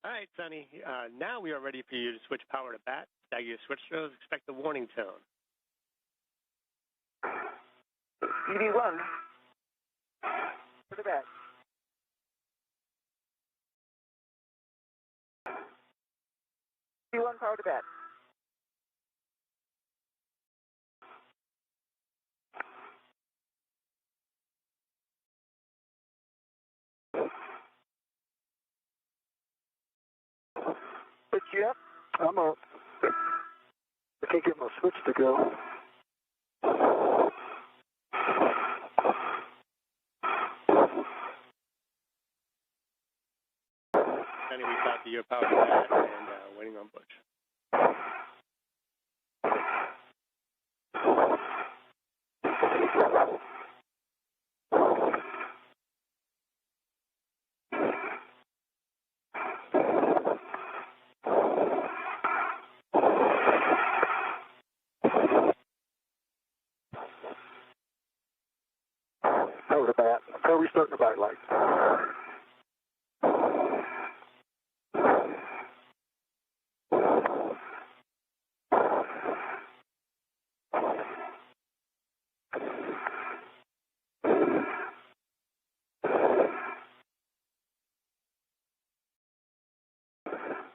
All right, Sonny. Now we are ready for you to switch power to bat. Stagger your switch throws. Expect the warning tone. EV1 for the bat. EV1 power to bat. Switch you up? I'm up. I can't get my switch to go. Sonny, we copy your power to bat and waiting on Butch. Power to bat. How are we starting the bat light?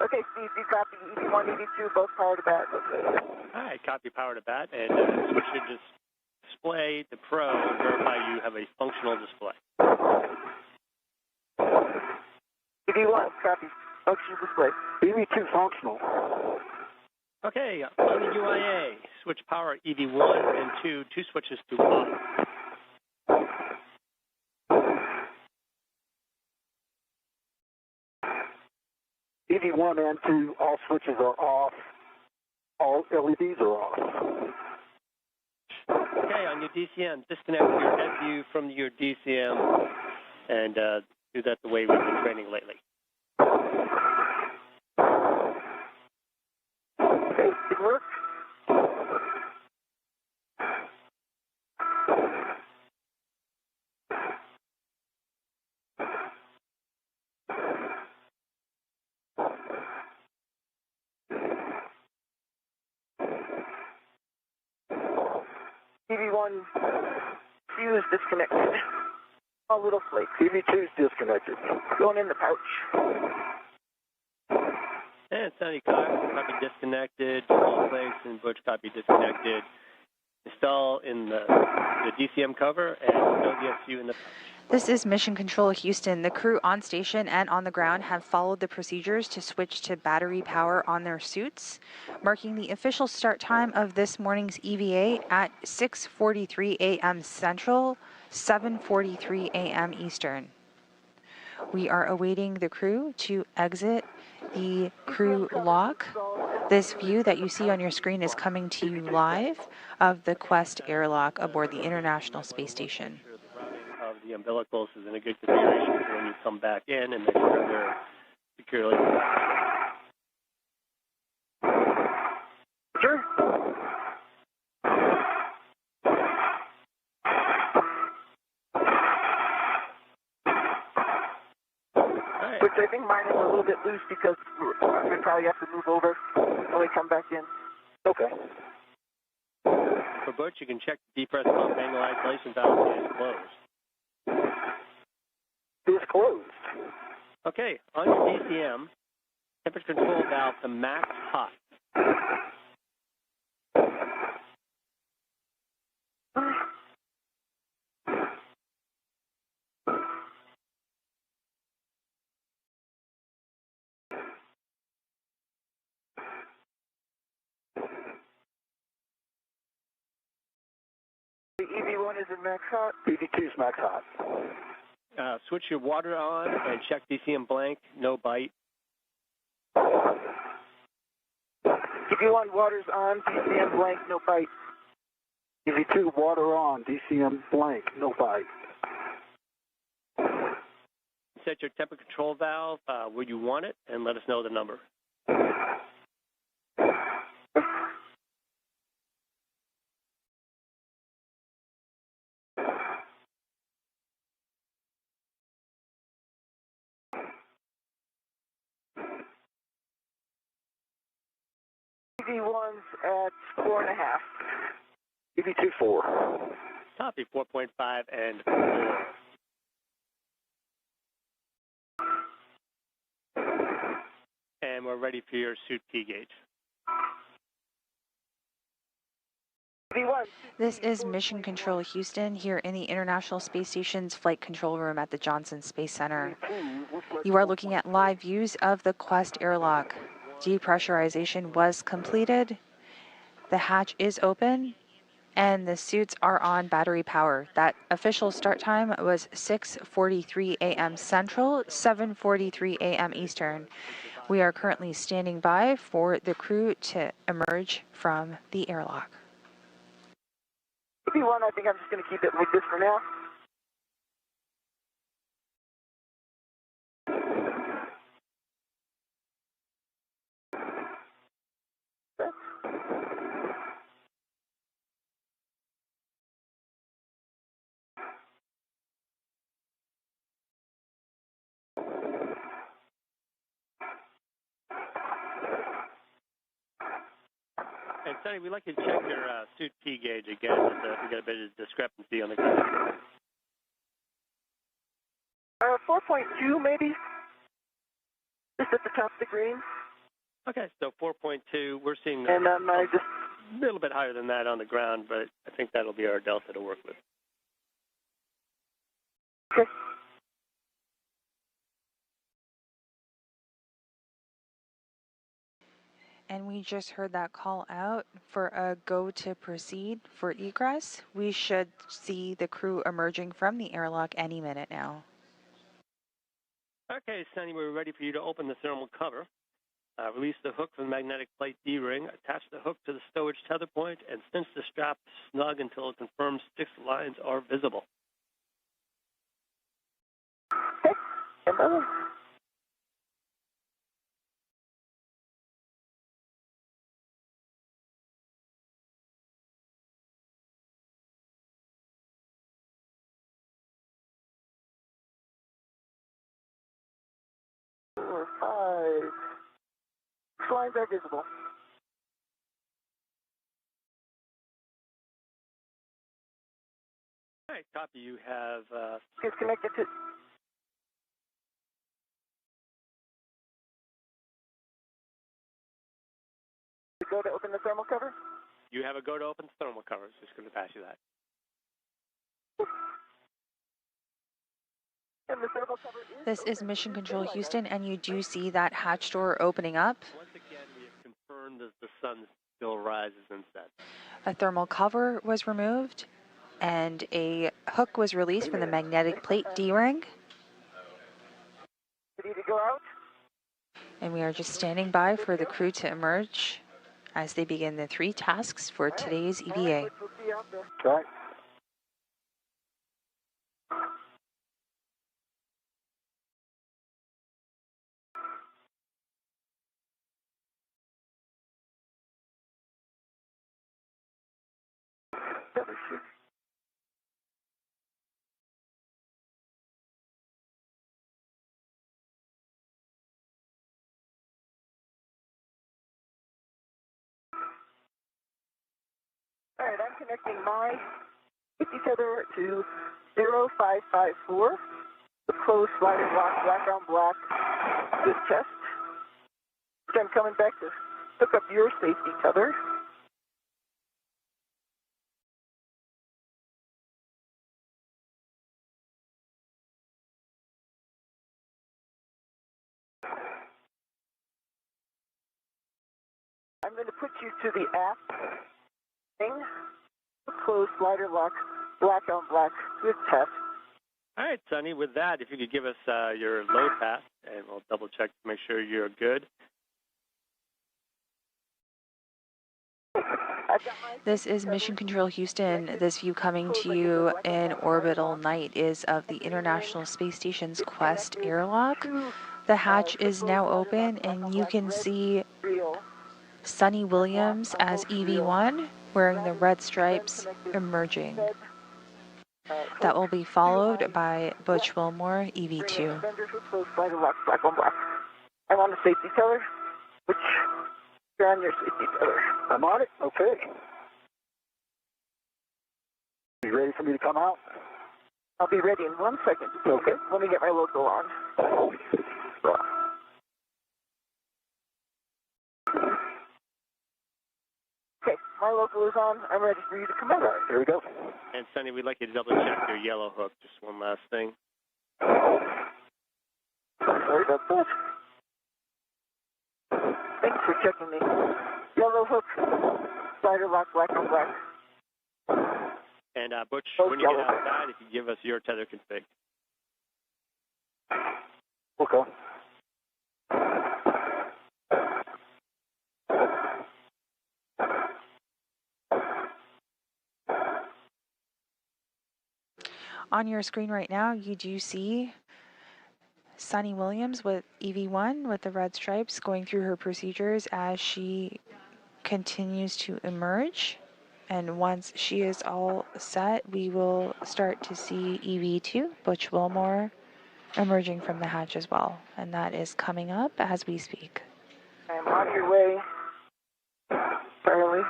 Okay, Steve, you copy EV1, EV2, both power to bat. All right, copy power to bat and switch your display to Pro and verify you have a functional display. EV1, copy, functional display. EV2 functional. Okay, on the UIA, switch power EV1 and 2 switches to off. EV1 and 2, all switches are off. All LEDs are off. Okay, on your DCM, disconnect your head view from your DCM and do that the way we've been training lately. Okay, good work. EV1 fuse disconnected. A little flake. EV2 is disconnected. Going in the pouch. And Sonny copy disconnected, all flakes and Butch copy disconnected. Install in the DCM cover and no DSU in the pouch. This is Mission Control Houston. The crew on station and on the ground have followed the procedures to switch to battery power on their suits, marking the official start time of this morning's EVA at 6:43 a.m. Central, 7:43 a.m. Eastern. We are awaiting the crew to exit the crew lock. This view that you see on your screen is coming to you live of the Quest airlock aboard the International Space Station. Of the umbilicals is in a good configuration for when you come back in and make sure they're securely. Sure. Right. Which I think mine is a little bit loose because we probably have to move over when we come back in. Okay. For Butch, you can check the depressed pump angle isolation valve is closed. It's closed. Okay, on your DCM, temperature control valve to max hot. The EV1 is in max hot. EV2 is max hot. Switch your water on and check DCM blank, no bite. EV1 water's on, DCM blank, no bite. EV2 water on, DCM blank, no bite. Set your temperature control valve where you want it and let us know the number. EV1's at 4.5. EV2, 4. Copy, 4.5 and 4. And we're ready for your suit P gauge. This is Mission Control Houston here in the International Space Station's Flight Control Room at the Johnson Space Center. You are looking at live views of the Quest airlock. Depressurization was completed, the hatch is open, and the suits are on battery power. That official start time was 6:43 a.m. Central, 7:43 a.m. Eastern. We are currently standing by for the crew to emerge from the airlock. EV1, I think I'm just going to keep it like this for now. And Sonny, we'd like you to check your suit P gauge again. We got a bit of discrepancy on the graph. 4.2 maybe. Just at the top of the green. Okay, so 4.2. We're seeing And I just a little bit higher than that on the ground, but I think that'll be our delta to work with. okay. And we just heard that call out for a go to proceed for egress. We should see the crew emerging from the airlock any minute now. Okay, Sonny, we're ready for you to open the thermal cover. Release the hook from the magnetic plate D-ring, attach the hook to the stowage tether point, and cinch the strap snug until it confirms 6 lines are visible. Okay. And 4, 5. 6 lines are visible. All right, copy. You have It's connected to. Go to open the thermal cover? you have a go to open the thermal cover. So just going to pass you that. And the thermal cover is This is open. Mission Control Houston, and you do see that hatch door opening up. Once again, we have confirmed as the sun still rises and sets. A thermal cover was removed, and a hook was released from the magnetic plate D-ring. Ready to go out? And we are just standing by for the crew to emerge as they begin the 3 tasks for today's EVA. We'll see you out there. All right. Troubleshoot. All right, I'm connecting my 50 tether to 0554. The closed sliding lock, black on black, with test. I'm coming back to hook up your safety tether. I'm going to put you to the app thing. Closed slider lock, black on black, with test. All right, Sonny, with that, if you could give us your load path, and we'll double check to make sure you're good. This is Mission Control Houston. This view coming to you in orbital night is of the International Space Station's Quest airlock. The hatch is now open, and you can see Sonny Williams as EV1 wearing the red stripes emerging. That will be followed by Butch Wilmore, EV2. I'm on the safety teller, which You're on your safety tether. I'm on it. Okay. You ready for me to come out? I'll be ready in 1 second. Okay. Let me get my logo on. Okay, my logo is on. I'm ready for you to come out. All right, here we go. And Sonny, we'd like you to double check your yellow hook. Just one last thing. Sorry about that. Thanks for checking me. Yellow hook, slider lock, black on black. And Butch, when you get outside, if you give us your tether config. Okay. On your screen right now, you do see Sunny Williams with EV1 with the red stripes going through her procedures as she continues to emerge. And once she is all set, we will start to see EV2, Butch Wilmore, emerging from the hatch as well. And that is coming up as we speak. I'm on your way, Charlie.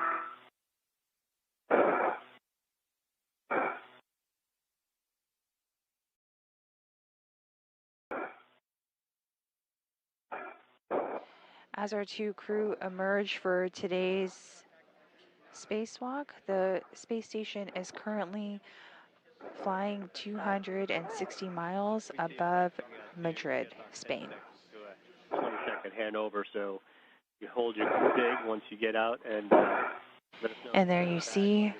As our two crew emerge for today's spacewalk, the space station is currently flying 260 miles above Madrid, Spain. 20-second handover, so you hold your config once you get out and let us know. And there you see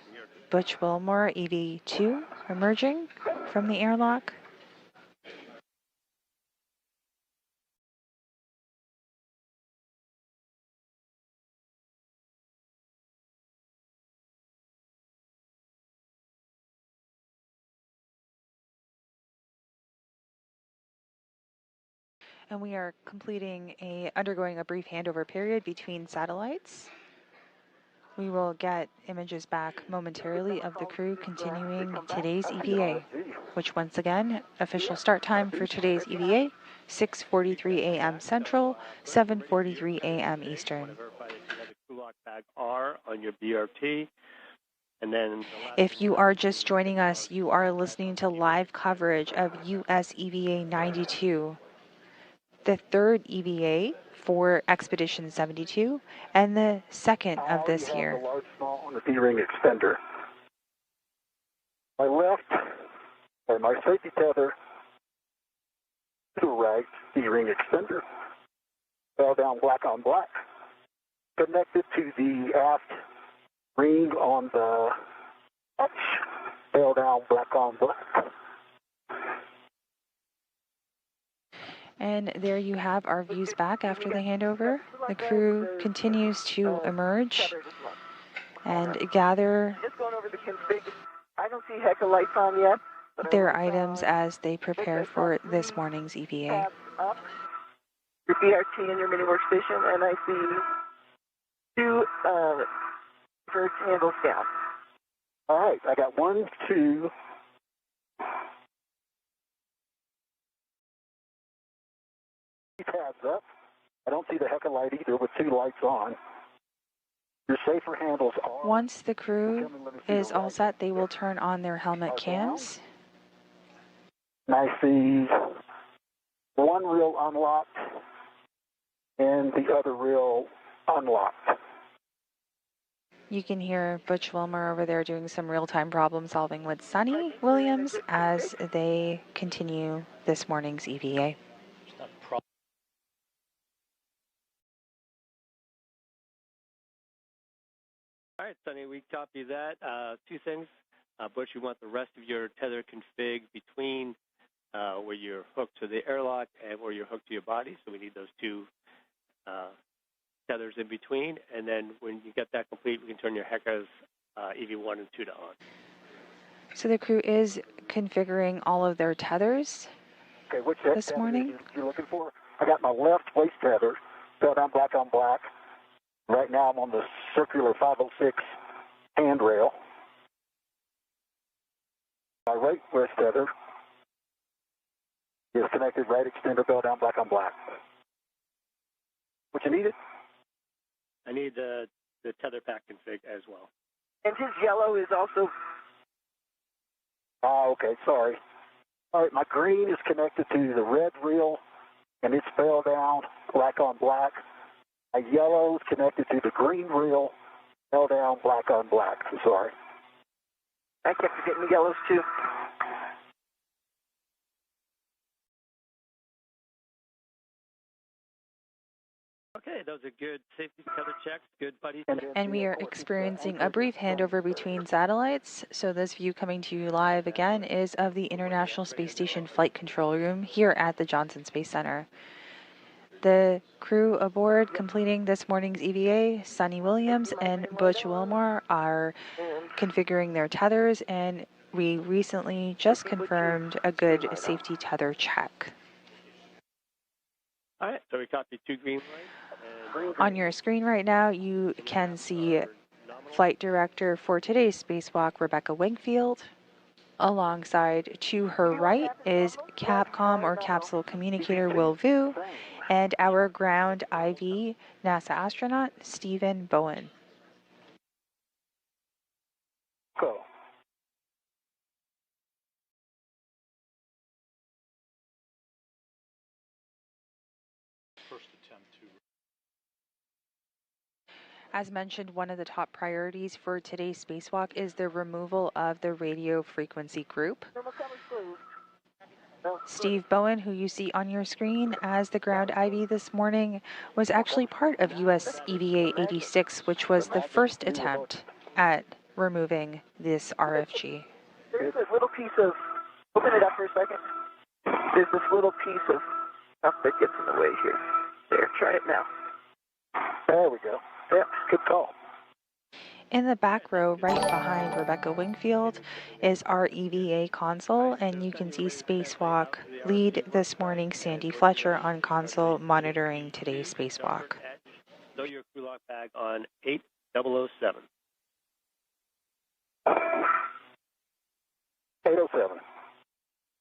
Butch Wilmore, EV2, emerging from the airlock. And we are undergoing a brief handover period between satellites. We will get images back momentarily of the crew continuing today's EVA, which once again, official start time for today's EVA, 6:43 a.m. Central, 7:43 a.m. Eastern. On your BRT. And then if you are just joining us, you are listening to live coverage of US EVA 92, the third EVA for Expedition 72, and the second of this year. The large small on the D-ring extender. My left, or my safety tether, to the right, D-ring extender. Fell down black on black. Connected to the aft ring on the hatch. Fell down black on black. And there you have our views back after the handover. The crew continues to emerge and gather I don't see heck of lights on yet. their items as they prepare for this morning's EVA. Up, your BRT and your mini workstation, and I see two reverse handles down. All right, I got 1, 2. Tabs up. I don't see the heck of light either with 2 lights on. Your safer handles are. Once the crew is all set, they will turn on their helmet cams. And I see one reel unlocked and the other reel unlocked. You can hear Butch Wilmer over there doing some real-time problem solving with Sunny Williams as they continue this morning's EVA. All right, Sonny, we copy that. 2 things. Butch, we want the rest of your tether config between where you're hooked to the airlock and where you're hooked to your body. So we need those 2 tethers in between. And then when you get that complete, we can turn your HECA's EV1 and 2 to on. So the crew is configuring all of their tethers this morning. You're looking for? I got my left waist tether, fell down black on black. Right now I'm on the circular 506 handrail. My right waist tether is connected, right extender, fell down black on black. What you needed? I need the tether pack config as well. And his yellow is also... Oh, okay, sorry. All right, my green is connected to the red reel, and it's fell down, black on black. My yellow is connected to the green reel, fell down, black on black. I'm sorry. I kept forgetting the yellows too. Okay, those are good safety tether checks, good buddy. And we are experiencing a brief handover between satellites. So this view coming to you live again is of the International Space Station Flight Control Room here at the Johnson Space Center. The crew aboard completing this morning's EVA, Sonny Williams and Butch Wilmore, are configuring their tethers, and we recently just confirmed a good safety tether check. All right, so we copy 2 green lights. On your screen right now, you can see Flight Director for today's spacewalk, Rebecca Wingfield. Alongside to her right is Capcom or Capsule Communicator Will Vu, and our ground IV NASA astronaut, Stephen Bowen. Go. As mentioned, one of the top priorities for today's spacewalk is the removal of the radio frequency group. Steve Bowen, who you see on your screen as the ground IV this morning, was actually part of US EVA 86, which was the first attempt at removing this RFG. There's this little piece of, open it up for a second. There's this little piece of stuff that gets in the way here. There, try it now. There we go. Yeah, good call. In the back row, right behind Rebecca Wingfield, is our EVA console, and you can see Spacewalk lead this morning Sandy Fletcher on console monitoring today's spacewalk. Know your crew lock bag on 8007. 807.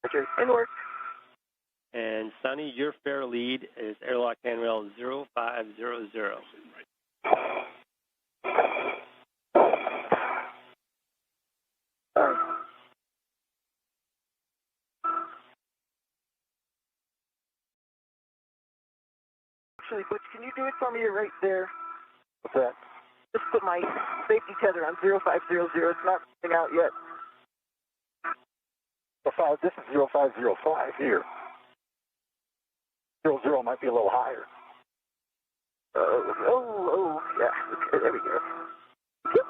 Roger, in work. And Sonny, your fair lead is airlock handrail 0500. Actually, Butch, can you do it for me right there? What's that? Just put my safety tether on 0500. It's not running out yet. This is 0505 here. 00 might be a little higher. Yeah. Okay, there we go. Yep.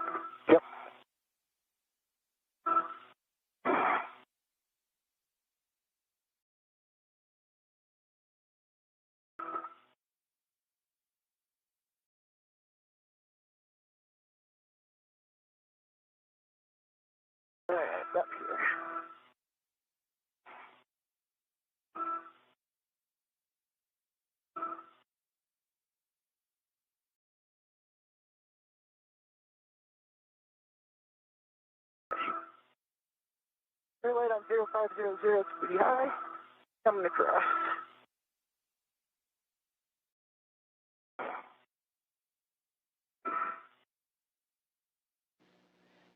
All right, up here. Clear light on 0500, it's pretty high. Coming across.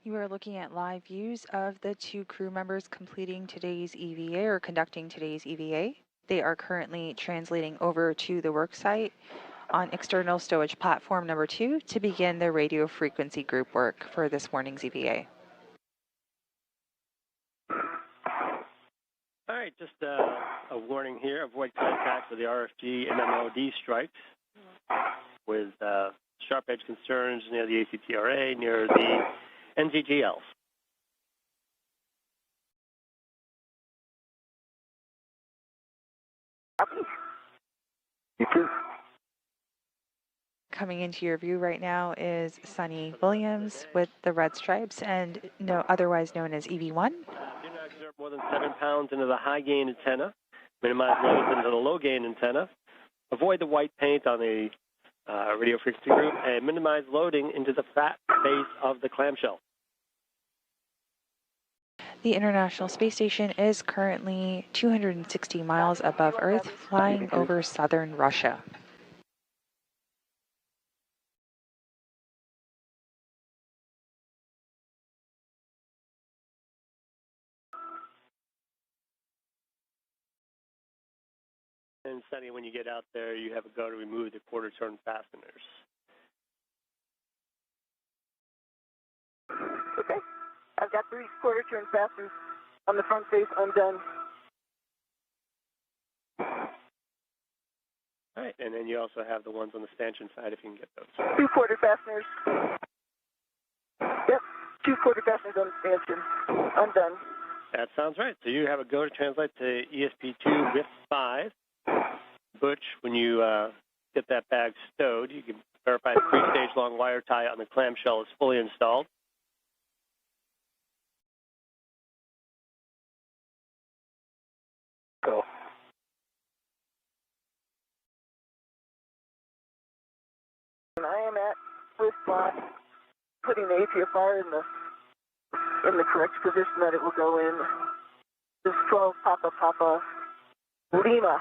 You are looking at live views of the 2 crew members completing today's EVA or conducting today's EVA. They are currently translating over to the work site on external stowage platform number 2 to begin their radio frequency group work for this morning's EVA. All right, just a warning here. Avoid contact with the RFG and MOD strikes with sharp edge concerns near the ACTRA, near the NGGLs. You too. Coming into your view right now is Sonny Williams with the red stripes and otherwise known as EV1. Do not exert more than 7 pounds into the high gain antenna. Minimize loads into the low gain antenna. Avoid the white paint on the radio frequency group and minimize loading into the fat base of the clamshell. The International Space Station is currently 260 miles above Earth, flying over southern Russia. And Sonny, when you get out there, you have a go to remove the quarter turn fasteners. Okay. I've got 3 quarter turn fasteners on the front face undone. All right, and then you also have the ones on the stanchion side if you can get those. 2 quarter fasteners. Yep, 2 quarter fasteners on the stanchion. Undone. That sounds right. So you have a go to translate to ESP2 with 5. Butch, when you get that bag stowed, you can verify the 3-stage long wire tie on the clamshell is fully installed. Go. And I am at first spot, putting the APFR in the correct position that it will go in. This 12 Papa Papa Lima.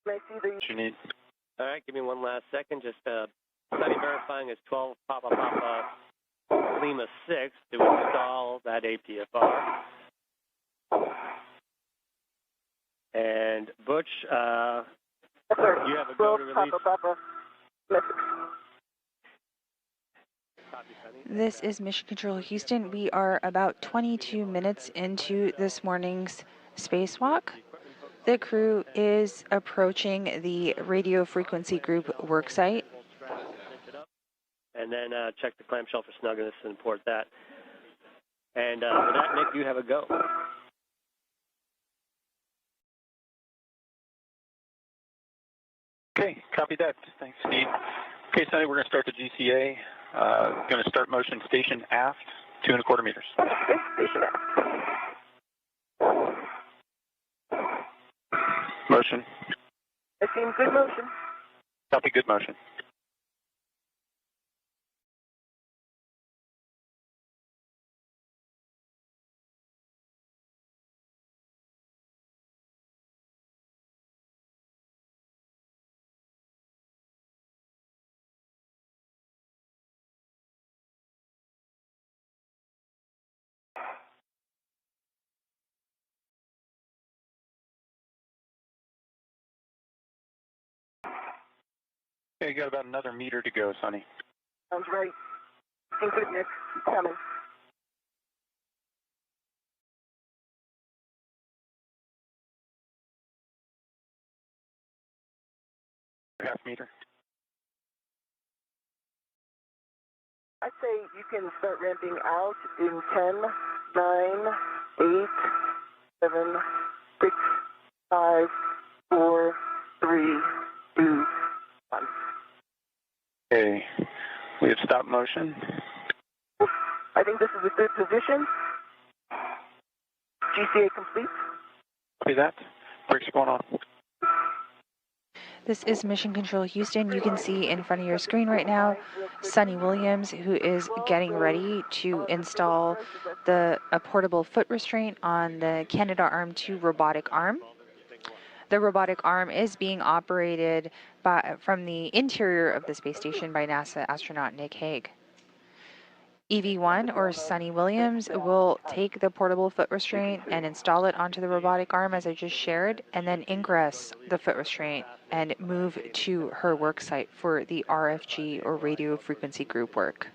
May I see the... What you need? All right, give me one last second. Just Sonny verifying is 12 Papa Papa Lima 6 to install that APFR. And Butch, Yes, sir. you have a go to release. Papa Papa message. Copy, Sonny. This is Mission Control Houston. We are about 22 minutes into this morning's spacewalk. The crew is approaching the radio frequency group worksite. And then check the clamshell for snugness and import that. And with that, Nick, you have a go. Okay, copy that. Thanks, Steve. Okay, Sonny, we're going to start the GCA. Going to start motion station aft, 2¼ meters. Station aft. Motion. I see good motion. Copy, good motion. Okay, you got about another meter to go, Sonny. Sounds right. Think good, Nick. Coming. Half meter. I'd say you can start ramping out in 10, 9, 8, 7, 6, 5, 4, 3, 2, 1. Okay, we have stop motion. I think this is a good position. GCA complete. Copy that. Brakes are going on. This is Mission Control Houston. You can see in front of your screen right now Sonny Williams, who is getting ready to install a portable foot restraint on the Canadarm2 robotic arm. The robotic arm is being operated from the interior of the space station by NASA astronaut Nick Hague. EV1, or Sonny Williams, will take the portable foot restraint and install it onto the robotic arm as I just shared, and then ingress the foot restraint and move to her work site for the RFG, or radio frequency group work.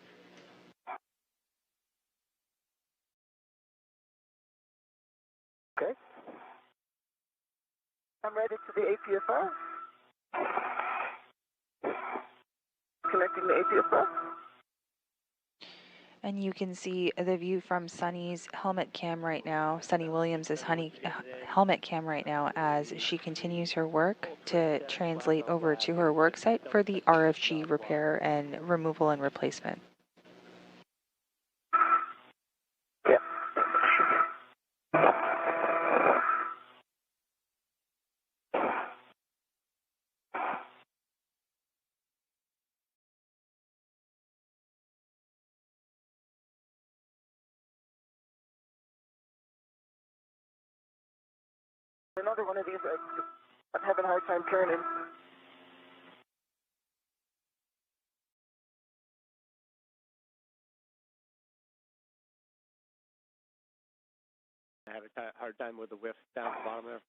Okay. I'm ready to the APFR. Connecting the APFR. And you can see the view from Sonny's helmet cam right now, Sonny Williams' helmet cam right now, as she continues her work to translate over to her work site for the RFG repair and removal and replacement. Yep. Another one of these I'm having a hard time turning. I have a hard time with the whiff down at the bottom there.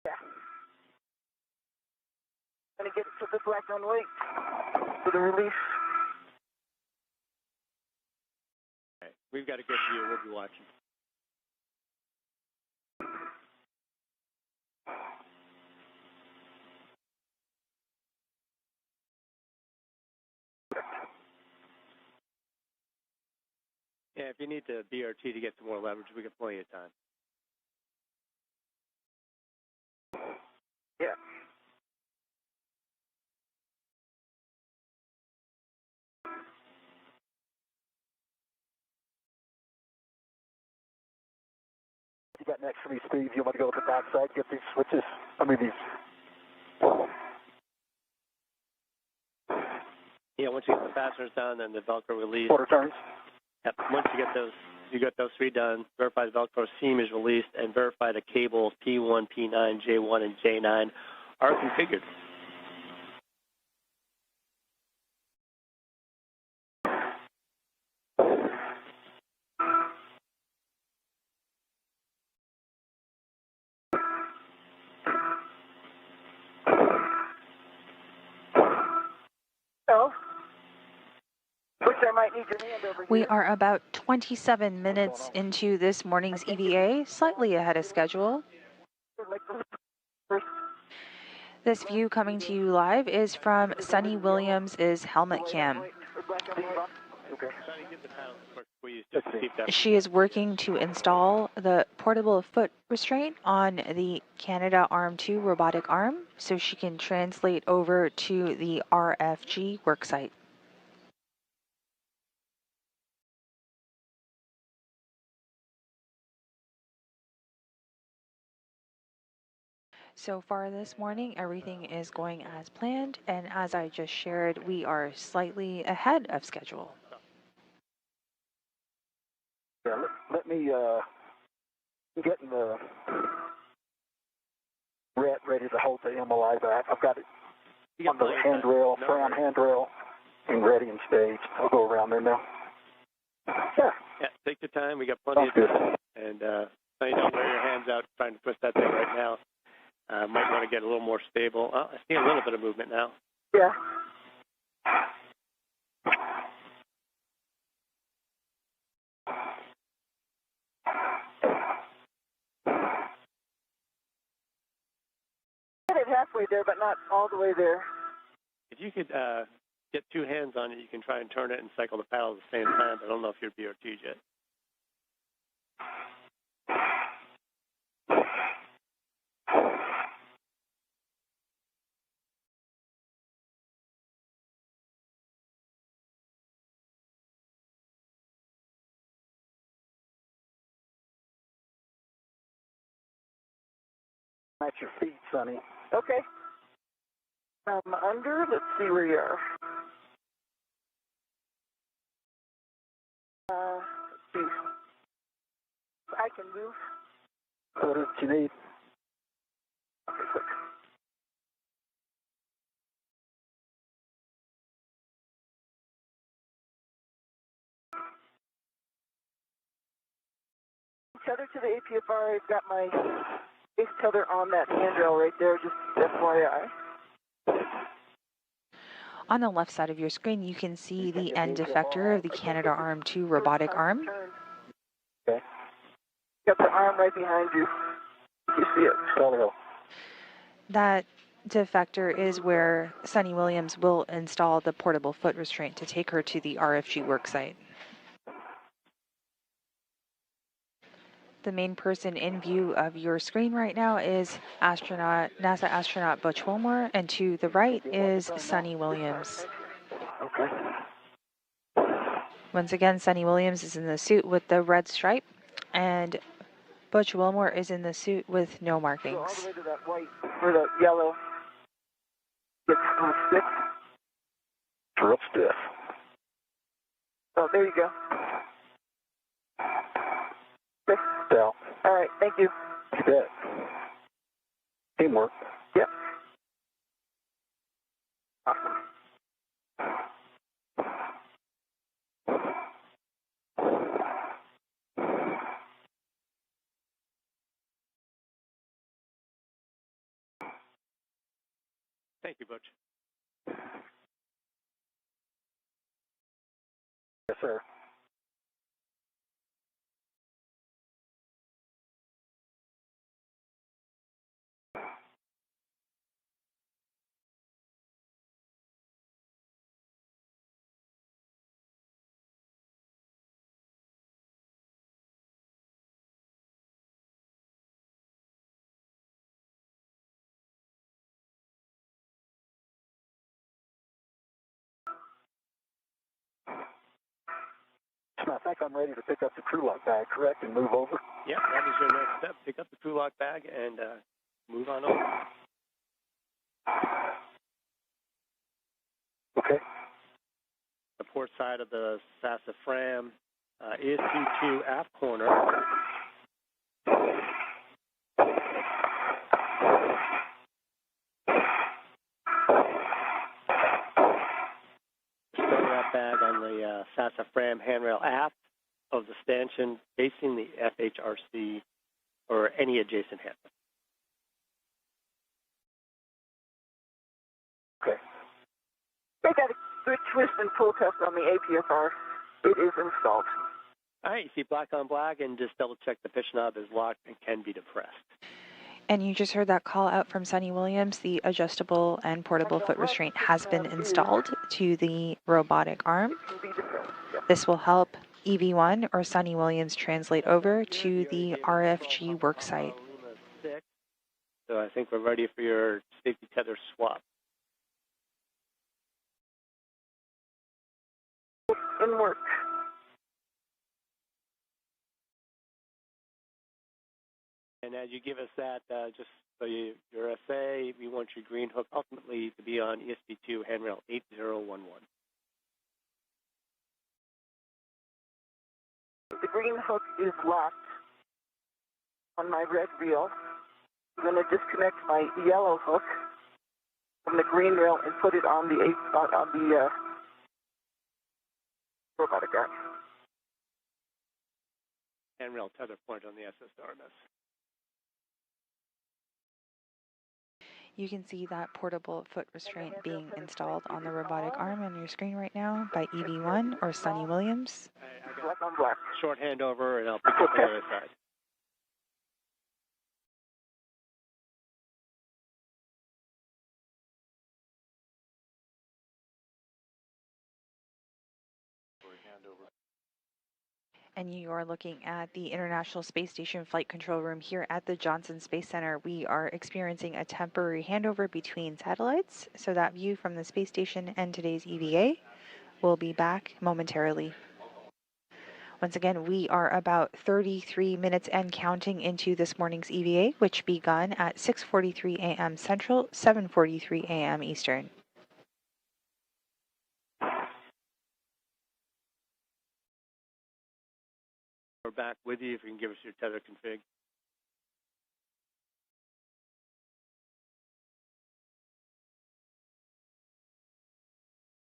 Yeah. Gonna get to the black on white for the release. Okay. We've got a good view. We'll be watching. Yeah, if you need to BRT to get some more leverage, we got plenty of time. Yeah. You got next to me, Steve. You want to go to the backside, get these switches? These. Yeah, once you get the fasteners done and the Velcro release. Quarter turns. Yep. Once you got those three done, verify the Velcro seam is released, and verify the cables P1, P9, J1, and J9 are configured. So, which I might need your hand over here. We are about 27 minutes into this morning's EVA, slightly ahead of schedule. This view coming to you live is from Sunny Williams' helmet cam. She is working to install the portable foot restraint on the Canadarm2 robotic arm so she can translate over to the RFG worksite. So far this morning, everything is going as planned, and as I just shared, we are slightly ahead of schedule. Yeah, let me get in the ready to hold the MOI back. I've got it on the handrail, front handrail, and ready and staged. I'll go around there now. Yeah. Yeah, take your time. We got plenty of time. And so you don't wear your hands out trying to twist that thing right now. Might want to get a little more stable. Oh, I see a little bit of movement now. Yeah. Get it halfway there, but not all the way there. If you could get two hands on it, you can try and turn it and cycle the paddle at the same time. But I don't know if you're BRT'd yet. At your feet, Sonny. Okay. Under, let's see where you are. Let's see. I can move. What else you need? Okay, quick. Tether to the APFR. I've got my base tether on that handrail right there, just FYI. On the left side of your screen, you can see the end effector of the Canadarm2 robotic arm. Okay. Got the arm right behind you. You see it. That defector is where Sunny Williams will install the portable foot restraint to take her to the RFG worksite. The main person in view of your screen right now is NASA astronaut Butch Wilmore, and to the right is Sunny Williams. Okay. Once again, Sunny Williams is in the suit with the red stripe, and Butch Wilmore is in the suit with no markings. All the way to that white, or the yellow. It's stiff. Real stiff. Oh, there you go. Down. All right, thank you. You bet. Teamwork. Yep. Awesome. Thank you, Butch. Yes, sir. I think I'm ready to pick up the crew lock bag, correct, and move over? Yeah, that is your next step. Pick up the crew lock bag and move on over. Okay. The port side of the sassafras is C2 aft corner. Stow that bag on the sassafras handrail aft of the stanchion facing the FHRC or any adjacent handrail. Okay. They got a good twist and pull test on the APFR. It is installed. All right, you see black on black, and just double check the pitch knob is locked and can be depressed. And you just heard that call out from Sonny Williams. The adjustable and portable foot restraint has been installed to the robotic arm. This will help EV1 or Sonny Williams translate over to the RFG worksite. So I think we're ready for your safety tether swap. In work. And as you give us that, just so your SA, we want your green hook ultimately to be on ESP2 handrail 8011. The green hook is locked on my red reel. I'm going to disconnect my yellow hook from the green rail and put it on the robotic arm. Handrail tether point on the SSRMS. You can see that portable foot restraint being installed on the robotic arm on your screen right now by EV1 or Sonny Williams. Black on black. Short handover, and I'll pick up the other side. And you are looking at the International Space Station Flight Control Room here at the Johnson Space Center. We are experiencing a temporary handover between satellites, so that view from the space station and today's EVA will be back momentarily. Once again, we are about 33 minutes and counting into this morning's EVA, which begun at 6:43 a.m. Central, 7:43 a.m. Eastern. We're back with you if you can give us your tether config.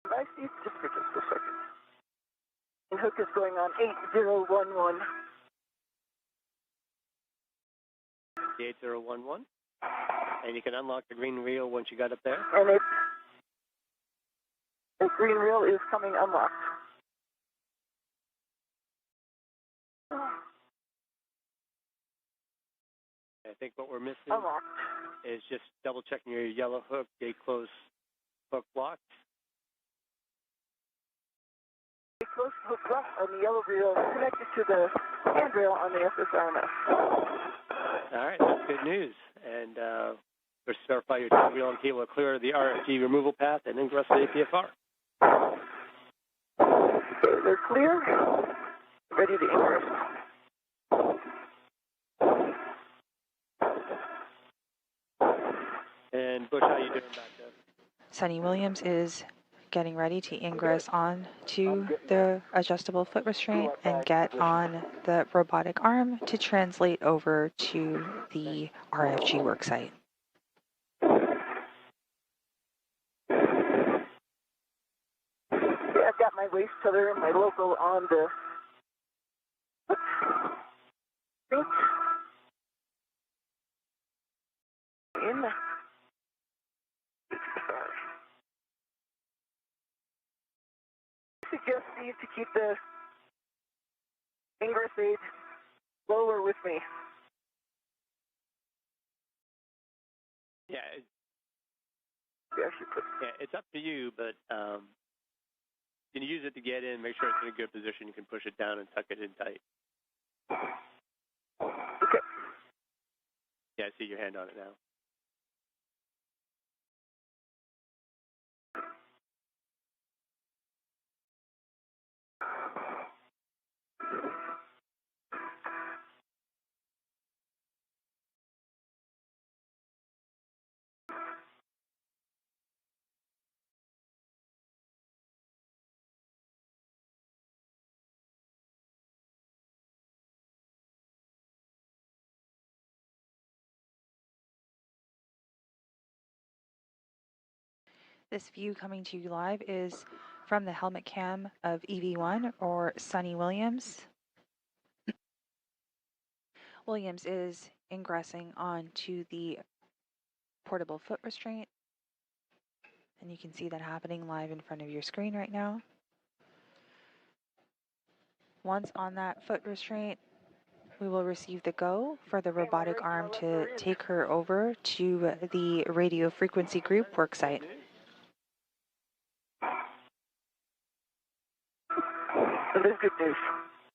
I see, just for just a second. And hook is going on 8011. The 8011. And you can unlock the green reel once you got up there. And the green reel is coming unlocked. I think what we're missing Unlocked. is just double checking your yellow hook, gate close hook locked. The close hook lock on the yellow reel connected to the handrail on the SSRMS. All right, that's good news. And first verify your tail reel and cable will clear the RFG removal path and ingress the APFR. Okay, they're clear. Ready to ingress. And Bush, how you doing back there? Sonny Williams is getting ready to ingress on to the adjustable foot restraint and get on the robotic arm to translate over to the RFG worksite. Yeah, I've got my waist tether and my logo on the in. I suggest these to keep the ingress aid lower with me. Yeah, it's up to you, but you can use it to get in, make sure it's in a good position. You can push it down and tuck it in tight. Okay. Yeah, I see your hand on it now. This view coming to you live is from the helmet cam of EV1 or Sunny Williams. Williams is ingressing onto the portable foot restraint, and you can see that happening live in front of your screen right now. Once on that foot restraint, we will receive the go for the robotic arm to take her over to the radio frequency group worksite. That is good news.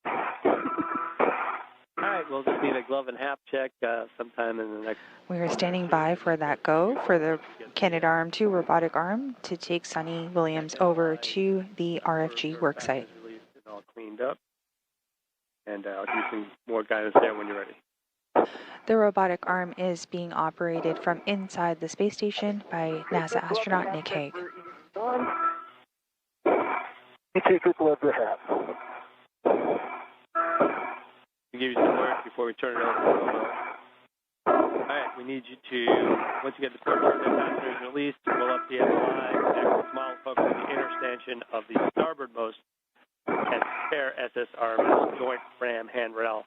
All right, we'll just need a glove and half check sometime in the next. We are standing by for that go for the Canadarm2 robotic arm to take Sunny Williams over to the RFG worksite. It's all cleaned up, and I'll give you some more guidance there when you're ready. The robotic arm is being operated from inside the space station by NASA astronaut Nick Hague. You take a glove to half. We'll give you some work before we turn it over. All right, we need you to, once you get the port passengers released, roll up the MOI, connect the small hook to the inner stanchion of the starboardmost and spare SS arm joint ram handrail,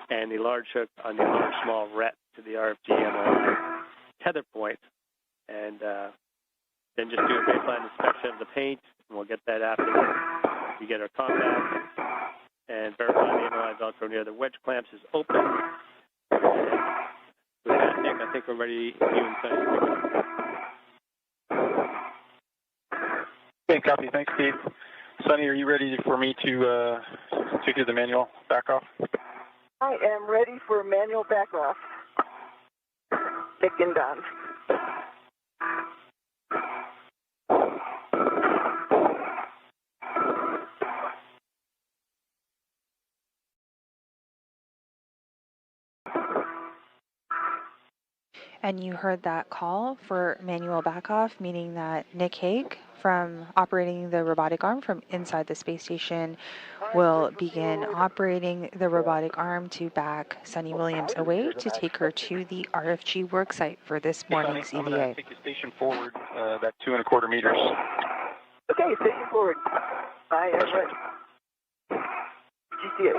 and the large hook on the large small ret to the RFG MOI tether point, and then just do a baseline inspection of the paint, and we'll get that after we get our contact, and verify the MOI Velcro near the wedge clamps is open. And with that, Nick, I think we're ready. You and Sunny. Okay, copy. Thanks, Steve. Sunny, are you ready for me to do the manual back off? I am ready for manual back off. Nick and Don. And you heard that call for manual backoff, meaning that Nick Hague, from operating the robotic arm from inside the space station, will begin operating the robotic arm to back Sunny Williams away to take her to the RFG worksite for this morning's EVA. I'm going to take your station forward, about 2¼ meters. Okay, station forward. I am ready. GTA.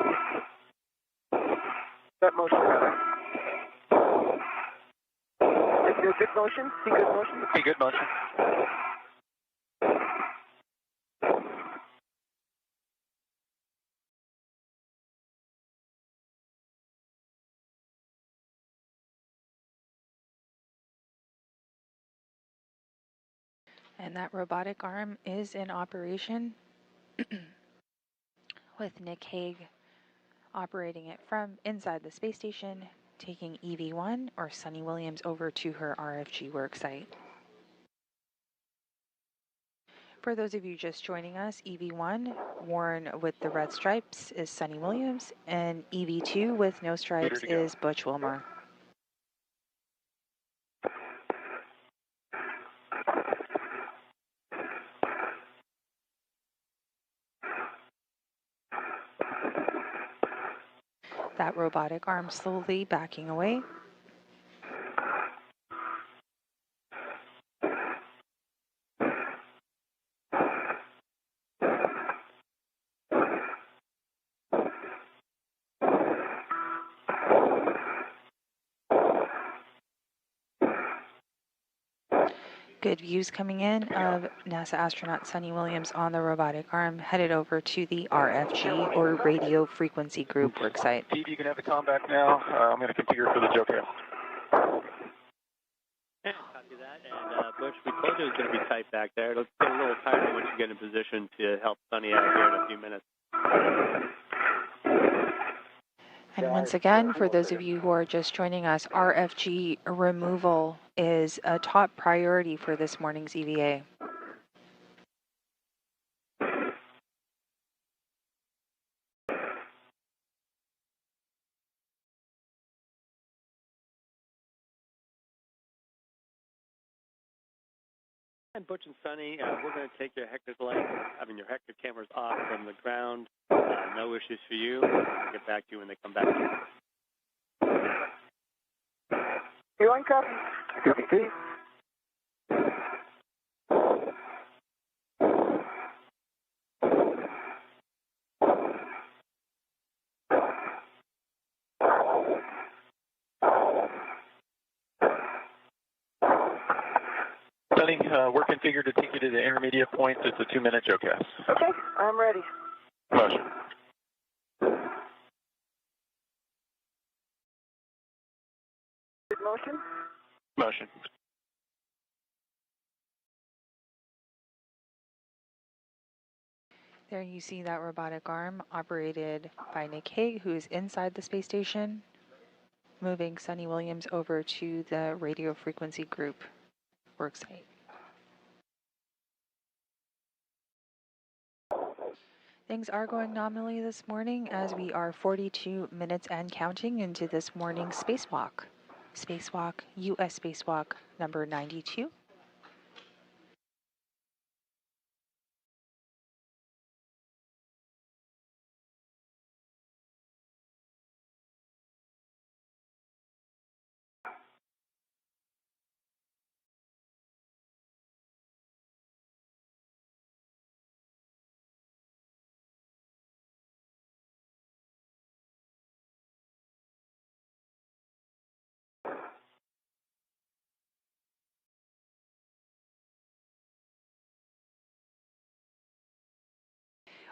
That motion. Good motion? See good motion? Okay, good motion. And that robotic arm is in operation with Nick Hague operating it from inside the space station, taking EV1 or Sunny Williams over to her RFG worksite. For those of you just joining us, EV1, worn with the red stripes, is Sunny Williams, and EV2 with no stripes is Butch Wilmore. that robotic arm slowly backing away. Good views coming in of NASA astronaut Suni Williams on the robotic arm, headed over to the RFG, or Radio Frequency Group worksite. Steve, you can have the comm back now. I'm going to configure for the JOCAS. Yeah, copy that. And Bush, we told you it was going to be tight back there. It'll get a little tighter once you get in position to help Suni out here in a few minutes. And once again, for those of you who are just joining us, RFG removal is a top priority for this morning's EVA. And Butch and Suni, we're going to take your Hector cameras off from the ground. No issues for you. We'll get back to you when they come back. You on copy? Copy, Steve. Suni, we're configured to take you to the intermediate point. It's a 2-minute JOCAS. Okay, I'm ready. Motion. Good motion. Motion. There you see that robotic arm operated by Nick Hague, who is inside the space station, moving Suni Williams over to the Radio Frequency Group worksite. Things are going nominally this morning as we are 42 minutes and counting into this morning's spacewalk. Spacewalk, U.S. Spacewalk number 92.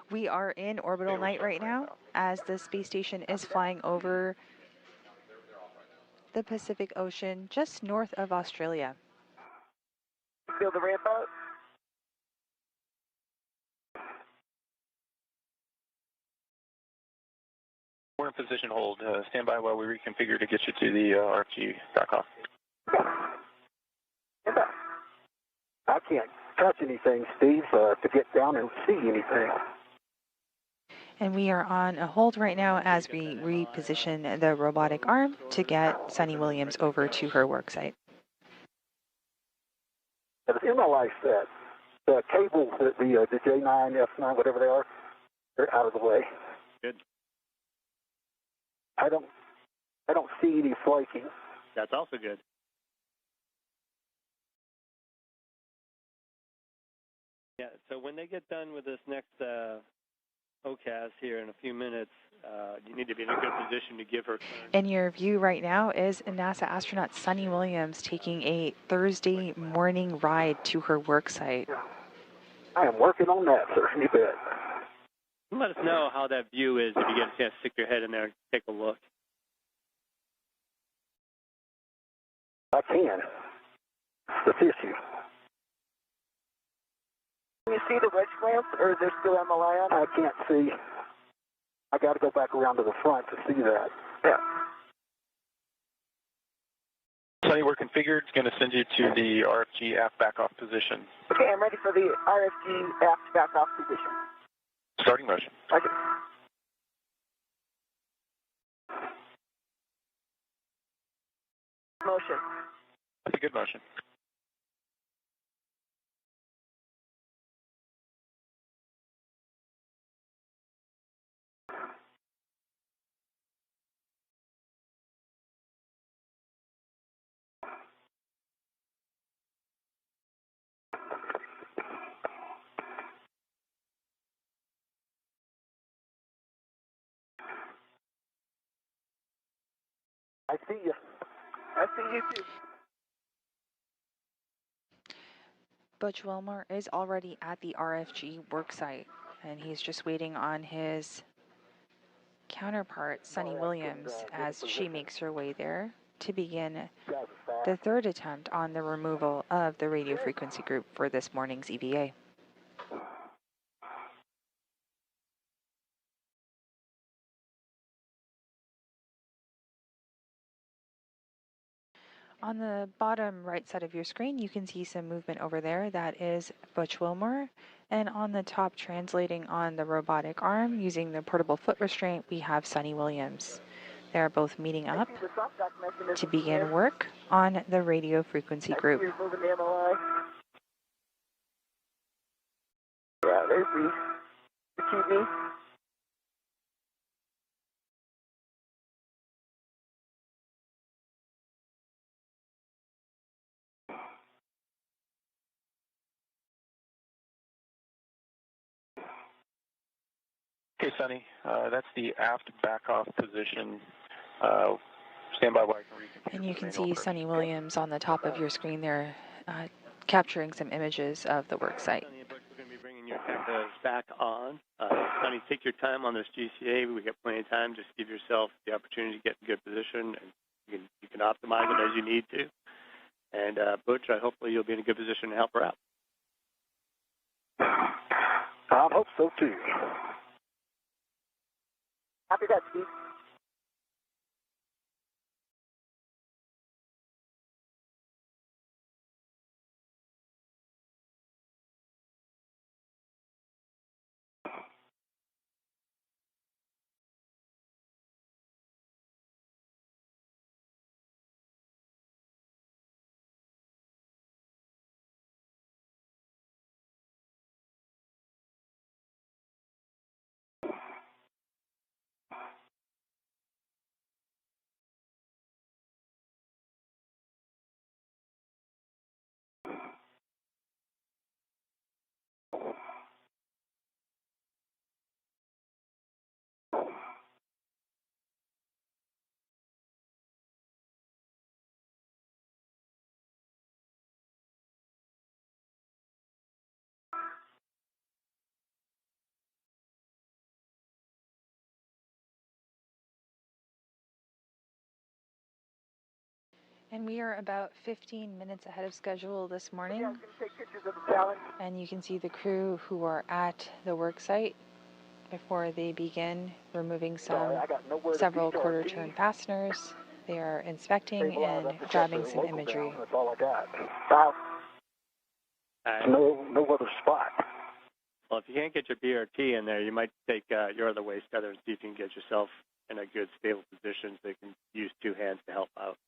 We are in orbital night right now as the space station is flying over the Pacific Ocean just north of Australia. Feel the ramp out? We're in position hold. Stand by while we reconfigure to get you to the RFG back off. I can't touch anything, Steve, to get down and see anything. And we are on a hold right now as we reposition the robotic arm to get Suni Williams over to her worksite. In my life set, the cables that the J9, F9, whatever they are, they're out of the way. Good. I don't see any flaking. That's also good. Yeah, so when they get done with this next OCAS here in a few minutes, you need to be in a good position to give her. In your view right now is NASA astronaut Suni Williams taking a Thursday morning ride to her worksite. I am working on that, sir. You bet. Let us know how that view is if you get a chance to stick your head in there and take a look. I can. It's the issue. Can you see the wedge clamps, or is there still MLI on? I can't see. I got to go back around to the front to see that. Yeah. Suni, we're configured. It's going to send you to the RFG aft back off position. Okay, I'm ready for the RFG aft back off position. Starting motion. Okay. Motion. That's a good motion. I see you. I see you too. Butch Wilmore is already at the RFG worksite, and he's just waiting on his counterpart, Sunny Williams, as she makes her way there to begin the third attempt on the removal of the radio frequency group for this morning's EVA. On the bottom right side of your screen, you can see some movement over there. That is Butch Wilmore. And on the top, translating on the robotic arm using the portable foot restraint, we have Sunny Williams. They are both meeting up to begin work on the radio frequency group. There's the TV. Okay, Sunny, that's the aft back-off position. Stand by while I can reconfigure. And you can see Sunny Williams on the top of your screen there, capturing some images of the work site. Sunny and Butch, we're going to be bringing your tachos back on. Sunny, take your time on this GCA. We got plenty of time. Just give yourself the opportunity to get in good position, and you can optimize it as you need to. And Butch, hopefully you'll be in a good position to help her out. I hope so too. Copy that, Steve. And we are about 15 minutes ahead of schedule this morning. Yeah, I was going to take pictures of the challenge. And you can see the crew who are at the work site before they begin removing several quarter-turn fasteners. They are inspecting and grabbing some imagery. That's all I got. Wow. No other spot. Well, if you can't get your BRT in there, you might take your other waist tether and see if you can get yourself in a good, stable position so you can use two hands to help out.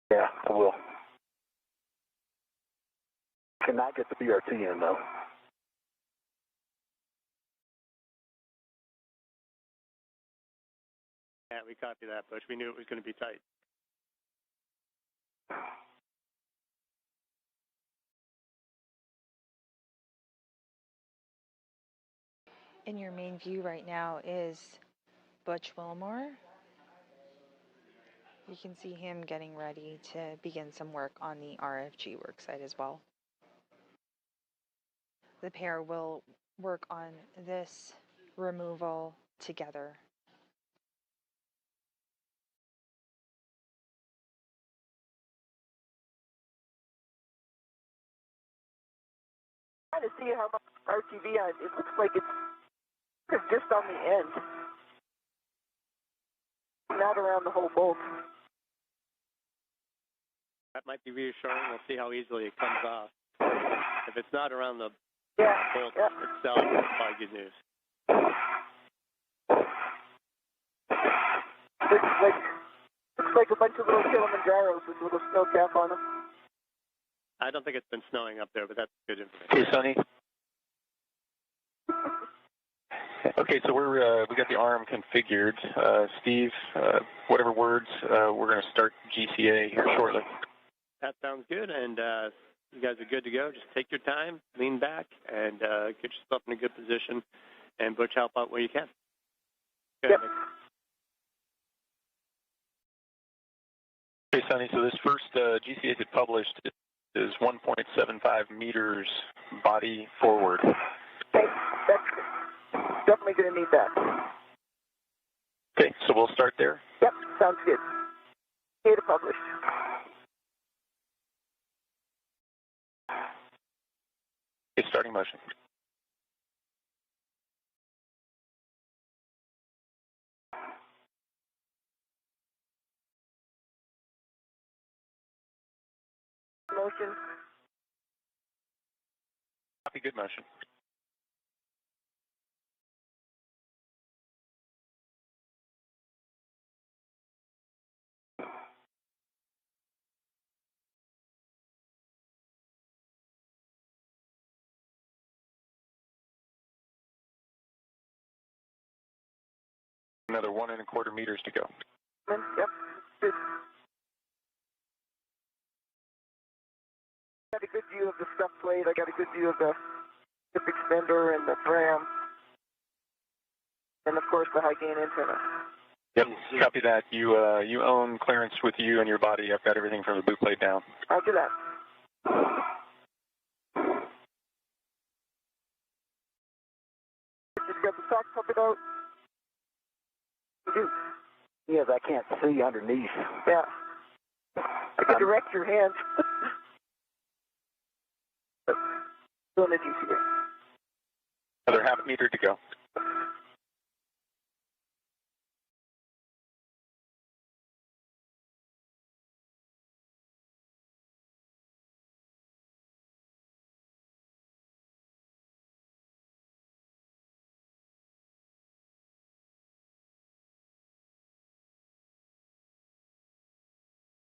Yeah, I will. Cannot get the BRT in, though. Yeah, we copy that, Butch. We knew it was going to be tight. In your main view right now is Butch Wilmore. You can see him getting ready to begin some work on the RFG worksite as well. The pair will work on this removal together. Trying to see how much RTV on it. It looks like it's just on the end, not around the whole bolt. That might be reassuring. We'll see how easily it comes off. If it's not around the bolt itself, that's probably good news. Looks like a bunch of little Kilimanjaros with little snow cap on them. I don't think it's been snowing up there, but that's good information. Okay, Sunny. Okay, so we got the arm configured. Steve, whatever words, we're going to start GCA here shortly. That sounds good, and you guys are good to go. Just take your time, lean back, and get yourself in a good position, and Butch, help out where you can. Good. Yep. Okay, Sonny, so this first GCA that published is 1.75 meters body forward. Okay, that's definitely going to need that. Okay, so we'll start there. Yep, sounds good. Data published. Okay, starting motion. Motion. Copy, good motion. Another 1.25 meters to go. Yep, good. Got a good view of the scuff plate. I got a good view of the tip extender and the ram. And of course the high gain antenna. Yep, copy that. You own clearance with you and your body. I've got everything from the boot plate down. Roger that. Just got the sock puppet out. You. Yes, I can't see underneath. Yeah. I can direct your hands. Doing the GCA. Another 0.5 meter to go.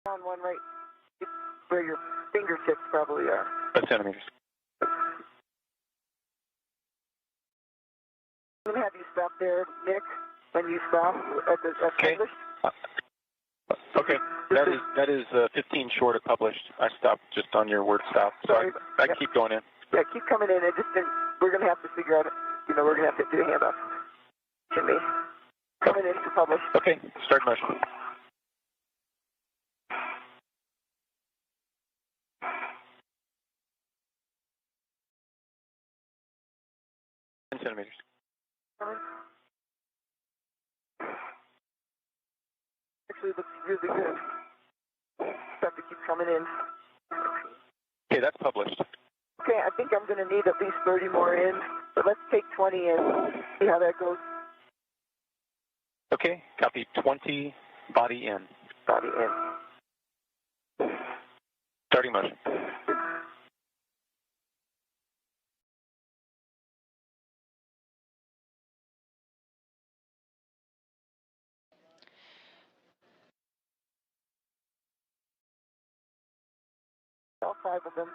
On one right, where your fingertips probably are. 10 centimeters. I'm going to have you stop there, Nick, when you stop at the Okay. published. Okay, that is 15 short of published. I stopped just on your word stop, so Sorry. I can keep going in. Yeah, keep coming in. And we're going to have to figure out, we're going to have to do a handoff. Jimmy, coming in to publish. Okay, start motion. Centimeters. Actually, looks really good. Just have to keep coming in. Okay, that's published. Okay, I think I'm going to need at least 30 more in, but let's take 20 in, see how that goes. Okay, copy 20, body in. Body in. Starting motion. All 5 of them.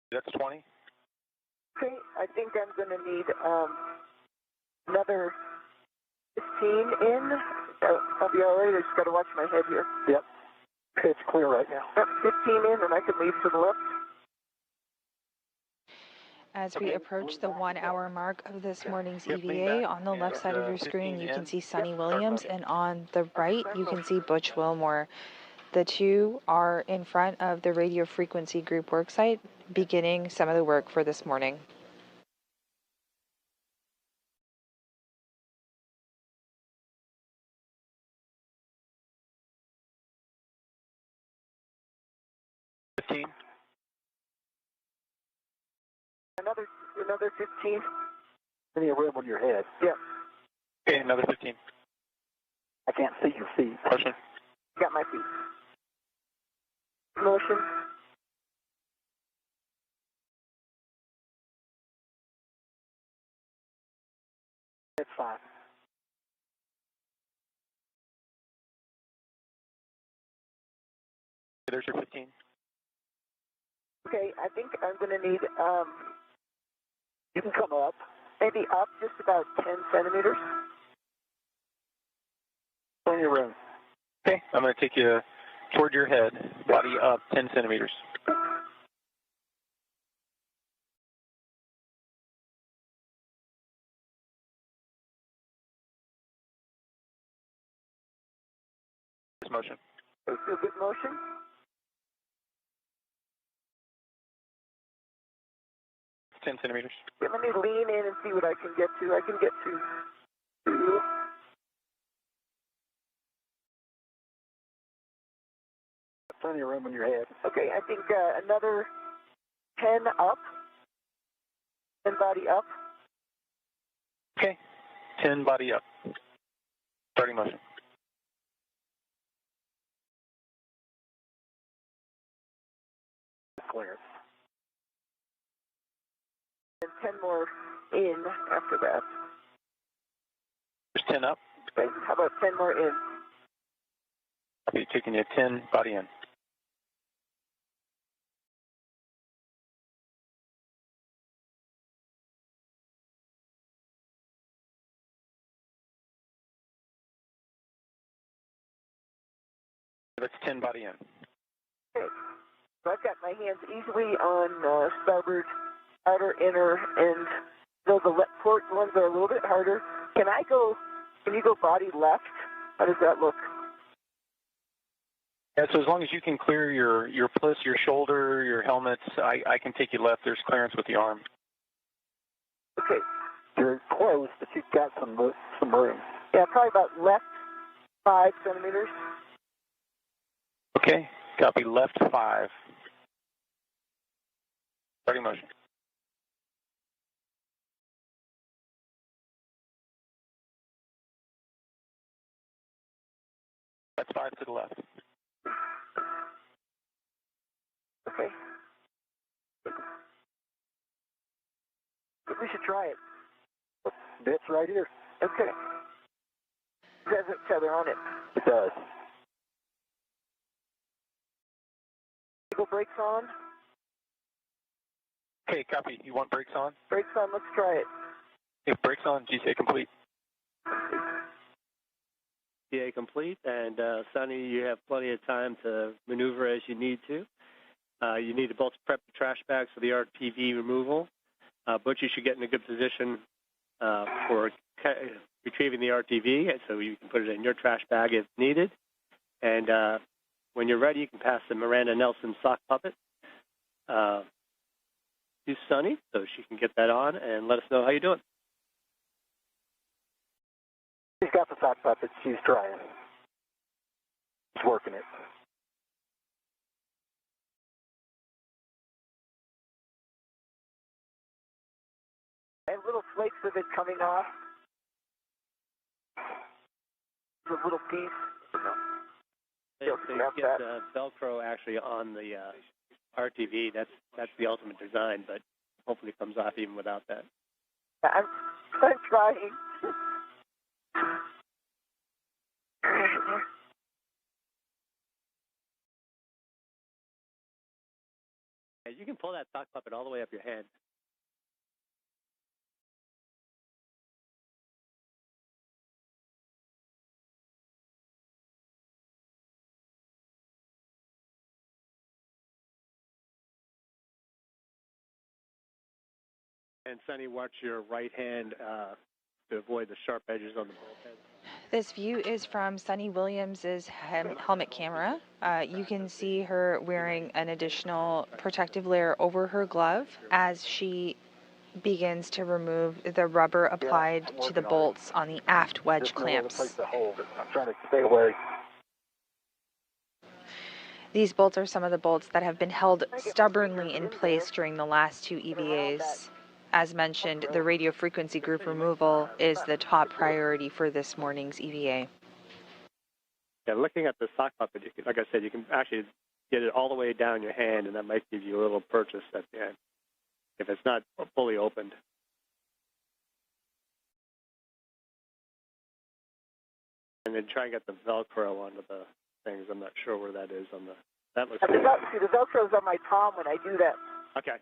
That's 20. Okay, I think I'm going to need another 15 in. I'll be all right. I just got to watch my head here. Yep. It's clear right now. Yep, 15 in, and I can leave to the left. As we approach the 1 hour mark of this morning's EVA, on the left side of your screen you can see Sonny Williams, and on the right you can see Butch Wilmore. The two are in front of the radio frequency group worksite, beginning some of the work for this morning. Another 15. Any room on your head? Yeah. Okay, another 15. I can't see your feet. Motion. Got my feet. Motion. That's fine. There's your 15. Okay, I think I'm going to need You can come up. maybe up just about 10 centimeters. Plenty of room. Okay, I'm going to take you toward your head, body up 10 centimeters. motion. Okay, feel good motion. It's 10 centimeters. Yeah, let me lean in and see what I can get to. I can get to 2. Plenty of room in your head. Okay, I think another 10 up. 10 body up. Okay. 10 body up. Starting motion. Clearance. And 10 more in after that. There's 10 up. Okay, how about 10 more in? I'll be taking you 10 body in. That's 10 body in. Okay, so I've got my hands easily on starboard, outer, inner, and though the port ones are a little bit harder, can you go body left? How does that look? Yeah, so as long as you can clear your plus, your shoulder, your helmets, I can take you left. There's clearance with the arm. Okay. You're close, but you've got some room. Yeah, probably about left 5 centimeters. Okay, copy left 5. Starting motion. That's 5 to the left. Okay. We should try it. Bit's right here. Okay. It has a tether on it. It does. Go brakes on. Okay, copy. You want brakes on? Brakes on, let's try it. If brakes on, GCA complete. GCA complete, and Sonny, you have plenty of time to maneuver as you need to. You need to both prep the trash bags for the RTV removal. Butch, you should get in a good position for retrieving the RTV, so you can put it in your trash bag if needed. And when you're ready, you can pass the Miranda Nelson sock puppet to Sonny, so she can get that on and let us know how you're doing. She's got the sock puppet. She's trying. She's working it. And little flakes of it coming off. A little piece. So you get the Velcro actually on the RTV. That's the ultimate design, but hopefully it comes off even without that. I'm trying. You can pull that sock puppet all the way up your hand. And Sonny, watch your right hand to avoid the sharp edges on the bulkhead. This view is from Sunny Williams's helmet camera. You can see her wearing an additional protective layer over her glove as she begins to remove the rubber applied to the bolts on the aft wedge clamps. I'm trying to stay away. These bolts are some of the bolts that have been held stubbornly in place during the last 2 EVAs. As mentioned, the radio frequency group removal is the top priority for this morning's EVA. Yeah, looking at the sock puppet, like I said, you can actually get it all the way down your hand, and that might give you a little purchase at the end if it's not fully opened. And then try and get the Velcro onto the things. I'm not sure where that is on the. That looks good. See, the Velcro's on my palm when I do that. Okay.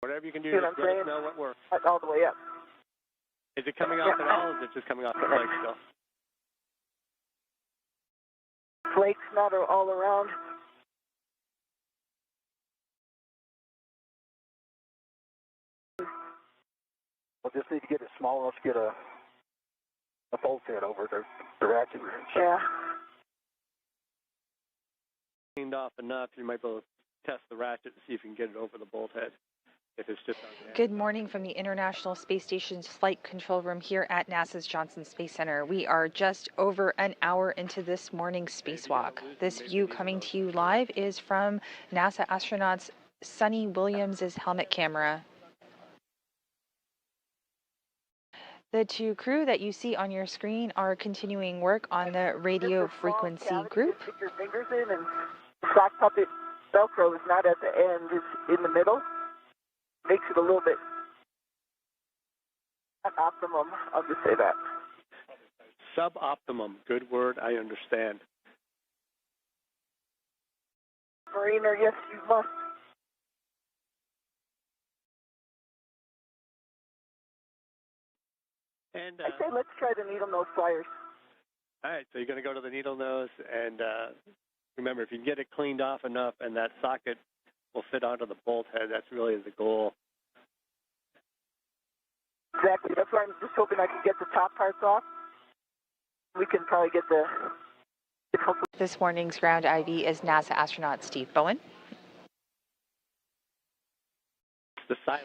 Whatever you can do, See just what let I'm us know what works. All the way up. Is it coming off at all, or is it just coming off the flake still? Flakes not all around. We'll just need to get it small enough to get a a bulkhead over the ratchet wrench. Yeah. Cleaned off enough, you might be able to test the ratchet to see if you can get it over the bolt head. If it's just on the Good morning from the International Space Station's Flight Control Room here at NASA's Johnson Space Center. We are just over an hour into this morning's spacewalk. This view coming to you live is from NASA astronauts Sunny Williams' helmet camera. The two crew that you see on your screen are continuing work on the radio frequency group. Stick your fingers in, and the sock puppet Velcro is not at the end, it's in the middle. Makes it a little bit optimum, I'll just say that. suboptimum. Good word, I understand. Mariner, yes, you must. And I say let's try the needle nose flyers. all right, so you're going to go to the needle nose, and remember, if you can get it cleaned off enough and that socket will fit onto the bolt head, that's really the goal. Exactly. That's why I'm just hoping I can get the top parts off. We can probably get the... This morning's ground IV is NASA astronaut Steve Bowen.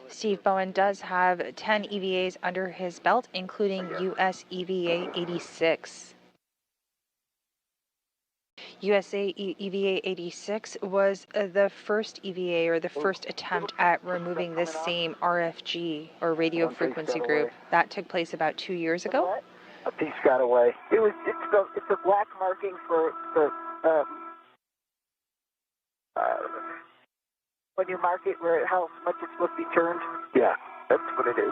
Steve Bowen does have 10 EVAs under his belt, including US EVA 86. USA EVA 86 was the first EVA, or the first attempt at removing this same RFG, or radio frequency group. That took place about 2 years ago. A piece got away. It's a black marking for when you mark it where how much it's supposed to be turned. Yeah, that's what it is.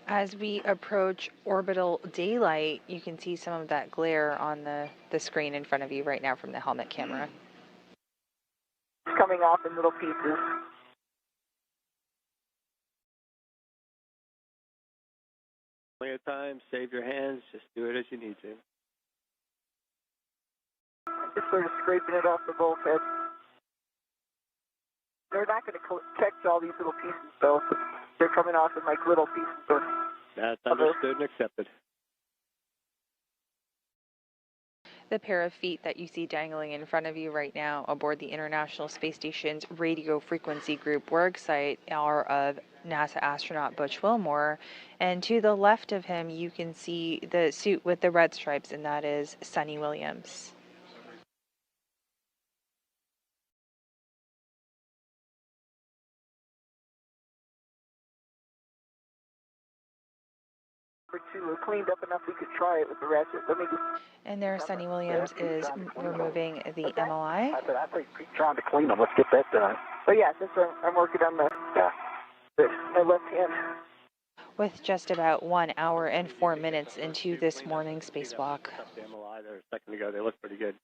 As we approach orbital daylight, you can see some of that glare on the screen in front of you right now from the helmet camera. It's coming off in little pieces. Plenty of time, save your hands, just do it as you need to. Just sort of scraping it off the bolt head. They're not going to catch all these little pieces, though. They're coming off in like little pieces. That's understood and accepted. The pair of feet that you see dangling in front of you right now aboard the International Space Station's radio frequency group work site are of NASA astronaut Butch Wilmore, and to the left of him you can see the suit with the red stripes, and that is Sunny Williams. Two cleaned up enough we could try it with the ratchet. And there Sunny Williams is removing the MLI. I said, I think keep trying to clean them. Let's get that done. But yeah, since I'm working on my left hand. With just about 1 hour and 4 minutes into this morning's spacewalk. The MLI there a second ago, they look pretty good.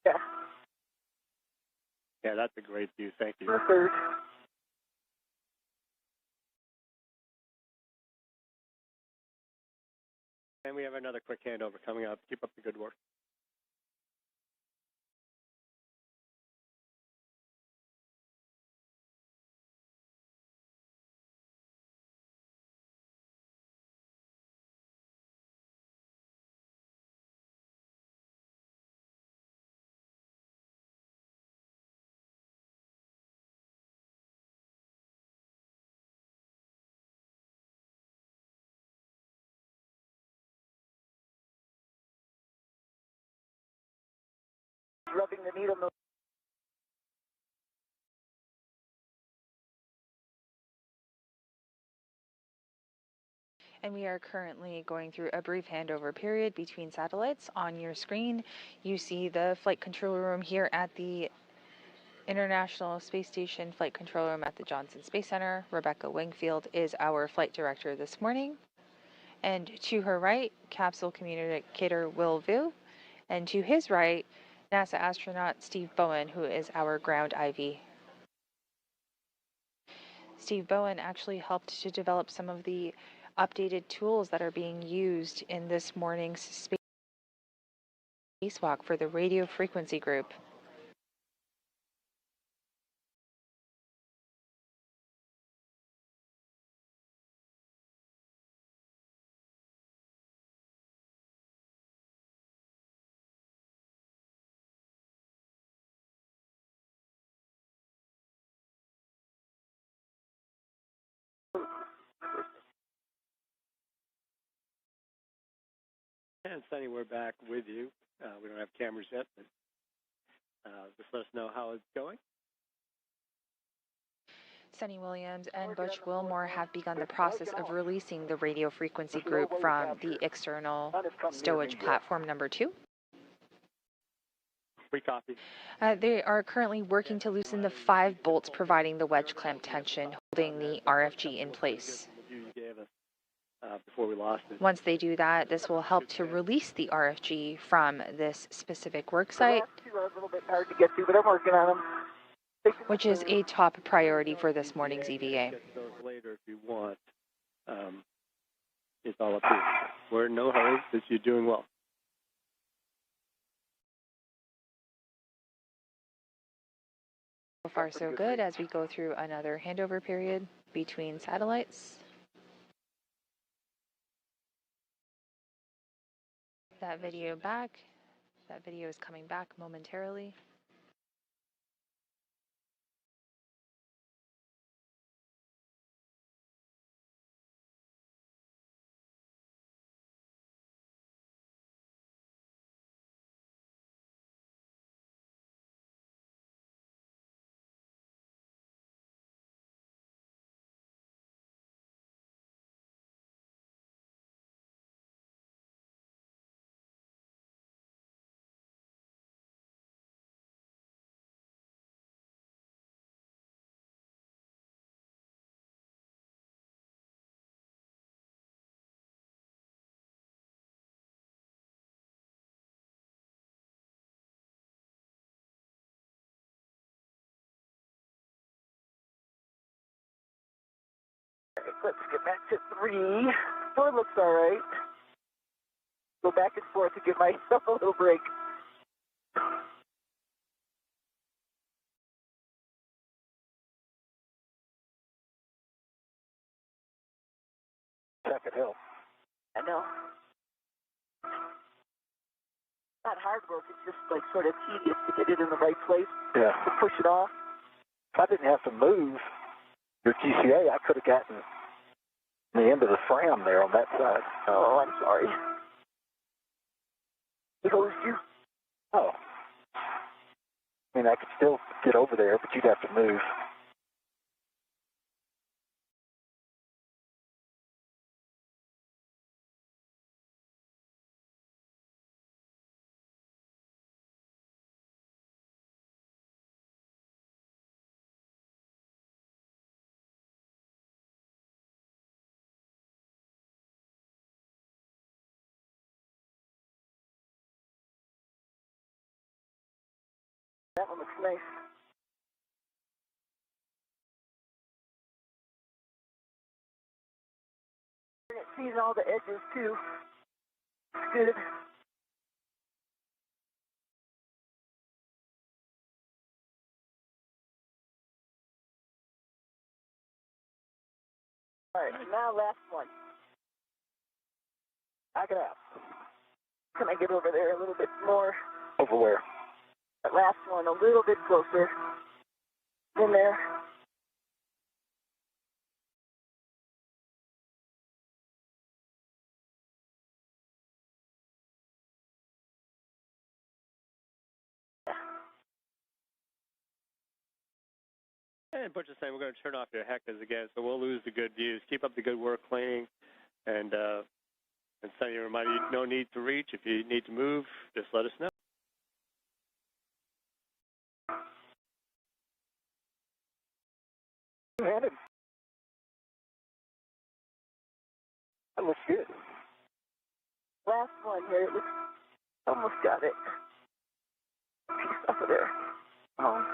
Yeah. Yeah, that's a great view. Thank you. The third. And we have another quick handover coming up. Keep up the good work. Rubbing the needle nose. And we are currently going through a brief handover period between satellites. On your screen, you see the flight control room here at the International Space Station Flight Control Room at the Johnson Space Center. Rebecca Wingfield is our flight director this morning. And to her right, capsule communicator Will Vu. And to his right, NASA astronaut Steve Bowen, who is our ground IV. Steve Bowen actually helped to develop some of the updated tools that are being used in this morning's spacewalk for the radio frequency group. And Sonny, we're back with you. We don't have cameras yet, but just let us know how it's going. Sonny Williams and Butch Wilmore have begun the process of releasing the radio frequency group from the external stowage platform number 2. Free copy. They are currently working to loosen the 5 bolts providing the wedge clamp tension, holding the RFG in place. Before we lost it. Once they do that, this will help to release the RFG from this specific work site, a little bit hard to get to, but I'm working on them. which is a top priority for this morning's EVA. Get those later if you want. It's all up to you. We're in no hurry because you're doing well. So far, so good as we go through another handover period between satellites. That video back. That video is coming back momentarily. Let's get back to 3. So it looks all right. Go back and forth to give myself a little break. Second hill. I know. Not hard work, it's just like sort of tedious to get it in the right place. Yeah. To push it off. If I didn't have to move your GCA, I could have gotten the end of the fram there on that side. Oh, I'm sorry. It goes you. Oh. I mean, I could still get over there, but you'd have to move. That one looks nice. It sees all the edges too. It's good. All right, now last one. Knock it out. Can I get over there a little bit more? Over where? That last one a little bit closer. In there. And Butch is saying we're going to turn off your heckas again, so we'll lose the good views. Keep up the good work cleaning, and Sonny, remind you, no need to reach. If you need to move, just let us know. Two-handed. That looks good. Last one here. It looks almost got it. Piece up of there. Oh.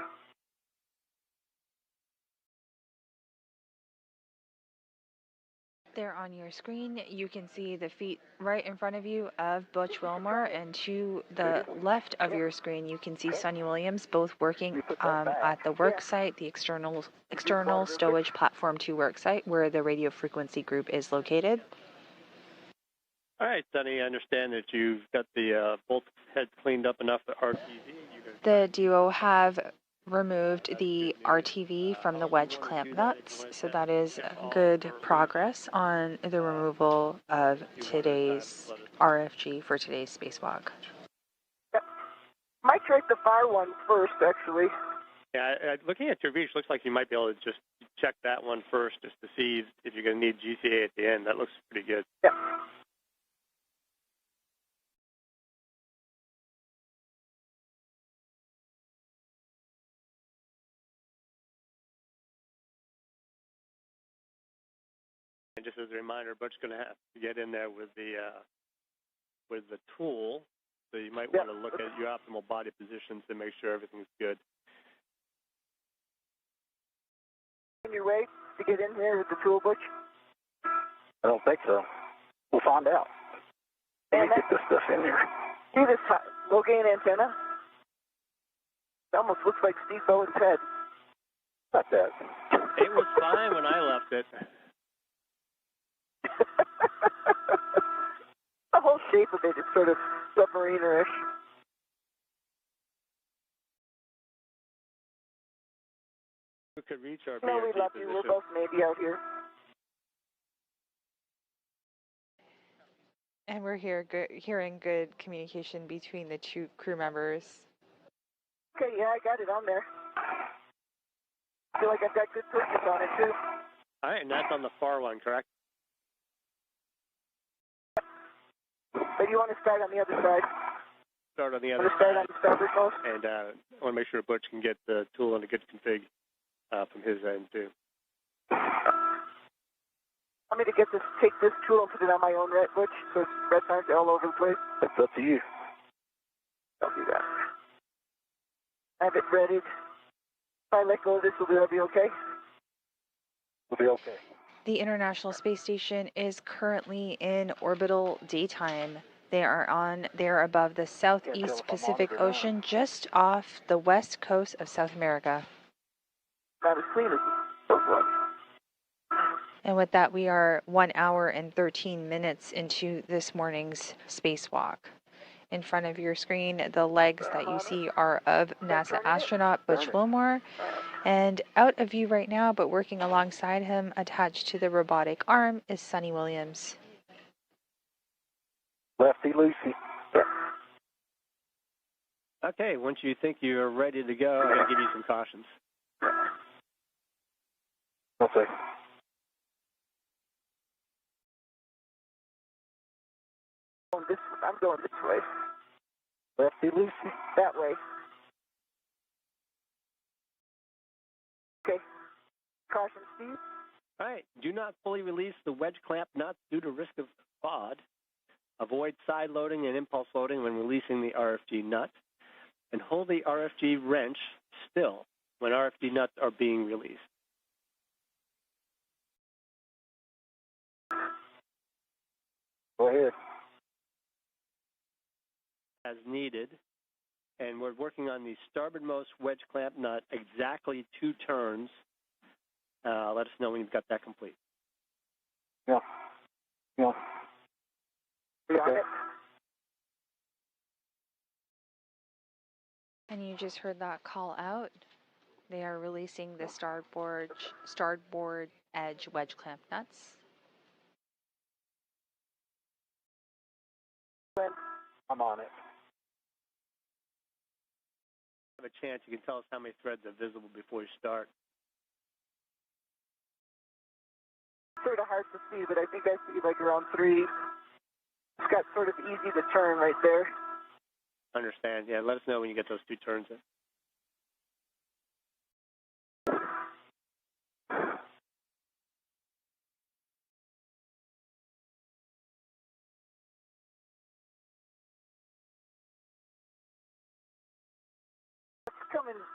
There on your screen, you can see the feet right in front of you of Butch Wilmore, and to the left of your screen, you can see Sonny Williams, both working at the work site, the external stowage platform 2 work site, where the radio frequency group is located. All right, Sonny, I understand that you've got the bolt head cleaned up enough for RTV. The duo have removed the RTV from the wedge clamp nuts, so that is good progress on the removal of today's RFG for today's spacewalk. Might try the far one first, actually. Yeah, looking at your reach, looks like you might be able to just check that one first just to see if you're going to need GCA at the end. That looks pretty good. Yeah. And just as a reminder, Butch's going to have to get in there with the tool, so you might want to look at your optimal body positions to make sure everything's good. On your way to get in there with the tool, Butch? I don't think so. We'll find out. Let me get this stuff in here. See this low gain antenna? It almost looks like Steve Bowen's head. Not that. It was fine when I left it. The whole shape of it is sort of submariner-ish. We could reach our No, we BRT love you. We're both Navy out here. And we're hearing good communication between the two crew members. Okay, yeah, I got it on there. I feel like I've got good purchase on it, too. All right, and that's on the far one, correct? But you want to start on the other side? Start on the other Want to start side. on the starboard most? And I want to make sure Butch can get the tool in a good config from his end, too. Want me to take this tool and put it on my own red, Butch, so its red signs all over the place? It's up to you. I'll do that. I have it readied. If I let go of this, will that be okay? We'll be okay. The International Space Station is currently in orbital daytime. They are above the Southeast Pacific Ocean, just off the west coast of South America. Not as clean as those ones. And with that, we are 1 hour and 13 minutes into this morning's spacewalk. In front of your screen, the legs that you see are of NASA astronaut Butch Wilmore. And out of view right now, but working alongside him, attached to the robotic arm, is Sonny Williams. Lefty Lucy. Okay, once you think you're ready to go, I'm going to give you some cautions. Okay. I'm going this way. Lefty Lucy. That way. Okay. Caution, Steve. All right. Do not fully release the wedge clamp nuts due to risk of FOD. Avoid side loading and impulse loading when releasing the RFG nut. And hold the RFG wrench still when RFG nuts are being released. Go ahead. As needed. And we're working on the starboardmost wedge clamp nut, exactly 2 turns. Let us know when you've got that complete. Yeah. Yeah. We on it? And you just heard that call out. They are releasing the starboard edge wedge clamp nuts. I'm on it. Have a chance, you can tell us how many threads are visible before you start. Sort of hard to see, but I think I see like around 3. It's got sort of easy to turn right there. Understand. Yeah, let us know when you get those 2 turns in.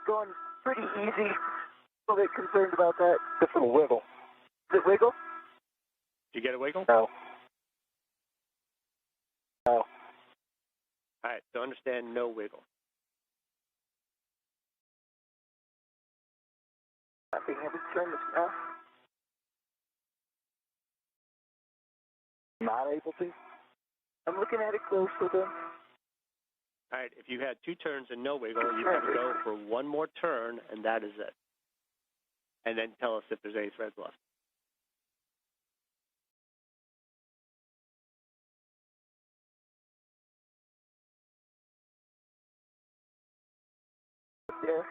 Going pretty easy. A little bit concerned about that. Just a little wiggle. Does it wiggle? Did you get a wiggle? No. No. All right, so understand no wiggle. Not being able to turn this now. Not able to? I'm looking at it close with them. All right, if you had 2 turns and no wiggle, you have to go for 1 more turn, and that is it. And then tell us if there's any threads left. There.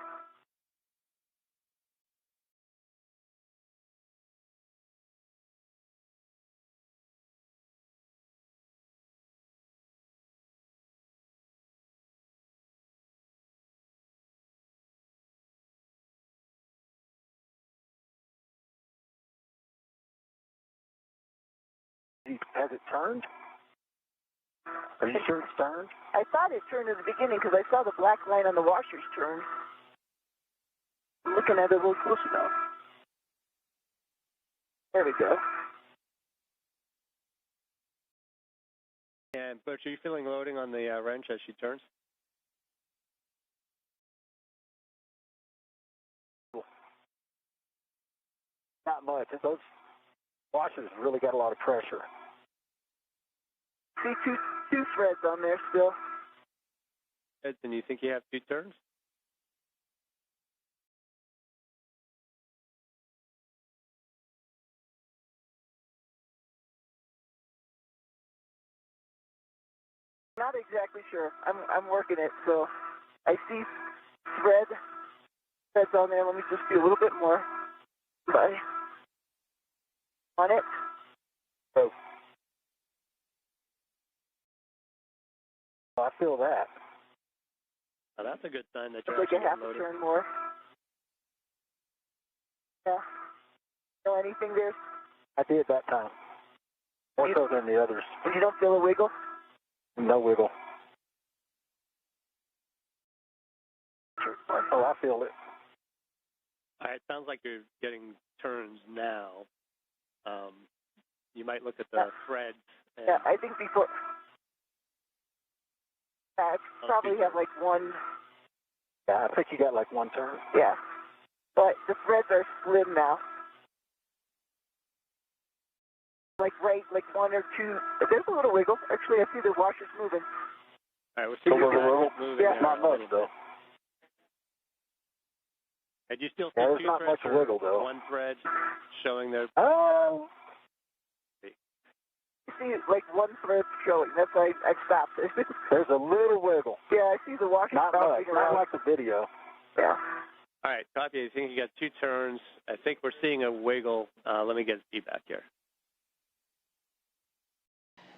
Has it turned? Are you sure it's turned? I thought it turned in the beginning because I saw the black line on the washers turn. I'm looking at it a little close enough. There we go. And Butch, are you feeling loading on the wrench as she turns? Not much. Those washers really got a lot of pressure. See two threads on there still. And you think you have 2 turns? Not exactly sure. I'm working it, so I see threads on there. Let me just do a little bit more. Bye. On it. Oh. I feel that. Oh, that's a good sign that you're Looks like actually I have to loaded. turn more. Yeah. Feel anything there? I did that time. More so than the others. You don't feel a wiggle? No wiggle. Oh, I feel it. All right, sounds like you're getting turns now. You might look at the threads. And Yeah, I think before. I probably have like 1. Yeah, I think you got like 1 turn. Yeah. But the threads are slim now. Like 1 or 2. There's a little wiggle. Actually, I see the washers moving. All right, we'll see wiggle. moving. Yeah, there not a much little though. bit. And you still see There's 2 not threads much or wiggle though. 1 thread showing their. Oh. I see like 1 thread showing. That's why I stopped. There's a little wiggle. Yeah, I see the washers Not much. bouncing around. Not like the video. Yeah. All right, copy. I think you got 2 turns. I think we're seeing a wiggle. Let me get feedback here.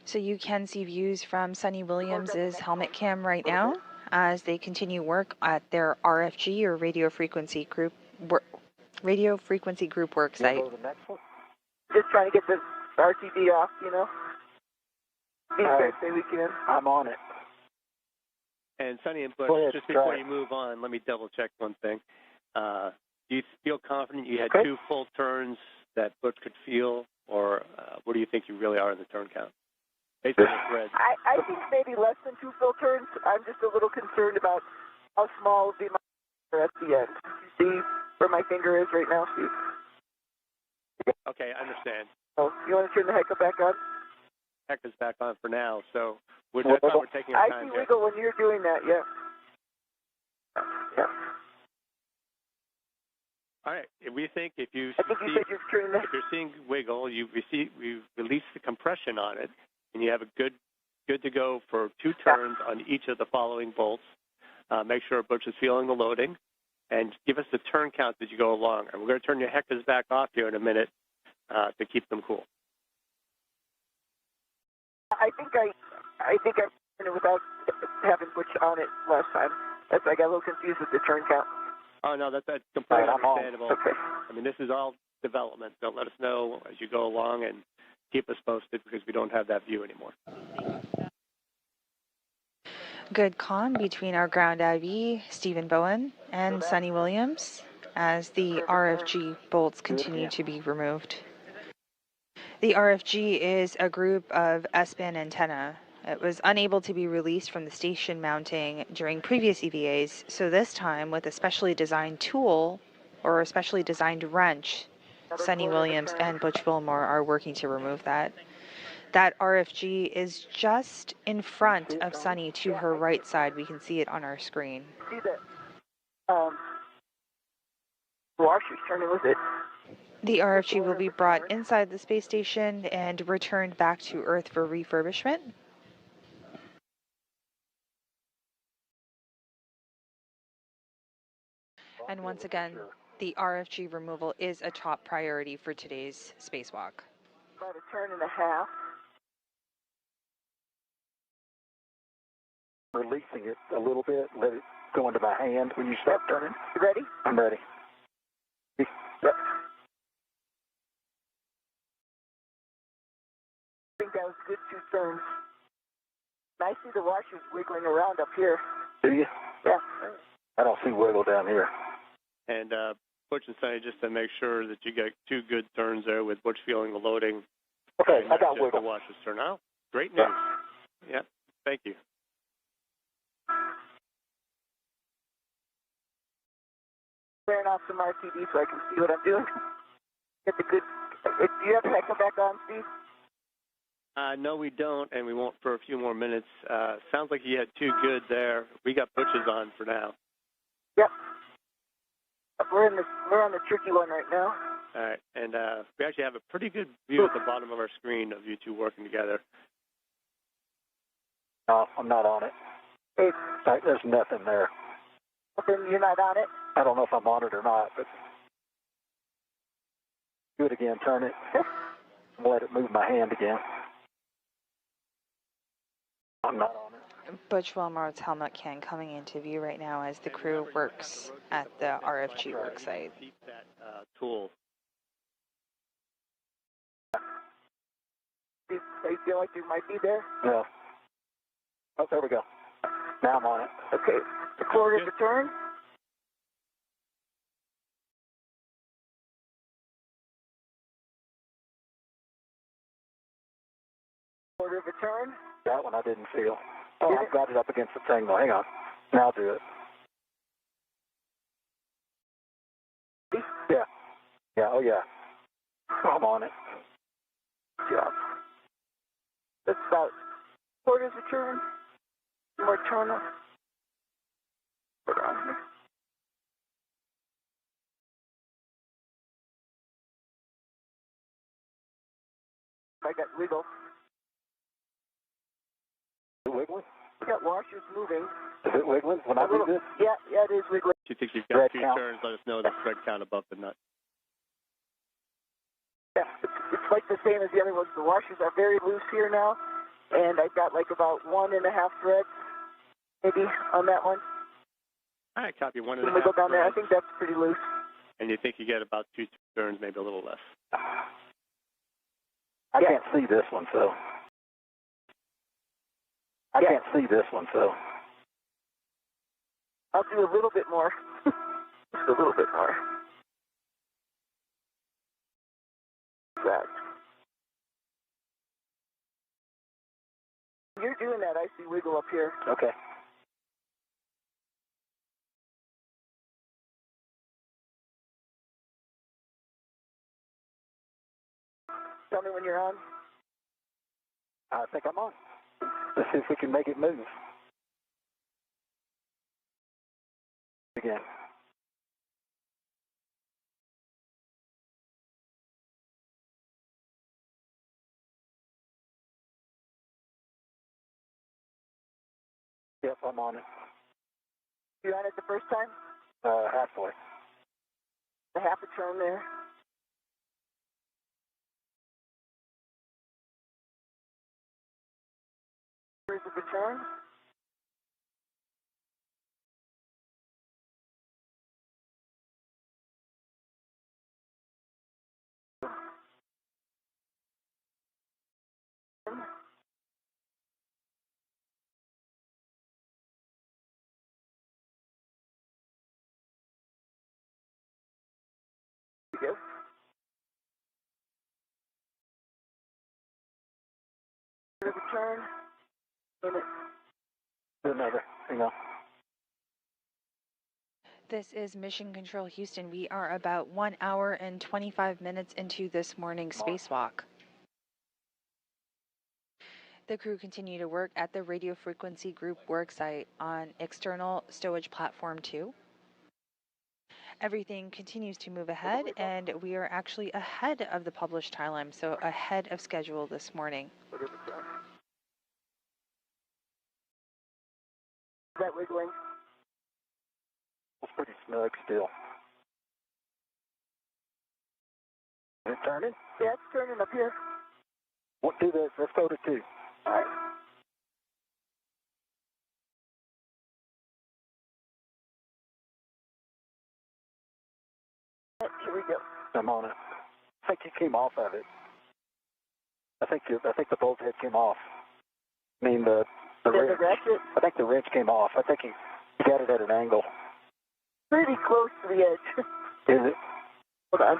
So you can see views from Sunny Williams' helmet cam right now as they continue work at their RFG or radio frequency group work site. Go to the next one. Just trying to get the RTD off, you know. Be All fair, right. say we can. I'm on it. And Sonny and Bush, Go ahead, just before try you it. move on, let me double check one thing. Do you feel confident you had Okay. 2 full turns that Bush could feel, or what do you think you really are in the turn count? Based on the threads. I think maybe less than 2 full turns. I'm just a little concerned about how small the finger at the end. You see where my finger is right now, Steve? Okay, I understand. Oh, you want to turn the heck back on? Heck is back on for now, so that's why we're taking our I time see here. wiggle when you're doing that, yeah. Yeah. All right, we think if you I think you said you're turning the... if you're seeing wiggle, you release the compression on it, and you have a good to go for 2 turns on each of the following bolts. Make sure Butch is feeling the loading, and give us the turn count as you go along. And we're going to turn your heckers back off here in a minute to keep them cool. I think I turned it without having Butch on it last time. That's I got a little confused with the turn count. Oh, no, that's completely I'm on. understandable. Okay. I mean, this is all development, so let us know as you go along and keep us posted because we don't have that view anymore. Good con between our ground IV, Stephen Bowen, and Sunny Williams as the RFG bolts continue to be removed. The RFG is a group of S-band antenna. It was unable to be released from the station mounting during previous EVAs, so this time with a specially designed tool or a specially designed wrench, Sunny Williams and Butch Fillmore are working to remove that. That RFG is just in front of Sunny to her right side. We can see it on our screen. See the washer's turning with it. The RFG will be brought inside the space station and returned back to Earth for refurbishment. And once again, the RFG removal is a top priority for today's spacewalk. About a turn and a half. Releasing it a little bit, let it go into my hand when you start turning. You ready? I'm ready. Yep. I think that was a good 2 turns. I see the washers wiggling around up here. Do you? Yeah. I don't see wiggle down here. And Butch and Sonny, just to make sure that you got 2 good turns there with Butch feeling the loading. Okay, I got wiggle. The washers turn out. Great news. Yeah. Thank you. Turn off some RTD so I can see what I'm doing. Get the good. Do you have to come back on, Steve? No, we don't, and we won't for a few more minutes. Sounds like you had 2 good there. We got Butch's on for now. Yep. We're on the tricky one right now. All right, and we actually have a pretty good view at the bottom of our screen of you 2 working together. No, I'm not on it. Hey, There's nothing there. then you're not on it? I don't know if I'm on it or not, but do it again, turn it, and let it move my hand again. I'm not on it. Butch Wilmore's helmet can coming into view right now as the crew works at the RFG worksite. Keep that tool. Do you feel like you might be there? No. Oh, there we go. Now I'm on it. Okay. The quarter of a turn. Quarter of a turn. That one I didn't feel. Oh, I've got it up against the thing though. Hang on. Now I'll do it. Yeah. Yeah, oh yeah. I'm on it. Good job. That's about quarter of a turn. More turn up. Put it on here. I got wiggle. Is it wiggling? I got washers moving. Is it wiggling when I do this? Yeah, it is wiggling. If you think you've got Thread 2 count. turns, let us know the thread count above the nut. Yeah, it's like the same as the other ones. The washers are very loose here now, and I've got like about 1.5 threads, maybe, on that one. All right, copy 1.5. When we go down there, I threads. think that's pretty loose. And you think you get about 2 turns, maybe a little less. I can't see this one, so. I can't see this one, so. I'll do a little bit more. Just a little bit more. That. You're doing that. I see wiggle up here. Okay. Tell me when you're on. I think I'm on. Let's see if we can make it move. Again. Yep, I'm on it. You on it the first time? Halfway. The half a turn there. Here's the return. Here we go. Here's the return. Minute. Do another. Hang on. This is Mission Control Houston. We are about 1 hour and 25 minutes into this morning's spacewalk. The crew continue to work at the radio frequency group worksite on external stowage platform 2. Everything continues to move ahead, and we are actually ahead of the published time, so ahead of schedule this morning. Is that wiggling? It's pretty snug still. Is it turning? Yeah, it's turning up here. What do this? Let's go to 2. All right. Here we go. I'm on it. I think you came off of it. I think the bolt head came off. I mean the wrench. ratchet? I think the wrench came off. I think he got it at an angle. Pretty close to the edge. Is it? Hold on.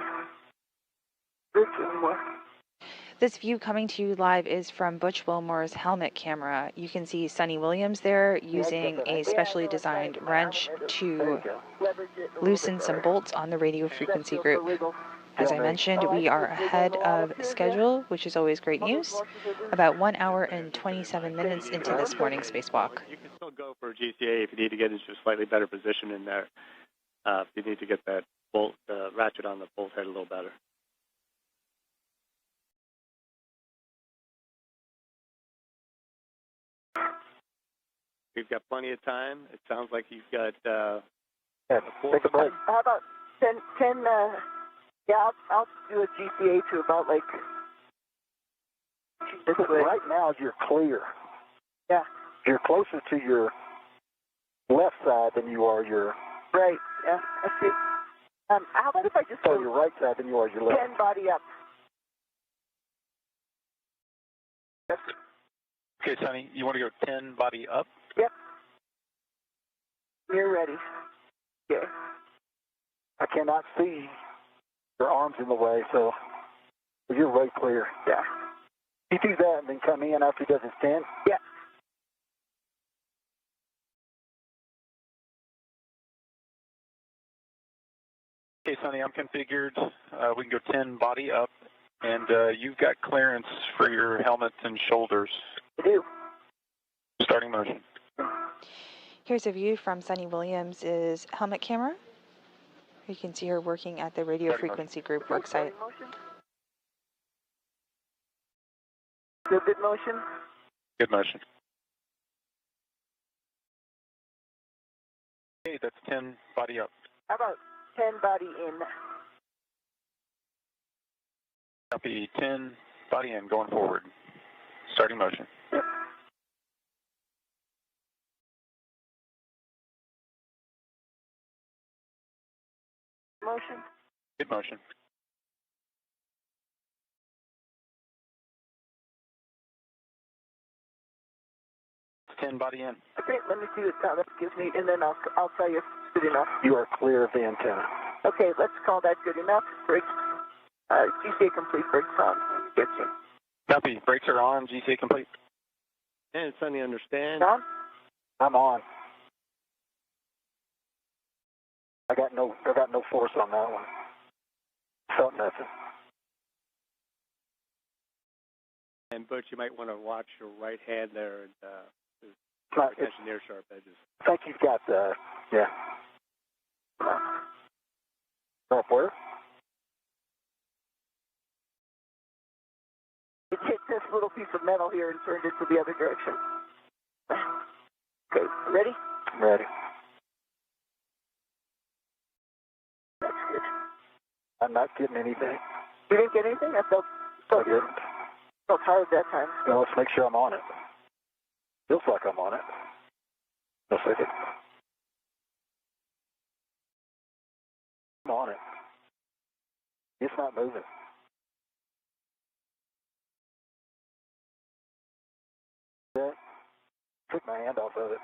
There's one more. This view coming to you live is from Butch Wilmore's helmet camera. You can see Sonny Williams there using a specially designed wrench to loosen some bolts on the radio frequency group. As I mentioned, we are ahead of schedule, which is always great news, about 1 hour and 27 minutes into this morning's spacewalk. You can still go for GCA if you need to get into a slightly better position in there. If you need to get that bolt ratchet on the bolt head a little better. We've got plenty of time. It sounds like you've got Take a break. How about 10 yeah, I'll do a GCA to about like this way. Right now you're clear. Yeah. You're closer to your left side than you are your Right. Yeah. I see. How about if I just go your right side than you are your left? 10 body up? Okay, Sonny, you want to go 10 body up? Yep. You're ready. Okay. I cannot see your arms in the way, so you're way clear. Yeah. You do that and then come in after he does his 10? Yeah. Okay, Sonny, I'm configured. We can go 10 body up, and you've got clearance for your helmet and shoulders. I do. Starting motion. Here's a view from Sonny Williams' helmet camera. You can see her working at the radio frequency group worksite. Good motion? Good motion. Okay, that's 10 body up. How about 10 body in? Copy, 10 body in, going forward. Starting motion. Yep. Motion? Good motion. It's 10 body in. Okay, let me see what that gives me, and then I'll tell you if it's good enough. You are clear of the antenna. Okay, let's call that good enough. Brakes, GCA complete, brakes on. Get you. Copy, brakes are on, GCA complete. And Sonny, understand? On? I'm on. I got no force on that one. Felt nothing. And Butch, you might want to watch your right hand there and Not, attention near sharp edges. I think you've got yeah. Up where? It hit this little piece of metal here and turned it to the other direction. Okay, ready? I'm ready. That's good. I'm not getting anything. You didn't get anything? I felt Good. hard that time. Now let's make sure I'm on it. Feels like I'm on it. No second. I'm on it. It's not moving. That took my hand off of it.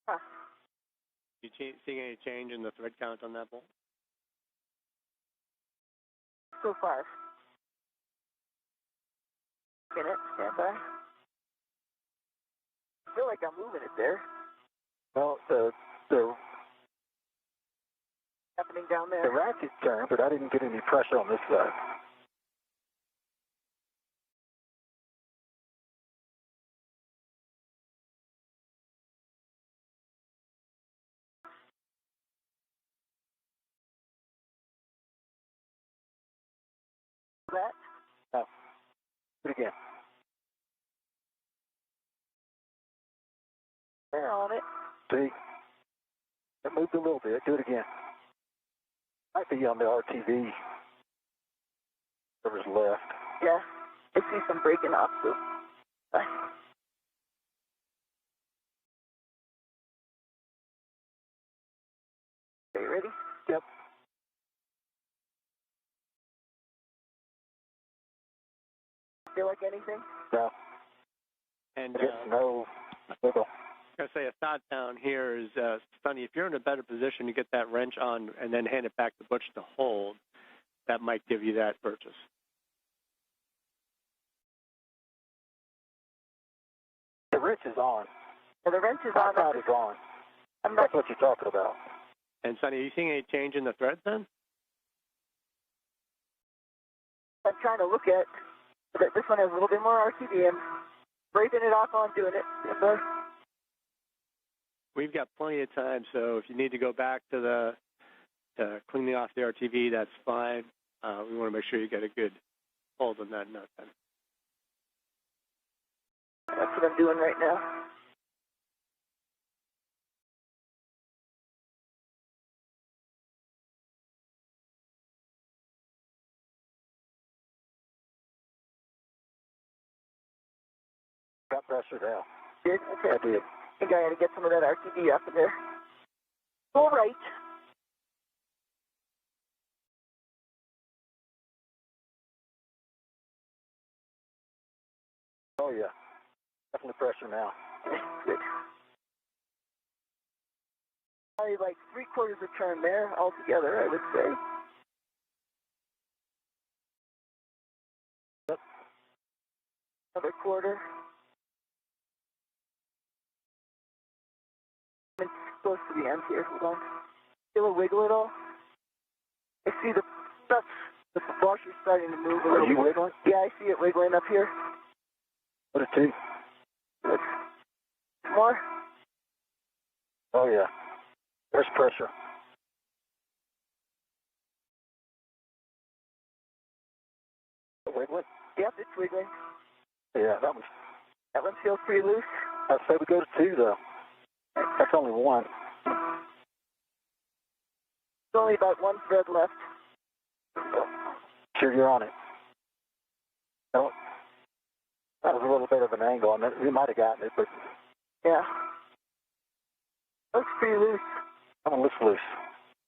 Huh. You seeing any change in the thread count on that bolt? So far. Minute, stand by. I feel like I'm moving it there. Well, the Happening down there. the ratchet turned, but I didn't get any pressure on this side. that? No. Do it again. They're on it. See? It moved a little bit. Do it again. Might be on the RTV. Whatever's left. Yeah. I see some breaking off, so. Bye. Are you ready? Yep. Feel like anything? No. And No wiggle. I was going to say, a thought down here is, Sonny, if you're in a better position to get that wrench on and then hand it back to Butch to hold, that might give you that purchase. The wrench is on. Yeah, the wrench is on. My side is on. That's what you're talking about. And Sonny, are you seeing any change in the threads then? I'm trying to look at that. This one has a little bit more RTD. I'm breaking it off on doing it. Yes, sir. We've got plenty of time, so if you need to go back to cleaning off the RTV, that's fine. We want to make sure you get a good hold on that nut then. That's what I'm doing right now. Got pressure now. Did? Okay. I did. I think I had to get some of that RTD up in there. All right. Oh, yeah. Definitely pressure now. Good. Probably like 3/4 a turn there altogether, I would say. Yep. Another quarter. I'm close to the end here. Hold on. Feel a wiggle at all? I see the washer's starting to move a little bit. Are you wiggling? Yeah, I see it wiggling up here. What a two. Good. More? Oh, yeah. There's pressure. Wiggling? Yep, it's wiggling. Yeah, That one feels pretty loose. I'd say we go to two, though. That's only one. There's only about one thread left. Sure, you're on it. No, that was a little bit of an angle on it. We might have gotten it, but Yeah. Looks pretty loose. that one looks loose.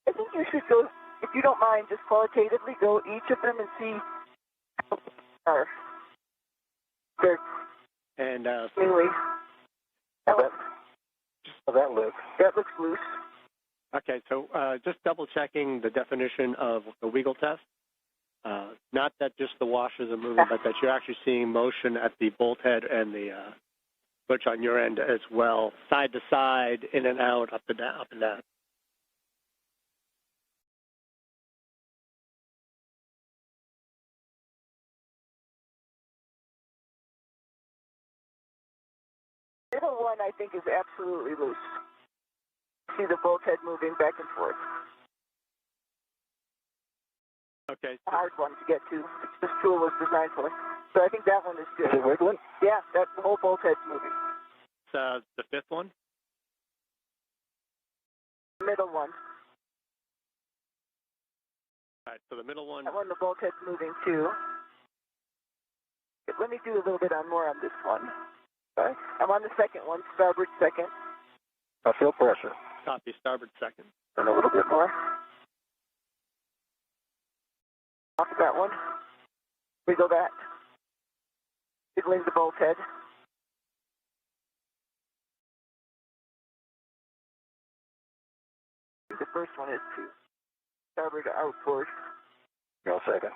I think you should go, if you don't mind, just qualitatively go each of them and see how they are. They're And really. That looks. That looks loose. okay, so just double checking the definition of the wiggle test. Not that just the washers are moving, but that you're actually seeing motion at the bolt head and the butch on your end as well, side to side, in and out, up and down, up and down. Middle one, I think, is absolutely loose. See the bolt head moving back and forth. Okay. A hard one to get to. This tool was designed for. So I think that one is good. Is it wiggling? Yeah, that whole bolt head's moving. The fifth one? Middle one. All right, so the middle one. That one, the bolt head's moving too. Let me do a little bit more on this one. Okay. I'm on the second one, starboard second. I feel pressure. Copy, starboard second. And a little bit more. Off that one. Wiggle that. Wiggling the bolt head. The first one is to starboard to outboard. Go a second.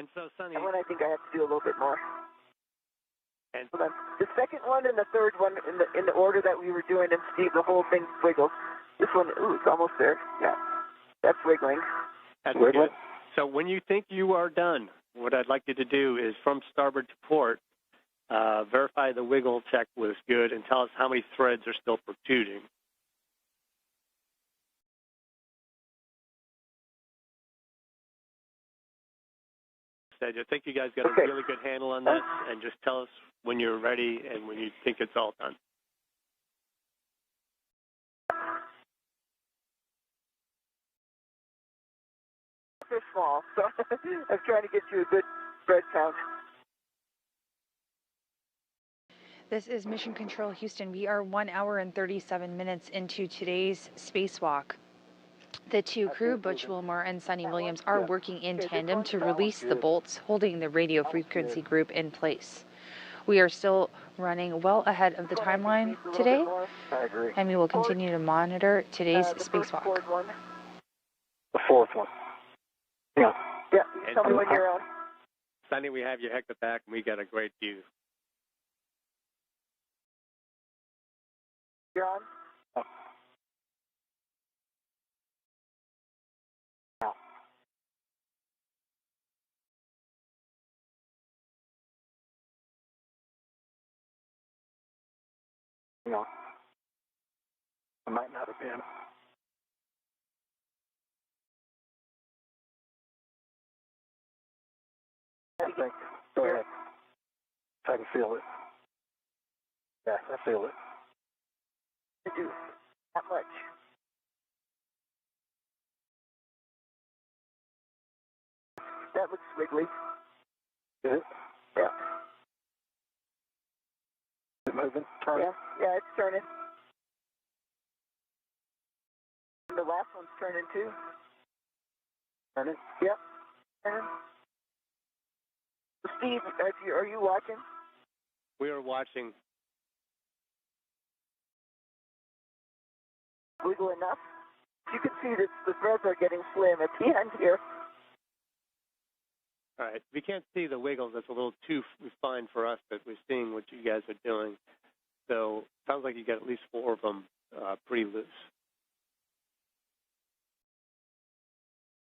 And so, Sonny, That one I think I have to do a little bit more. and Hold on. The second one and the third one in the order that we were doing, and Steve, the whole thing wiggles. This one, ooh, it's almost there. Yeah, that's wiggling. that's Wiggling. good. So when you think you are done, what I'd like you to do is from starboard to port, verify the wiggle check was good, and tell us how many threads are still protruding. I think you guys got a really good handle on this, and just tell us when you're ready and when you think it's all done. They're small, so I'm trying to get you a good thread count. This is Mission Control Houston. We are 1 hour and 37 minutes into today's spacewalk. The two crew, Butch Wilmore and Sonny Williams, are working in tandem to release the bolts holding the radio frequency group in place. We are still running well ahead of the timeline today, and we will continue to monitor today's spacewalk. The fourth one. Yeah. Yeah, tell me when you're on. Sonny, we have you hecked back, and we got a great view. You're on? No. I might not have been. I think. Go ahead. I can feel it. Yeah, I feel it. To do that much. That looks wiggly. Is it? Yeah. Is it moving? Turning? Yeah, it's turning. The last one's turning too. Turning? Yep. Turning. Steve, are you watching? We are watching. Wiggle enough? You can see that the threads are getting slim at the end here. All right. We can't see the wiggles. That's a little too fine for us, but we're seeing what you guys are doing. So sounds like you got at least 4 of them pretty loose.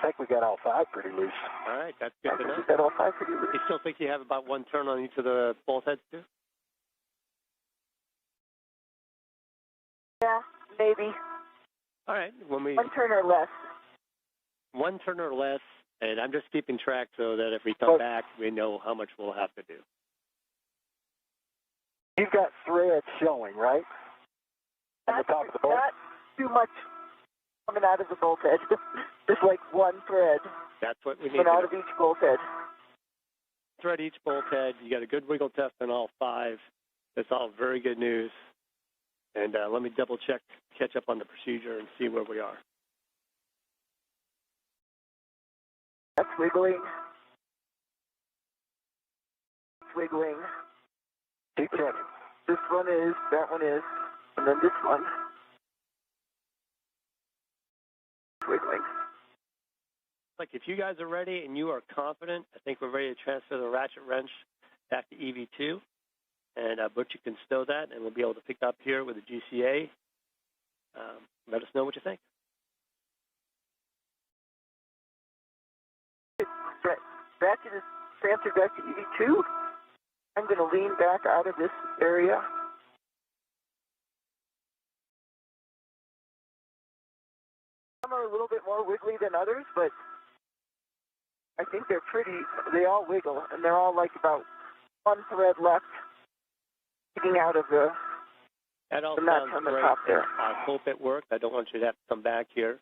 I think we got all 5 pretty loose. All right. That's good to know. We got all 5 pretty loose. You still think you have about 1 turn on each of the bolt heads, too? Yeah, maybe. All right. When we 1 turn or less. 1 turn or less, and I'm just keeping track so that if we come back, we know how much we'll have to do. You've got threads showing, right? On the top of the bolt? Not too much coming out of the bolt head. Just like 1 thread. That's what we need coming to out of each bolt head. thread each bolt head. You got a good wiggle test on all 5. That's all very good news. And let me double check, catch up on the procedure and see where we are. That's wiggling. It's wiggling. Keep checking. This one is, that one is, and then this one. It's wiggling. Like if you guys are ready and you are confident, I think we're ready to transfer the ratchet wrench back to EV2. And Butch, you can stow that, and we'll be able to pick up here with the GCA. Let us know what you think. Ratchet is transferred back to EV2. I'm going to lean back out of this area. Some are a little bit more wiggly than others, but I think they're pretty, they all wiggle, and they're all like about 1 thread left sticking out of the nut on the top there. I hope it worked. I don't want you to have to come back here.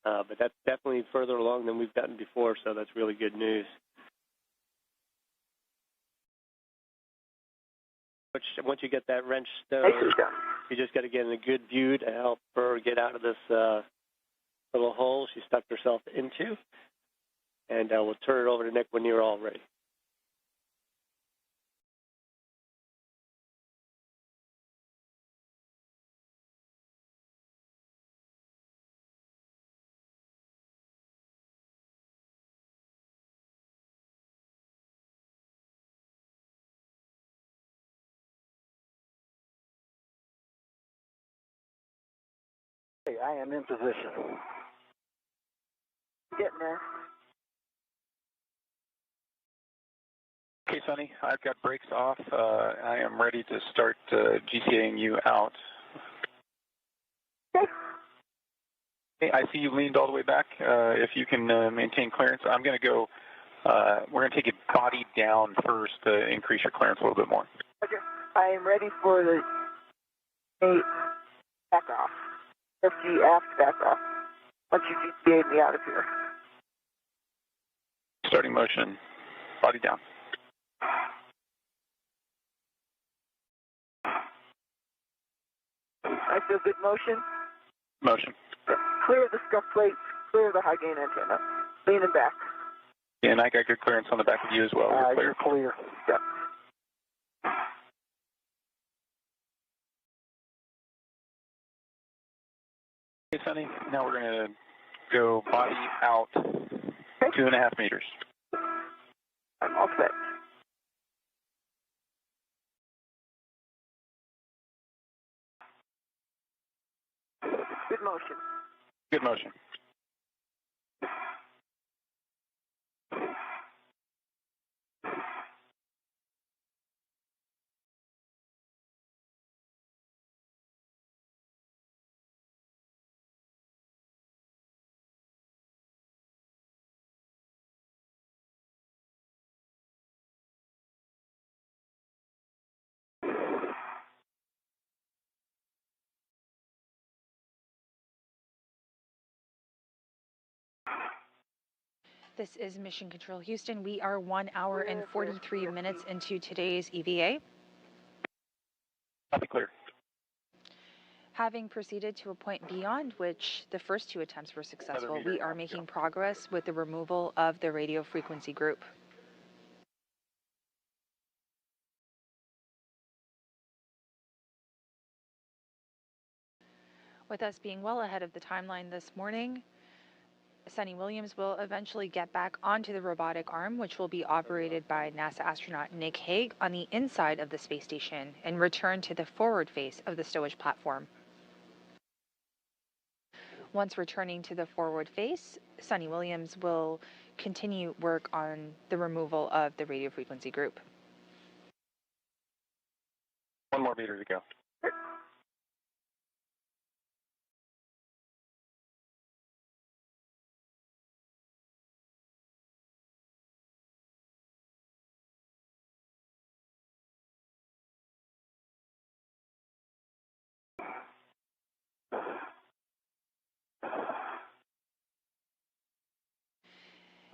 But that's definitely further along than we've gotten before, so that's really good news. Once you get that wrench stowed, you just got to get in a good view to help her get out of this little hole she stuck herself into. And we'll turn it over to Nick when you're all ready. I am in position. Getting there. Okay, Sonny, I've got brakes off. I am ready to start GCAing you out. Okay. Okay, I see you leaned all the way back. If you can maintain clearance, I'm going to go, we're going to take it body down first to increase your clearance a little bit more. Okay. I am ready for the back off. FG aft back off. Once you GCA'd me out of here. Starting motion, body down. I feel good motion. Motion. Clear the scuff plate, clear the high gain antenna. Leaning back. And I got good clearance on the back of you as well. You're clear. Yep. Okay, Sonny, now we're going to go body out 2.5 meters. I'm all set. Good motion. Good motion. This is Mission Control Houston. We are 1 hour and 43 minutes into today's EVA. Copy, clear. Having proceeded to a point beyond which the first 2 attempts were successful, we are making progress with the removal of the radio frequency group. With us being well ahead of the timeline this morning, Sonny Williams will eventually get back onto the robotic arm, which will be operated by NASA astronaut Nick Hague on the inside of the space station, and return to the forward face of the stowage platform. Once returning to the forward face, Sonny Williams will continue work on the removal of the radio frequency group. 1 more meter to go.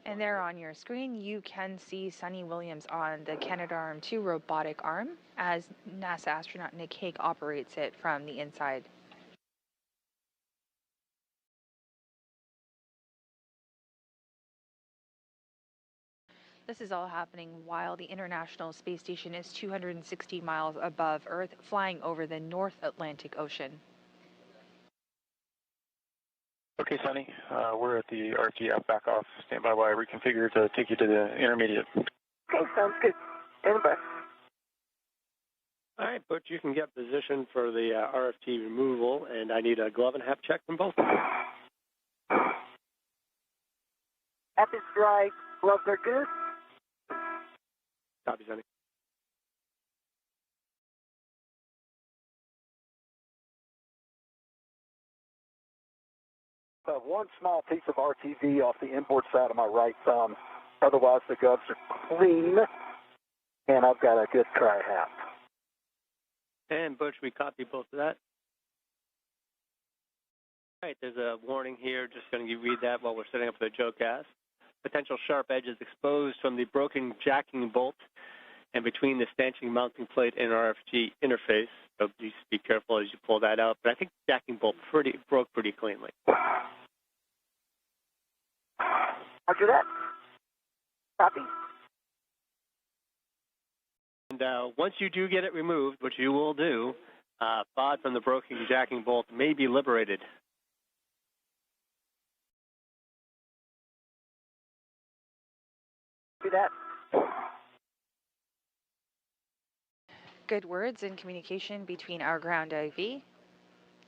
And there on your screen, you can see Sonny Williams on the Canadarm2 robotic arm as NASA astronaut Nick Hague operates it from the inside. This is all happening while the International Space Station is 260 miles above Earth, flying over the North Atlantic Ocean. Okay, Sonny, we're at the RTF back off. Stand by while I reconfigure to take you to the intermediate. Okay, sounds good. Stand by. All right, Butch, you can get positioned for the RFT removal, and I need a glove and hat check from both of you. App is dry, gloves are good. Copy, Sonny. I have 1 small piece of RTV off the inboard side of my right thumb. Otherwise, the gloves are clean, and I've got a good dry hat. And Butch, we copy both of that. All right, there's a warning here. Just going to read that while we're setting up for the JOCAS. Potential sharp edges exposed from the broken jacking bolt and between the stanching mounting plate and RFG interface. So just be careful as you pull that out. But I think the jacking bolt broke pretty cleanly. Roger that. Copy. And once you do get it removed, which you will do, FOD from the broken jacking bolt may be liberated. Do that. Good words and communication between our ground IV,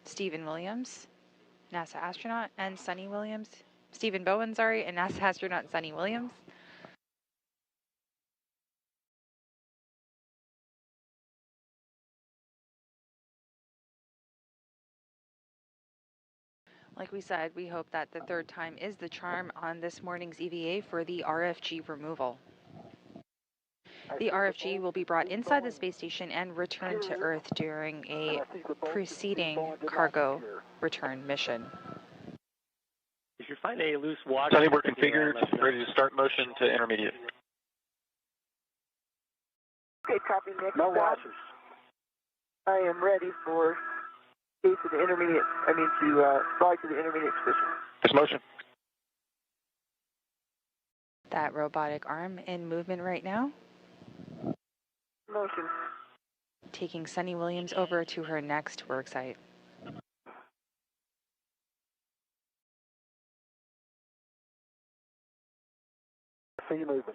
Stephen Williams, NASA astronaut and Sunny Williams. Stephen Bowen, sorry, and NASA astronaut Sunny Williams. Like we said, we hope that the third time is the charm on this morning's EVA for the RFG removal. The RFG will be brought inside the space station and returned to Earth during a preceding cargo return mission. If you find a loose washer, Sunny, we're configured, ready to start motion to intermediate. Okay, copy, Nick. No washers. I am ready for to the intermediate, to slide to the intermediate position. It's motion. That robotic arm in movement right now. Motion. Taking Sunny Williams over to her next work site. I see you moving.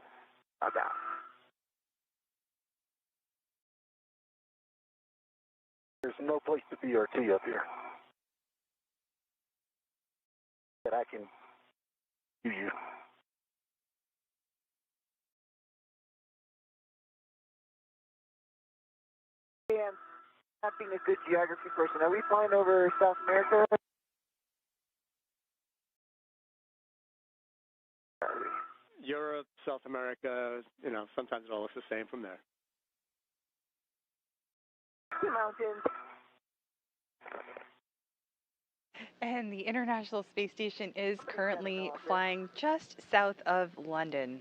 About. There's no place to BRT up here that I can give you. I'm not being a good geography person. Are we flying over South America? Europe, South America, sometimes it all looks the same from there. Mountains. And the International Space Station is currently flying just south of London.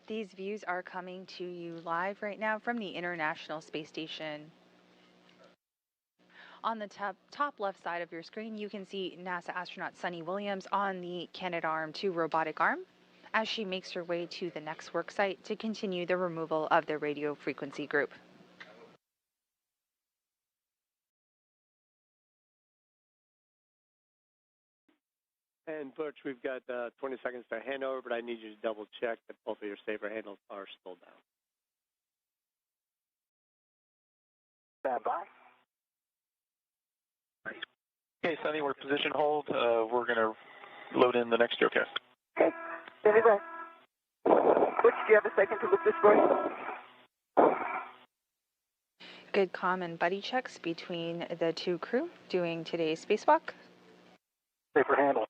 These views are coming to you live right now from the International Space Station. On the top left side of your screen, you can see NASA astronaut Sunny Williams on the Canadarm2 robotic arm as she makes her way to the next work site to continue the removal of the radio frequency group. And Butch, we've got 20 seconds to hand over, but I need you to double check that both of your safer handles are still down. Stand by. Okay, Sunny, we're position hold. We're going to load in the next showcast. Okay, stand by. Butch, do you have a second to look this for? Good common buddy checks between the two crew doing today's spacewalk. Safer handle.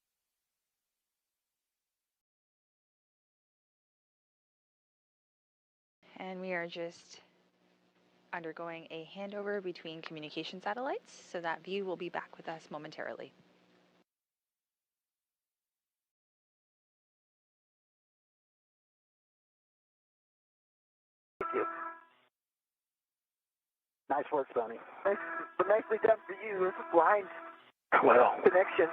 And we are just undergoing a handover between communication satellites, so that view will be back with us momentarily. Thank you. Nice work, Sonny. Nicely done for you. It's a blind connection.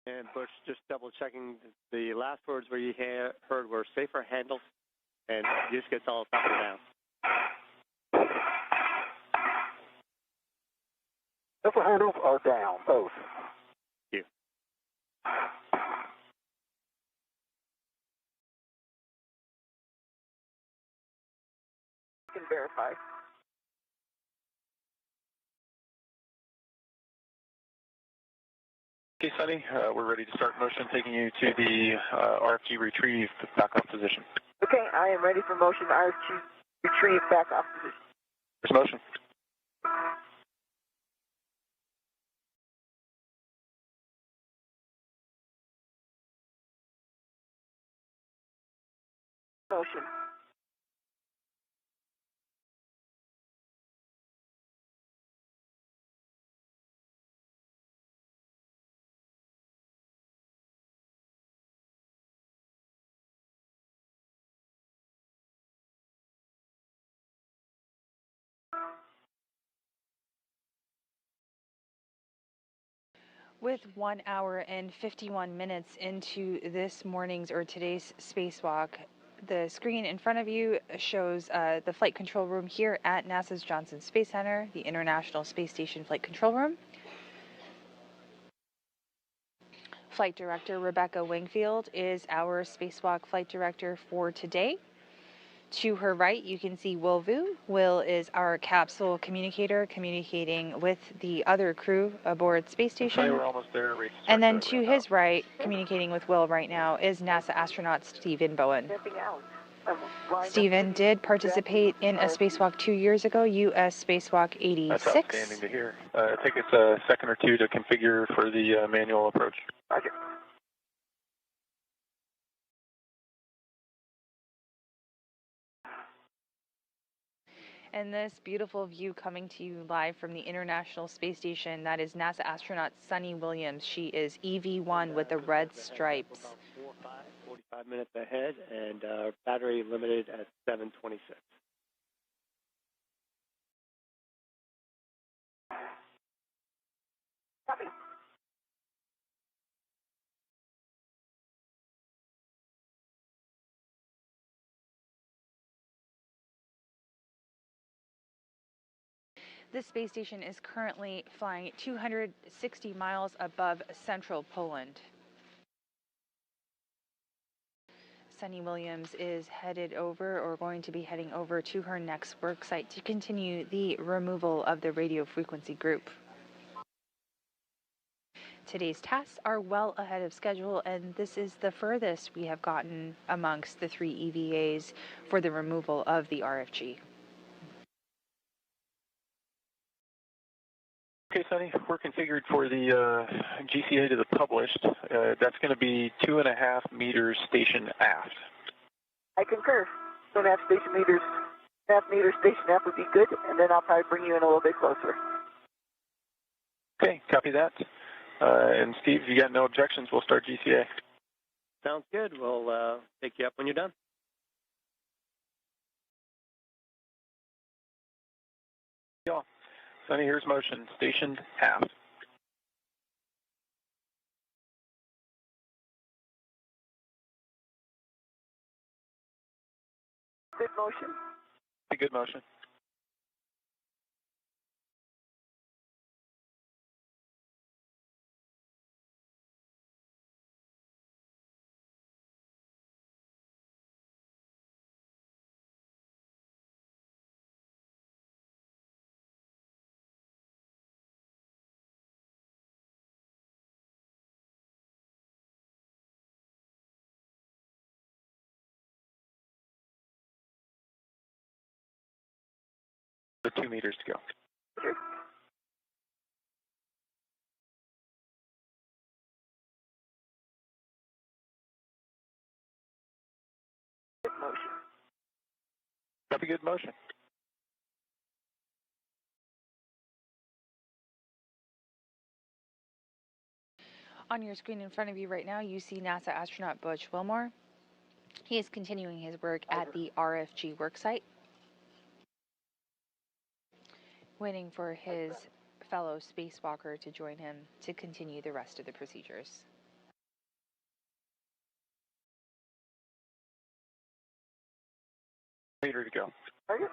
And Butch, just double checking the last words where you heard were safer handles, and you just get all up and down. Safer handles are down, both. Thank you. You can verify. Okay, Sunny, we're ready to start motion, taking you to the RFG retrieve back-off position. Okay, I am ready for motion. RFG retrieve back off position. There's motion. Motion. With 1 hour and 51 minutes into this morning's or today's spacewalk, The screen in front of you shows the flight control room here at NASA's Johnson Space Center, the International Space Station Flight Control Room. Flight Director Rebecca Wingfield is our spacewalk flight director for today. To her right, you can see Will Vu. Will is our capsule communicator communicating with the other crew aboard space station. We're almost there. And then to his right, communicating with Will right now, is NASA astronaut Stephen Bowen. Stephen did participate in a spacewalk 2 years ago, U.S. Spacewalk 86. That's outstanding to hear. Take us a second or two to configure for the manual approach. Roger. And this beautiful view coming to you live from the International Space Station, that is NASA astronaut Sunny Williams. She is EV1 with the red stripes. 45 minutes ahead, and battery limited at 726. Copy. This space station is currently flying 260 miles above central Poland. Sunny Williams is headed over, or going to be heading over, to her next work site to continue the removal of the radio frequency group. Today's tasks are well ahead of schedule, and this is the furthest we have gotten amongst the 3 EVAs for the removal of the RFG. Okay, Sunny, we're configured for the GCA to the published. That's going to be 2.5 meters station aft. I concur. 2.5 station meters, 2.5 meters station aft would be good, and then I'll probably bring you in a little bit closer. Okay, copy that. And Steve, if you got no objections, we'll start GCA. Sounds good. We'll pick you up when you're done. Yeah. Sunny, here's motion. Stationed aft. Good motion. Good motion. So 2 meters to go. Sure. Good motion. Copy, good motion. On your screen in front of you right now, you see NASA astronaut Butch Wilmore. He is continuing his work at the RFG worksite, waiting for his fellow spacewalker to join him to continue the rest of the procedures. Meter to go. Are you?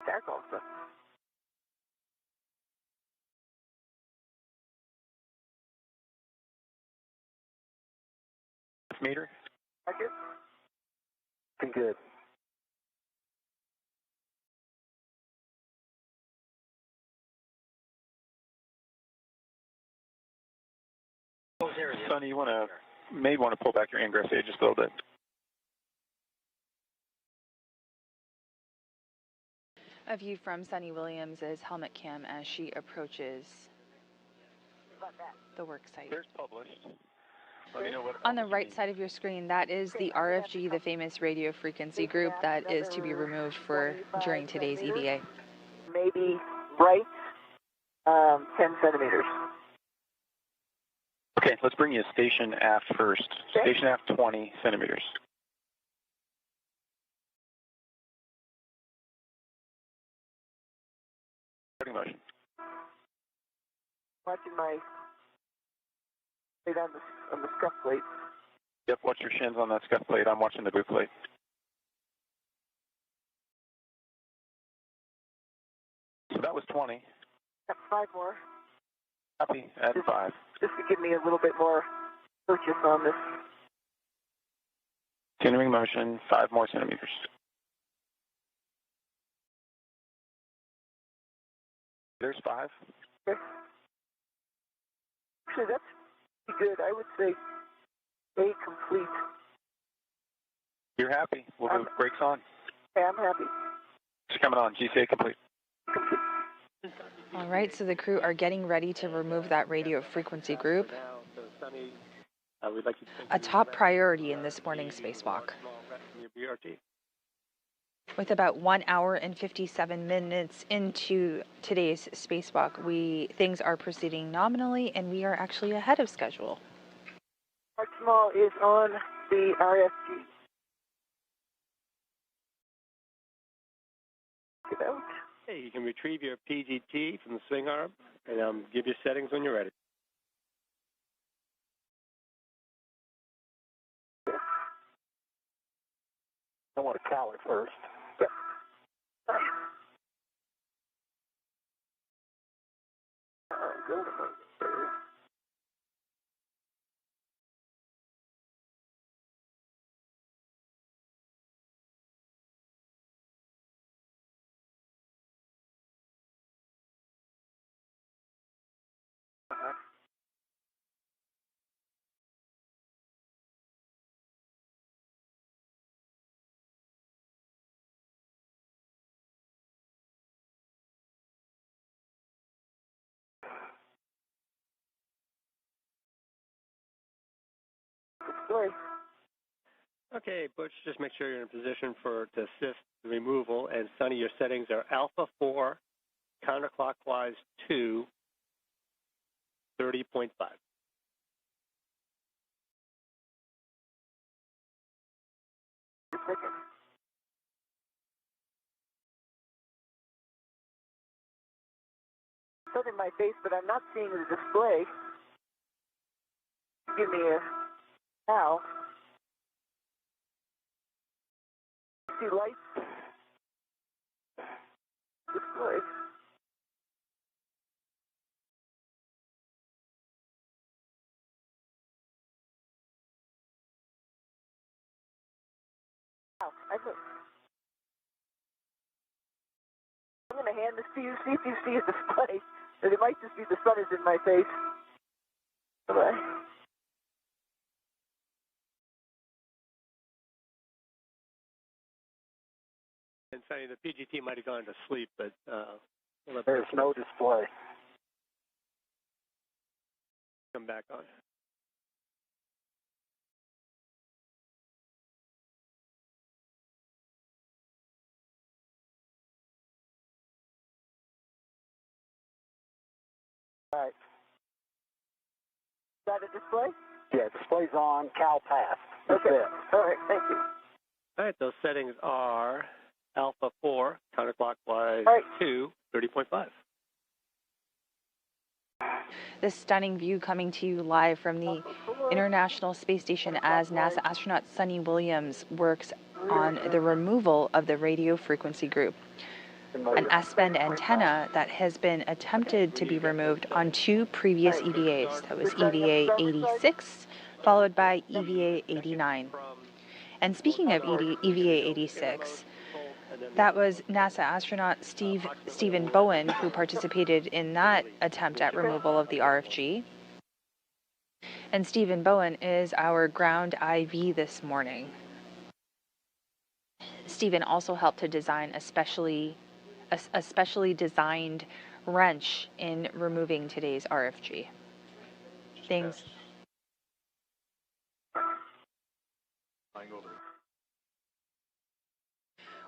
Dark also. Meter. Are you? Be good. Sonny, you may want to pull back your ingress aid just a little bit. A view from Sunny Williams' helmet cam as she approaches the work site. There's published. Let me know what On the right side of your screen, that is the RFG, the famous radio frequency group that is to be removed during today's EVA. Maybe right 10 centimeters. Okay, let's bring you station aft first. Okay. Station aft 20 centimeters. Starting motion. Watching my plate on the scuff plate. Yep, watch your shins on that scuff plate. I'm watching the boot plate. So that was 20. Got 5 more. Copy, at 5. Just to give me a little bit more purchase on this. Continuing motion, 5 more centimeters. There's 5. Okay. Actually, that's pretty good. I would say A complete. You're happy? We'll do brakes on. Yeah, I'm happy. It's coming on. GCA complete. All right, so the crew are getting ready to remove that radio frequency group. A top priority in this morning's spacewalk. With about 1 hour and 57 minutes into today's spacewalk, things are proceeding nominally, and we are actually ahead of schedule. Part small is on the RFG. Get out. Hey, you can retrieve your PGT from the swing arm and give your settings when you're ready. I want to cow it first. Yep. Good. Story. Okay, Butch, just make sure you're in a position to assist the removal. And Sonny, your settings are alpha 4, counterclockwise 2, 30.5. It's in my face, but I'm not seeing the display. Give me a now. See lights. Display. Now, I'm going to hand this to you, see if you see a display. And it might just be the sun is in my face. Bye-bye. And Sonny, the PGT might have gone to sleep, but There's no display. Come back on. All right. Is that a display? Yeah, display's on. Cow passed. That's Okay. it. All right, thank you. All right, those settings are alpha 4, counterclockwise 2, 30.5. This stunning view coming to you live from the International Space Station as NASA astronaut Sonny Williams works on the removal of the radio frequency group, an S-band antenna that has been attempted to be removed on 2 previous EVAs. That was EVA 86 followed by EVA 89. And speaking of EVA 86, that was NASA astronaut Stephen Bowen who participated in that attempt at removal of the RFG. And Stephen Bowen is our ground IV this morning. Stephen also helped to design a specially designed wrench in removing today's RFG. Things.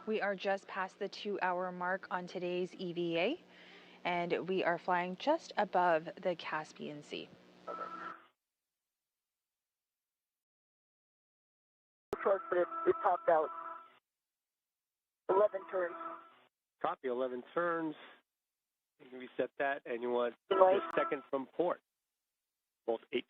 We are just past the 2-hour mark on today's EVA, and we are flying just above the Caspian Sea. But it topped out. 11 turns. Copy, 11 turns. You can reset that, and you want Right. the second from port, bolt H.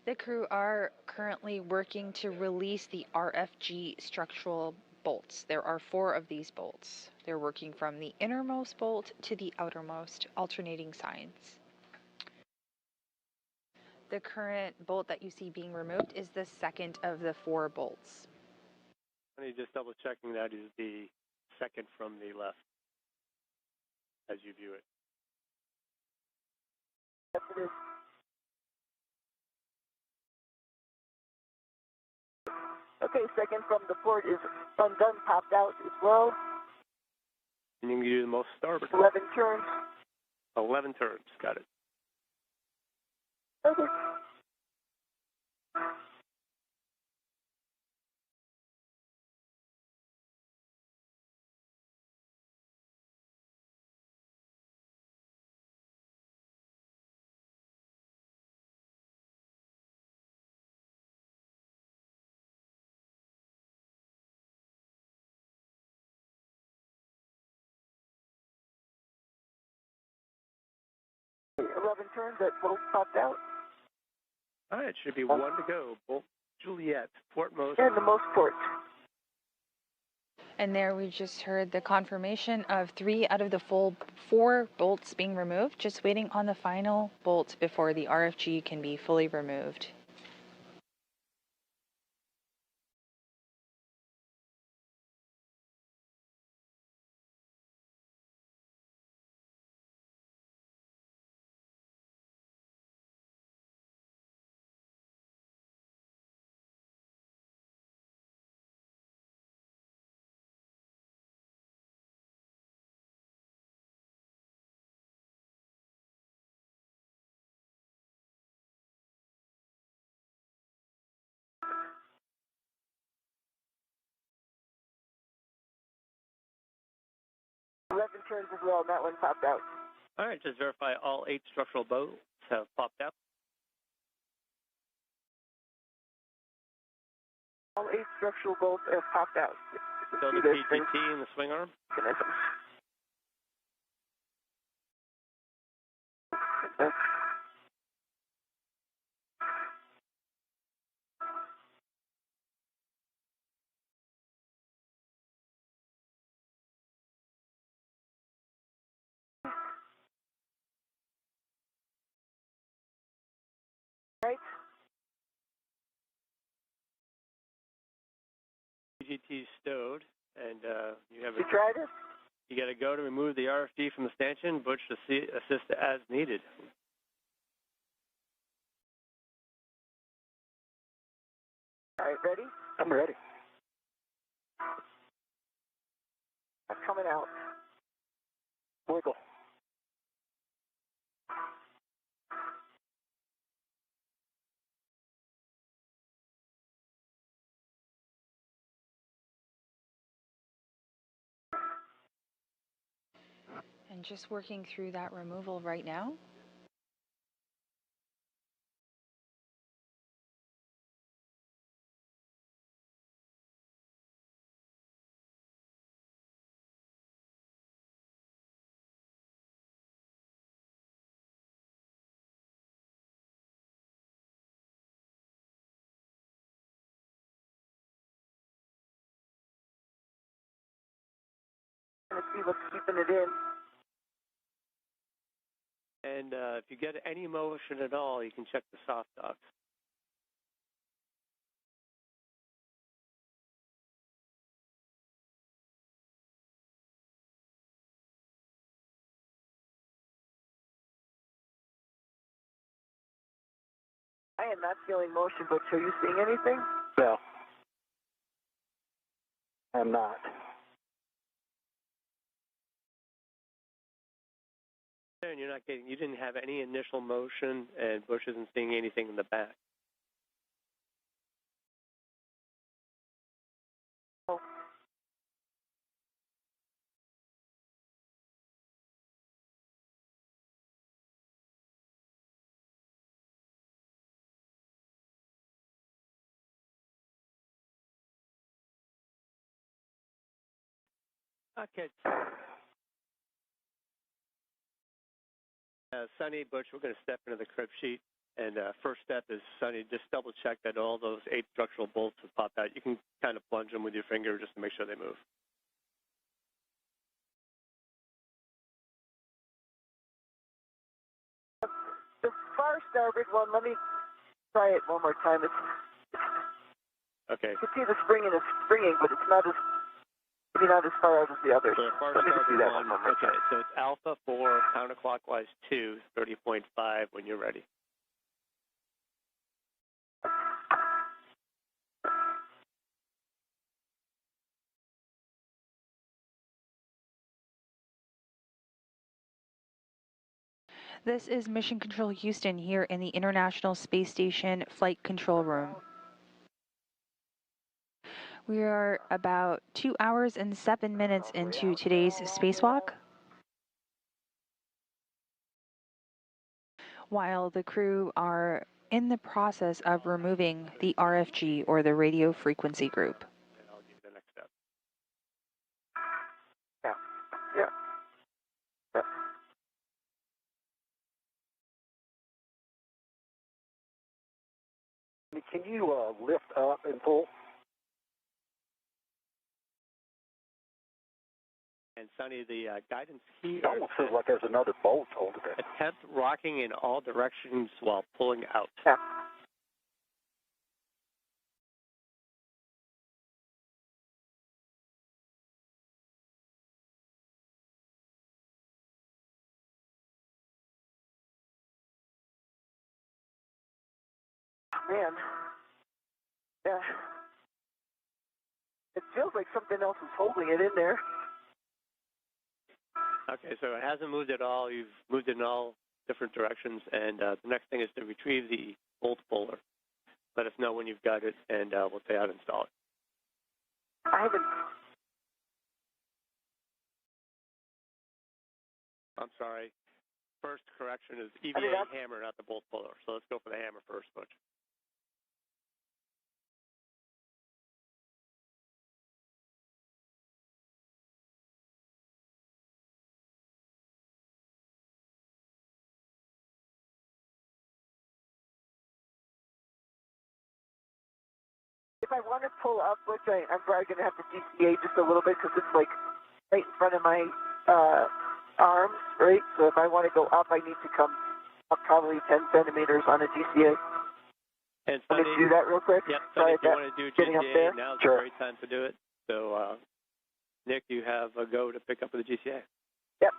The crew are currently working to release the RFG structural bolts. There are 4 of these bolts. They're working from the innermost bolt to the outermost, alternating signs. The current bolt that you see being removed is the second of the 4 bolts. And just double checking that is the second from the left as you view it. Yes, it is. Okay, second from the port is undone, popped out as well. And you can do the most starboard. 11 turns. 11 turns. Got it. Okay. Okay, 11 turns, that bolt popped out. All right, should be 1 to go. Bolt Juliet, portmost. And the most port. And there we just heard the confirmation of 3 out of the full 4 bolts being removed, just waiting on the final bolt before the RFG can be fully removed. Turns as well, and that one popped out. All right, just verify all 8 structural bolts have popped out. All 8 structural bolts have popped out. So the PGT and the swing arm. Right. PGT stowed, and you have You tried it? You got to go to remove the RFD from the stanchion. Butch to assist as needed. All right, ready? I'm ready. I'm coming out. Wiggle. And just working through that removal right now. Let's see what's keeping it in. And if you get any motion at all, you can check the soft docks. I am not feeling motion, but are you seeing anything? No. I'm not. And you're not getting, you didn't have any initial motion, and Bush isn't seeing anything in the back. Oh. Okay. Sonny, Butch, we're going to step into the crib sheet. And first step is, Sonny, just double check that all those 8 structural bolts have popped out. You can kind of plunge them with your finger just to make sure they move. The far starboard one, let me try it one more time. Okay. You can see the springing is springing, but it's not as far out as the others. So the far starboard one, okay, so it's Alpha 4, counterclockwise 2, 30.5 when you're ready. This is Mission Control Houston here in the International Space Station Flight Control Room. We are about 2 hours and 7 minutes into today's spacewalk. While the crew are in the process of removing the RFG, or the radio frequency group. And I'll give you the next step. Yeah. Can you lift up and pull? And Sonny, the guidance key. It almost feels like there's another bolt over there. Attempt rocking in all directions while pulling out. Yeah. Man. Yeah. It feels like something else is holding it in there. Okay, so it hasn't moved at all. You've moved in all different directions, and the next thing is to retrieve the bolt puller. Let us know when you've got it, and we'll say how to install it. I haven't. I'm sorry. First correction is EVA hammer, not the bolt puller. So let's go for the hammer first, Butch. If I want to pull up, which I'm probably going to have to DCA just a little bit because it's like right in front of my arms, right? So if I want to go up, I need to come up probably 10 centimeters on a DCA. And Let me do that real quick. Yep, Sonny, if you want to do GCA, now's Sure. a great time to do it. So, Nick, you have a go to pick up with the GCA. Yep.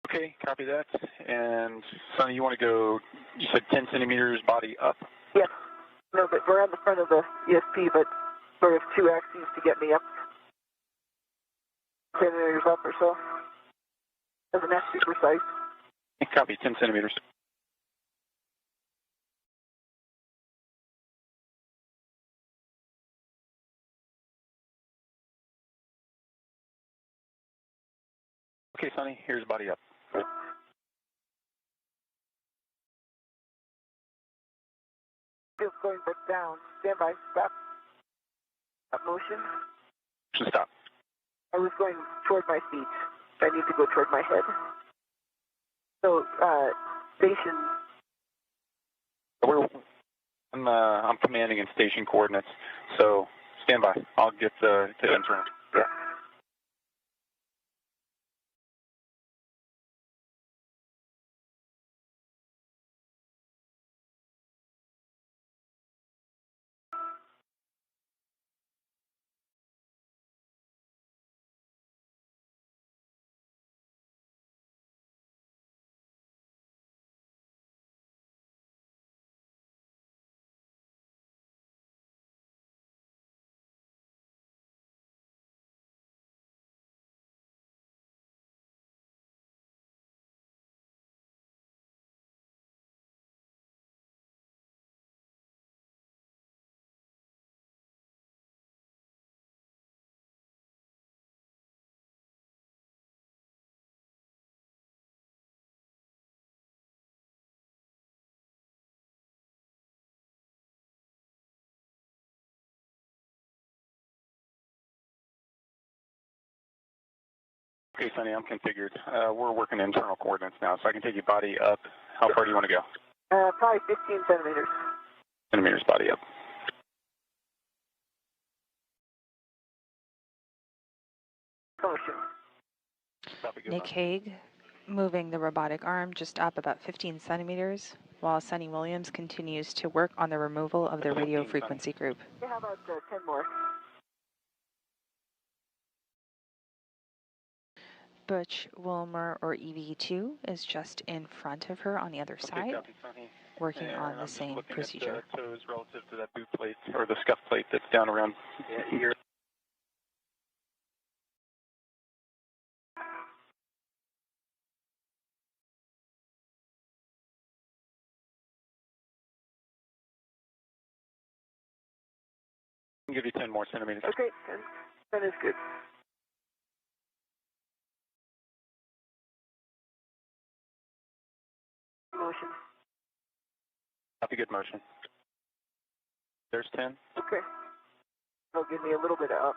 Okay, copy that. And Sonny, you want to go, you said 10 centimeters body up? Yes. No, but we're on the front of the ESP, but sort of 2 axes to get me up. 10 centimeters up or so. Doesn't have to be precise. Copy, 10 centimeters. Okay, Sonny, here's body up. Feels going back down. Stand by. Stop. Stop motion. Stop. I was going toward my feet. I need to go toward my head. So, station. I'm commanding in station coordinates, so stand by. I'll get to enter. Yeah. Okay, Sonny, I'm configured. We're working internal coordinates now, so I can take your body up. How far do you want to go? Probably 15 centimeters. Centimeters body up. Motion. Nick Hague moving the robotic arm just up about 15 centimeters, while Sonny Williams continues to work on the removal of the radio frequency group. Yeah, how about 10 more? Butch Wilmer, or EV2, is just in front of her on the other side, working on the same procedure. At the toes relative to that boot plate, or the scuff plate that's down around here. I'll give you 10 more centimeters. Okay, 10 is good. Motion. Copy, good motion. There's 10. Okay. That'll give me a little bit of up.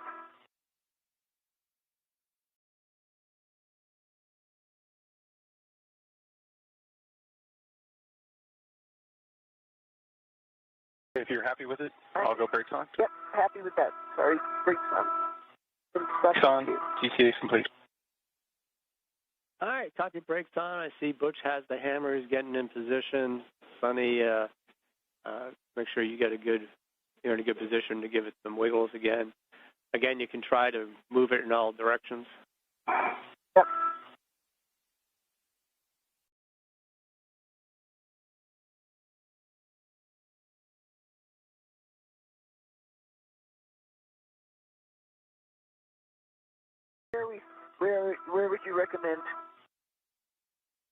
If you're happy with it, I'll go brakes on. Yep, happy with that. Sorry, brakes on. Brakes on. GCA is complete. All right, copy, brakes on. I see Butch has the hammer. He's getting in position. Sonny, make sure you're in a good position to give it some wiggles again. Again, you can try to move it in all directions. Yep. Where would you recommend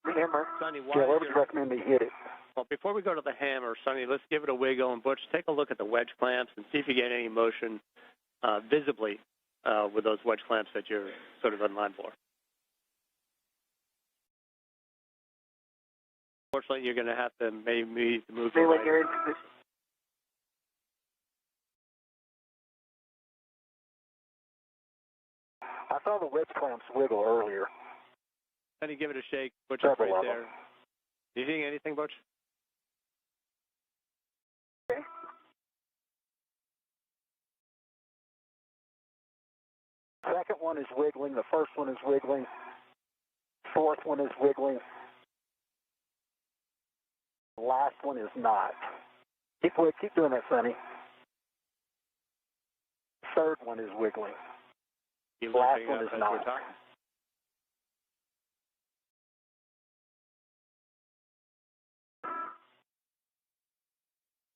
the hammer? Sonny, Yeah, where would you recommend they hit it? Well, before we go to the hammer, Sonny, let's give it a wiggle. And Butch, take a look at the wedge clamps and see if you get any motion visibly with those wedge clamps that you're sort of in line for. Unfortunately, you're going to have to maybe move Say your when lighter. you're in position. I saw the wedge clamps wiggle earlier. Sonny, give it a shake. Butch, Several right of there. them. You seeing anything, Butch? Okay. Second one is wiggling. The first one is wiggling. Fourth one is wiggling. The last one is not. Keep doing that, Sonny. Third one is wiggling. You Last looking one up is as not. we're talking?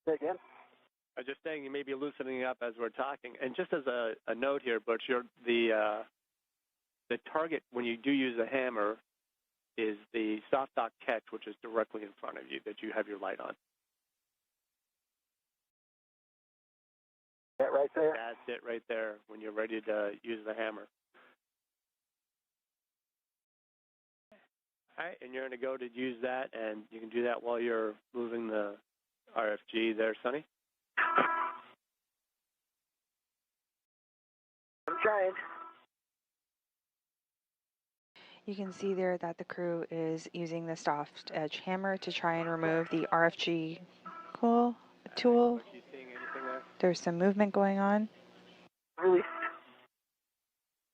Say again? I'm just saying you may be loosening up as we're talking. And just as a note here, Butch, the target when you do use a hammer is the soft dock catch, which is directly in front of you, that you have your light on. That right there? That's it right there when you're ready to use the hammer. All right, and you're going to go to use that, and you can do that while you're moving the RFG there, Sonny. I'm trying. You can see there that the crew is using the soft edge hammer to try and remove the RFG tool. Are you seeing anything there? There's some movement going on. Released.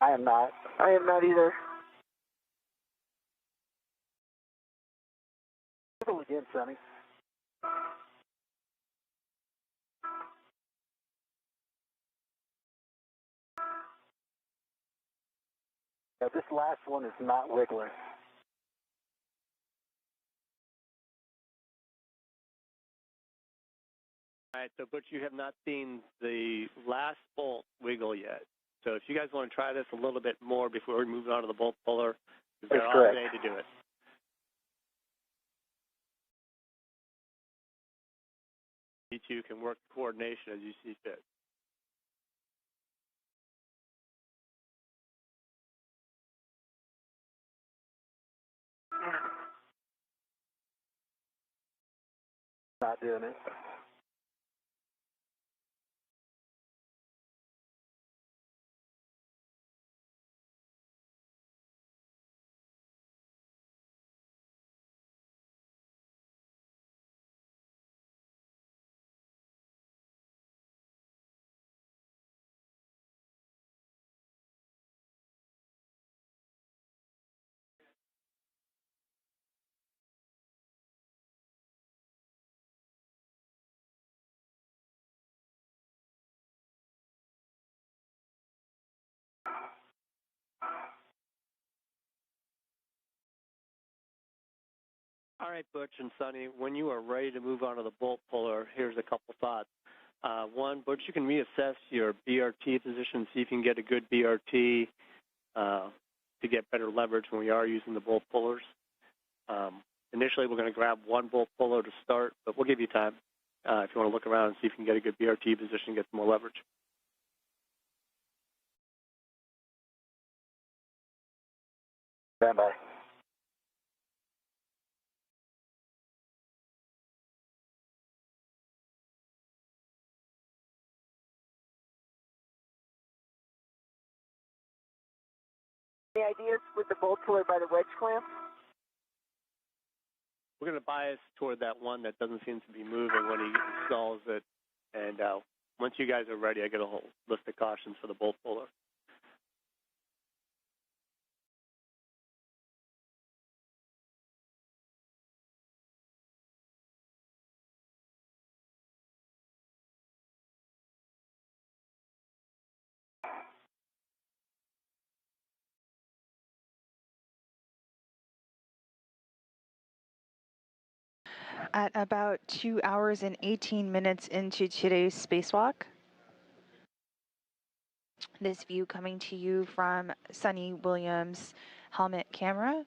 I am not. I am not either. Wiggle again, Sonny. Yeah, this last one is not wiggling. All right, so Butch, you have not seen the last bolt wiggle yet. So if you guys want to try this a little bit more before we move on to the bolt puller, we've got That's all correct. day to do it. You two can work coordination as you see fit. Not doing it. All right, Butch and Sonny, when you are ready to move on to the bolt puller, here's a couple thoughts. One, Butch, you can reassess your BRT position, see if you can get a good BRT to get better leverage when we are using the bolt pullers. Initially, we're going to grab one bolt puller to start, but we'll give you time if you want to look around and see if you can get a good BRT position and get some more leverage. Stand by. Any ideas with the bolt puller by the wedge clamp? We're going to bias toward that one that doesn't seem to be moving when he installs it. And once you guys are ready, I get a whole list of cautions for the bolt puller. At about 2 hours and 18 minutes into today's spacewalk, this view coming to you from Sunny Williams' helmet camera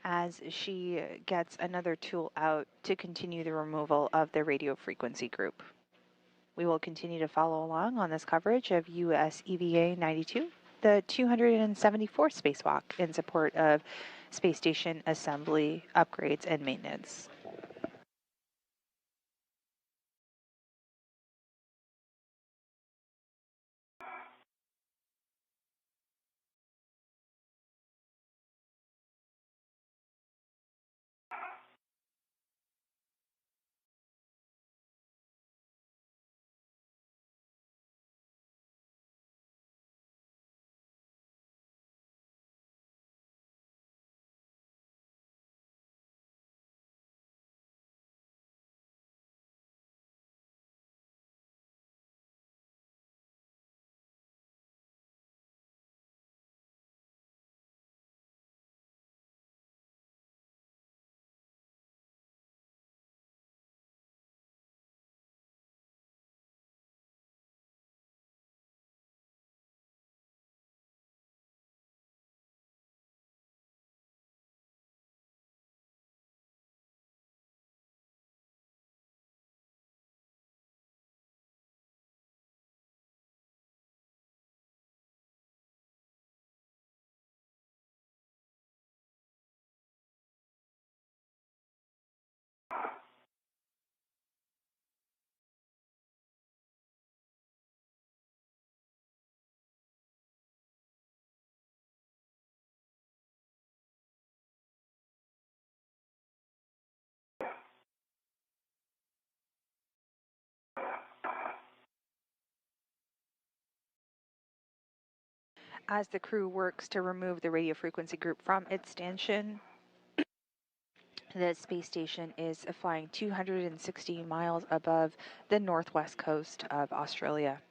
as she gets another tool out to continue the removal of the radio frequency group. We will continue to follow along on this coverage of US EVA 92, the 274th spacewalk in support of space station assembly, upgrades, and maintenance. As the crew works to remove the radio frequency group from its stanchion, the space station is flying 260 miles above the northwest coast of Australia.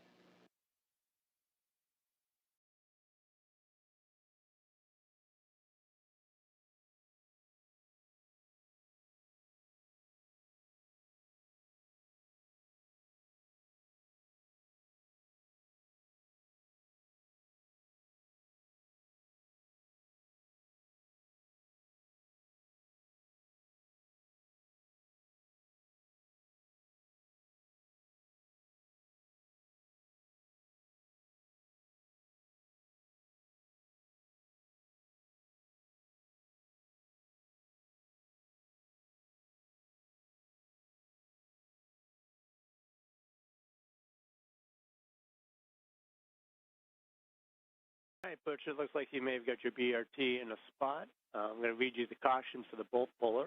All right, Butch, it looks like you may have got your BRT in a spot. I'm going to read you the cautions for the bolt puller.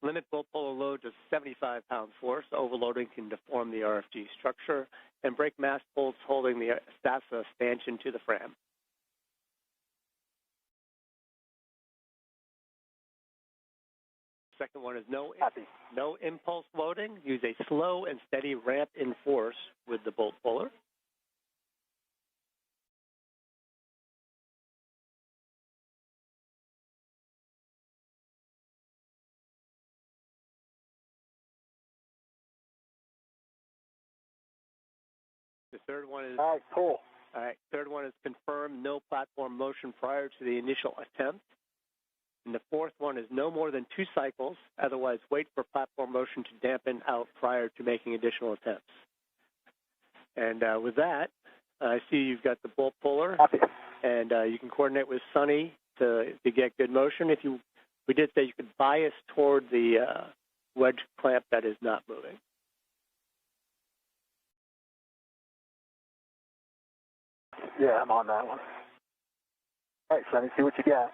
Limit bolt puller load to 75-pound force. Overloading can deform the RFG structure and break mast bolts holding the Estação stanchion to the frame. Second one is no impulse loading. Use a slow and steady ramp in force with the bolt puller. The third one is... All right, pull. All right, third one is confirm no platform motion prior to the initial attempt. And the fourth one is no more than 2 cycles, otherwise wait for platform motion to dampen out prior to making additional attempts. And with that, I see you've got the bolt puller, and you can coordinate with Sonny to get good motion. We did say you could bias toward the wedge clamp that is not moving. Yeah, I'm on that one. All right, Sonny, see what you got.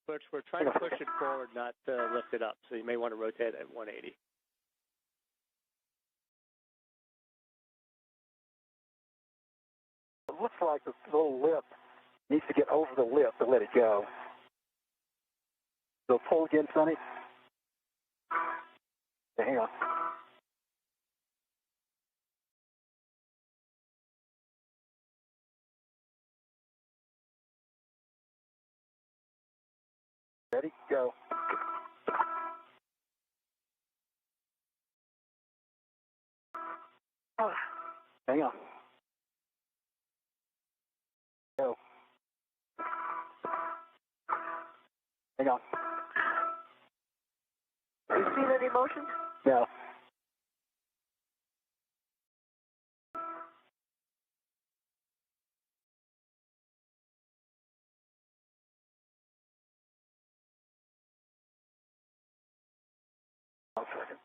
Butch, we're trying to push it forward, not lift it up, so you may want to rotate at 180. It looks like the little lip needs to get over the lip to let it go. So pull again, Sonny. Okay, hang on. Ready? Go. Hang on. Go. Hang on. Have you seen any motion? No. One second.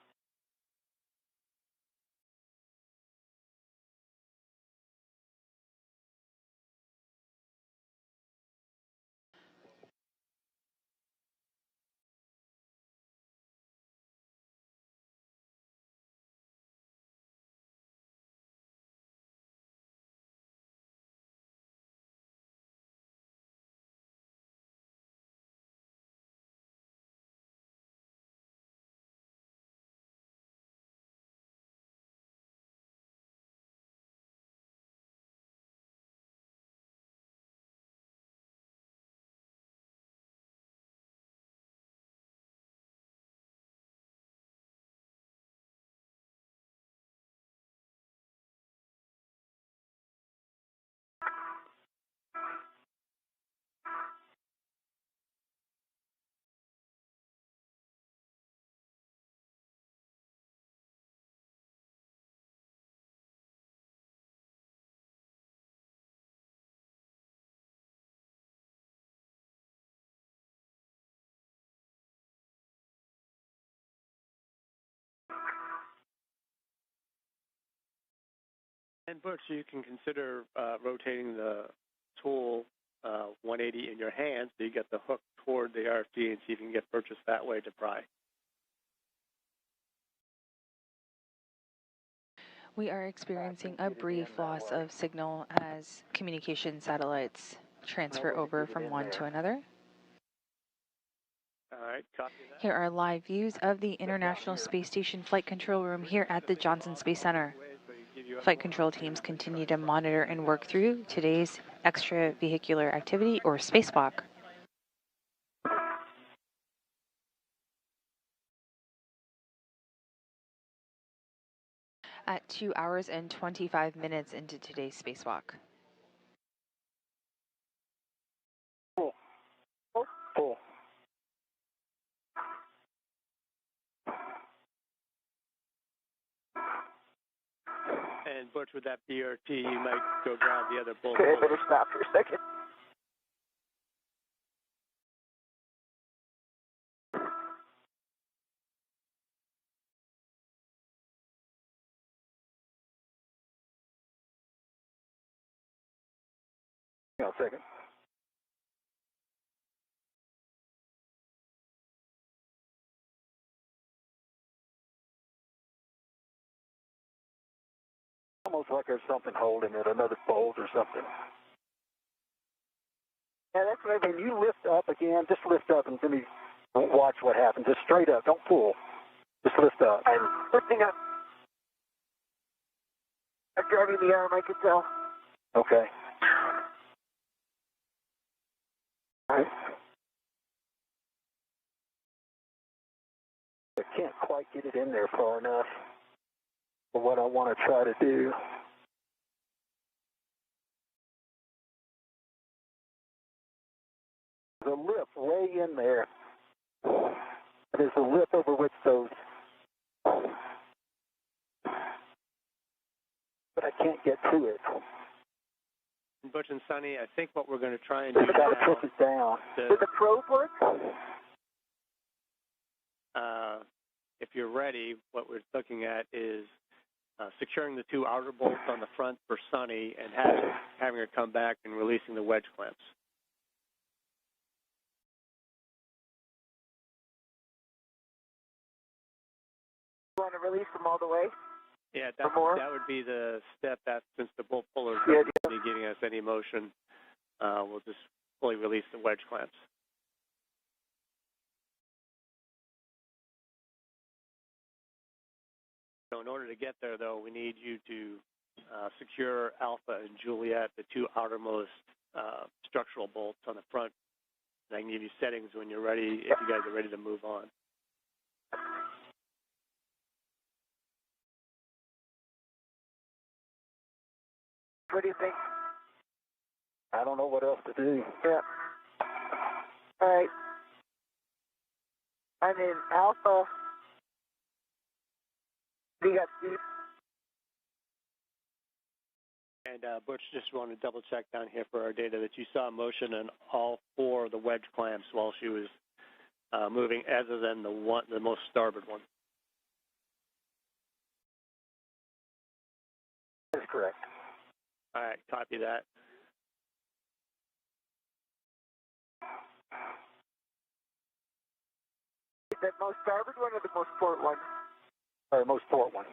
And Butch, you can consider rotating the tool 180 in your hand, so you get the hook toward the RFD and see if you can get purchased that way to pry. We are experiencing a brief loss of signal as communication satellites transfer over from one to another. All right, copy that. Here are live views of the International Space Station Flight Control Room here at the Johnson Space Center. Flight control teams continue to monitor and work through today's extravehicular activity or spacewalk. At 2 hours and 25 minutes into today's spacewalk. Pull. Pull. And Butch, with that BRT, you might go grab the other bolt. Okay, I better stop for a second. Hang on a second. Almost like there's something holding it, another bolt or something. Yeah, that's right. When you lift up again, just lift up and let me watch what happens. Just straight up, don't pull. Just lift up. I'm lifting up. I'm driving the arm, I can tell. Okay. All right. I can't quite get it in in there far enough for what I want to try to do. There's a lip way in there. There's a lip over which those, but I can't get to it. Butch and Sonny, I think what we're going to try and do I've got to push it down. Did the probe work? If you're ready, what we're looking at is securing the two outer bolts on the front for Sonny and having her come back and releasing the wedge clamps. You want to release them all the way? Yeah, that would be the step. That since the bolt puller is not really giving us any motion, we'll just fully release the wedge clamps. So in order to get there, though, we need you to secure Alpha and Juliet, the two outermost structural bolts on the front. And I can give you settings when you're ready, if you guys are ready to move on. What do you think? I don't know what else to do. Yeah. All right. I'm in Alpha. Do you got Steve? And Butch, just want to double check down here for our data that you saw motion in all four of the wedge clamps while she was moving, other than the most starboard one. That's correct. All right, copy that. The most starboard one or the most port one? Or most port one.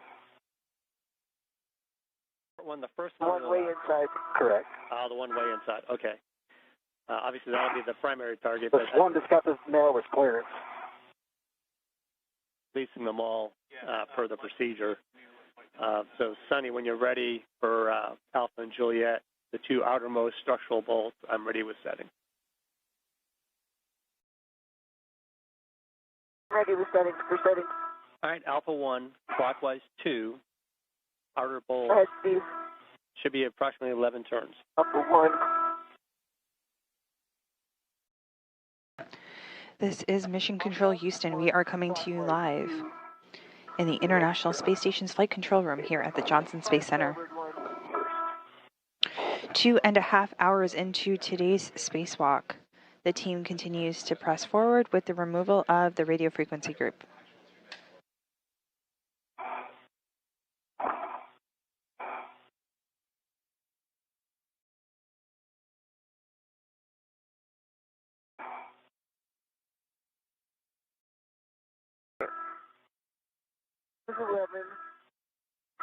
The first one. One way inside. Correct. The one way inside. Okay. Obviously, that'll be the primary target. There's one that's got the narrowest clearance. Releasing them all per the procedure. So, Sonny, when you're ready for Alpha and Juliet, the two outermost structural bolts, I'm ready with setting. Ready with settings for settings. All right, Alpha 1, clockwise 2, outer bolt. Go ahead, Steve. Should be approximately 11 turns. Alpha 1. This is Mission Control Houston. We are coming to you live in the International Space Station's Flight Control Room here at the Johnson Space Center. 2.5 hours into today's spacewalk, the team continues to press forward with the removal of the radio frequency group. This is 11,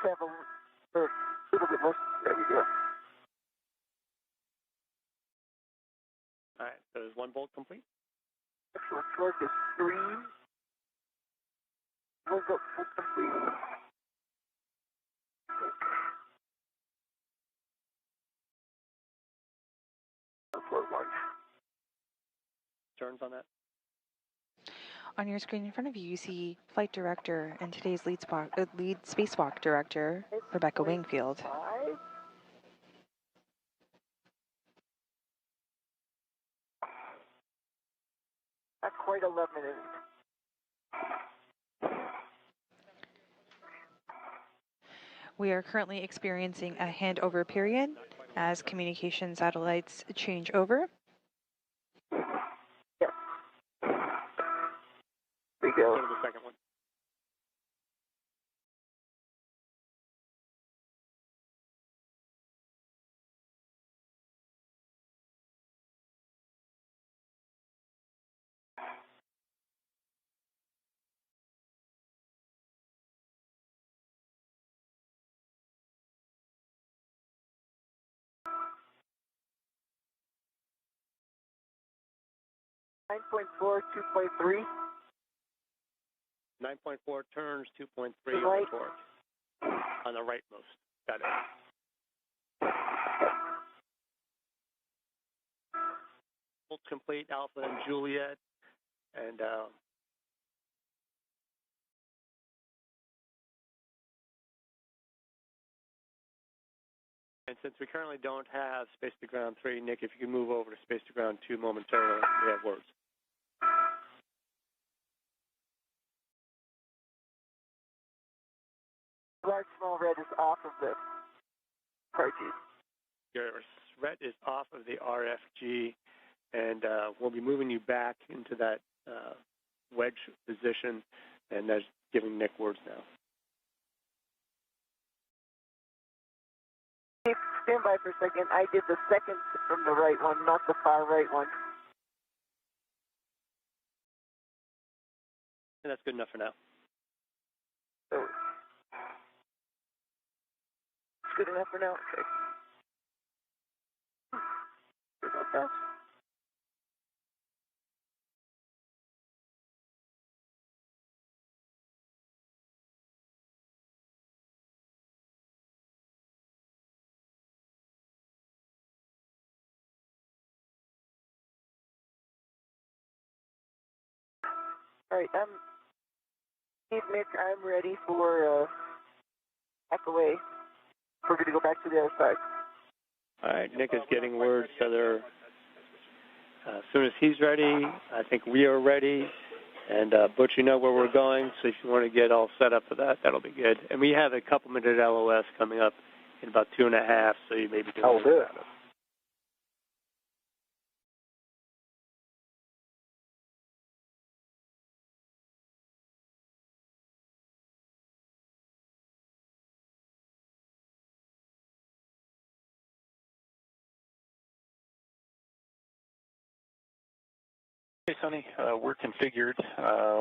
7, or a little bit more. There you go. All right, so is one bolt complete? Excellent torque is 3. We'll go full complete. Turns on that? On your screen in front of you, you see Flight Director and today's lead spacewalk director, Rebecca Wingfield. 5. Not quite 11 minutes. We are currently experiencing a handover period as communication satellites change over. Yep. There you go. Go to the second one. .4, 2.3. 9.4 turns, 2.3 on Right. the torque. On the rightmost. Got it. Bolts complete, Alpha and Juliet. And And since we currently don't have Space to Ground 3, Nick, if you can move over to Space to Ground 2 momentarily, we have words. Large small red is off of the cartridge. Your red is off of the RFG, and we'll be moving you back into that wedge position, and that's giving Nick words now. Stand by for a second. I did the second from the right one, not the far right one. And that's good enough for now. So, it's good enough for now? Okay. Good enough now? All right, Steve, Nick, I'm ready for back away. We're going to go back to the other side. All right, Nick is getting word, so they're, as soon as he's ready, I think we are ready. And Butch, you know where we're going, so if you want to get all set up for that, that'll be good. And we have a couple-minute LOS coming up in about 2.5, so you may be doing I'll do it. Okay, Sonny, we're configured.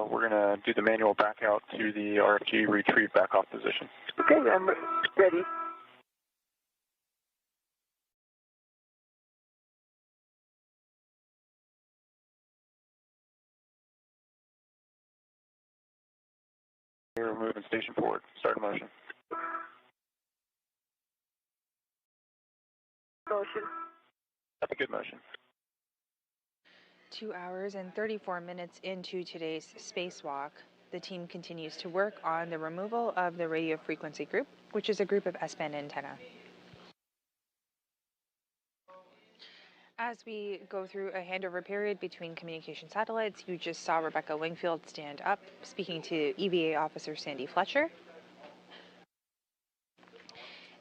We're going to do the manual back out to the RFG retrieve back off position. Okay, I'm ready. We're moving station forward. Start motion. Motion. That's a good motion. 2 hours and 34 minutes into today's spacewalk, the team continues to work on the removal of the radio frequency group, which is a group of S-band antenna. As we go through a handover period between communication satellites, you just saw Rebecca Wingfield stand up, speaking to EVA officer Sandy Fletcher.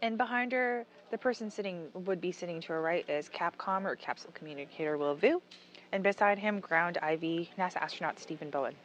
And behind her, the person would be sitting to her right is Capcom, or Capsule Communicator, Will Vu. And beside him, ground IV NASA astronaut Stephen Bowen.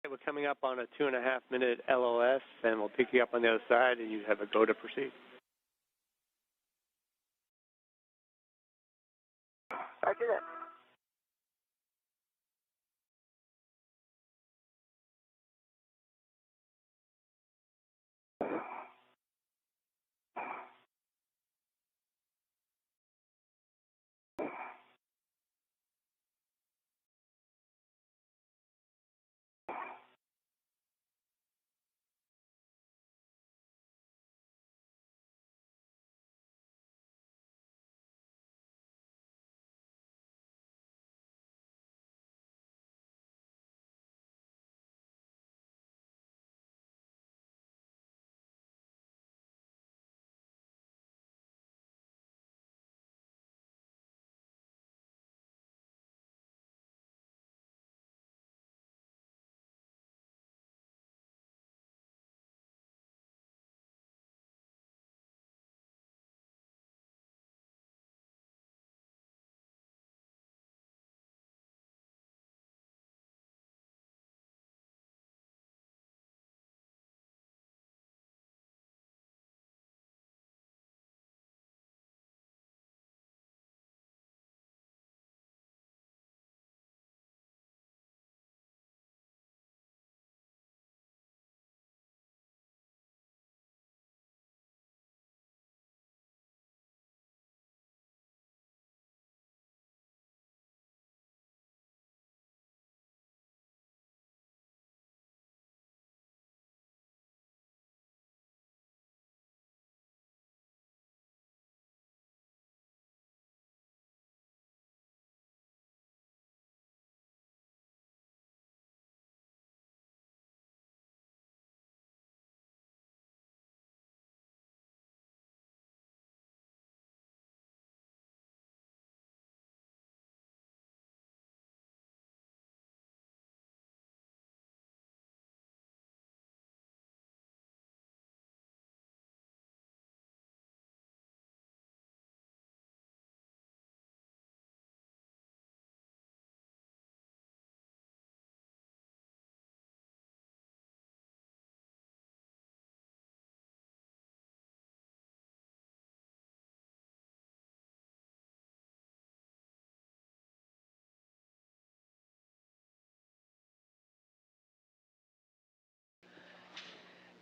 We're coming up on a 2.5-minute LOS, and we'll pick you up on the other side, and you have a go to proceed. Roger that.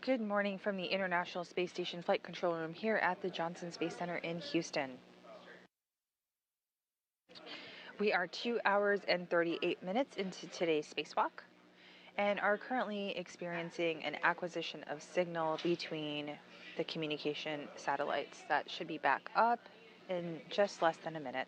Good morning from the International Space Station Flight Control Room here at the Johnson Space Center in Houston. We are 2 hours and 38 minutes into today's spacewalk and are currently experiencing an acquisition of signal between the communication satellites that should be back up in just less than a minute.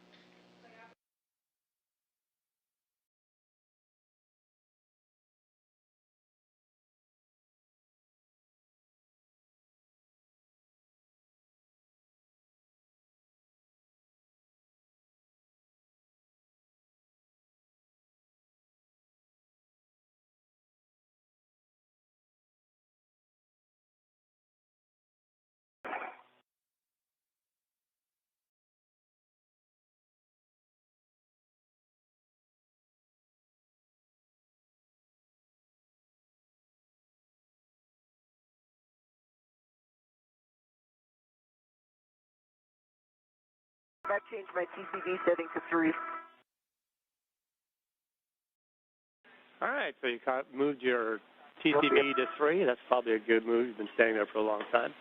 I've changed my TCB setting to 3. All right, so you moved your TCB to 3. That's probably a good move. You've been staying there for a long time.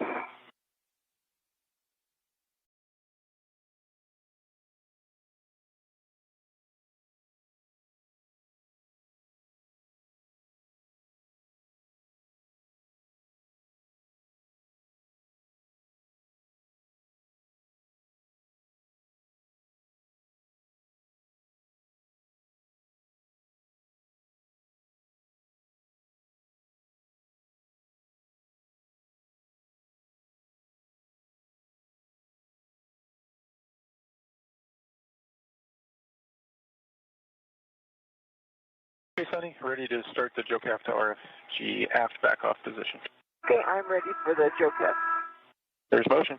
Okay, Sonny, ready to start the JOCAF to RFG aft back off position. Okay, I'm ready for the JOCAF. There's motion.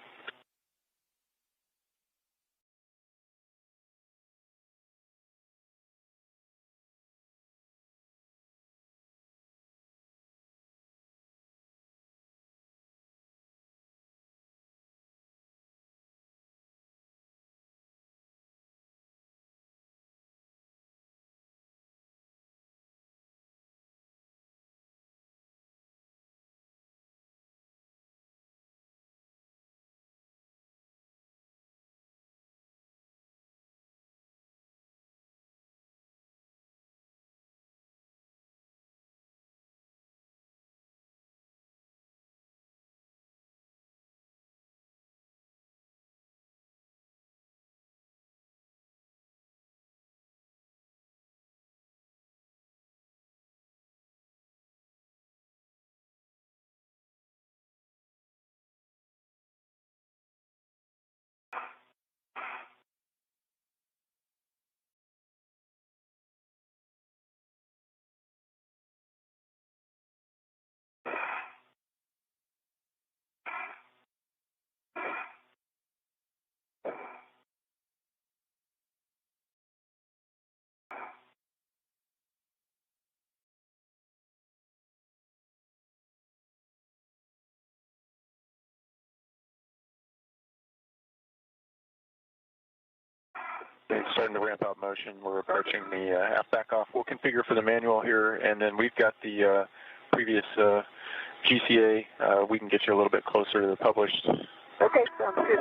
It's starting to ramp out motion. We're approaching the aft back off. We'll configure for the manual here, and then we've got the previous GCA. We can get you a little bit closer to the published. Okay, sounds good.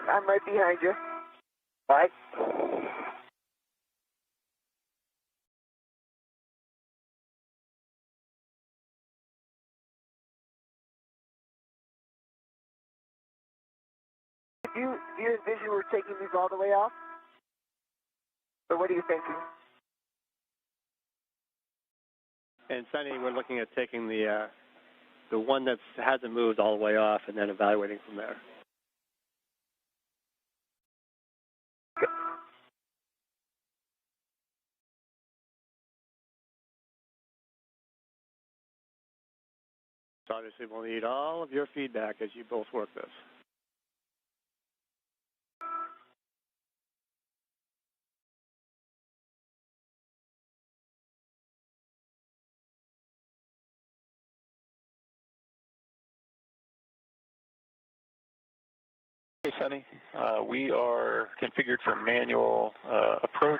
I'm right behind you. All right. Do you envision we're taking these all the way off? Or what are you thinking? And Sonny, we're looking at taking the one that hasn't moved all the way off and then evaluating from there. So obviously we'll need all of your feedback as you both work this. Okay, Sonny, we are configured for manual approach.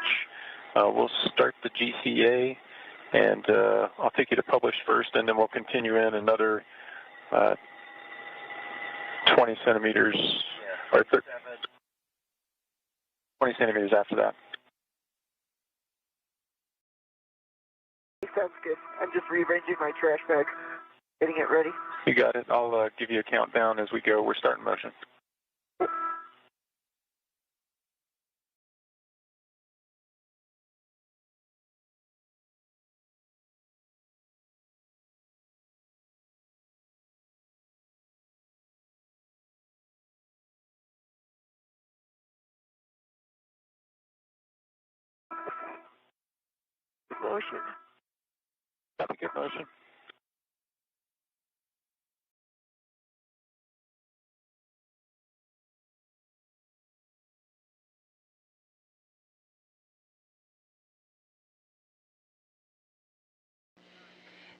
We'll start the GCA, And I'll take you to publish first, and then we'll continue in another 20 centimeters, or 20 centimeters after that. Sounds good. I'm just rearranging my trash bag, getting it ready. You got it. I'll give you a countdown as we go. We're starting motion. Motion. Have a good motion.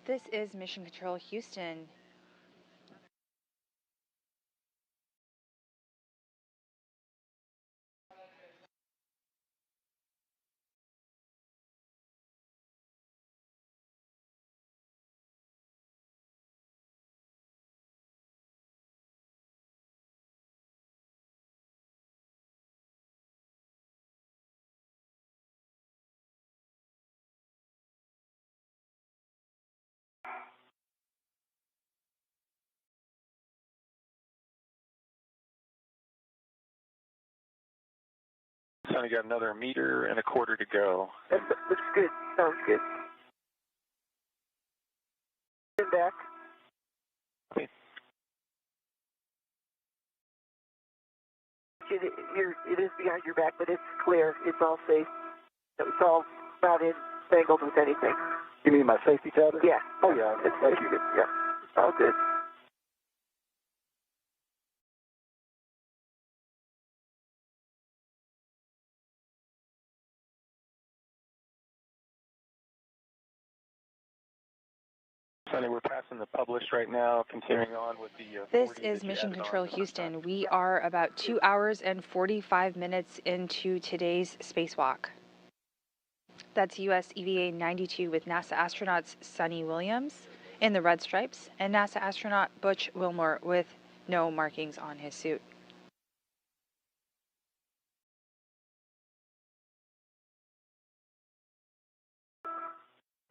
This is Mission Control Houston. So we got another meter and a quarter to go. That looks good. Sounds good. Stand back. Okay. It is behind your back, but it's clear. It's all safe. It's all not entangled with anything. You mean my safety tether? Yeah. Oh, yeah. It's good. Yeah. It's all good. Sonny, we're passing the publish right now, continuing on with the... This is Mission Control Houston. We are about 2 hours and 45 minutes into today's spacewalk. That's US EVA 92 with NASA astronauts Sonny Williams in the red stripes and NASA astronaut Butch Wilmore with no markings on his suit.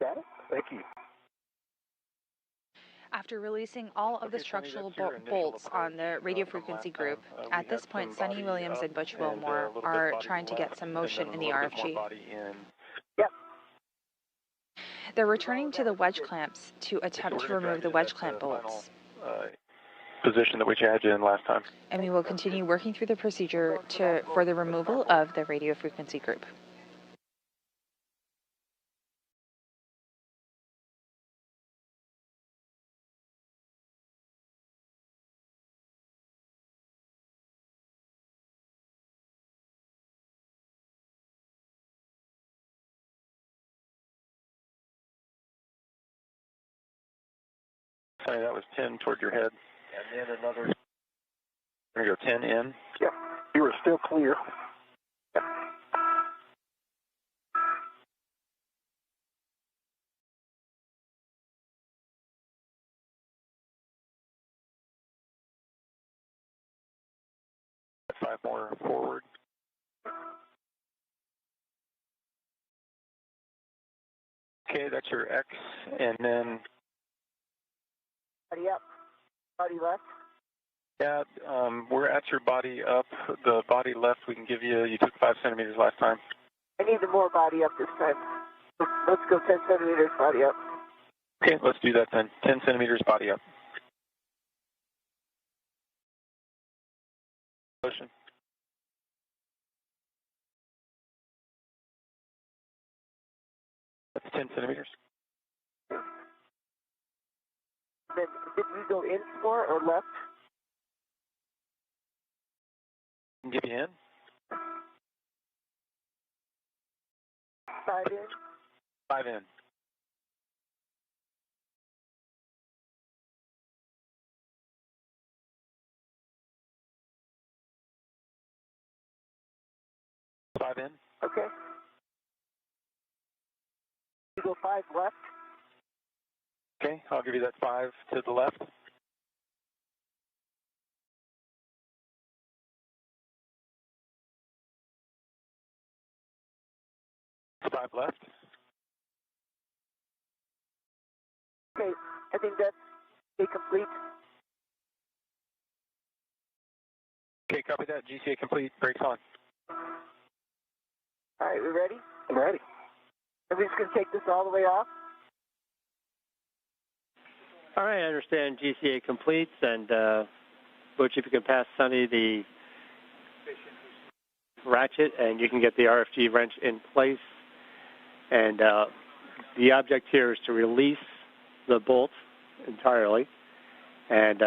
Got it? Thank you. After releasing all of the structural bolts on the radio frequency group, at this point, Sonny Williams and Butch Wilmore are trying to get some motion in the RFG. Yep. They're returning to the wedge clamps to attempt to remove the wedge clamp bolts. Position that we had you in last time. And we will continue working through the procedure for the removal of the radio frequency group. Sonny, that was 10 toward your head. And then another... There you go, 10 in. Yep. You were still clear. Yep. Five more forward. Okay, that's your X, and then... Body up. Body left. Yeah, we're at your body up. The body left we can give you. You took 5 centimeters last time. I need the more body up this time. Let's go 10 centimeters body up. Okay, let's do that then. 10 centimeters body up. Motion. That's 10 centimeters. Then did we go in more or left? Can give you in. 5 in. 5 in. Five in. Okay. Go 5 left. Okay, I'll give you that 5 to the left. 5 left. Okay, I think that's complete. Okay, copy that. GCA complete. Brakes on. All right, we ready? I'm ready. Are we just going to take this all the way off? All right, I understand GCA completes, and Butch, if you can pass Sonny the ratchet, and you can get the RFG wrench in place. And the object here is to release the bolt entirely, and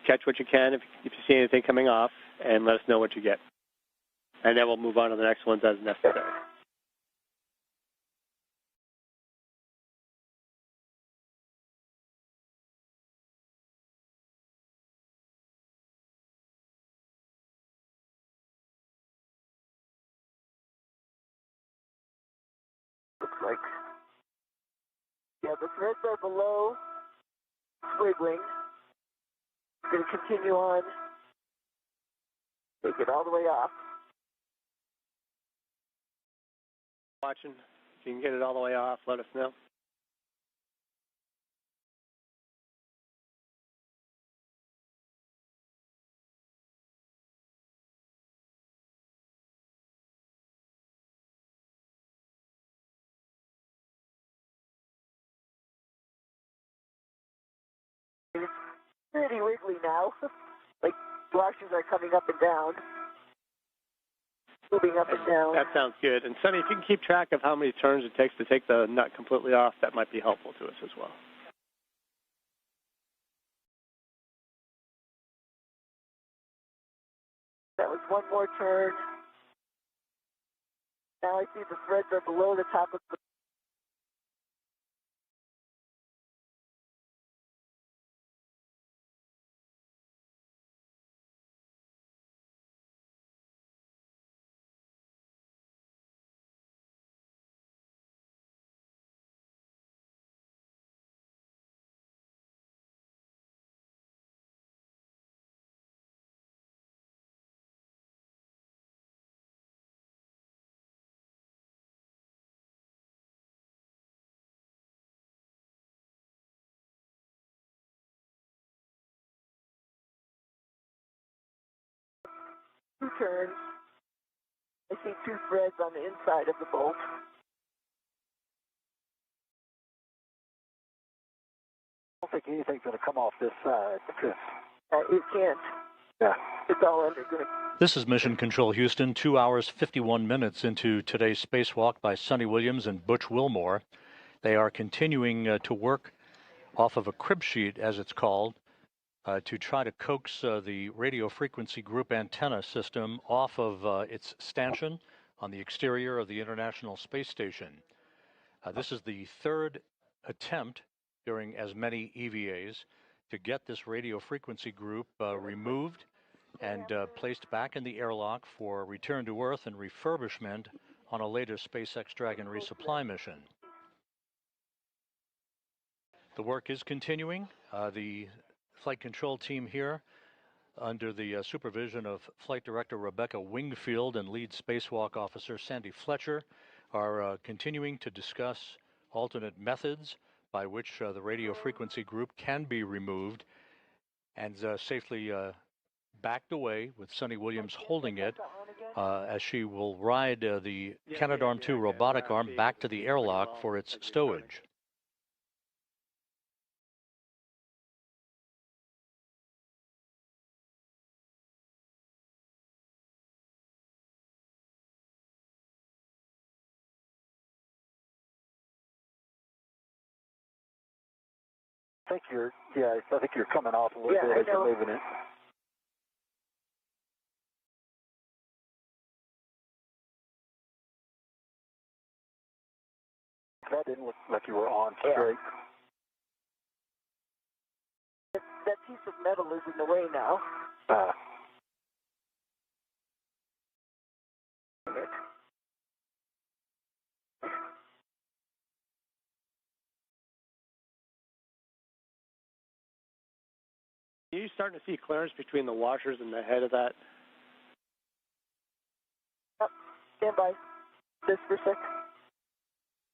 catch what you can if you see anything coming off, and let us know what you get. And then we'll move on to the next ones as necessary. Looks like. Yeah, the threads are below squiggling. Going to continue on. Take it all the way off. Watching. If you can get it all the way off, let us know. It's pretty wiggly now. Like washers are coming up and down. Moving up and down. That sounds good. And Sonny, if you can keep track of how many turns it takes to take the nut completely off, that might be helpful to us as well. That was one more turn. Now I see the threads are below the top of the... Two turns. I see two threads on the inside of the bolt. I don't think anything's going to come off this side. It can't. Yeah. It's all underground. This is Mission Control Houston, 2 hours, 51 minutes into today's spacewalk by Sonny Williams and Butch Wilmore. They are continuing to work off of a crib sheet, as it's called, to try to coax the radio frequency group antenna system off of its stanchion on the exterior of the International Space Station. This is the third attempt during as many EVAs to get this radio frequency group removed and placed back in the airlock for return to Earth and refurbishment on a later SpaceX Dragon resupply mission. The work is continuing. The flight control team here, under the supervision of Flight Director Rebecca Wingfield and Lead Spacewalk Officer Sandy Fletcher, are continuing to discuss alternate methods by which the radio frequency group can be removed and safely backed away, with Sonny Williams holding it as she will ride the Canadarm2 robotic arm back to the airlock for its stowage. I think you're coming off a little bit as you're moving it. That didn't look like you were on straight. That piece of metal is in the way now. Are you starting to see clearance between the washers and the head of that? Yep. Stand by. Just for a sec.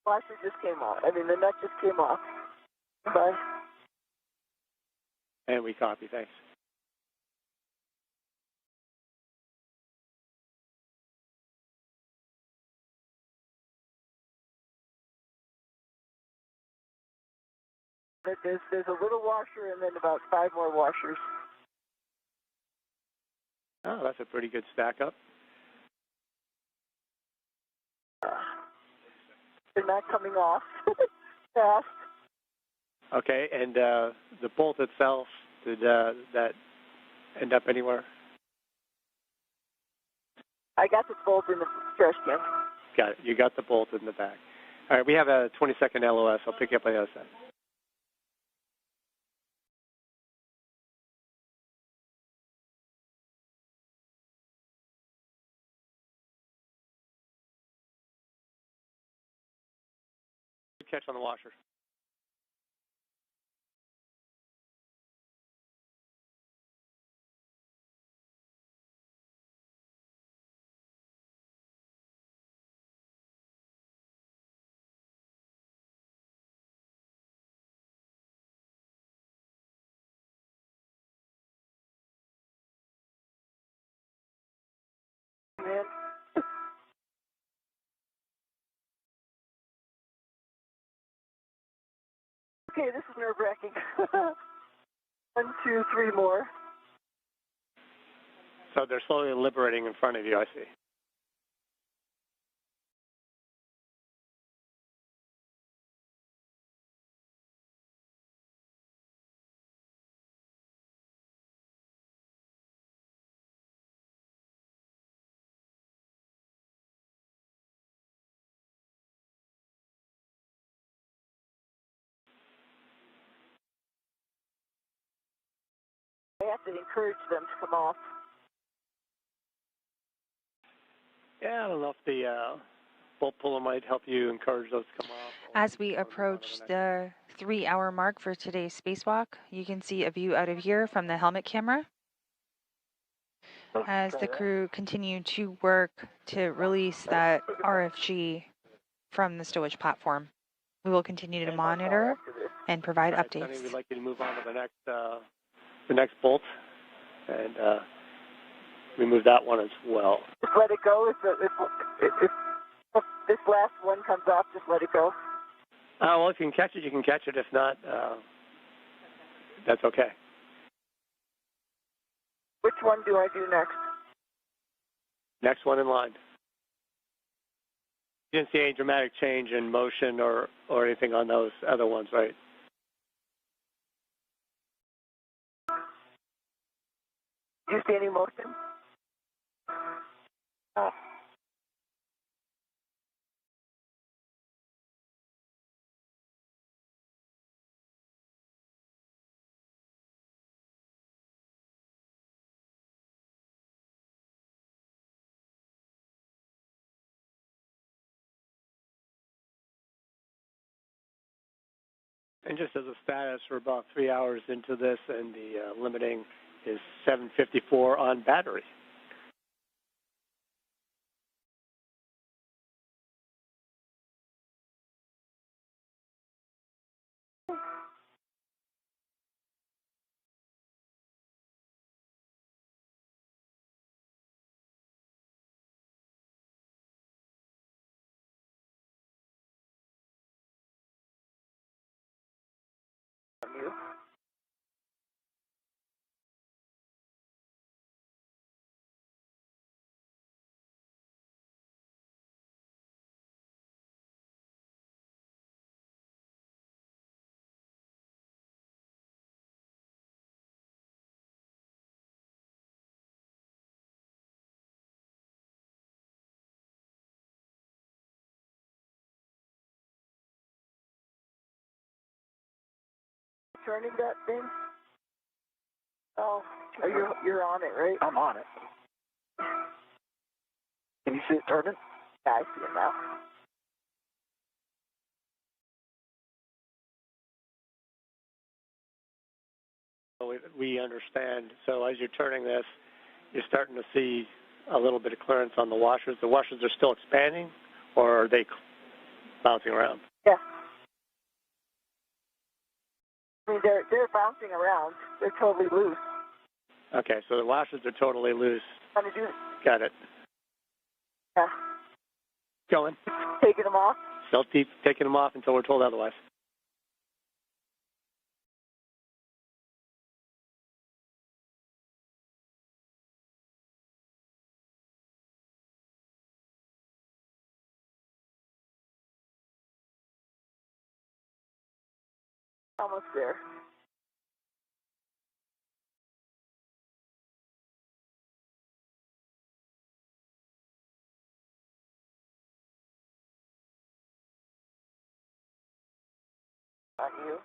Washer just came off. I mean, the nut just came off. Stand by. And we copy. Thanks. There's a little washer and then about 5 more washers. Oh, that's a pretty good stack up. They're not coming off fast. Okay, and the bolt itself, did that end up anywhere? I got the bolt in the trash can. Got it. You got the bolt in the back. All right, we have a 20-second LOS. I'll pick you up on the other side. Good catch on the washer. Man. Okay, this is nerve-wracking. 1, 2, 3 more. So they're slowly liberating in front of you, I see. I have to encourage them to come off. Yeah, I don't know if the bolt puller might help you encourage those to come off. As we approach the 3-hour mark for today's spacewalk, you can see a view out of here from the helmet camera as the crew continue to work to release that RFG from the stowage platform. We will continue to monitor and provide updates. Sonny, we'd like you to move on to the next bolt, and remove that one as well. Just let it go. If this last one comes off, just let it go. Well, if you can catch it, you can catch it. If not, that's okay. Which one do I do next? Next one in line. You didn't see any dramatic change in motion or anything on those other ones, right? Do you see any motion? Oh. And just as a status, we're about 3 hours into this, and the limiting is 754 on battery. You. Turning that thing? Oh, you're on it, right? I'm on it. Can you see it turning? Yeah, I see it now. So we we understand. So as you're turning this, you're starting to see a little bit of clearance on the washers. The washers are still expanding, or are they bouncing around? Yeah. I mean, they're bouncing around. They're totally loose. Okay, so the washers are totally loose. Trying to do it. Got it. Yeah. Going. Taking them off. Still taking them off until we're told otherwise. Almost there. Not you.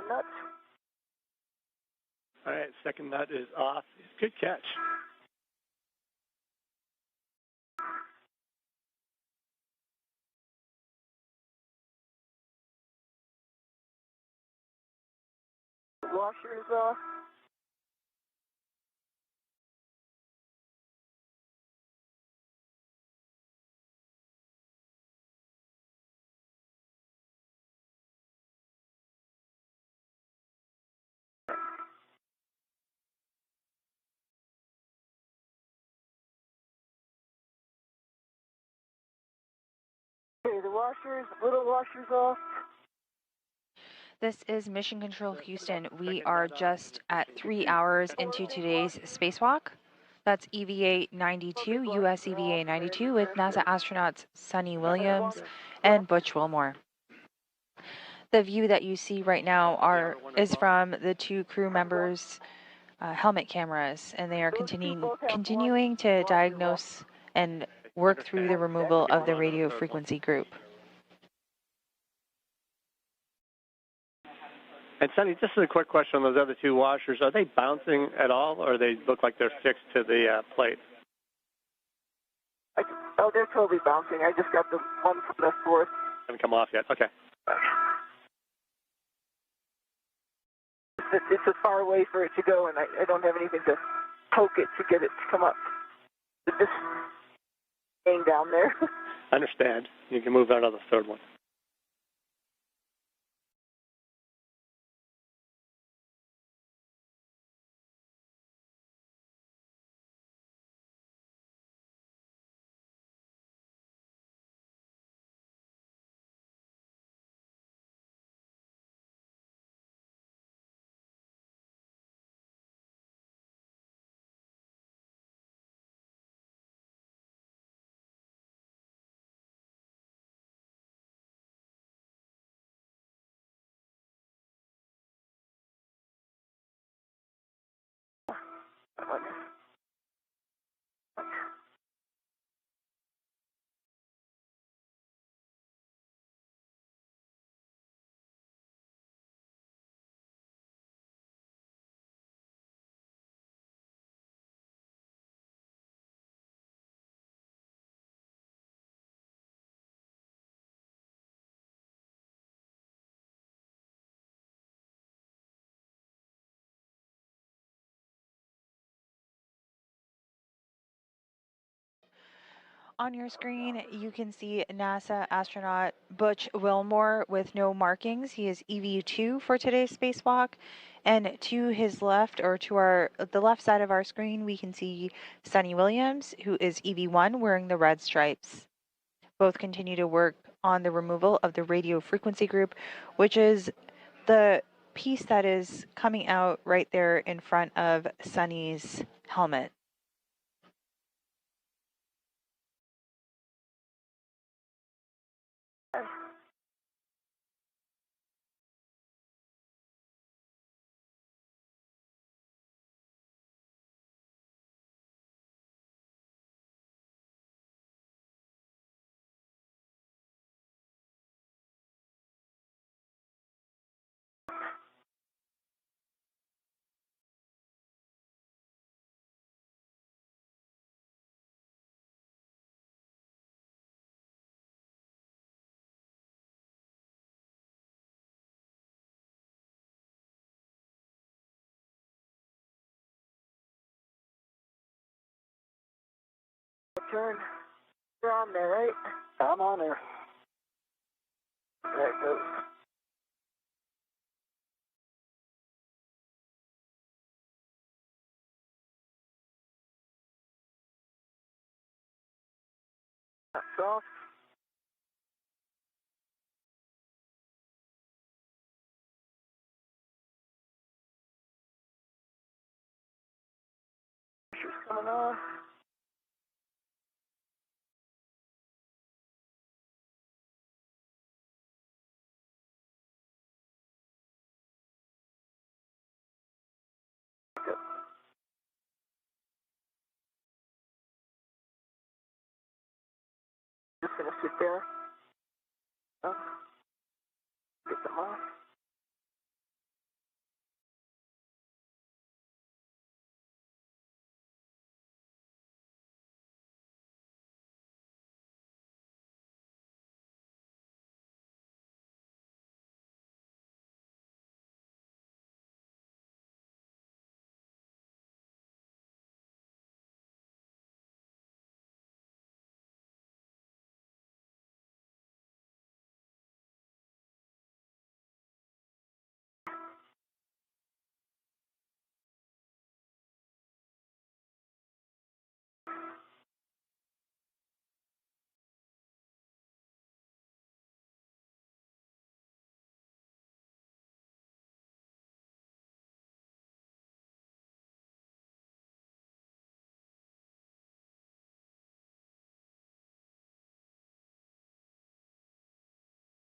Nuts. All right, second nut is off. Good catch. Washer is off. Okay, the washers, little washers off. This is Mission Control Houston. We are just at 3 hours into today's spacewalk. That's EVA 92, US EVA 92, with NASA astronauts Sunny Williams and Butch Wilmore. The view that you see right now is from the two crew members' helmet cameras, and they are continuing to diagnose and work through the removal of the radio frequency group. And Sunny, just a quick question on those other two washers. Are they bouncing at all, or they look like they're fixed to the plate? Oh, they're totally bouncing. I just got the one from the fourth. Haven't come off yet. Okay. It's as far away for it to go, and I don't have anything to poke it to get it to come up. It's just staying down there. I understand. You can move out of the third one. On your screen, you can see NASA astronaut Butch Wilmore with no markings. He is EV2 for today's spacewalk. And to his left, or to the left side of our screen, we can see Sunny Williams, who is EV1 wearing the red stripes. Both continue to work on the removal of the radio frequency group, which is the piece that is coming out right there in front of Sunny's helmet. Turn. You're on there, right? I'm on there. There it goes. That's off. Pressure's coming off. Good. Just gonna sit there. Oh. Get them off.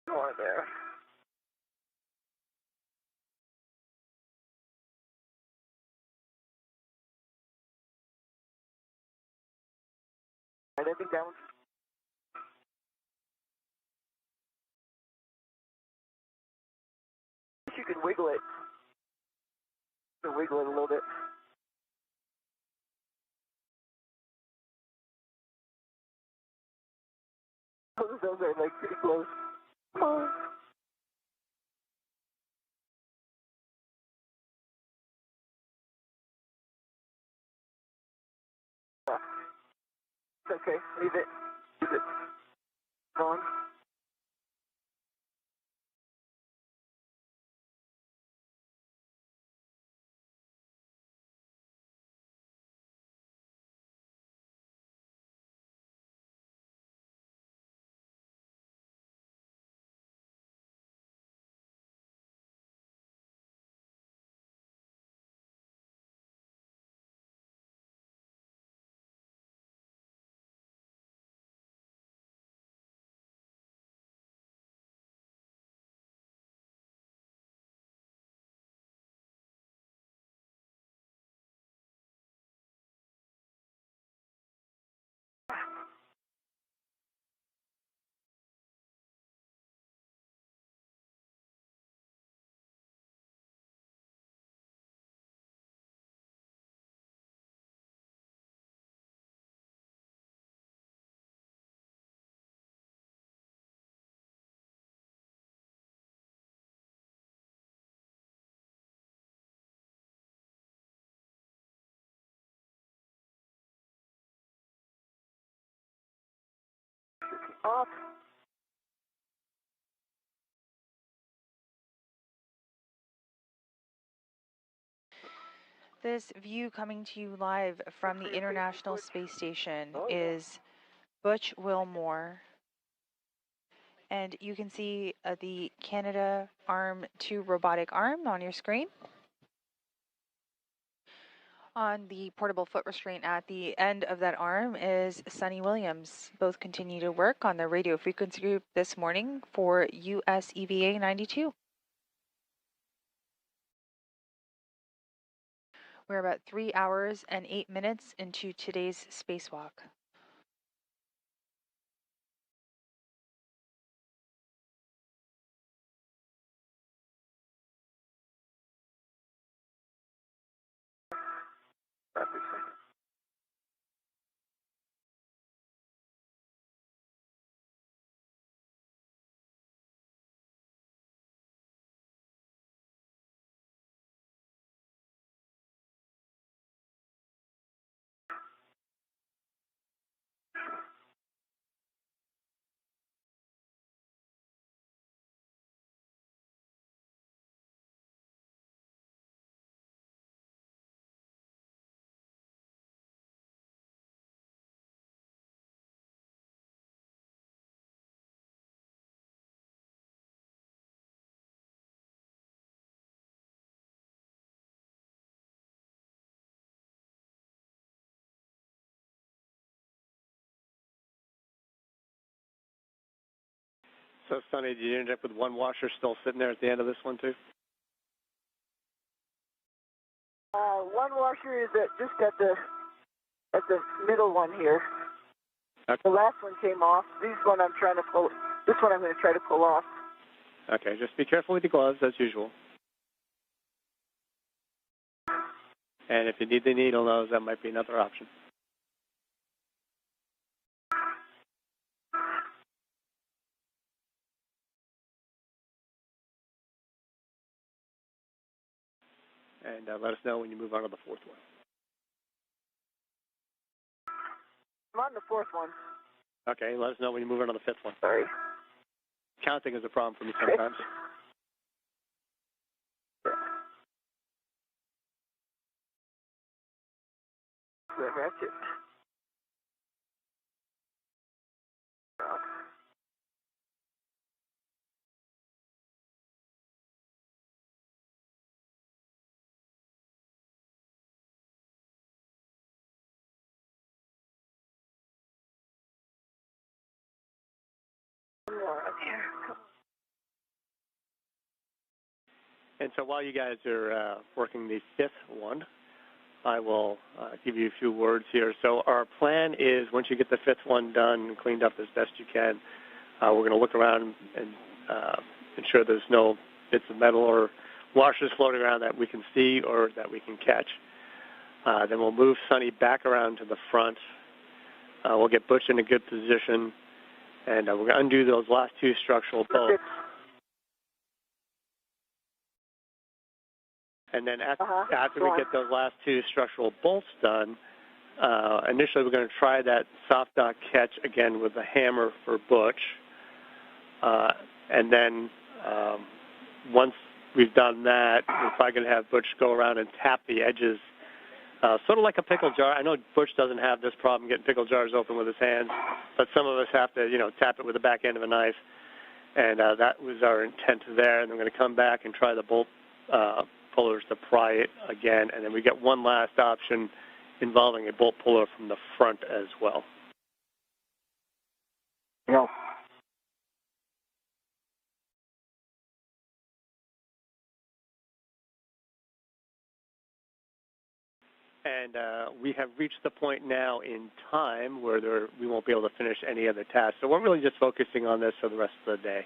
More there. I think that one's. You can wiggle it. You can wiggle it a little bit. Those are like pretty close. Come on. It's okay. Leave it. Leave it. On. Off. This view coming to you live from the International Space Station is Butch Wilmore. And you can see the Canada Arm-2 robotic arm on your screen. On the portable foot restraint at the end of that arm is Sunny Williams. Both continue to work on the radio frequency group this morning for US EVA 92. We're about 3 hours and 8 minutes into today's spacewalk. So, Sonny, did you end up with one washer still sitting there at the end of this one, too? One washer is just at the middle one here. Okay. The last one came off. This one I'm going to try to pull off. Okay, just be careful with your gloves, as usual. And if you need the needle nose, that might be another option. And let us know when you move on to the fourth one. I'm on the fourth one. Okay, let us know when you move on to the fifth one. Sorry. Counting is a problem for me sometimes. The ratchet. And so while you guys are working the fifth one, I will give you a few words here. So our plan is once you get the fifth one done and cleaned up as best you can, we're going to look around and ensure there's no bits of metal or washers floating around that we can see or that we can catch. Then we'll move Sonny back around to the front. We'll get Butch in a good position, and we're going to undo those last two structural bolts. And then after we get those last two structural bolts done, initially we're going to try that soft dock catch again with a hammer for Butch. And then once we've done that, we're probably going to have Butch go around and tap the edges, sort of like a pickle jar. I know Butch doesn't have this problem getting pickle jars open with his hands, but some of us have to, tap it with the back end of a knife. And that was our intent there. And I'm going to come back and try the bolt pullers to pry it again, and then we get one last option involving a bolt puller from the front as well. Yeah. And we have reached the point now in time where we won't be able to finish any other tasks. So we're really just focusing on this for the rest of the day.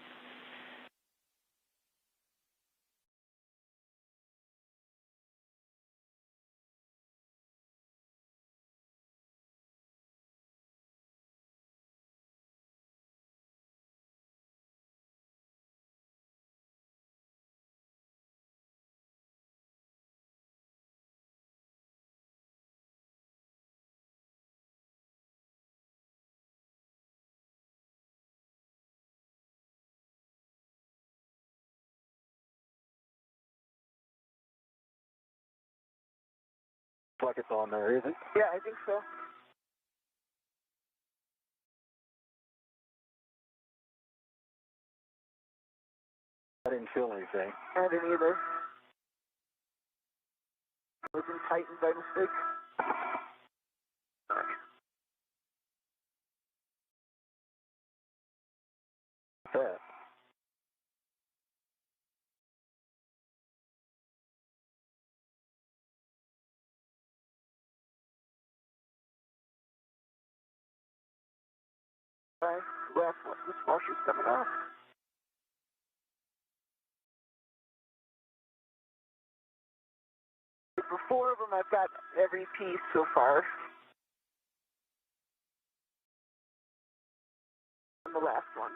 Like it's on there, is it? Yeah, I think so. I didn't feel anything. I didn't either. Wasn't tightened by mistake. That. This washer's coming off. For four of them, I've got every piece so far. And the last one.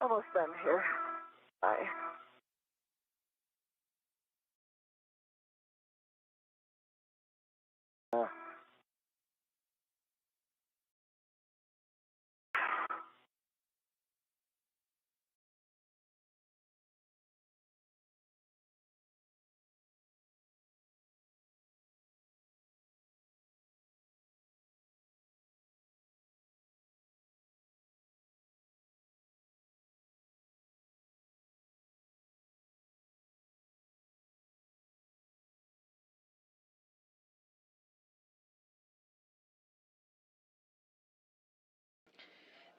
Almost done here. Bye.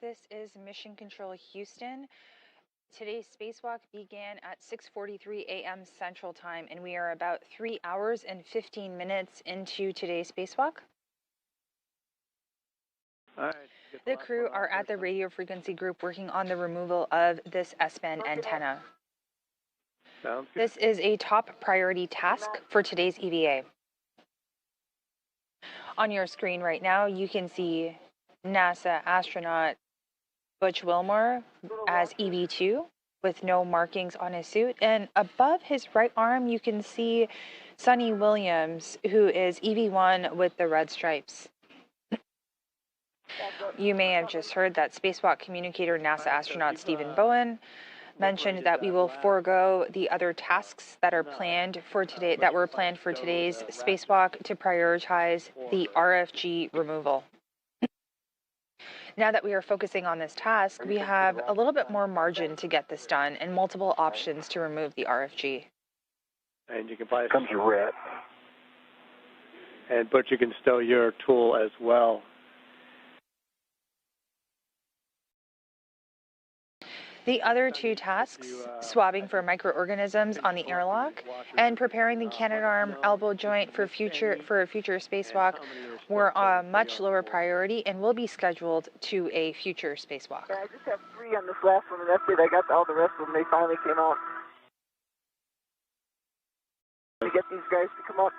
This is Mission Control Houston. Today's spacewalk began at 6:43 a.m. Central Time, and we are about 3 hours and 15 minutes into today's spacewalk. All right. The crew are at the radio frequency group working on the removal of this S-band antenna. Sounds good. This is a top priority task for today's EVA. On your screen right now, you can see NASA astronaut Butch Wilmore as EV2 with no markings on his suit. And above his right arm, you can see Sonny Williams, who is EV1 with the red stripes. You may have just heard that spacewalk communicator NASA astronaut Stephen Bowen mentioned that we will forego the other tasks that are planned for today, that were planned for today's spacewalk, to prioritize the RFG removal. Now that we are focusing on this task, we have a little bit more margin to get this done and multiple options to remove the RFG. And you can buy Comes your rat. And Butch, you can stow your tool as well. The other two tasks, swabbing for microorganisms on the airlock and preparing the Canadarm elbow joint for a future spacewalk, were a much lower priority and will be scheduled to a future spacewalk. Yeah, I just have 3 on this last one, and that's it. I got all the rest of them. They finally came out. To get these guys to come up.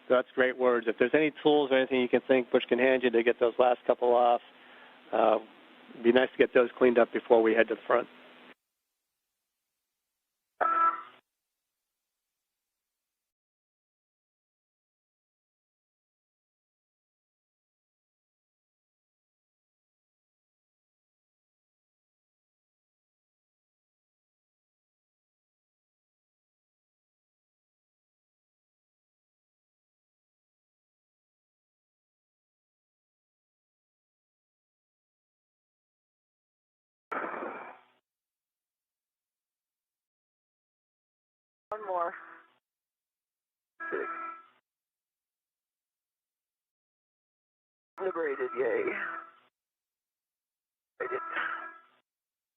So that's great words. If there's any tools or anything you can think Butch can hand you to get those last couple off, it'd be nice to get those cleaned up before we head to the front. One more. 6. Liberated, yay. I did.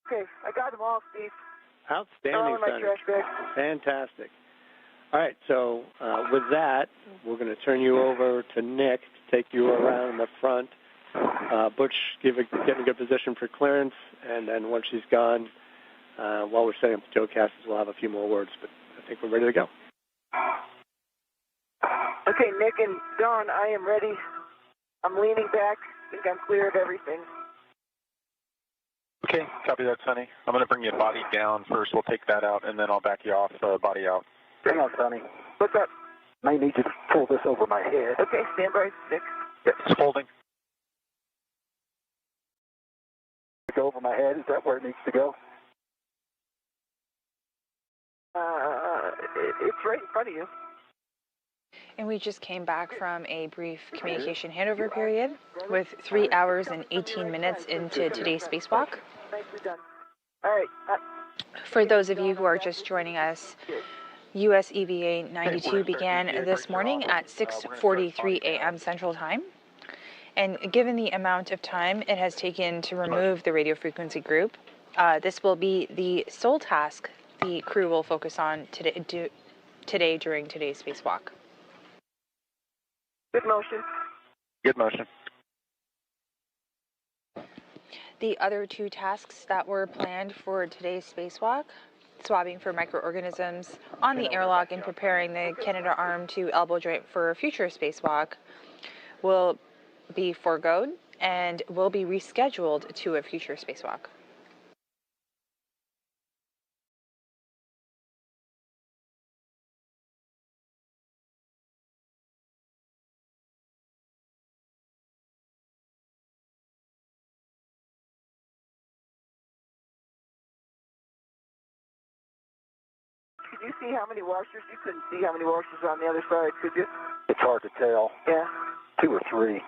Okay, I got them all, Steve. Outstanding, All in my Sonny. trash bag. Fantastic. All right, so with that, we're going to turn you over to Nick to take you around the front. Butch, get in a good position for clearance, and then once she's gone, while we're setting up the Joe Casses, we'll have a few more words, but I think we're ready to go. Okay, Nick and Dawn, I am ready. I'm leaning back. I think I'm clear of everything. Okay, copy that, Sonny. I'm going to bring you body down first. We'll take that out, and then I'll back you off, body out. Hang on, Sonny. What's up? I need you to pull this over my head. Okay, stand by, Nick. It's holding. Go over my head. Is that where it needs to go? It's right in front of you. And we just came back from a brief communication handover period with 3 hours and 18 minutes into today's spacewalk. Nicely done. All right. For those of you who are just joining us, US EVA 92 began this morning at 6:43 a.m. Central Time. And given the amount of time it has taken to remove the radio frequency group, this will be the sole task the crew will focus on today during today's spacewalk. Good motion. Good motion. The other two tasks that were planned for today's spacewalk, swabbing for microorganisms on the airlock and preparing the Canadarm to elbow joint for a future spacewalk, will be foregoed and will be rescheduled to a future spacewalk. could you see how many washers? You couldn't see how many washers on the other side, could you? It's hard to tell. Yeah. 2 or 3.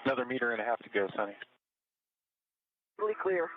Another 1.5 meters to go, Sonny. Really clear.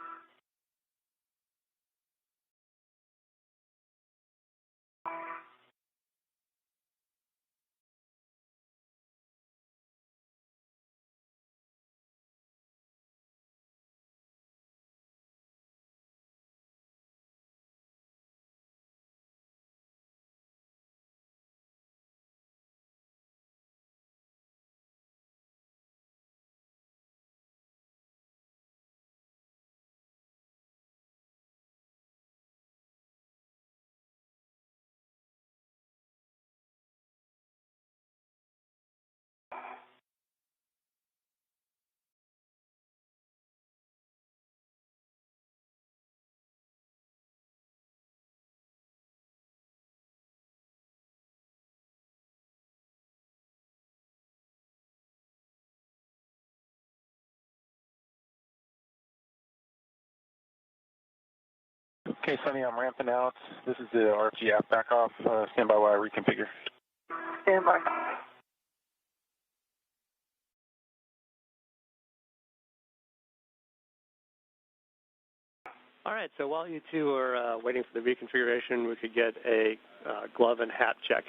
Okay, Sonny, I'm ramping out. This is the RFG app back off. Stand by while I reconfigure. Stand by. All right, so while you two are waiting for the reconfiguration, we could get a glove and hat check.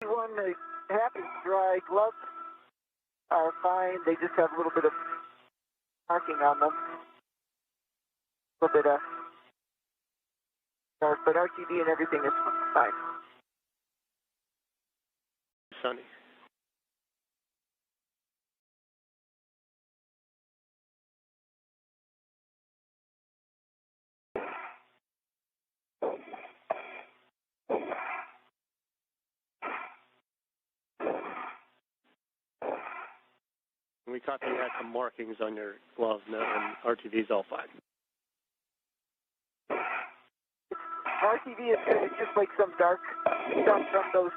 One, the hat is dry. Gloves are fine. They just have a little bit of marking on them. A little bit of dark, but RTD and everything is fine. Sonny. We caught that you had some markings on your glove, and RTV's all fine. RTV is good. It's just like some dark stuff from those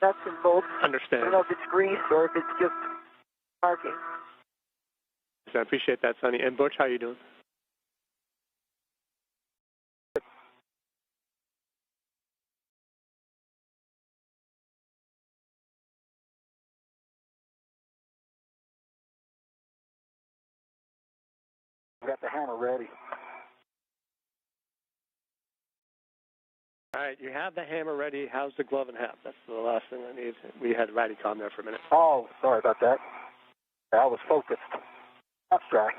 nuts and bolts. Understand. I don't know if it's grease or if it's just marking. So I appreciate that, Sonny. And Butch, how you doing? We got the hammer ready. All right, you have the hammer ready. How's the glove and hat? That's the last thing I need. We had Radicom there for a minute. Oh, sorry about that. I was focused. That's dry.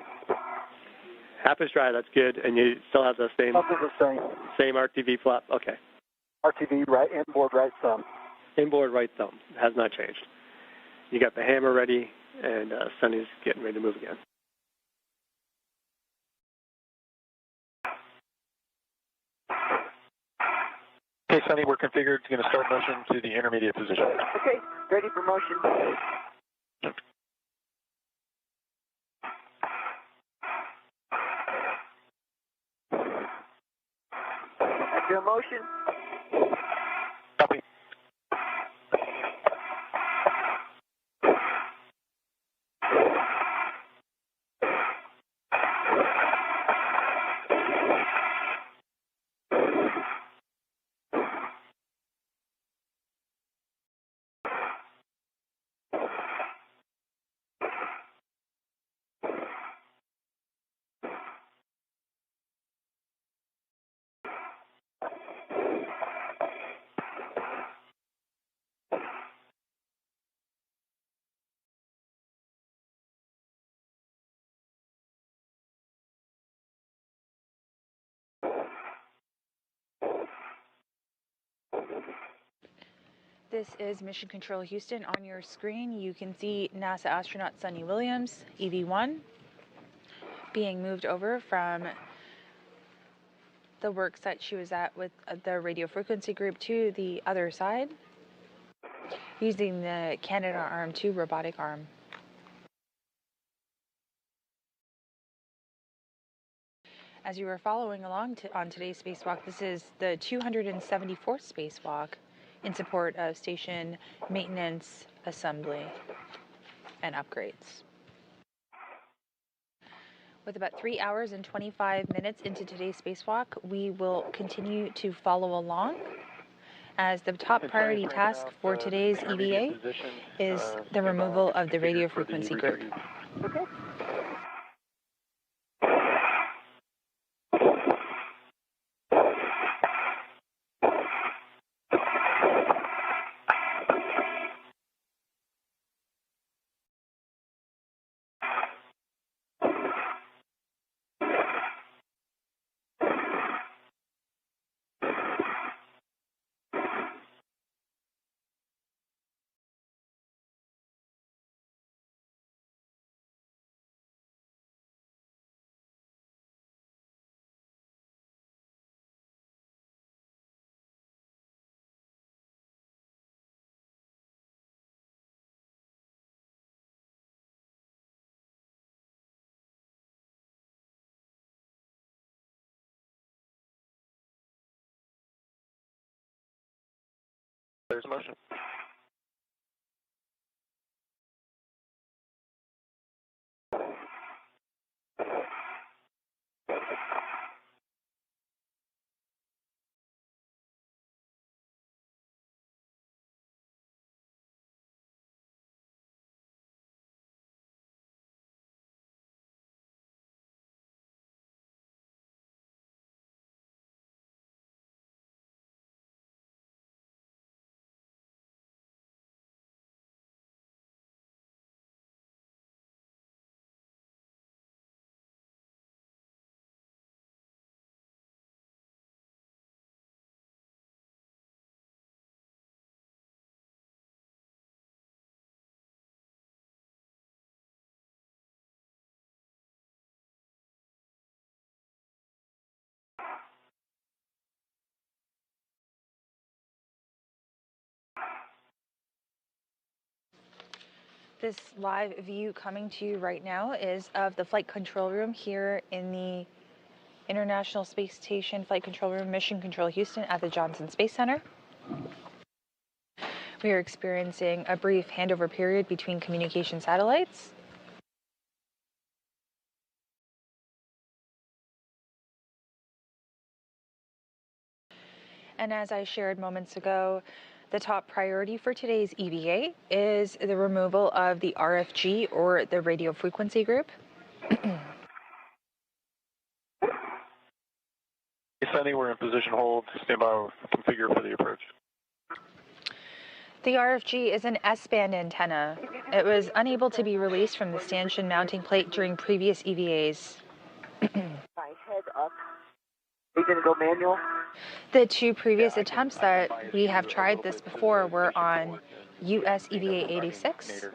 Half is dry, that's good. And you still have the same RTV flap? Okay. RTV right, inboard right thumb. Inboard right thumb. Has not changed. You got the hammer ready, and Sonny's getting ready to move again. Okay, Sonny, we're configured. Going to start motion to the intermediate position. Okay, ready for motion. After motion. Copy. This is Mission Control Houston. On your screen, you can see NASA astronaut Suni Williams, EV1, being moved over from the work site she was at with the radio frequency group to the other side, using the Canadarm2 robotic arm. As you were following along on today's spacewalk, this is the 274th spacewalk in support of station maintenance, assembly and upgrades. With about 3 hours and 25 minutes into today's spacewalk, we will continue to follow along as the top priority task for today's EVA is the removal of the radio frequency group. Okay. There's a motion. This live view coming to you right now is of the flight control room here in the International Space Station Flight Control Room, Mission Control Houston at the Johnson Space Center. We are experiencing a brief handover period between communication satellites. And as I shared moments ago, the top priority for today's EVA is the removal of the RFG, or the radio frequency group. Sunny, we're in position hold. Stand by, configure for the approach. The RFG is an S-band antenna. It was unable to be released from the stanchion mounting plate during previous EVAs. My head up. Are you going to go manual? The two previous attempts that we have tried this before were on US EVA 86,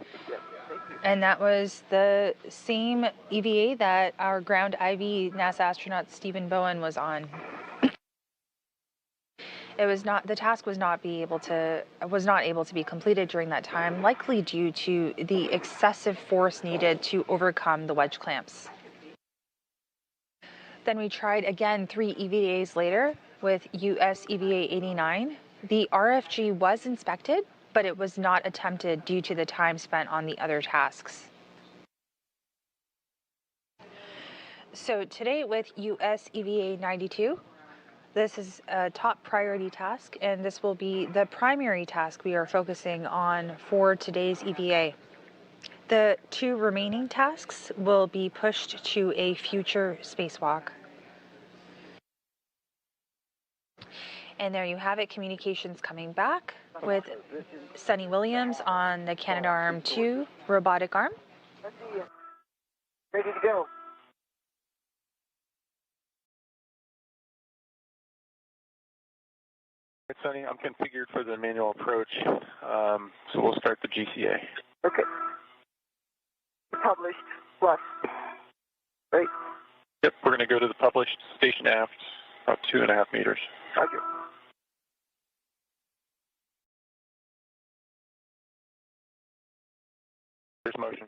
and that was the same EVA that our ground IV NASA astronaut Stephen Bowen was on. It was not, the task was not able to be completed during that time, likely due to the excessive force needed to overcome the wedge clamps. Then we tried again 3 EVAs later with US EVA 89. The RFG was inspected, but it was not attempted due to the time spent on the other tasks. So today with US EVA 92, this is a top priority task, and this will be the primary task we are focusing on for today's EVA. The 2 remaining tasks will be pushed to a future spacewalk. And there you have it, communications coming back with Sunny Williams on the Canadarm2 robotic arm. Ready to go. Sunny, I'm configured for the manual approach, so we'll start the GCA. Okay. Published plus. Right? Yep, we're going to go to the published station aft, about 2.5 meters. Roger. There's motion.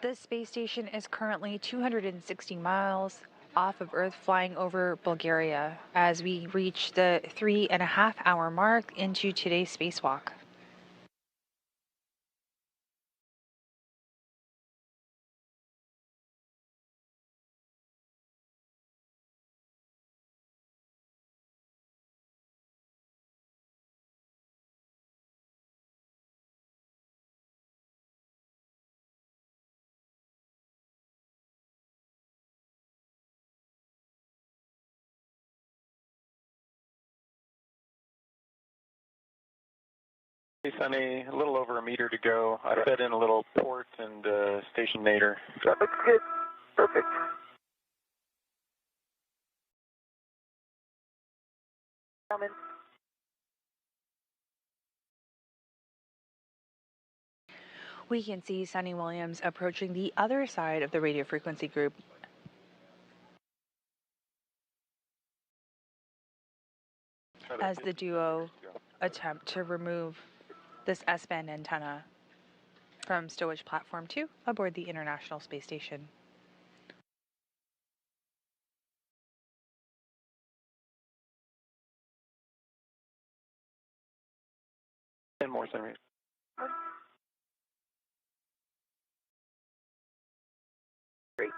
The space station is currently 260 miles off of Earth, flying over Bulgaria as we reach the 3.5-hour mark into today's spacewalk. Hey, Sunny, a little over a meter to go. I fed in a little port and station nadir. That looks good. Perfect. Coming. We can see Sunny Williams approaching the other side of the radio frequency group. As the duo attempt to remove this S-band antenna from stowage platform 2 aboard the International Space Station. And more, Sunny. Great.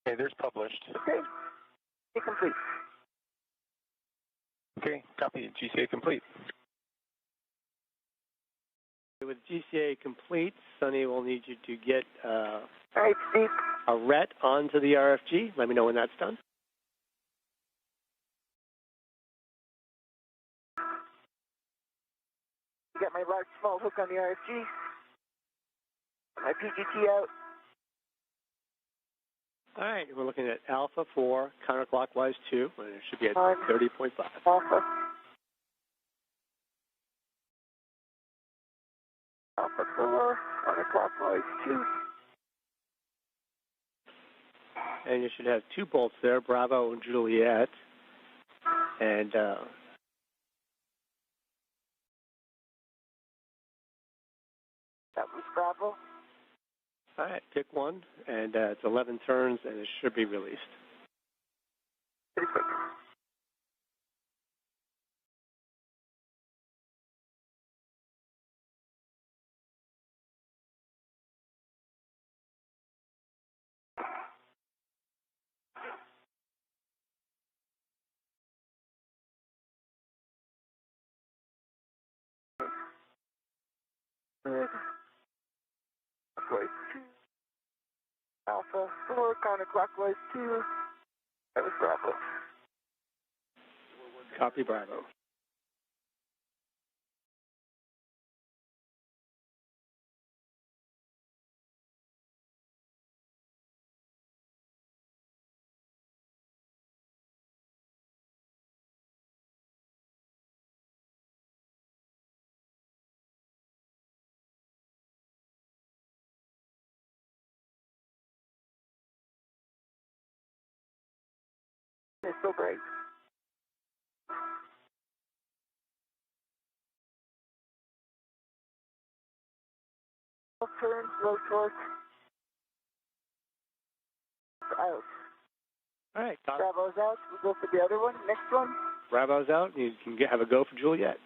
Okay, there's published. Okay. Get complete. Okay, copy. GCA complete. With GCA complete, Sunny will need you to get All right, Steve. a RET onto the RFG. Let me know when that's done. Got my large small hook on the RFG. My PGT out. All right, we're looking at Alpha 4, counterclockwise 2, and it should be at 1. 30.5. Alpha. Alpha 4, counterclockwise 2. And you should have 2 bolts there, Bravo and Juliet. And That was Bravo. all right, pick one, and it's 11 turns, and it should be released. Pretty quick. Good. Clockwise 2. Alpha 4, counterclockwise 2. That was Bravo. Copy, Bravo. It's so bright. Turn, low torque. Out. All right, Bravo's out. We'll go for the other one. Next one. Bravo's out, and you can have a go for Juliet.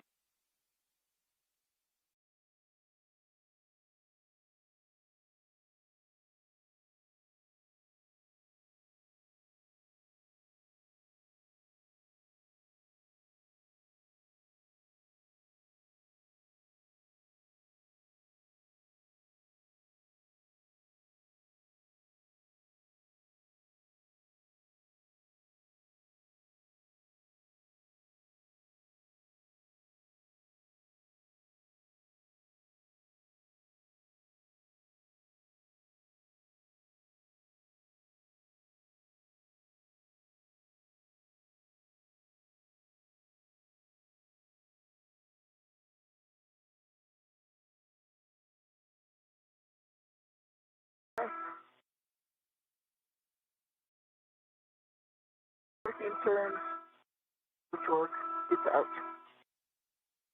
In turn, the torque, it's out.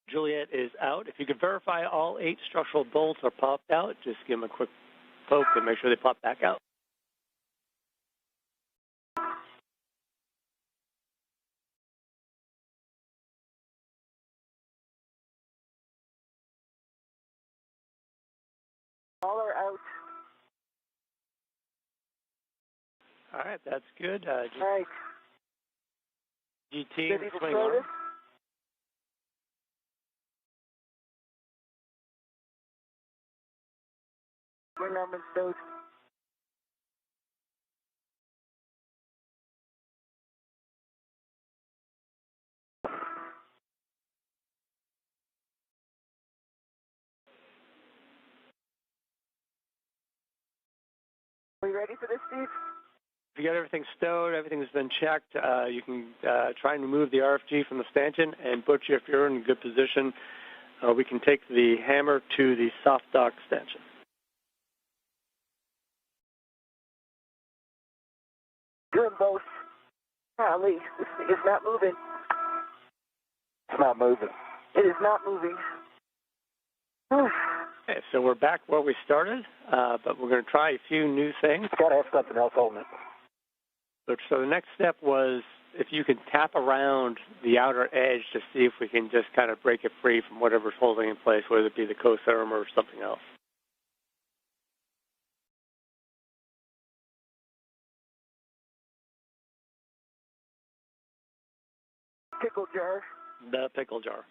Juliet is out. If you could verify all 8 structural bolts are popped out, just give them a quick poked and make sure they pop back out. All are out. All right, that's good. All right. GT, Ready to swing try arm. this? Swing arm and stowed. Are you ready for this, Steve? If you got everything stowed, everything's been checked, you can try and remove the RFG from the stanchion. And Butch, if you're in a good position, we can take the hammer to the soft dock stanchion. Doing both. Golly, this thing is not moving. It's not moving. It is not moving. Okay, so we're back where we started, but we're going to try a few new things. Got to have something else holding it. So the next step was if you could tap around the outer edge to see if we can just kind of break it free from whatever's holding in place, whether it be the cotherm or something else. Pickle jar. The pickle jar.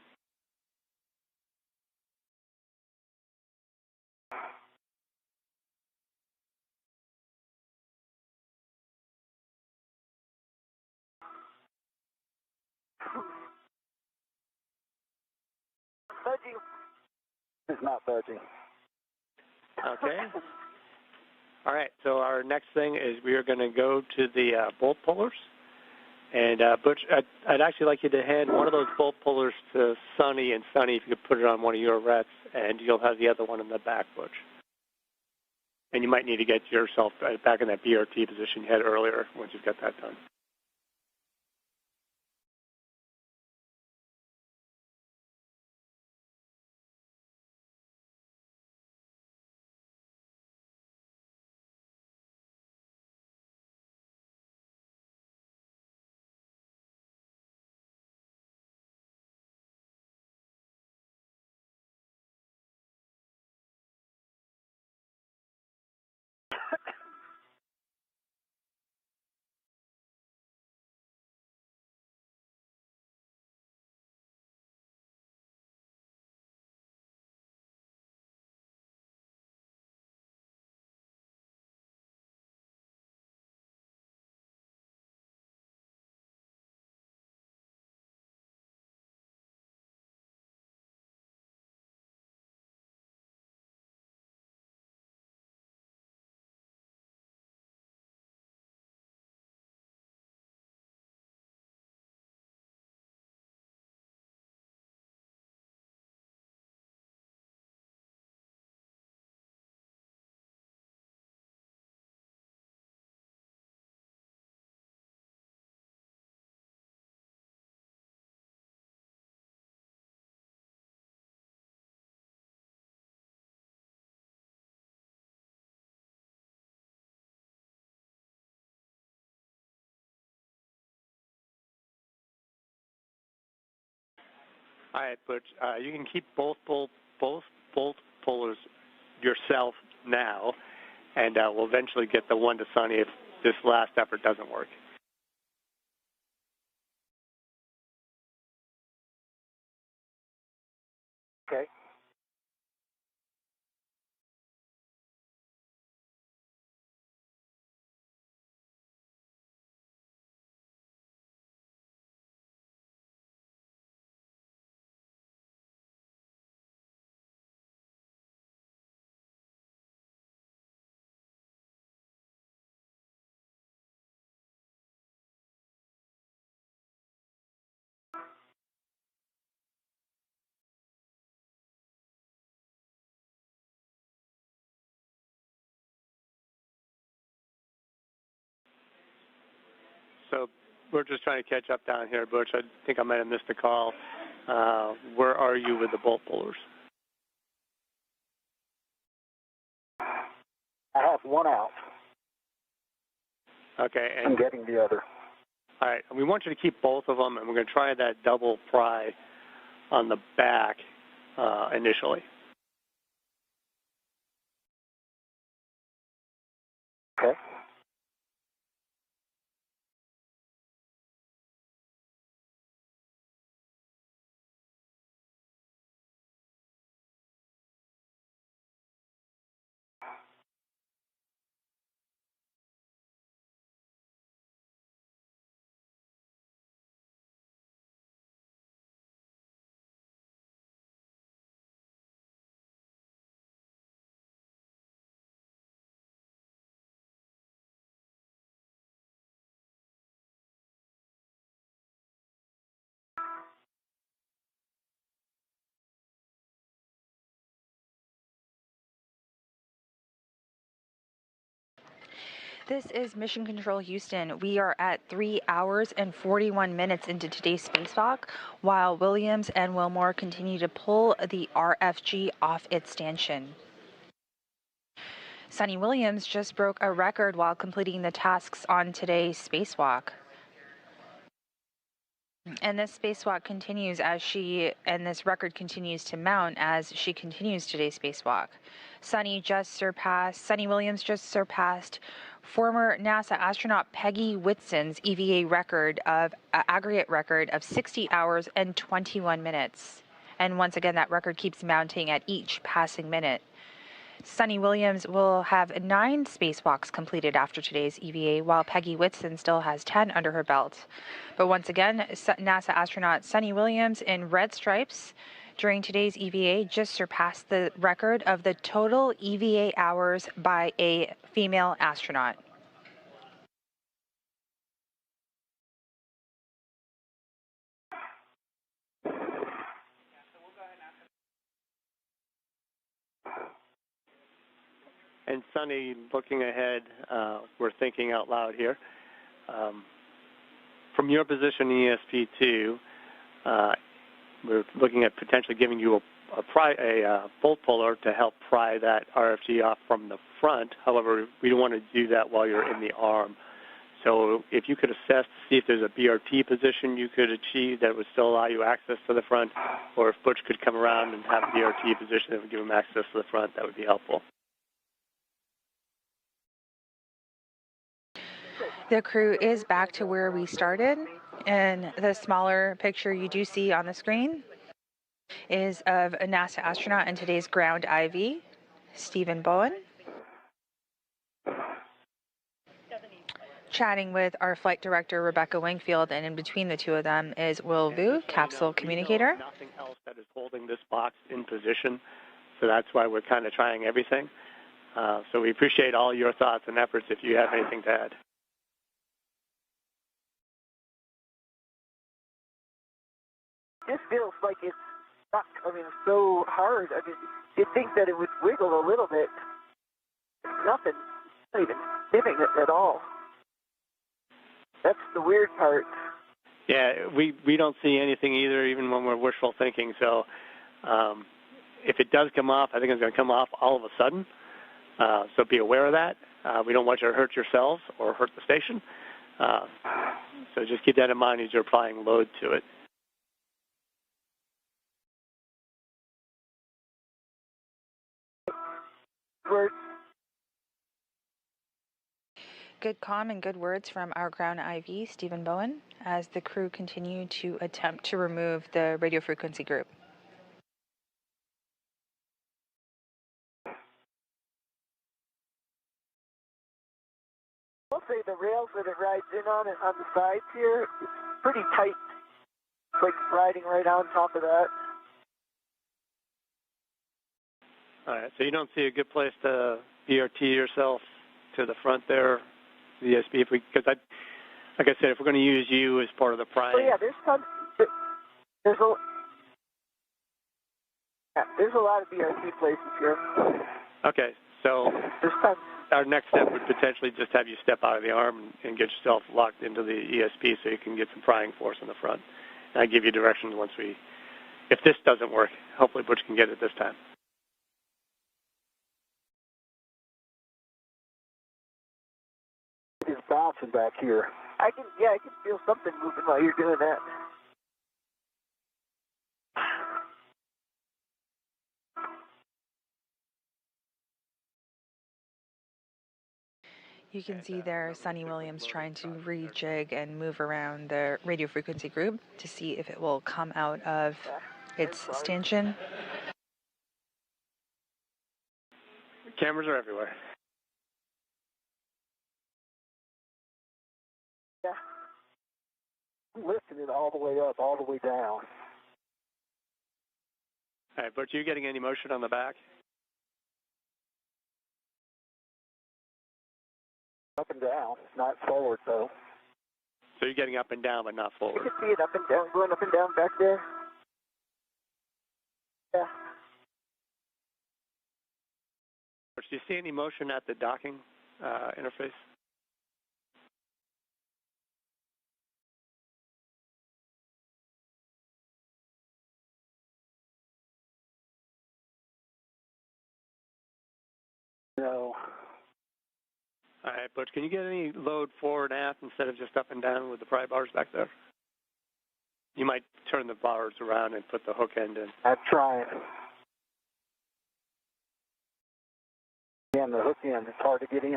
Budging. It's not budging. Okay. All right, so our next thing is we are going to go to the bolt pullers. And Butch, I'd actually like you to hand one of those bolt pullers to Sonny, and Sonny, if you could put it on one of your rets, and you'll have the other one in the back, Butch. And you might need to get yourself back in that BRT position you had earlier once you've got that done. All right, Butch, you can keep both bolt pullers yourself now, and we'll eventually get the one to Sonny if this last effort doesn't work. Okay. So we're just trying to catch up down here, Butch. I think I might have missed a call. Where are you with the bolt pullers? I have one out. Okay. And I'm getting the other. all right. We want you to keep both of them, and we're going to try that double pry on the back initially. Okay. This is Mission Control Houston. We are at 3 hours and 41 minutes into today's spacewalk, while Williams and Wilmore continue to pull the RFG off its stanchion. Sunny Williams just broke a record while completing the tasks on today's spacewalk. And this spacewalk continues and this record continues to mount as she continues today's spacewalk. Sunny Williams just surpassed former NASA astronaut Peggy Whitson's EVA aggregate record of 60 hours and 21 minutes. And once again, that record keeps mounting at each passing minute. Sunny Williams will have 9 spacewalks completed after today's EVA, while Peggy Whitson still has 10 under her belt. But once again, NASA astronaut Sunny Williams in red stripes during today's EVA just surpassed the record of the total EVA hours by a female astronaut. And Sunny, looking ahead, we're thinking out loud here. From your position in ESP2, we're looking at potentially giving you a bolt puller to help pry that RFG off from the front. However, we don't want to do that while you're in the arm. So if you could assess to see if there's a BRT position you could achieve that would still allow you access to the front, or if Butch could come around and have a BRT position that would give him access to the front, that would be helpful. The crew is back to where we started, and the smaller picture you do see on the screen is of a NASA astronaut and today's ground IV, Stephen Bowen, chatting with our flight director, Rebecca Wingfield, and in between the two of them is Will Vu, capsule communicator. Nothing else that is holding this box in position, so that's why we're kind of trying everything. So we appreciate all your thoughts and efforts if you have anything to add. This feels like it's stuck. I mean, it's so hard. I mean, you'd think that it would wiggle a little bit. Nothing. Not even giving it at all. That's the weird part. Yeah, we don't see anything either, even when we're wishful thinking. So if it does come off, I think it's going to come off all of a sudden. So be aware of that. We don't want you to hurt yourselves or hurt the station. So just keep that in mind as you're applying load to it. Good comm and good words from our ground IV, Stephen Bowen, as the crew continue to attempt to remove the radio frequency group. I'll say the rails that it rides in on the sides here, it's pretty tight. It's like riding right on top of that. All right, so you don't see a good place to BRT yourself to the front there, the ESP, because like I said, if we're going to use you as part of the prying. Oh yeah, there's a lot of BRT places here. Okay, so There's tons. Our next step would potentially just have you step out of the arm and get yourself locked into the ESP so you can get some prying force in the front. And I give you directions once if this doesn't work, hopefully Butch can get it this time. bouncing back here. I can feel something moving while you're doing that. You can see there Sunny Williams trying to rejig and move around the radio frequency group to see if it will come out of its stanchion. Cameras are everywhere. Yeah. I'm lifting it all the way up, all the way down. All right, but you getting any motion on the back? Up and down, not forward though. So you're getting up and down, but not You forward. can see it up and down, going up and down back there. Yeah. Do you see any motion at the docking interface? No. All right, Butch, can you get any load forward and aft instead of just up and down with the pry bars back there? You might turn the bars around and put the hook end in. I'm trying. Again, the hook end, it's hard to get in.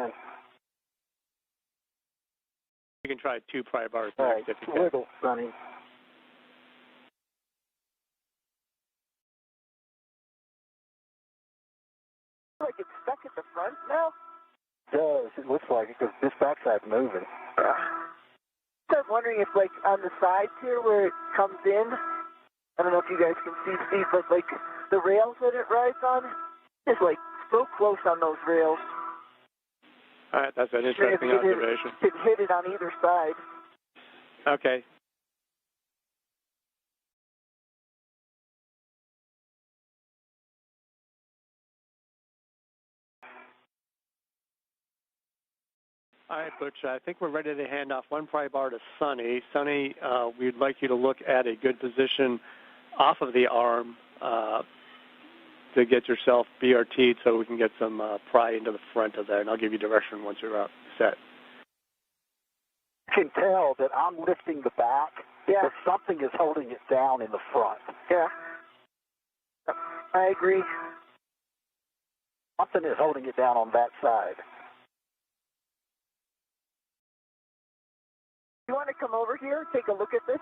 You can try 2 pry bars All next right, if you can. wiggle, Sonny. Like it's stuck at the front now? It does. It looks like it because this backside's moving. So I'm wondering if, like, on the sides here where it comes in, I don't know if you guys can see, Steve, but, like, the rails that it rides on is, like, so close on those rails. All right, that's an interesting observation. It hit it on either side. Okay. All right, Butch, I think we're ready to hand off 1 pry bar to Sonny. Sonny, we'd like you to look at a good position off of the arm to get yourself BRT'd so we can get some pry into the front of there, and I'll give you direction once you're out set. You can tell that I'm lifting the back, but something is holding it down in the front. Yeah. I agree. Something is holding it down on that side. You want to come over here, take a look at this?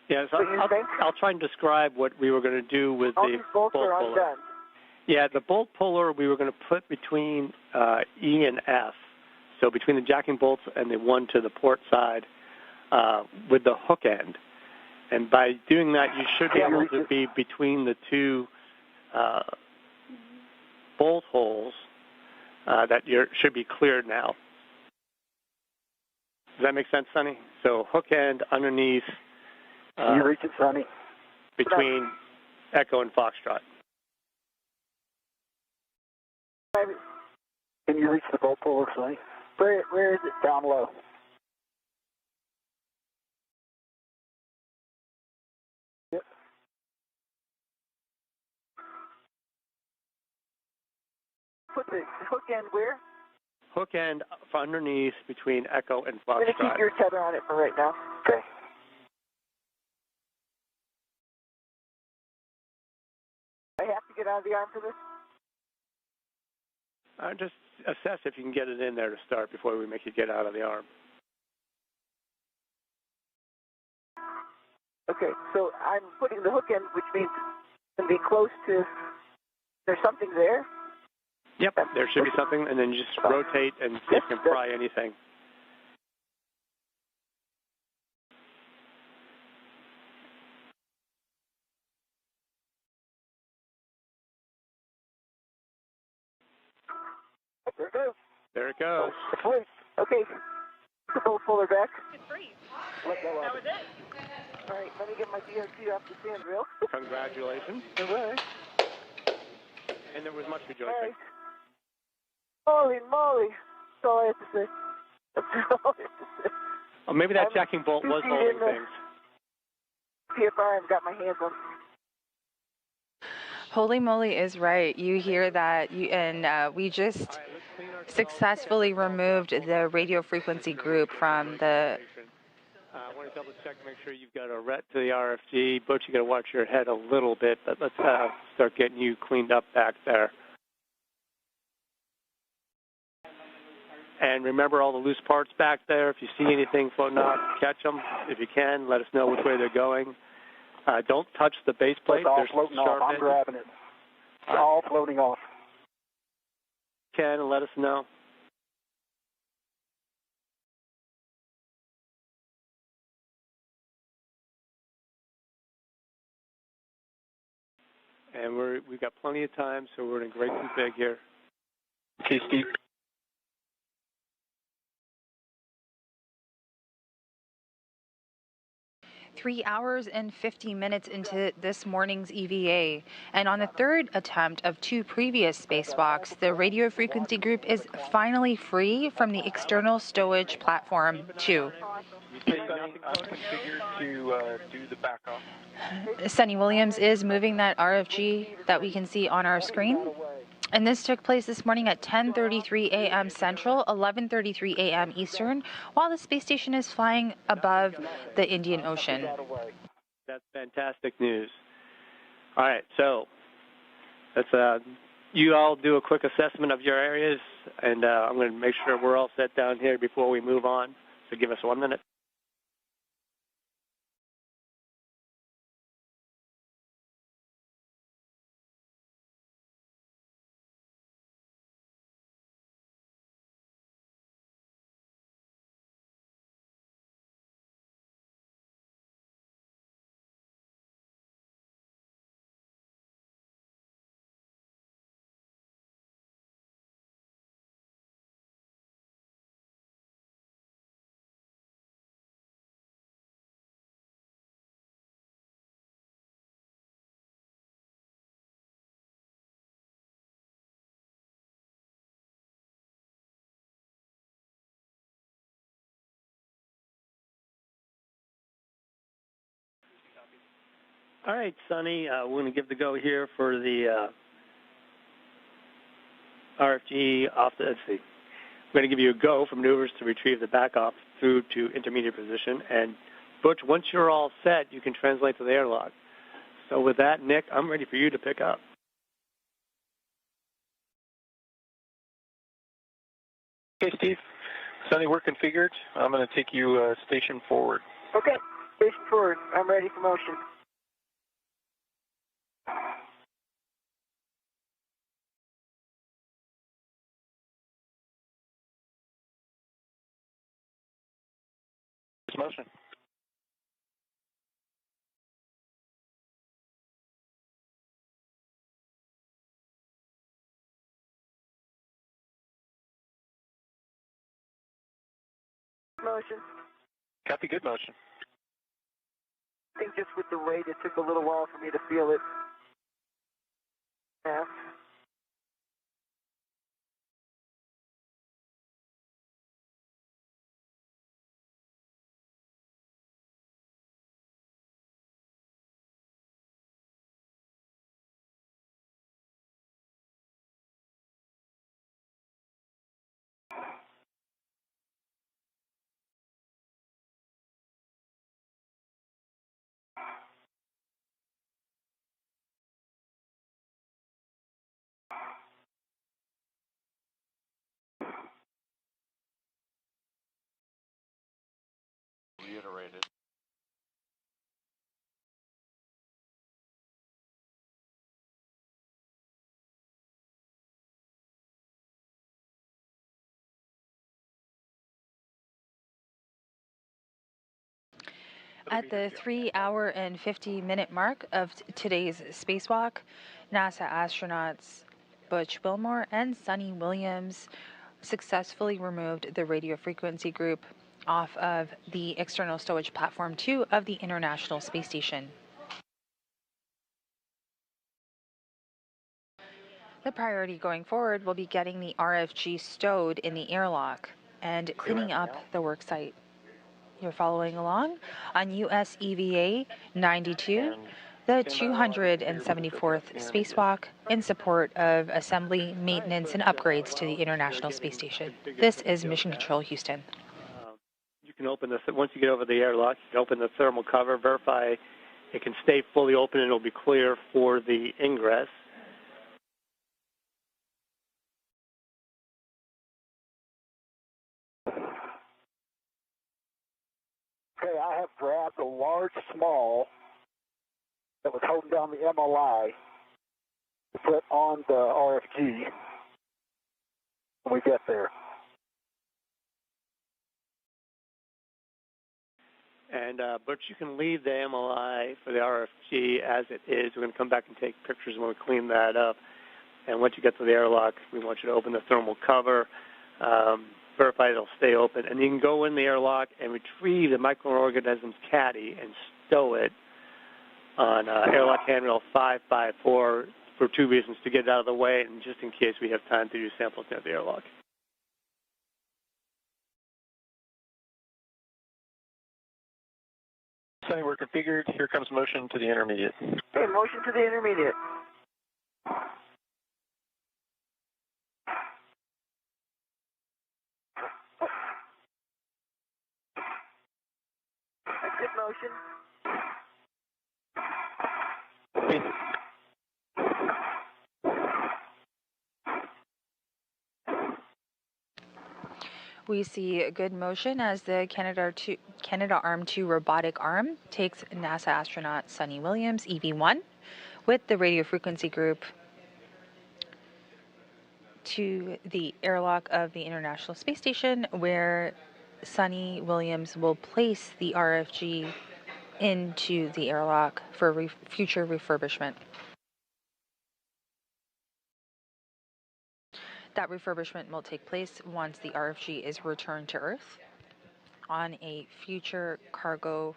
Yes, I'll try and describe what we were going to do with All the these bolts bolt are puller. undone. Yeah, the bolt puller we were going to put between E and F, so between the jacking bolts and the one to the port side with the hook end. And by doing that, you should be able to be between the 2 bolt holes that should be cleared now. Does that make sense, Sonny? So hook end underneath. Can you reach it, Sonny? Between Echo and Foxtrot. Can you reach the bolt puller, Sonny? Where is it? Down low. Yep. Put the hook end where? Hook end underneath between Echo and I'm going to keep Foxtrot. your tether on it for right now. Okay. I have to get out of the arm for this? Just assess if you can get it in there to start before we make you get out of the arm. Okay, so I'm putting the hook in, which means it's going to be close to, there's something there? Yep, there should be something, and then you just rotate and see if you can pry anything. There it goes. There it goes. Okay, the bolt puller back. It's free. Let go That of was it. it. All right, let me get my DRT off the sand rail. Congratulations. All right. And there was much All rejoicing. right. Holy moly. That's all I have to say. That's all I have to say. Oh, maybe that I'm jacking bolt 2 was feet holding in the things. PFR, I've got my hands on. Holy moly is right. You hear that, we just successfully removed the radio frequency group from the... I want to double check to make sure you've got a ret to the RFG. Butch, you got to watch your head a little bit, but let's start getting you cleaned up back there. And remember all the loose parts back there. If you see anything floating off, catch them. If you can, let us know which way they're going. Don't touch the base plate. It's all floating off. I'm grabbing it. It's all floating off. Can and let us know. And we've got plenty of time, so we're in a great config here. Okay, Steve. Three hours and 50 minutes into this morning's EVA, and on the third attempt of two previous spacewalks, the radio frequency group is finally free from the external stowage platform 2. I'm configured to do the back off. Sunny Williams is moving that RFG that we can see on our screen. And this took place this morning at 10:33 a.m. Central, 11:33 a.m. Eastern, while the space station is flying above the Indian Ocean. That's fantastic news. All right, so let's you all do a quick assessment of your areas, and I'm going to make sure we're all set down here before we move on. So give us 1 minute. All right, Sonny, we're going to give the go here for the RFG off the, let's see. We're going to give you a go for maneuvers to retrieve the back off through to intermediate position. And Butch, once you're all set, you can translate to the airlock. So with that, Nick, I'm ready for you to pick up. Okay, Steve. Sonny, we're configured. I'm going to take you station forward. Okay, station forward. I'm ready for motion. Motion. Motion. Copy, good motion. I think just with the weight, it took a little while for me to feel it. Yeah. Reiterated. At the 3 hour and 50 minute mark of today's spacewalk, NASA astronauts Butch Wilmore and Sunny Williams successfully removed the radio frequency group off of the external stowage platform 2 of the International Space Station. The priority going forward will be getting the RFG stowed in the airlock and cleaning up the work site. You're following along on US EVA 92, the 274th spacewalk in support of assembly, maintenance, and upgrades to the International Space Station. This is Mission Control Houston. You can open this, once you get over the airlock, you can open the thermal cover, verify it can stay fully open and it'll be clear for the ingress. Okay, I have grabbed a large small that was holding down the MLI to put on the RFG when we get there. And but you can leave the MLI for the RFG as it is. We're going to come back and take pictures when we clean that up. And once you get to the airlock, we want you to open the thermal cover, verify it'll stay open, and you can go in the airlock and retrieve the microorganisms caddy and stow it on airlock handrail 554 for two reasons: to get it out of the way and just in case we have time to do samples near the airlock. Sunny, we're configured. Here comes motion to the intermediate. Okay, motion to the intermediate. Exit motion. We see good motion as the Canadarm2 robotic arm takes NASA astronaut Sunny Williams, EV1, with the radio frequency group to the airlock of the International Space Station, where Sunny Williams will place the RFG into the airlock for future refurbishment. That refurbishment will take place once the RFG is returned to Earth on a future cargo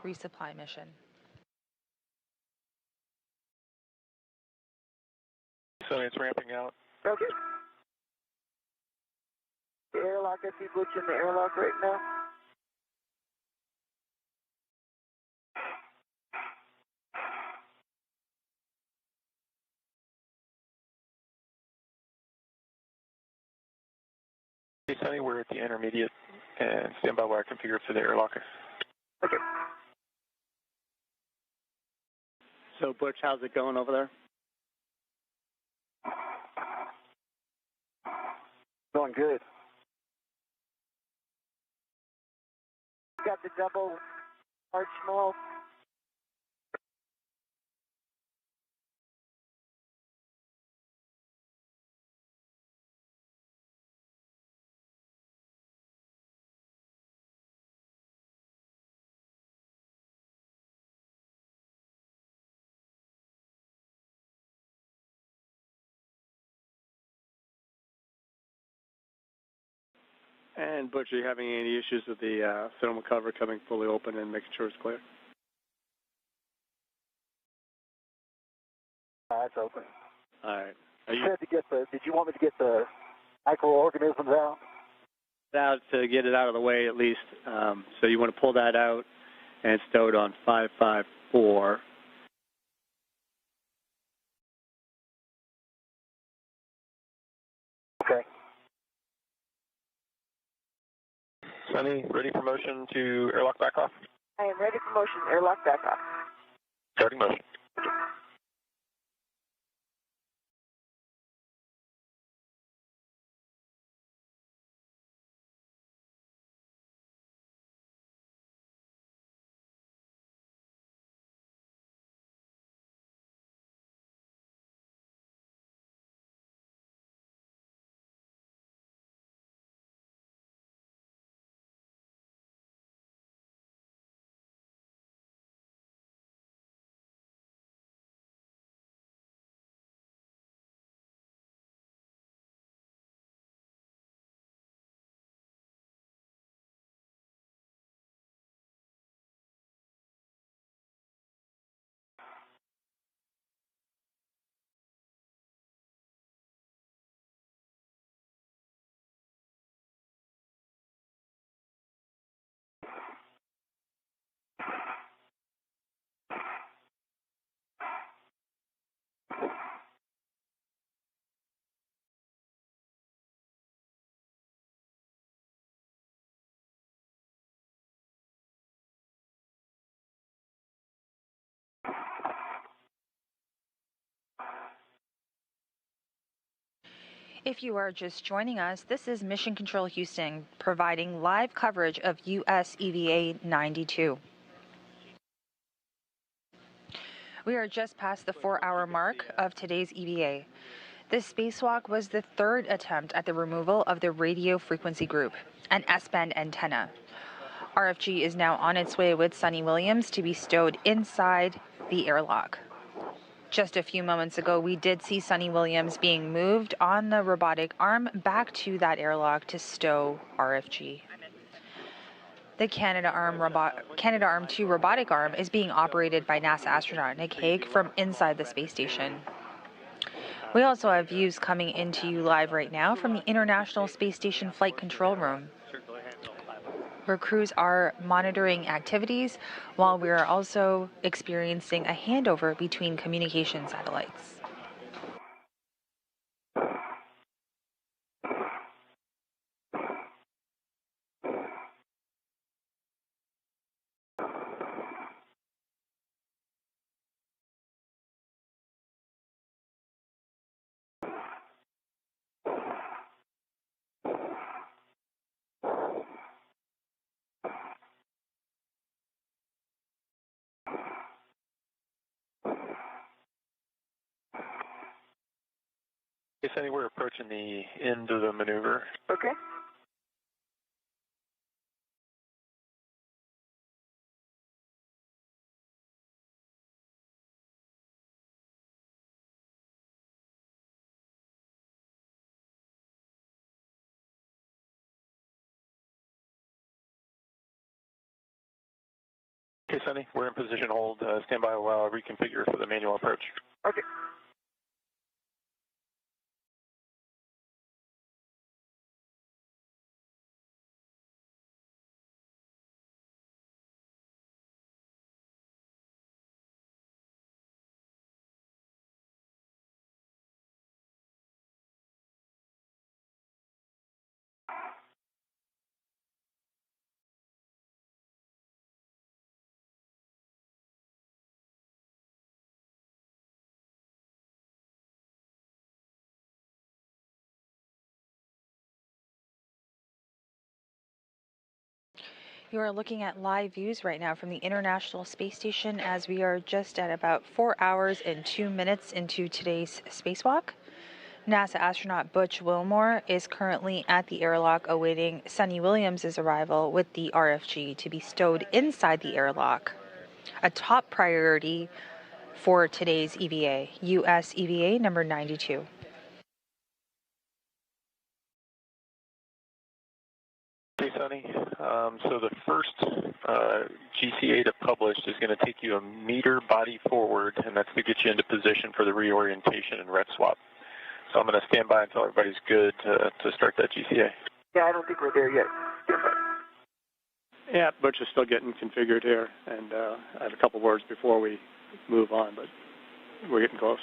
resupply mission. So it's ramping out. Okay. The airlock, I see Butch in the airlock right now. Hey, Sunny, we're at the intermediate and stand by while I configure for the airlock. Okay. So, Butch, how's it going over there? Going good. Got the double large small. And Butch, are you having any issues with the thermal cover coming fully open and making sure it's clear? It's open. All right. You said to get the. Did you want me to get the microorganisms out? Out to get it out of the way at least. So you want to pull that out and stow it on 554. Okay. Sunny, ready for motion to airlock back off? I am ready for motion. Airlock back off. Starting motion. If you are just joining us, this is Mission Control Houston providing live coverage of US EVA 92. We are just past the 4-hour mark of today's EVA. This spacewalk was the third attempt at the removal of the radio frequency group, an S-band antenna. RFG is now on its way with Sunny Williams to be stowed inside the airlock. Just a few moments ago, we did see Sunny Williams being moved on the robotic arm back to that airlock to stow RFG. The Canada Arm 2 robotic arm is being operated by NASA astronaut Nick Hague from inside the space station. We also have views coming into you live right now from the International Space Station Flight Control Room, where crews are monitoring activities while we are also experiencing a handover between communication satellites. Hey, Sunny, we're approaching the end of the maneuver. Okay. Okay, Sunny, we're in position hold. Stand by while I reconfigure for the manual approach. Okay. You are looking at live views right now from the International Space Station as we are just at about 4 hours and 2 minutes into today's spacewalk. NASA astronaut Butch Wilmore is currently at the airlock awaiting Sunny Williams' arrival with the RFG to be stowed inside the airlock. A top priority for today's EVA, US EVA number 92. Hey, Sunny. So the first GCA to publish is going to take you a meter body forward, and that's to get you into position for the reorientation and ret swap. So I'm going to stand by until everybody's good to start that GCA. Yeah, I don't think we're there yet. Yeah, Butch is still getting configured here, and I had a couple words before we move on, but we're getting close.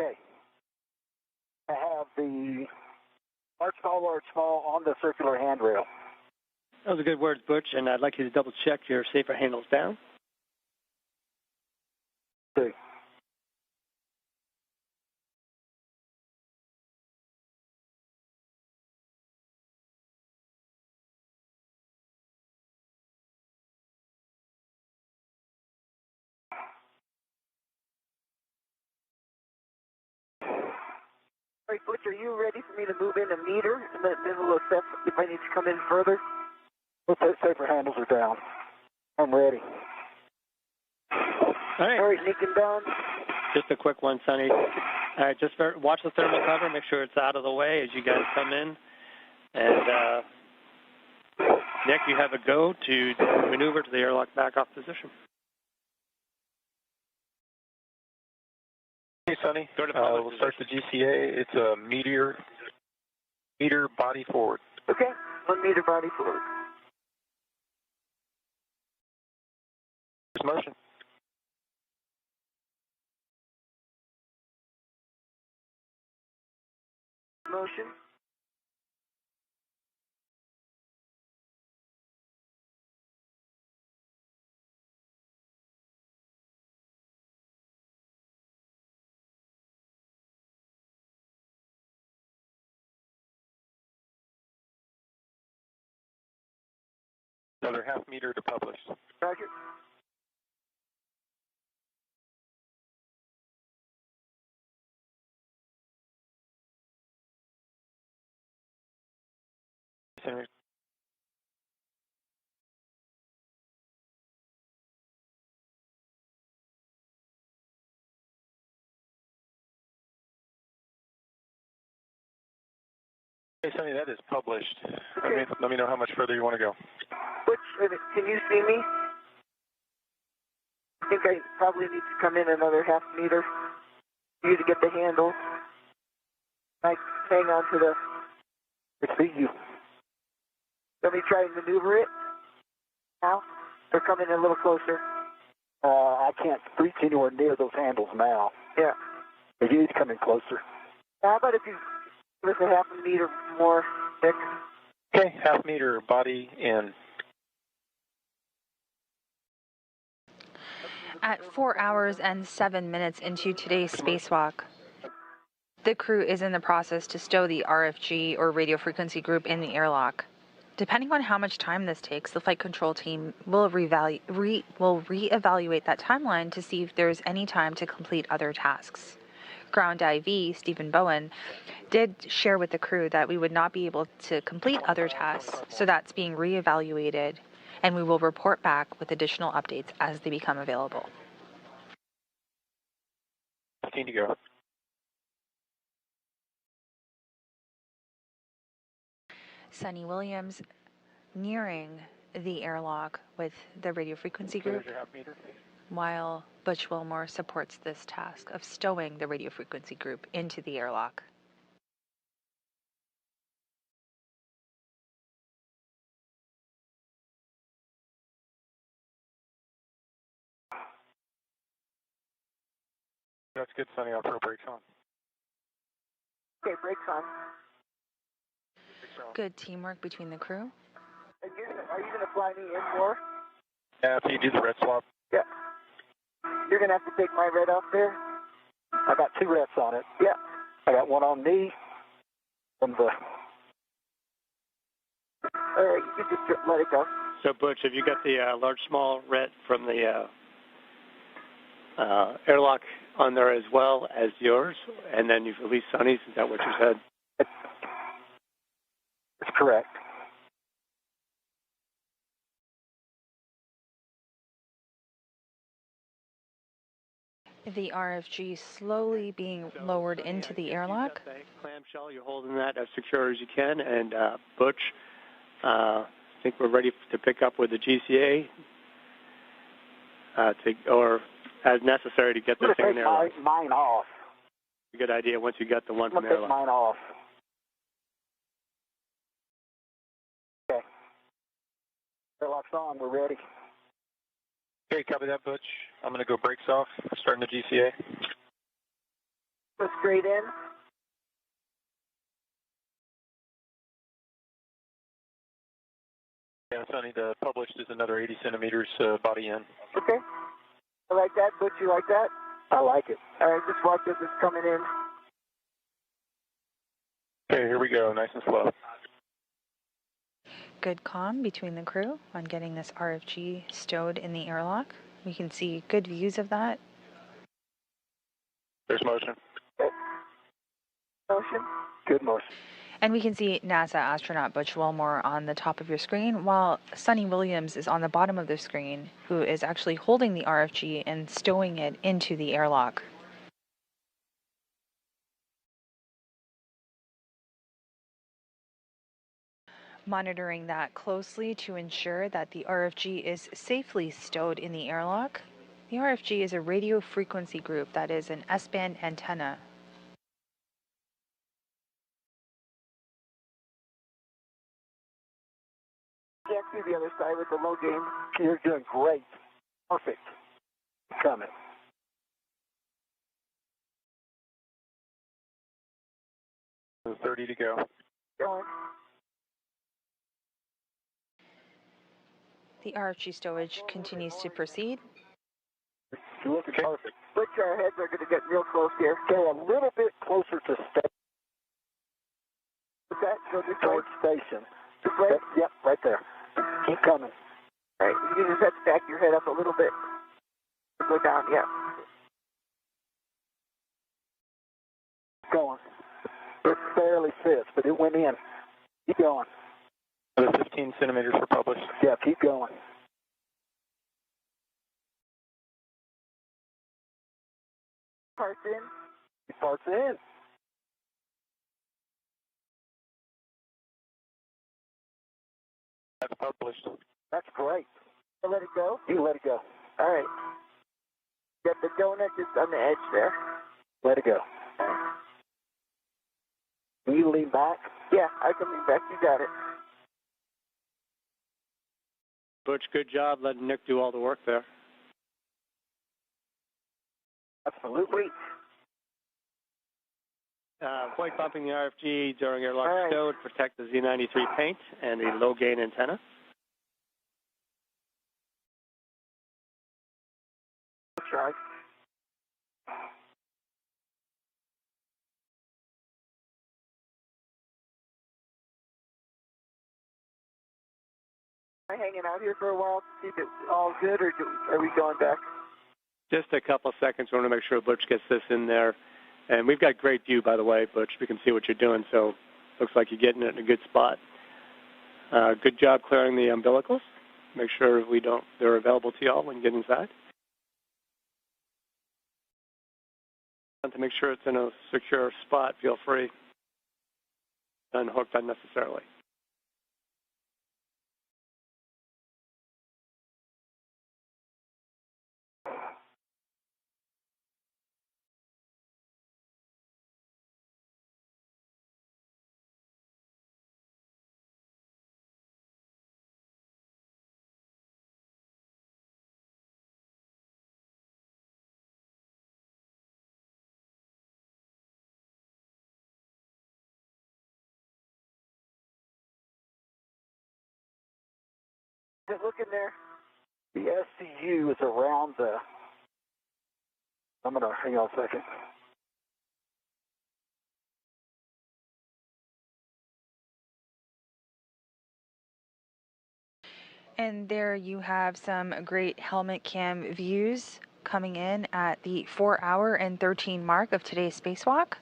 Okay. I have the large, small on the circular handrail. Those are good words, Butch, and I'd like you to double check your safer handles down. Okay. All right, Butch, are you ready for me to move in a meter and then we'll assess if I need to come in further? Both those safer handles are down. I'm ready. All right. All right, Nick and Don. Just a quick one, Sunny. All right, just watch the thermal cover. Make sure it's out of the way as you guys come in. And Nick, you have a go to maneuver to the airlock back-off position. Hey, Sonny. We'll start the GCA. It's a meter body forward. Okay, 1 meter body forward. There's motion. Motion. Another half meter to publish. Roger. Hey, Sonny, that is published. Okay. Let me know how much further you want to go. Can you see me? I think I probably need to come in another half meter for you to get the handle. I hang on to the... I see you. Let me try and maneuver it now, or come in a little closer. I can't reach anywhere near those handles now. Yeah. But you need to come in closer. How about if you give us a half a meter more, Nick? Okay, half meter body in. At 4 hours and 7 minutes into today's spacewalk, the crew is in the process to stow the RFG or radio frequency group in the airlock. Depending on how much time this takes, the flight control team will reevaluate that timeline to see if there's any time to complete other tasks. Ground IV, Stephen Bowen, did share with the crew that we would not be able to complete other tasks, so that's being reevaluated, and we will report back with additional updates as they become available. 15 to go. Sunny Williams nearing the airlock with the radio frequency group, while Butch Wilmore supports this task of stowing the radio frequency group into the airlock. That's good, Sonny. I'll throw brakes on. Okay, brakes on. Good teamwork between the crew. Are you going to fly me in more? Yeah, after you do the red swap. Yeah. You're going to have to take my red off there? I got 2 reps on it. Yeah. I got one on me from the... All right, you can just let it go. So, Butch, have you got the large, small red from the airlock on there as well as yours? And then you've released Sonny's? Is that what you said? That's correct. The RFG slowly being lowered into the airlock. The clamshell, you're holding that as secure as you can. And Butch, I think we're ready to pick up with the GCA or as necessary to get this thing in the airlock. Mine off. A good idea once you get the one I'm from the going to airlock. take mine off. Okay. Airlock's on. We're ready. Okay, copy that, Butch. I'm going to go brakes off, starting the GCA. Go straight in. Yeah, Sonny, the published is another 80 centimeters body in. Okay. I like that. Butch, you like that? I like it. All right, just watch as it's coming in. Okay, here we go, nice and slow. Good comm between the crew on getting this RFG stowed in the airlock. We can see good views of that. There's motion. Okay. Motion. Good motion. And we can see NASA astronaut Butch Wilmore on the top of your screen, while Sunny Williams is on the bottom of the screen, who is actually holding the RFG and stowing it into the airlock. monitoring that closely to ensure that the RFG is safely stowed in the airlock. The RFG is a radio frequency group that is an S-band antenna. Jack to the other side with the low gain. You're doing great. Perfect. Coming. So 30 to go. Going. The RFG stowage continues to proceed. You're looking perfect. Which our heads are going to get real close here. Go a little bit closer to station. Is that go this way? Towards station. This way? Yep, right there. Keep coming. All right, you just have to back your head up a little bit. Go down, yeah. Going. It barely fits, but it went in. Keep going. Another 15 centimeters for publish. Yeah, keep going. Parts in. Parts in. That's published. That's great. So let it go? You let it go. All right. Got the donut just on the edge there. Let it go. Can you lean back? Yeah, I can lean back. You got it. Butch, good job letting Nick do all the work there. Absolutely. Avoid bumping the RFG during airlock Right. stow to protect the Z93 paint and the low gain antenna. Try. Am I hanging out here for a while to see if it's all good, or are we going back? Just a couple seconds. We want to make sure Butch gets this in there. And we've got great view, by the way, Butch. We can see what you're doing, so looks like you're getting it in a good spot. Good job clearing the umbilicals. Make sure they're available to y'all when you get inside. To make sure it's in a secure spot, feel free. Unhooked unnecessarily. Just look in there. The SCU is around the... I'm going to hang on a second. And there you have some great helmet cam views coming in at the 4-hour and 13 mark of today's spacewalk.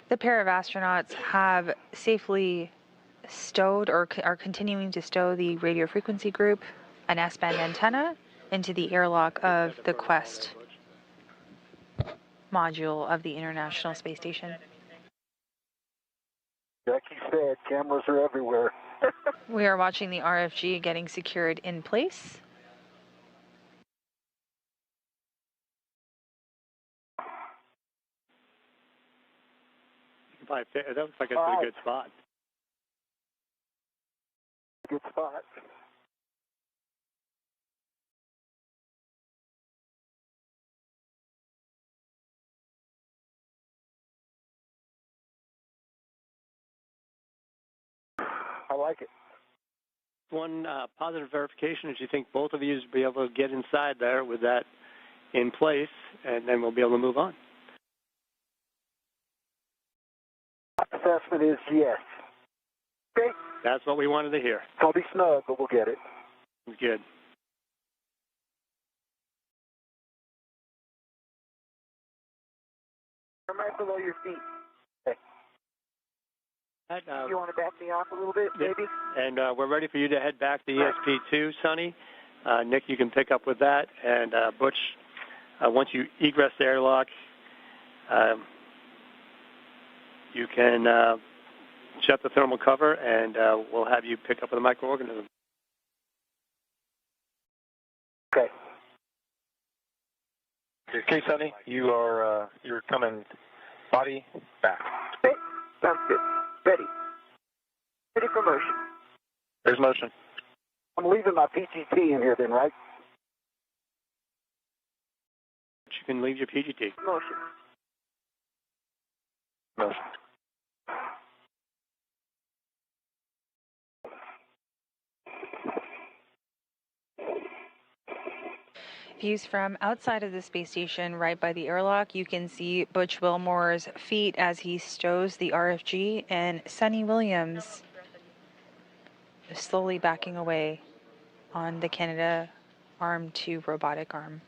The pair of astronauts have safely stowed or are continuing to stow the radio frequency group, an S-band antenna, into the airlock of the Quest module of the International Space Station. Jackie said cameras are everywhere. We are watching the RFG getting secured in place. That looks like it's in a good spot. Good spot. I like it. One positive verification is you think both of you will be able to get inside there with that in place, and then we'll be able to move on. Assessment is yes. Okay. That's what we wanted to hear. I'll be snug, but we'll get it. Good. I'm right below your feet. Okay. You want to back me off a little bit, maybe? And we're ready for you to head back to ESP2, Sonny. Nick, you can pick up with that. And Butch, once you egress the airlock, you can shut the thermal cover, and we'll have you pick up with a microorganism. Okay. Okay, Sonny, you're coming body back. Okay, sounds good. Ready. Ready for motion. There's motion. I'm leaving my PGT in here then, right? You can leave your PGT. Motion. Motion. Views from outside of the space station, right by the airlock, you can see Butch Wilmore's feet as he stows the RFG, and Sonny Williams is slowly backing away on the Canada arm to robotic arm.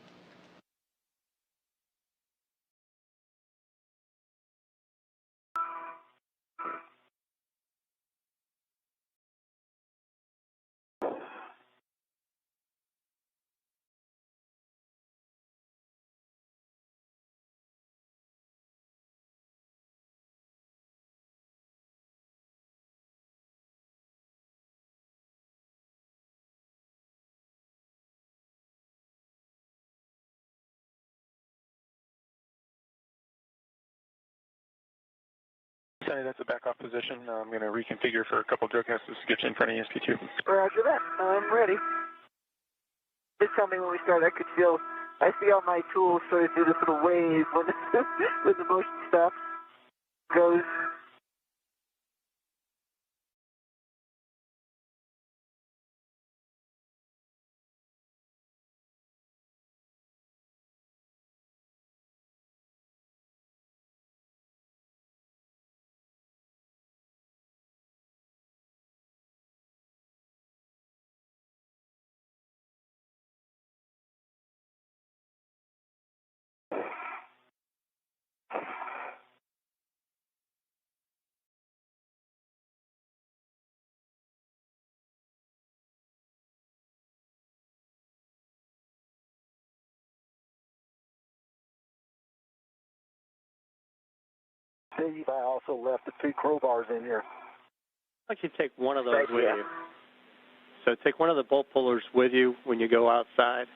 Sonny, that's a back-off position. I'm going to reconfigure for a couple drug tests to get you in front of ESP2. Roger that. I'm ready. Just tell me when we start. I see all my tools sort of do this little wave when when the motion stops. Goes. Steve, I also left the 2 crowbars in here. I'd like you to take one of those with you. So take one of the bolt pullers with you when you go outside.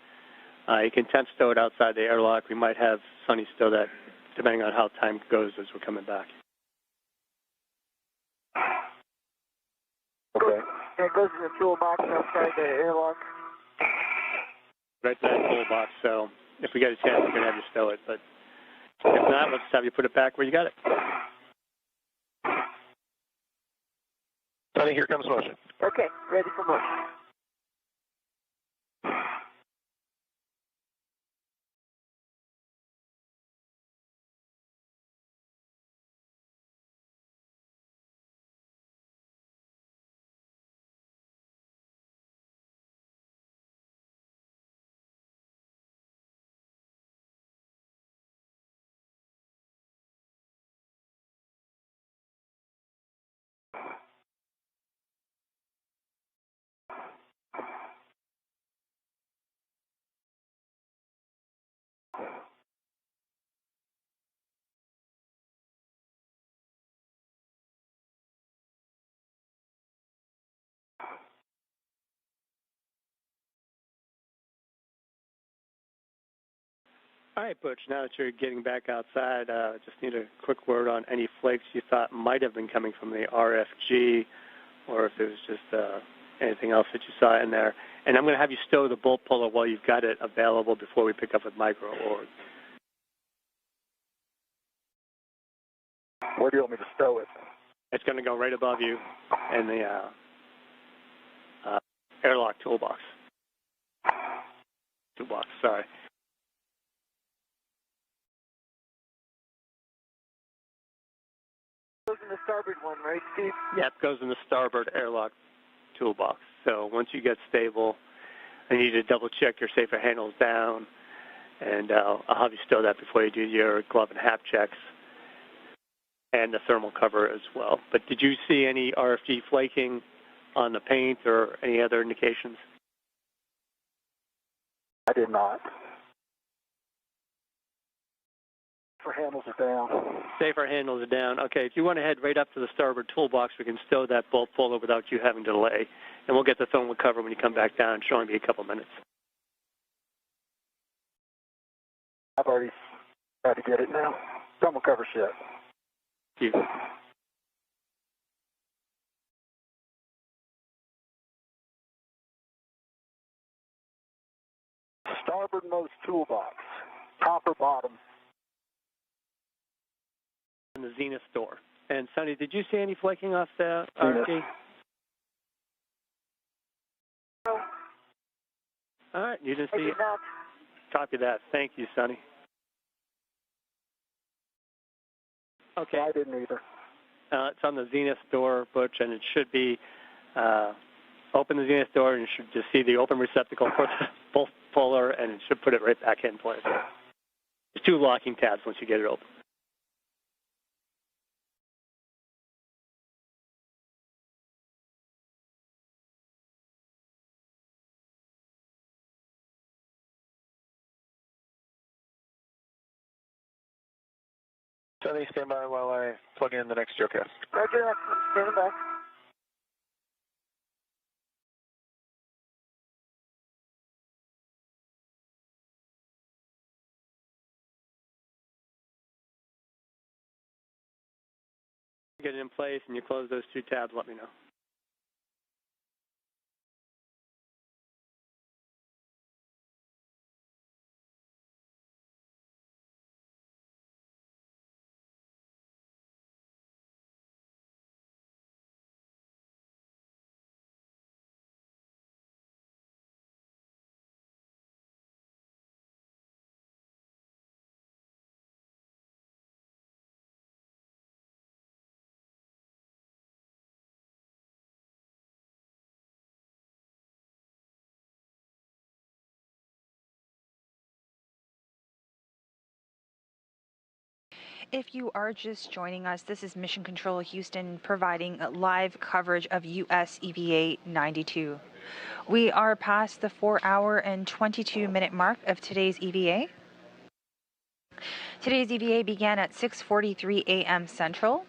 You can temp stow it outside the airlock. We might have Sonny stow that, depending on how time goes as we're coming back. Okay. And it goes in the toolbox outside the airlock. Right to that toolbox, so if we get a chance, we're going to have you stow it. But if not, let's have you put it back where you got it. Sonny, here comes motion. Okay, ready for motion. All right, Butch, now that you're getting back outside, just need a quick word on any flakes you thought might have been coming from the RFG, or if it was just anything else that you saw in there. And I'm going to have you stow the bolt puller while you've got it available before we pick up with micro-org. Where do you want me to stow it? It's going to go right above you in the airlock toolbox. Sorry. Goes in the starboard one, right, Steve? Yeah, it goes in the starboard airlock toolbox. So once you get stable, I need you to double check your safer handles down, and I'll have you stow that before you do your glove and hap checks, and the thermal cover as well. But did you see any RFG flaking on the paint or any other indications? I did not. Safer handles are down. Safer handles are down. Okay, if you want to head right up to the starboard toolbox, we can stow that bolt puller without you having to delay. And we'll get the thermal cover when you come back down. It should only be a couple minutes. I've already tried to get it now. Thermal cover shut. Thank you. Starboardmost toolbox, top or bottom. In the Zenith door. And Sonny, did you see any flaking off the Zenith. RFG? No. All right, you didn't I see did it? not. Copy that. Thank you, Sonny. Okay. I didn't either. It's on the Zenith door, Butch, and it should be open the Zenith door, and you should just see the open receptacle for the bolt puller, and it should put it right back in place. There's two locking tabs once you get it open. Sonny, stand by while I plug in the next geocast. Roger that. Stand by. Get it in place, and you close those two tabs, let me know. If you are just joining us, this is Mission Control Houston providing live coverage of US EVA 92. We are past the 4-hour and 22-minute mark of today's EVA. Today's EVA began at 6:43 a.m. Central,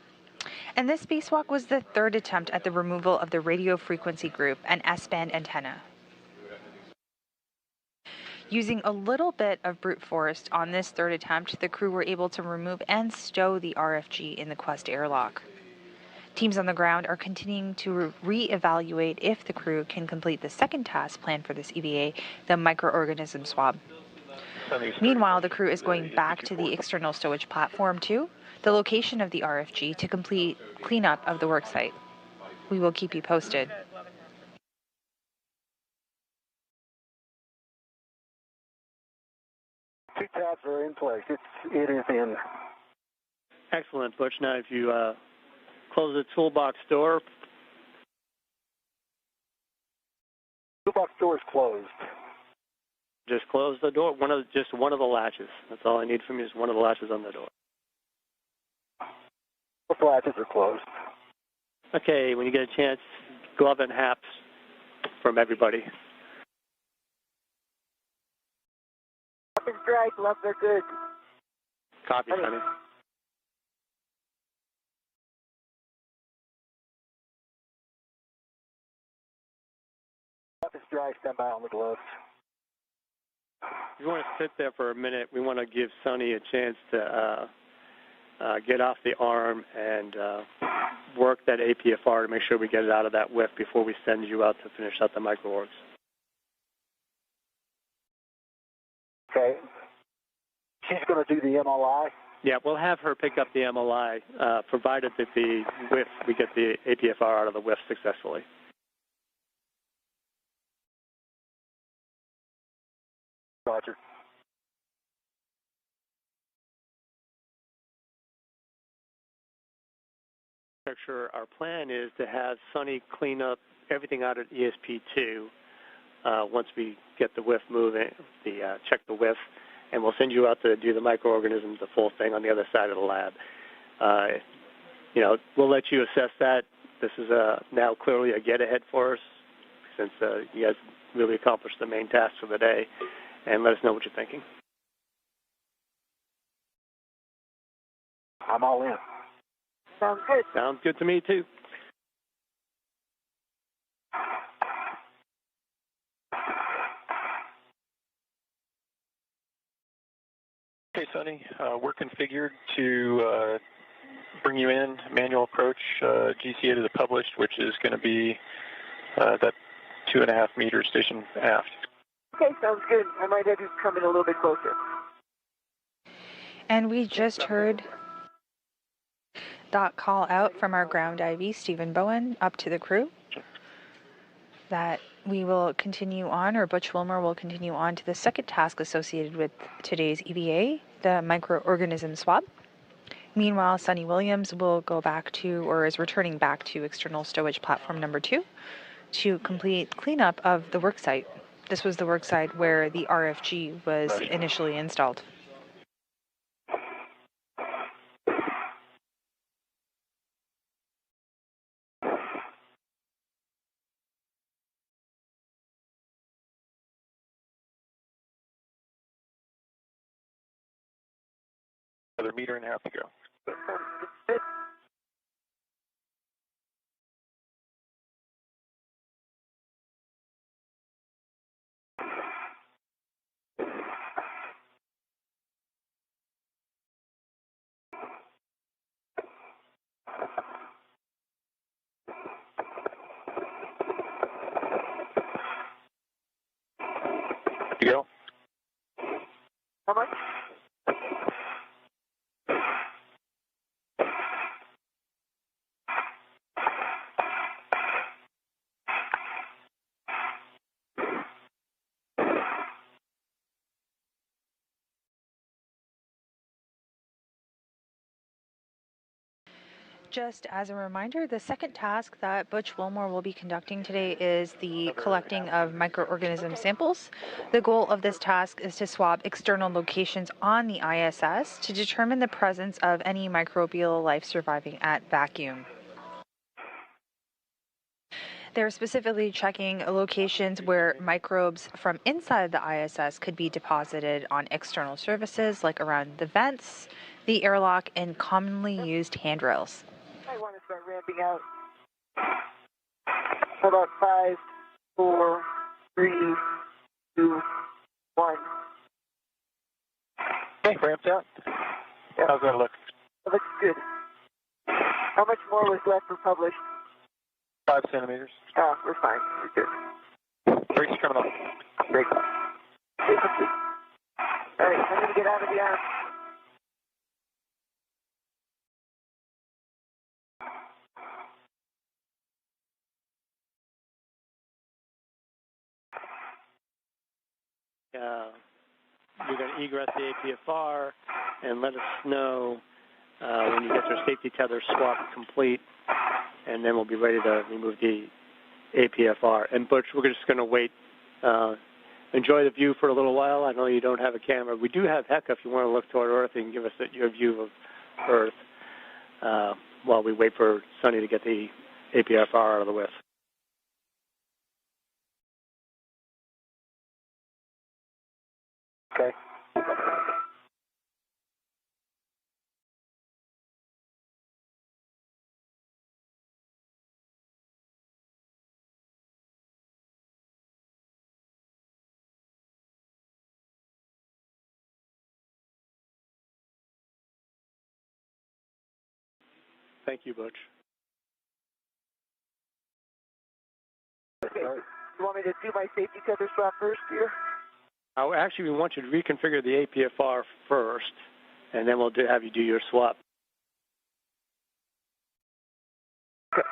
and this spacewalk was the third attempt at the removal of the radio frequency group and S-band antenna. Using a little bit of brute force on this third attempt, the crew were able to remove and stow the RFG in the Quest airlock. Teams on the ground are continuing to re-evaluate if the crew can complete the second task planned for this EVA, the microorganism swab. Meanwhile, the crew is going back to the external stowage platform 2, the location of the RFG, to complete cleanup of the worksite. We will keep you posted. Two tabs are in place. It is in. Excellent, Butch. Now, if you close the toolbox door. Toolbox door is closed. Just close the door. Just one of the latches. That's all I need from you is one of the latches on the door. Both latches are closed. Okay, when you get a chance, glove and haps from everybody. Up is dry, gloves are good. Copy, Sonny. Up is dry, stand by on the gloves. If you want to sit there for a minute, we want to give Sonny a chance to get off the arm and work that APFR to make sure we get it out of that whiff before we send you out to finish out the microorgs. Okay. She's going to do the MLI. Yeah, we'll have her pick up the MLI, provided that the whiff, we get the APFR out of the whiff successfully. Roger. Our plan is to have Sonny clean up everything out at ESP2 once we get the whiff moving, check the whiff, and we'll send you out to do the microorganisms, the full thing on the other side of the lab. We'll let you assess that. This is now clearly a get-ahead for us since you guys really accomplished the main task for the day, and let us know what you're thinking. I'm all in. Sounds good. Sounds good to me, too. Okay, Sonny, we're configured to bring you in, manual approach, GCA to the published, which is going to be that 2.5 meter station aft. Okay, sounds good. I might have you come in a little bit closer. And we just heard that call out from our ground IV, Stephen Bowen, up to the crew, that we will continue on, or Butch Wilmore will continue on to the second task associated with today's EVA, the microorganism swab. Meanwhile, Sonny Williams will go back to, or is returning back to external stowage platform number 2 to complete cleanup of the worksite. This was the worksite where the RFG was initially installed. Another meter and a half to go. To go. How much? Just as a reminder, the second task that Butch Wilmore will be conducting today is the collecting of microorganism samples. The goal of this task is to swab external locations on the ISS to determine the presence of any microbial life surviving at vacuum. They're specifically checking locations where microbes from inside the ISS could be deposited on external surfaces, like around the vents, the airlock, and commonly used handrails. I want to start ramping out. About 5, 4, 3, 2, 1. Okay, ramped out. Yeah. How's that look? That looks good. How much more was left for published? 5 centimeters. Oh, we're fine. We're good. Brakes coming up. Great. All right, I'm going to get out of the arm. You're going to egress the APFR and let us know when you get your safety tether swap complete, and then we'll be ready to remove the APFR. And Butch, we're just going to wait. Enjoy the view for a little while. I know you don't have a camera. We do have HECA if you want to look toward Earth and give us your view of Earth while we wait for Sonny to get the APFR out of the way. Okay. Thank you, Butch. Okay. You want me to do my safety tether swap first here? Actually, we want you to reconfigure the APFR first, and then we'll have you do your swap. Okay.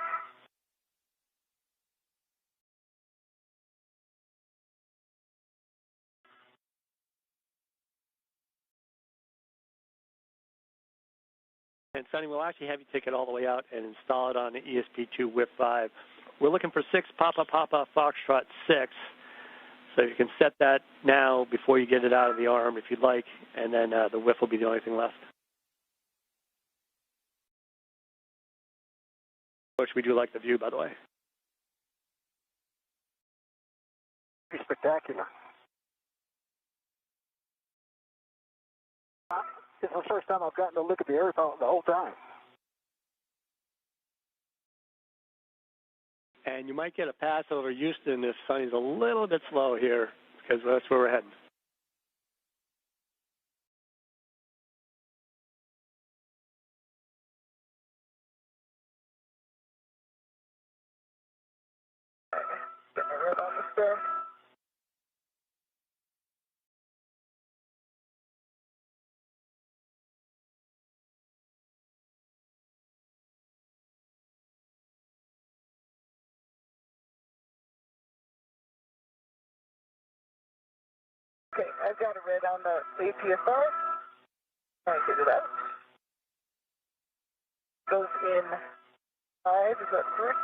And Sonny, we'll actually have you take it all the way out and install it on the ESP2 WIP5. We're looking for 6 Papa Papa Foxtrot 6. So you can set that now before you get it out of the arm if you'd like, and then the whiff will be the only thing left. Which we do like the view, by the way. Pretty spectacular. Just the first time I've gotten to look at the Earth the whole time. And you might get a pass over Houston if Sonny's a little bit slow here, because that's where we're heading. Get my red on this there. Okay, I've got a red on the APSR. Trying to get it out. Goes in 5, is that correct?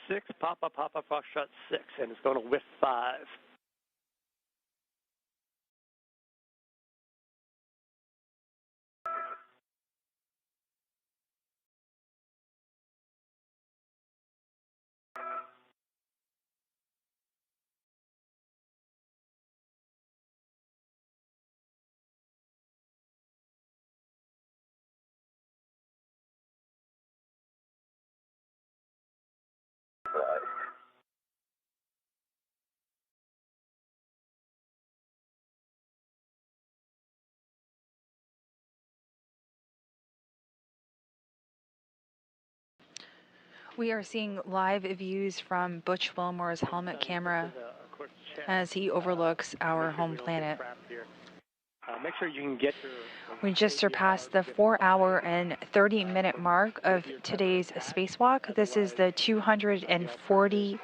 6, Papa, Foxtrot 6, and it's going to whiff 5. We are seeing live views from Butch Wilmore's helmet camera as he overlooks our home planet. Make sure you can get your... We just surpassed the 4-hour and 30-minute mark of today's spacewalk. This is the 274th,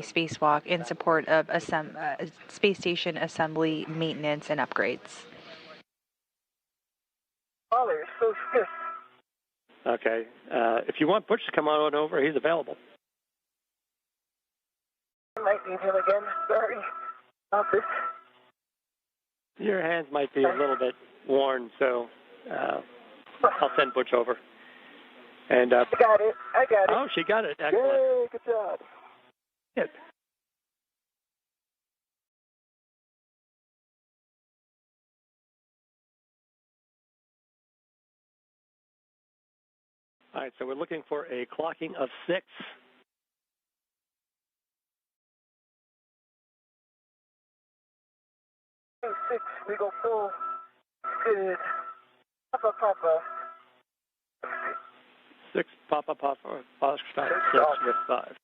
spacewalk in support of space station assembly, maintenance, and upgrades. Oh, they're so stiff. Okay. If you want Butch to come on over, he's available. I might need him again. Sorry about this. Your hands might be a little bit worn, so I'll send Butch over. And I got it. Oh, she got it. Excellent. Yay, good job. Good. All right, so we're looking for a clocking of 6. 6, we go full. Good. Papa. 6, Papa, Foxtrot 6 with 5.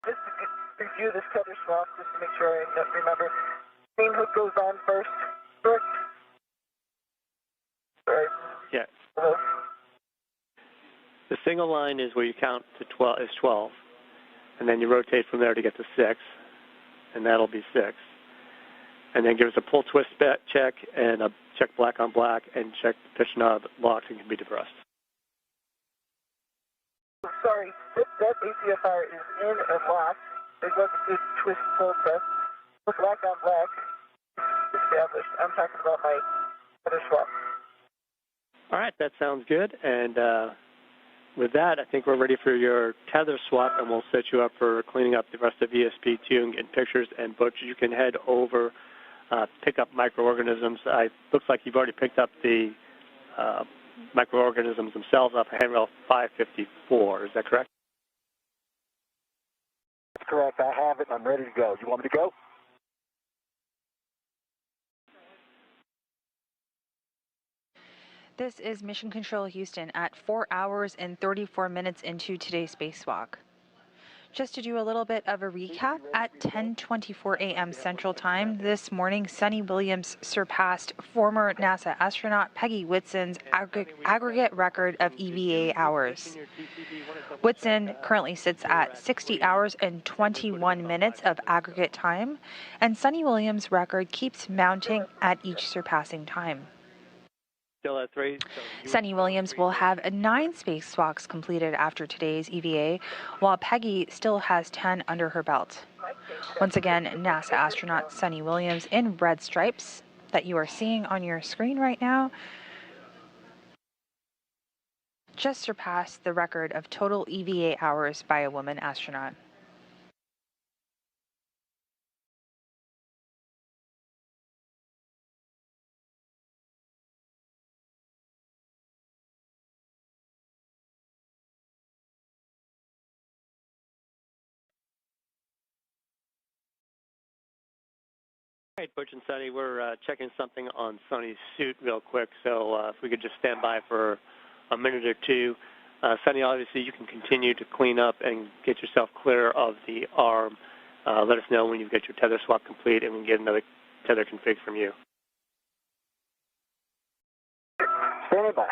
Just to review this tether swap, just to make sure I remember. Main hook goes on first, correct? Right. Yeah. Hello? The single line is where you count to 12, and then you rotate from there to get to 6, and that'll be 6. And then give us a pull twist check and a check black on black and check the pitch knob locks and can be depressed. Sorry, that ACFR is in and locked. There was a good twist pull test. With black on black established. I'm talking about my tether swap. All right, that sounds good. And with that, I think we're ready for your tether swap, and we'll set you up for cleaning up the rest of ESP2 and getting pictures. And Butch, you can head over, pick up microorganisms. Looks like you've already picked up the microorganisms themselves off of handrail 554. Is that correct? That's correct. I have it, and I'm ready to go. You want me to go? This is Mission Control Houston at 4 hours and 34 minutes into today's spacewalk. Just to do a little bit of a recap, at 10:24 a.m. Central Time this morning, Sonny Williams surpassed former NASA astronaut Peggy Whitson's aggregate record of EVA hours. Whitson currently sits at 60 hours and 21 minutes of aggregate time, and Sonny Williams' record keeps mounting at each surpassing time. still at 3. So Sunny Williams will have 9 spacewalks completed after today's EVA, while Peggy still has 10 under her belt. Once again, NASA astronaut Sunny Williams in red stripes that you are seeing on your screen right now just surpassed the record of total EVA hours by a woman astronaut. All right, Butch and Sunny, we're checking something on Sunny's suit real quick, so if we could just stand by for a minute or two. Sunny, obviously you can continue to clean up and get yourself clear of the arm. Let us know when you get your tether swap complete and we can get another tether config from you. Stand by.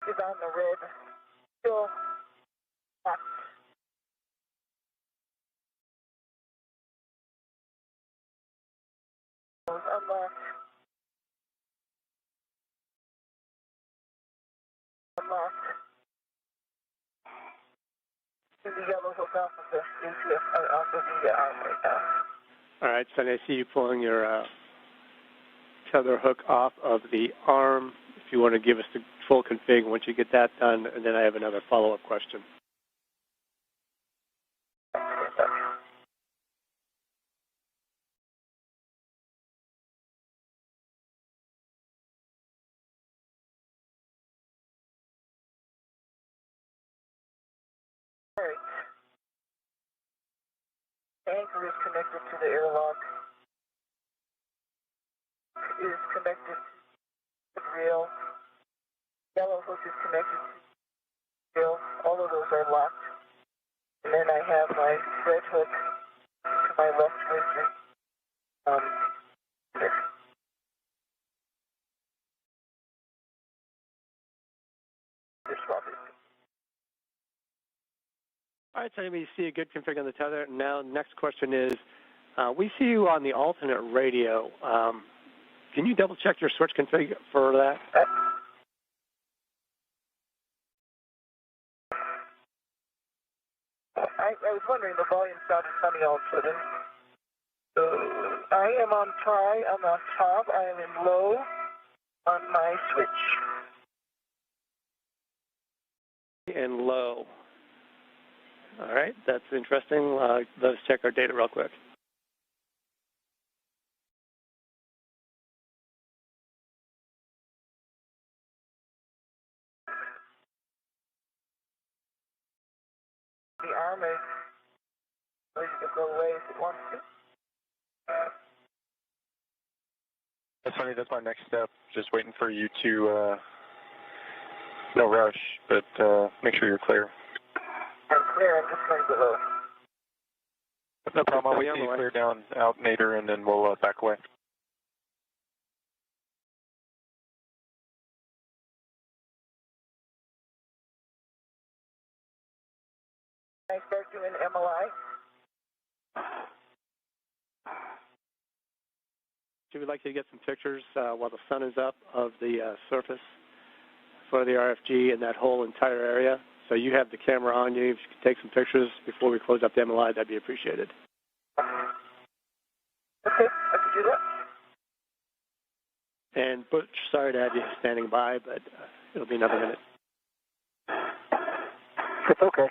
Is on the red, still locked. Unlocked. Unlocked. And the yellow hook off of the ACF, off of the arm right now. All right, Sunny, I see you pulling your tether hook off of the arm. If you want to give us the full config once you get that done, and then I have another follow-up question. All right. Anchor is connected to the airlock. Is connected to the rail. Yellow hook is connected to the rail. All of those are locked. And then I have my red hook to my left with this. All right, so we see a good config on the tether. Now, next question is, we see you on the alternate radio. Can you double-check your switch config for that? I was wondering, the volume sounded funny all of a sudden. So I am on high, I'm on top, I am in low on my switch. And low. All right, that's interesting. Let's check our data real quick. The arm is ready to go away if it wants to. That's funny. That's my next step. Just waiting for you to, no rush, but make sure you're clear. I'm clear. I'm just going to go low. No problem. I'll wait till you clear down out Nader, and then we'll back away. I start doing MLI. We'd like to get some pictures while the sun is up of the surface for the RFG and that whole entire area. So you have the camera on you. If you could take some pictures before we close up the MLI, that'd be appreciated. Okay, I can do that. And Butch, sorry to have you standing by, but it'll be another minute. It's okay.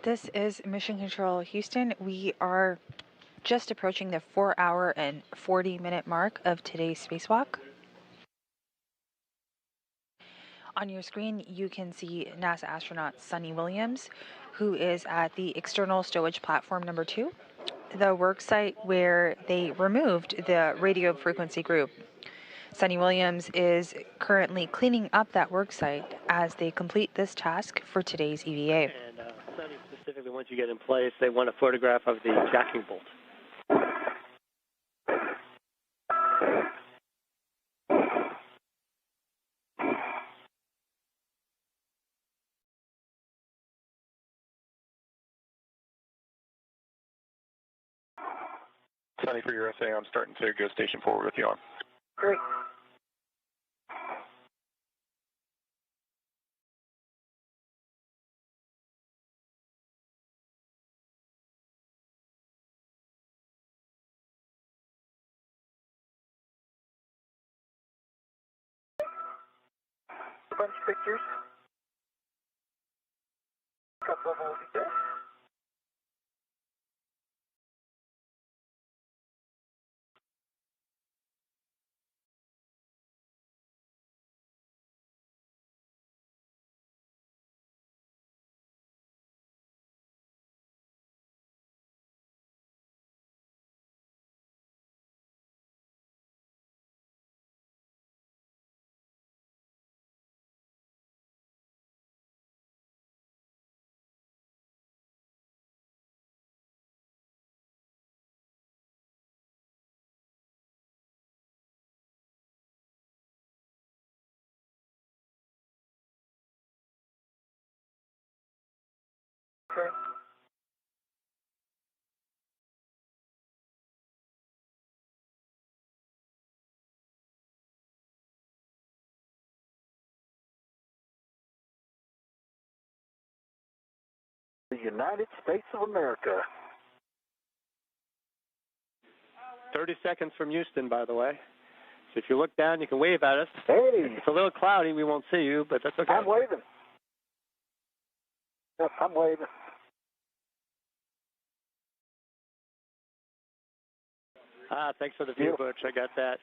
This is Mission Control Houston. We are just approaching the 4-hour and 40-minute mark of today's spacewalk. On your screen, you can see NASA astronaut Suni Williams, who is at the external stowage platform number 2, the work site where they removed the radio frequency group. Suni Williams is currently cleaning up that work site as they complete this task for today's EVA. And Suni specifically, once you get in place, they want a photograph of the jacking bolt. Sunny, for your SA, I'm starting to go station forward with you on. Great. A bunch of pictures. A couple of them will be there. Okay. The United States of America. 30 seconds from Houston, by the way. So if you look down, you can wave at us. Hey, It's a little cloudy. We won't see you, but that's okay. I'm waving. Yep, I'm waving. Thanks for the view, Butch. I got that.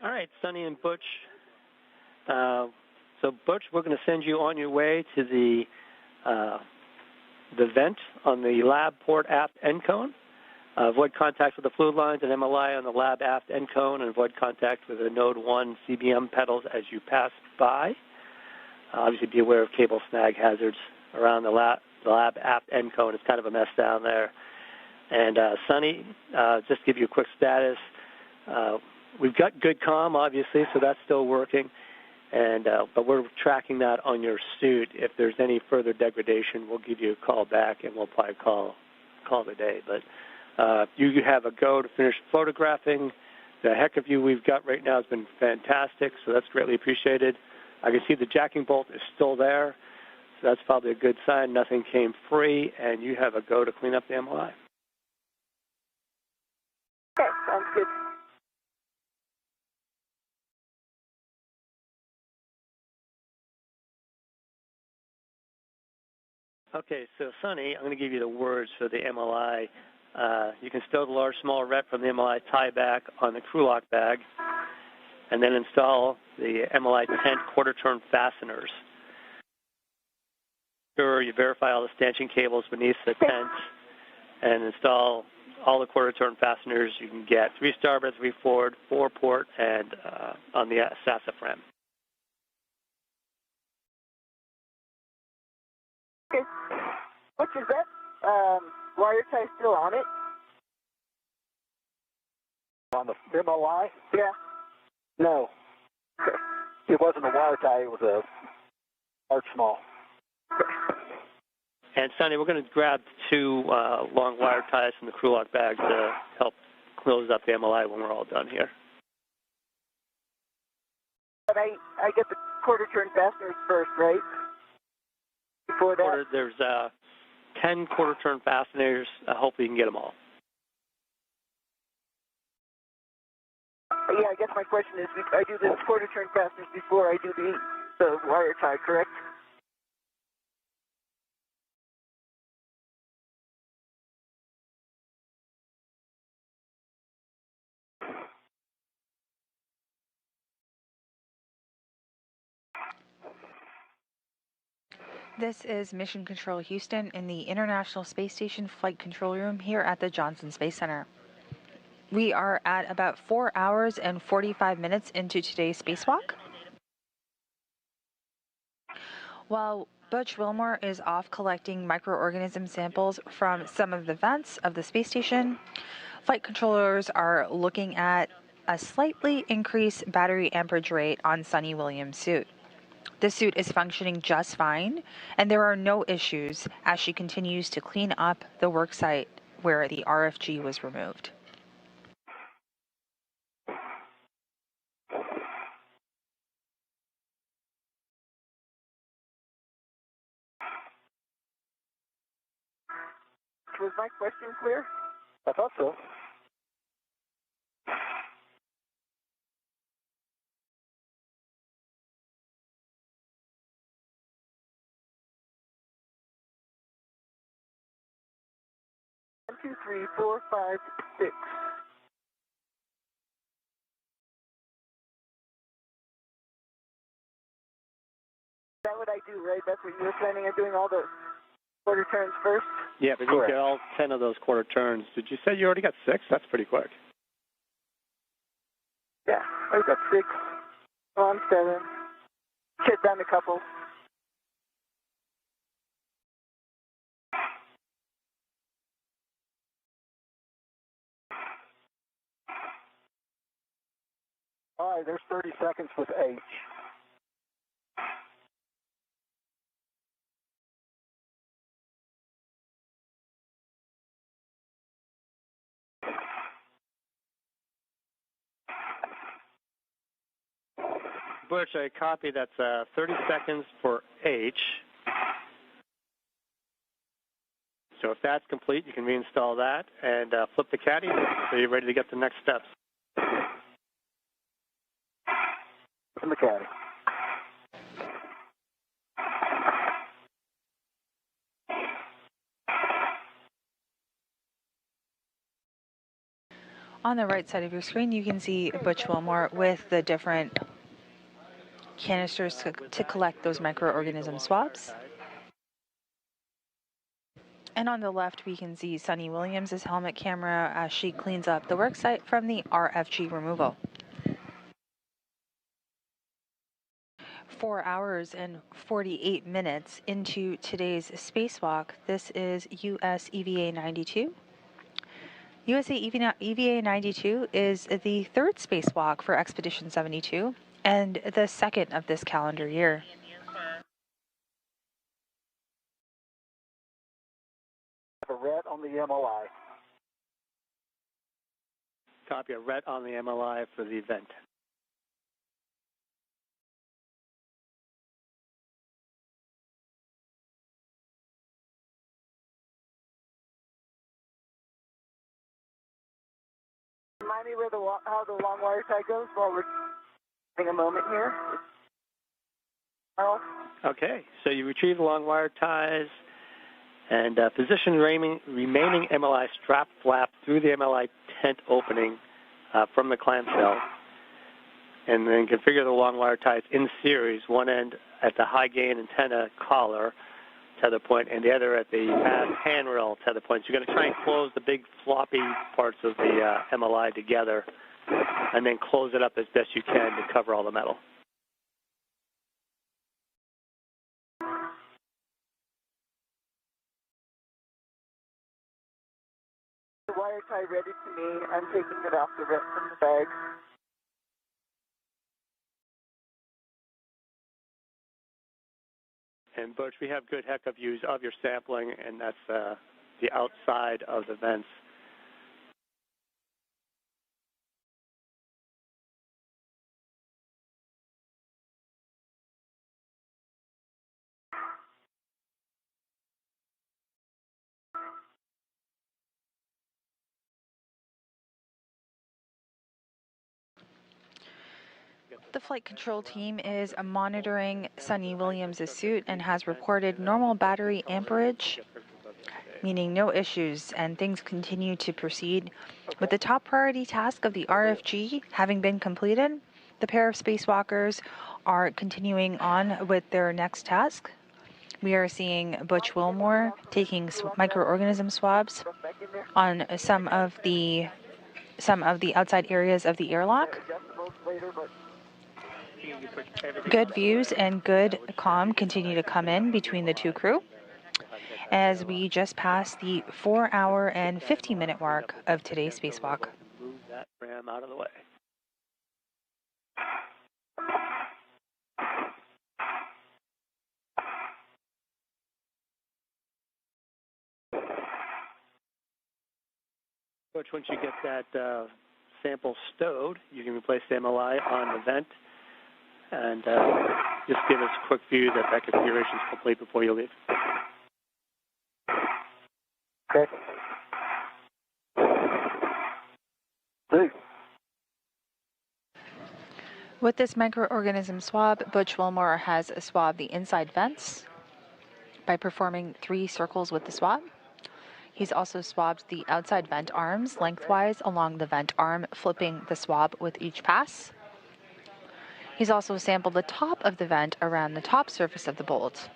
All right, Sonny and Butch. So, Butch, we're going to send you on your way to the vent on the lab port aft end cone. Avoid contact with the fluid lines and MLI on the lab aft end cone, and avoid contact with the node 1 CBM pedals as you pass by. Obviously, be aware of cable snag hazards around the lab aft end cone. It's kind of a mess down there. And Sonny, just to give you a quick status, we've got good comm, obviously, so that's still working. And but we're tracking that on your suit. If there's any further degradation, we'll give you a call back, and we'll probably call the day. But you have a go to finish photographing. The heck of you we've got right now has been fantastic, so that's greatly appreciated. I can see the jacking bolt is still there, so that's probably a good sign. Nothing came free, and you have a go to clean up the MLI. Okay, sounds good. Okay, so Sonny, I'm going to give you the words for the MLI. You can stow the large small rep from the MLI tie back on the crew lock bag, and then install the MLI tent quarter turn fasteners. Sure, you verify all the stanchion cables beneath the tent, and install all the quarter turn fasteners you can get. 3 starboard, 3 forward, 4 port, and on the sassafras. Okay. Which is that wire tie still on it? On the MLI? Yeah. No. It wasn't a wire tie, it was a arch small. And Sonny, we're going to grab 2 long wire ties from the crew lock bag to help close up the MLI when we're all done here. But I get the quarter turn fasteners first, right? Before that? There's 10 quarter-turn fasteners. Hopefully you can get them all. Yeah, I guess my question is, I do the quarter-turn fasteners before I do the wire tie, correct? This is Mission Control Houston in the International Space Station Flight Control Room here at the Johnson Space Center. We are at about 4 hours and 45 minutes into today's spacewalk. While Butch Wilmore is off collecting microorganism samples from some of the vents of the space station, flight controllers are looking at a slightly increased battery amperage rate on Sunny Williams' suit. The suit is functioning just fine, and there are no issues as she continues to clean up the worksite where the RFG was removed. Was my question clear? I thought so. One, two, three, four, five, six. That's what I do, right? That's what you were planning on doing, all the quarter turns first? Yeah, but you get all 10 of those quarter turns. Did you say you already got 6? That's pretty quick. Yeah, I've got 6. On 7. Shit down a couple. All right, there's 30 seconds with H. Butch, I copy that's 30 seconds for H. So if that's complete, you can reinstall that and flip the caddy so you're ready to get the next steps. From the caddy. On the right side of your screen, you can see Butch Wilmore with the different canisters to collect those microorganism swabs. And on the left, we can see Sunny Williams' helmet camera as she cleans up the worksite from the RFG removal. 4 hours and 48 minutes into today's spacewalk. This is US EVA 92. USA EVA 92 is the third spacewalk for Expedition 72 and the second of this calendar year. A red on the MLI. Copy a red on the MLI for the event. Remind me where how the long wire tie goes while we're taking a moment here. Carl? Okay, so you retrieve the long wire ties and position remaining MLI strap flap through the MLI tent opening from the clamshell, and then configure the long wire ties in series, one end at the high gain antenna collar tether point and the other at the handrail tether point. So you're going to try and close the big floppy parts of the MLI together and then close it up as best you can to cover all the metal. The wire tie ready to me. I'm taking it off from the bag. And Butch, we have good HECA views of your sampling, and that's the outside of the vents. The flight control team is monitoring Sunny Williams' suit and has reported normal battery amperage, meaning no issues, and things continue to proceed. With the top priority task of the RFG having been completed, the pair of spacewalkers are continuing on with their next task. We are seeing Butch Wilmore taking microorganism swabs on some of the outside areas of the airlock. Good views and good comm continue to come in between the two crew as we just passed the 4-hour and 50-minute mark of today's spacewalk. Move that ram out of the way. Coach, once you get that sample stowed, you can replace the MLI on the vent and just give us a quick view that that configuration is complete before you leave. Okay. Hey. With this microorganism swab, Butch Wilmore has swabbed the inside vents by performing 3 circles with the swab. He's also swabbed the outside vent arms lengthwise along the vent arm, flipping the swab with each pass. He's also sampled the top of the vent around the top surface of the bolt.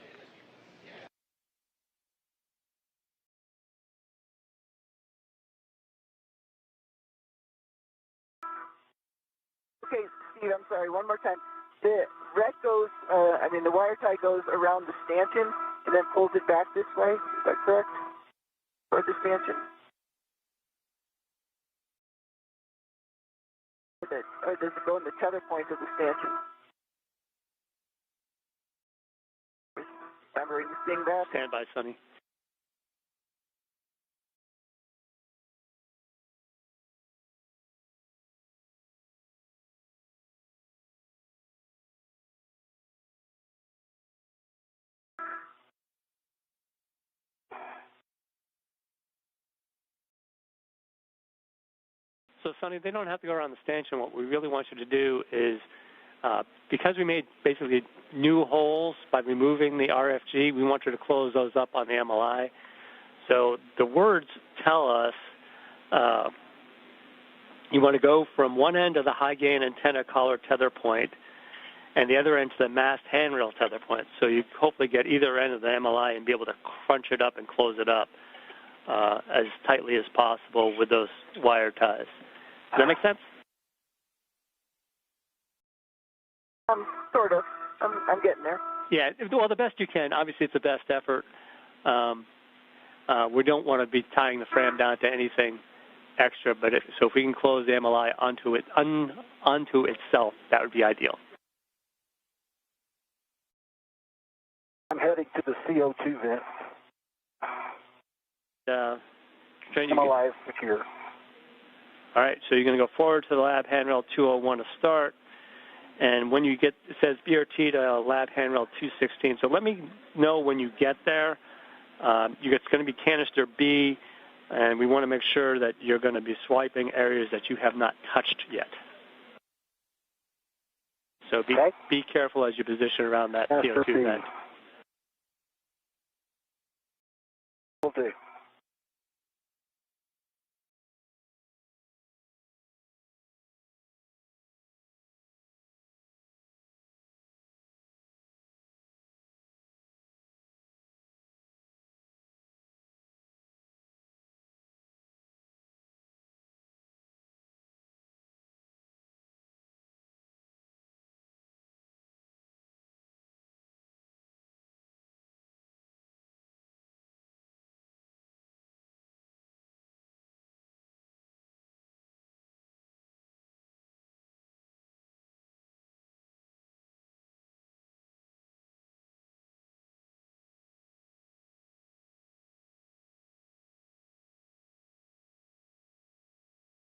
Okay, Steve, I'm sorry, one more time. The red goes, the wire tie goes around the stanchion and then pulls it back this way. Is that correct? Or the stanchion? Or does it go in the tether point of the stanchion? Remember, you seeing that? Stand by, Sonny. So, Sonny, they don't have to go around the stanchion. What we really want you to do is, because we made basically new holes by removing the RFG, we want you to close those up on the MLI. So the words tell us you want to go from one end of the high gain antenna collar tether point and the other end to the mast handrail tether point. So you hopefully get either end of the MLI and be able to crunch it up and close it up as tightly as possible with those wire ties. Does that make sense? Sort of. I'm getting there. Yeah, well, the best you can. Obviously, it's the best effort. We don't want to be tying the frame down to anything extra, but so if we can close the MLI onto itself, that would be ideal. I'm heading to the CO2 vent. MLI is secure. All right, so you're going to go forward to the lab handrail 201 to start. And when you get, it says BRT to lab handrail 216. So let me know when you get there. It's going to be canister B, and we want to make sure that you're going to be swiping areas that you have not touched yet. So be careful as you position around that CO2 vent. Will do.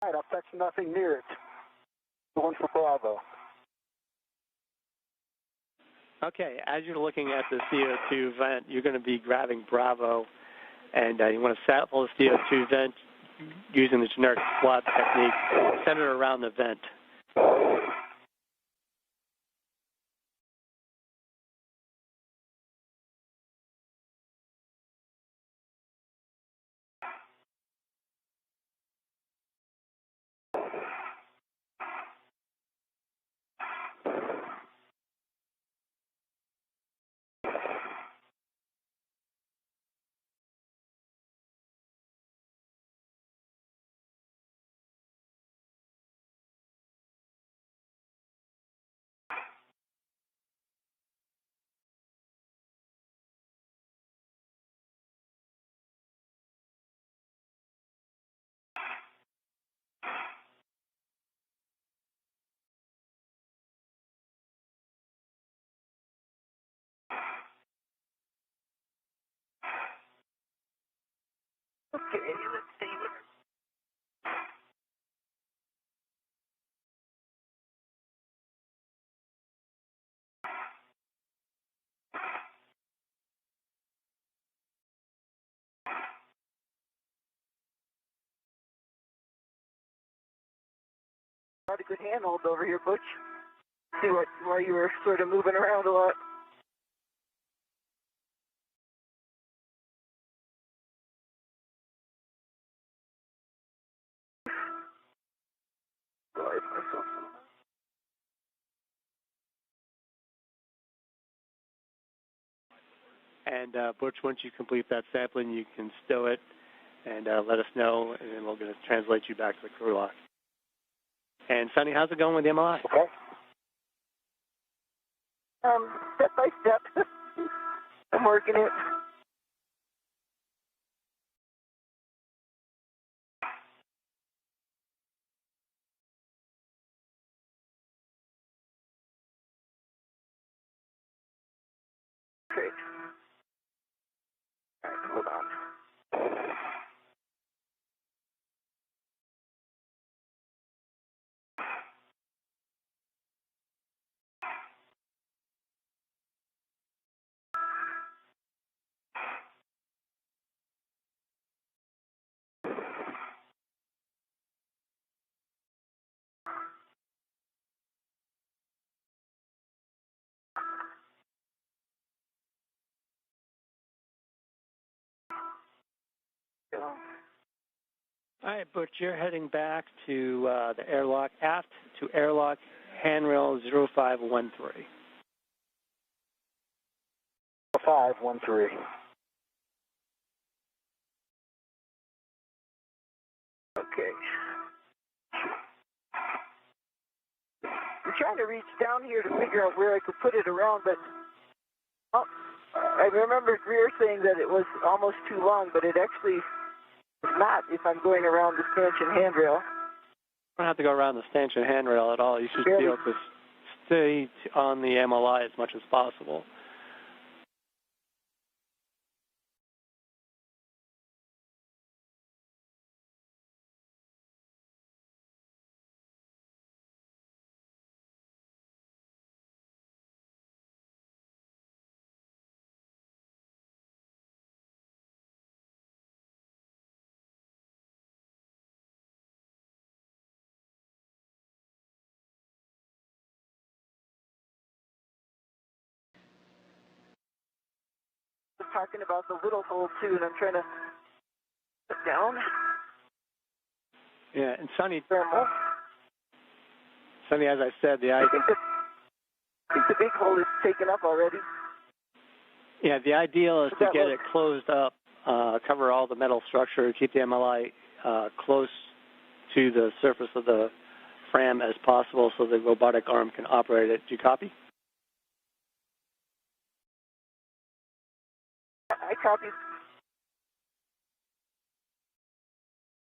All right, I'll touch nothing near it. Going for Bravo. Okay, as you're looking at the CO2 vent, you're going to be grabbing Bravo, and you want to sample the CO2 vent using the generic swab technique, center around the vent. Okay, let's see. Got a good handhold over here, Butch. See why you were sort of moving around a lot. And Butch, once you complete that sampling, you can stow it and let us know, and then we're going to translate you back to the crew lock. And Sonny, how's it going with the MLI? Okay. Step by step. I'm working it. Great. All right, hold on. All right, Butch, you're heading back to the airlock aft to airlock handrail 0513. 513. Okay. I'm trying to reach down here to figure out where I could put it around, but I remember Greer saying that it was almost too long, but it actually is not if I'm going around the stanchion handrail. You don't have to go around the stanchion handrail at all. You should be able to stay on the MLI as much as possible. Talking about the little hole too, and I'm trying to put down. Yeah, and Sonny, Thermal. Sonny, as I said, I think the big hole is taken up already. Yeah, the ideal is to get it closed up, cover all the metal structure, keep the MLI close to the surface of the FRAM as possible so the robotic arm can operate it. Do you copy? I copy.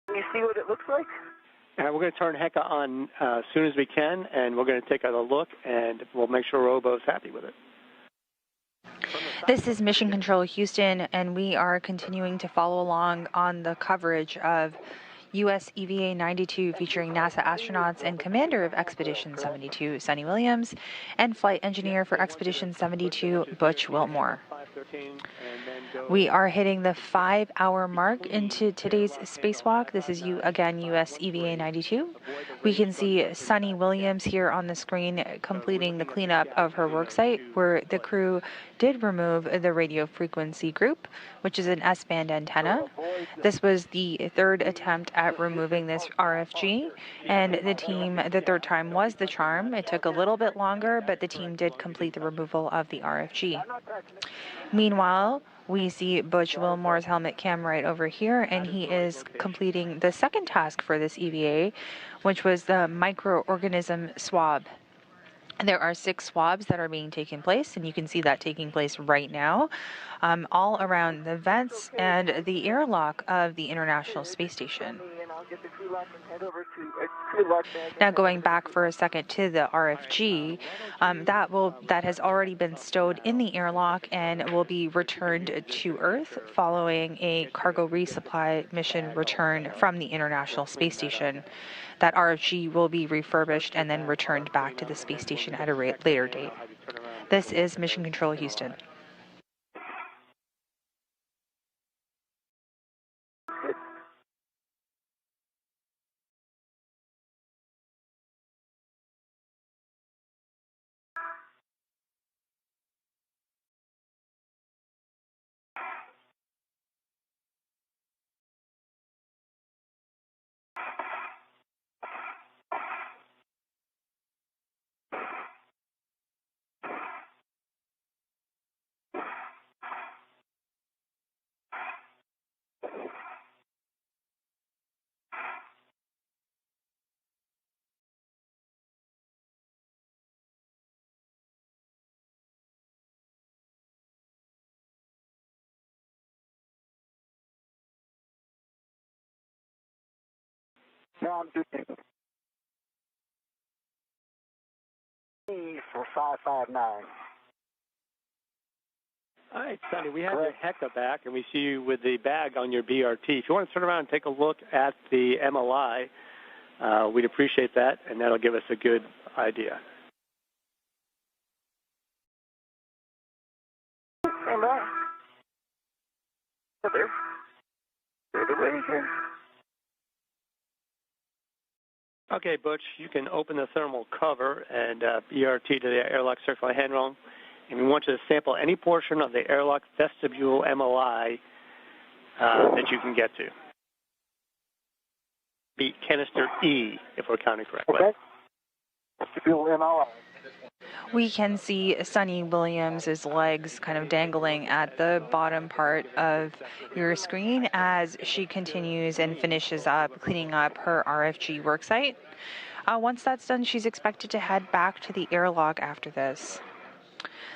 Can you see what it looks like? We're going to turn HECA on as soon as we can, and we're going to take a look, and we'll make sure Robo's happy with it. This is Mission Control Houston, and we are continuing to follow along on the coverage of U.S. EVA 92 featuring NASA astronauts and commander of Expedition 72, Sonny Williams, and flight engineer for Expedition 72, Butch Wilmore. We are hitting the 5-hour mark into today's spacewalk. This is again US EVA 92. We can see Sonny Williams here on the screen completing the cleanup of her worksite, where the crew did remove the radio frequency group, which is an S-band antenna. This was the third attempt at removing this RFG, and the third time was the charm. It took a little bit longer, but the team did complete the removal of the RFG. Meanwhile, we see Butch Wilmore's helmet cam right over here, and he is completing the second task for this EVA, which was the microorganism swab. There are 6 swabs that are being taken place, and you can see that taking place right now, all around the vents and the airlock of the International Space Station. get the crew lock and head over to crew lock bag. Now going back for a second to the RFG, that has already been stowed in the airlock and will be returned to Earth following a cargo resupply mission return from the International Space Station. That RFG will be refurbished and then returned back to the space station at a later date. This is Mission Control Houston. John Duke. For 559. All right, Sonny, we have your HECA back, and we see you with the bag on your BRT. If you want to turn around and take a look at the MLI, we'd appreciate that, and that'll give us a good idea. Stand by. There. Clear the way here. Okay, Butch, you can open the thermal cover and BRT to the airlock circular handrail, and we want you to sample any portion of the airlock vestibule MLI that you can get to. Be canister E, if we're counting correctly. Okay. Vestibule MLI. We can see Sunny Williams' legs kind of dangling at the bottom part of your screen as she continues and finishes up cleaning up her RFG worksite. Once that's done, she's expected to head back to the airlock after this.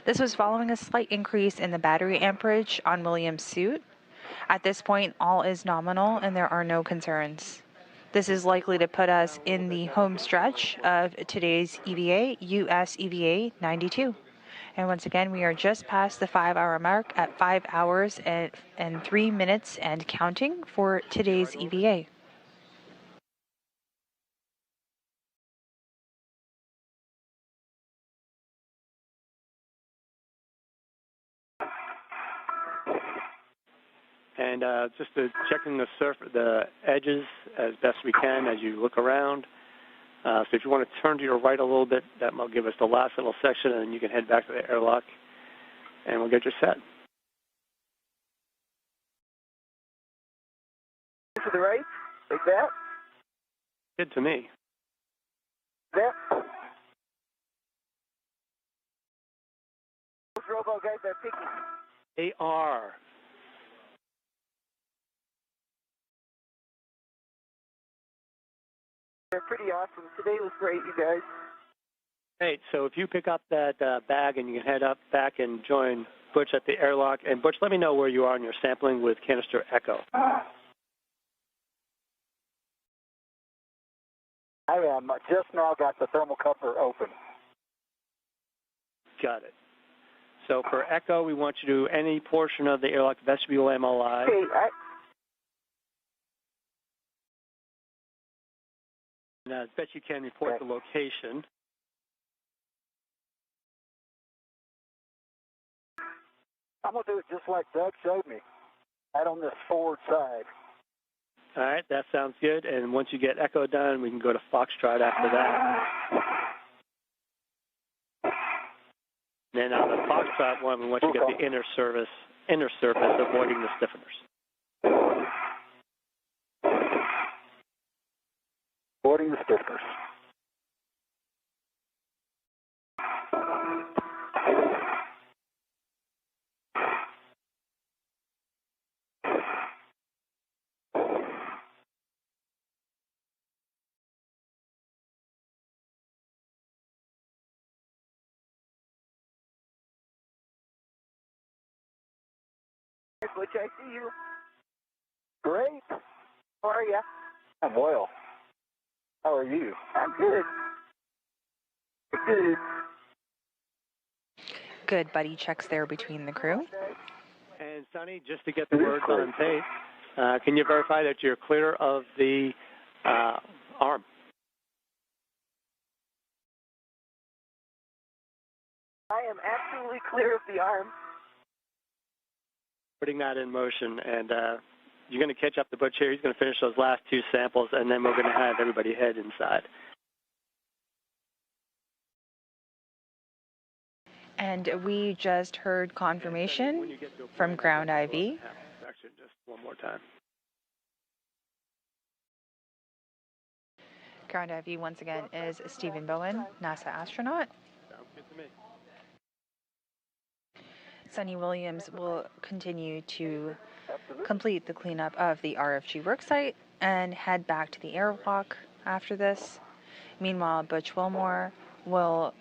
This was following a slight increase in the battery amperage on Williams' suit. At this point, all is nominal and there are no concerns. This is likely to put us in the home stretch of today's EVA, US EVA 92. And once again, we are just past the 5-hour mark at 5 hours and 3 minutes and counting for today's EVA. And just to checking the edges as best we can as you look around. So if you want to turn to your right a little bit, that will give us the last little section, and then you can head back to the airlock, and we'll get you set. To the right, like that. Good to me. That. Those robo guys are picking. They are. They're pretty awesome. Today was great, you guys. Hey, so if you pick up that bag and you can head up back and join Butch at the airlock. And Butch, let me know where you are in your sampling with canister Echo. I am just now got the thermal cover open. Got it. So for Echo, we want you to do any portion of the airlock vestibule MLI. Okay, And I bet you can report the location. I'm going to do it just like Doug showed me, right on this forward side. All right, that sounds good. And once you get Echo done, we can go to Foxtrot after that. And then on the Foxtrot one, we want you to get the inner surface, avoiding the stiffeners. Avoiding the stiffeners. Butch, I see you. Great. How are you? I'm well. How are you? I'm good. Good. Good buddy checks there between the crew. And Sonny, just to get the words on tape, can you verify that you're clear of the arm? I am absolutely clear of the arm. Putting that in motion, and you're going to catch up the Butch here. He's going to finish those last two samples, and then we're going to have everybody head inside. And we just heard confirmation from Ground IV. Actually, just one more time. Ground IV once again is Stephen Bowen, NASA astronaut. Sounds good to me. Sonny Williams will continue to complete the cleanup of the RFG worksite and head back to the airlock after this. Meanwhile, Butch Wilmore will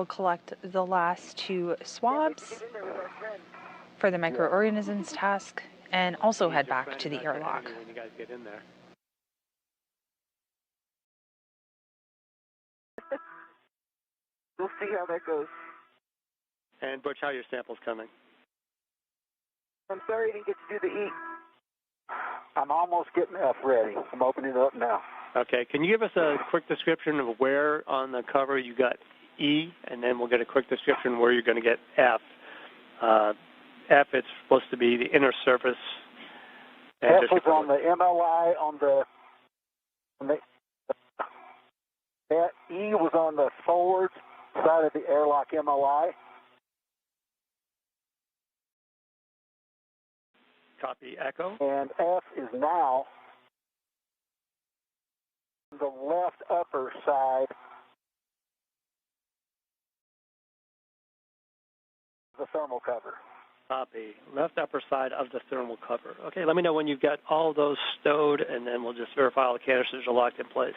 collect the last two swabs for the microorganisms task and also head back to the airlock. When you guys get in there. We'll see how that goes. And Butch, how are your samples coming? I'm sorry you didn't get to do the E. I'm almost getting F ready. I'm opening it up now. Okay, can you give us a quick description of where on the cover you got E, and then we'll get a quick description where you're going to get F. F, it's supposed to be the inner surface. F was on the MLI E was on the forward side of the airlock MLI. Copy, echo. And F is now the left upper side of the thermal cover. Copy, left upper side of the thermal cover. Okay, let me know when you've got all those stowed, and then we'll just verify all the canisters are locked in place.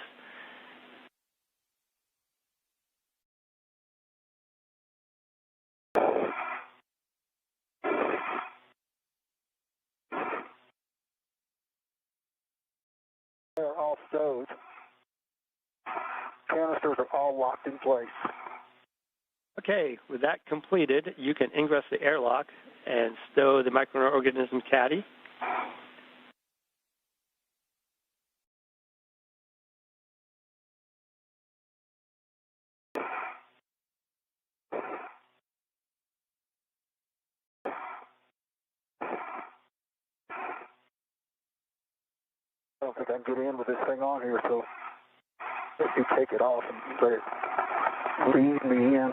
They're all stowed. Canisters are all locked in place. Okay, with that completed, you can ingress the airlock and stow the microorganism caddy. I don't think I can get in with this thing on here, so if you take it off and let it lead me in.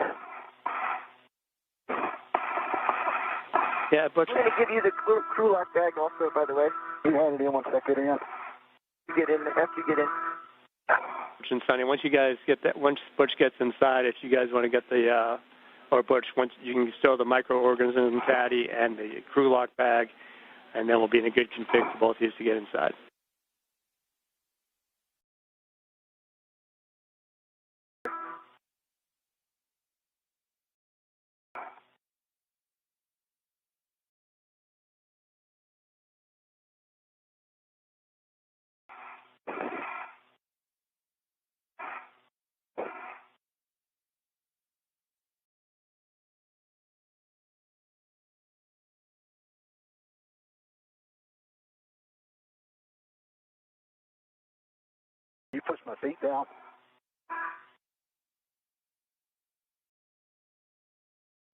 Yeah, Butch. I'm going to give you the crew lock bag also, by the way. You hand it in once I get in. You get in after you get in. Butch and Sonny, once you guys get that, once Butch gets inside, if you guys want to get the, or Butch, once you can stow the microorganism caddy and the crew lock bag, and then we'll be in a good config for both of you to get inside. You push my feet down.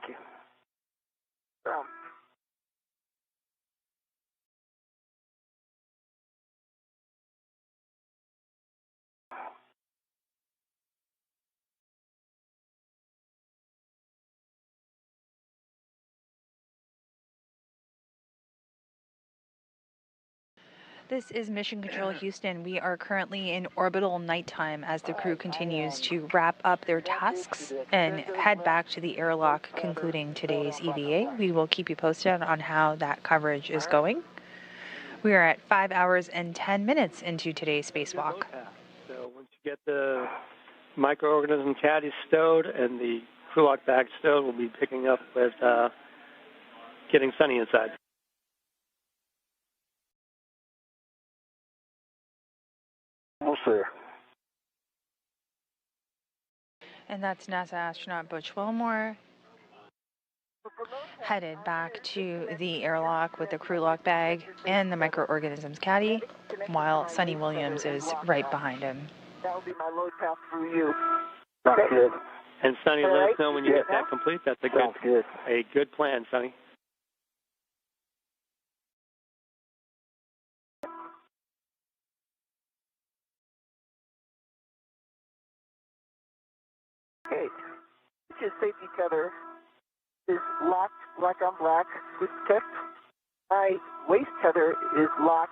Thank you. This is Mission Control Houston. We are currently in orbital nighttime as the crew continues to wrap up their tasks and head back to the airlock, concluding today's EVA. We will keep you posted on how that coverage is going. We are at 5 hours and 10 minutes into today's spacewalk. So once you get the microorganism caddy stowed and the crew lock bag stowed, we'll be picking up with getting Sonny inside. And that's NASA astronaut Butch Wilmore headed back to the airlock with the crew lock bag and the microorganisms caddy, while Sonny Williams is right behind him. That will be my load path through you. Sounds good. And Sonny, let us know when you get that complete. That's a good plan, Sonny. Okay, this safety tether is locked black on black with tech. My waist tether is locked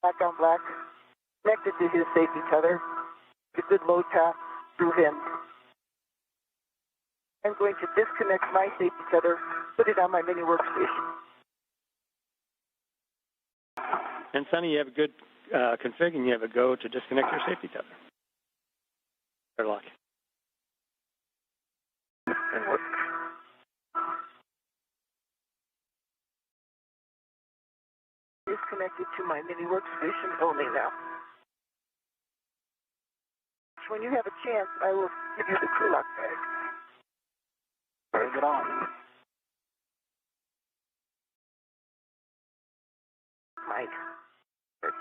black on black, connected to his safety tether. A good load path through him. I'm going to disconnect my safety tether, put it on my mini workstation. And Sonny, you have a good config and you have a go to disconnect your safety tether. Airlock. And work. Disconnected to my mini workstation only now. When you have a chance, I will give you the crew lock bag. Bring it on. Might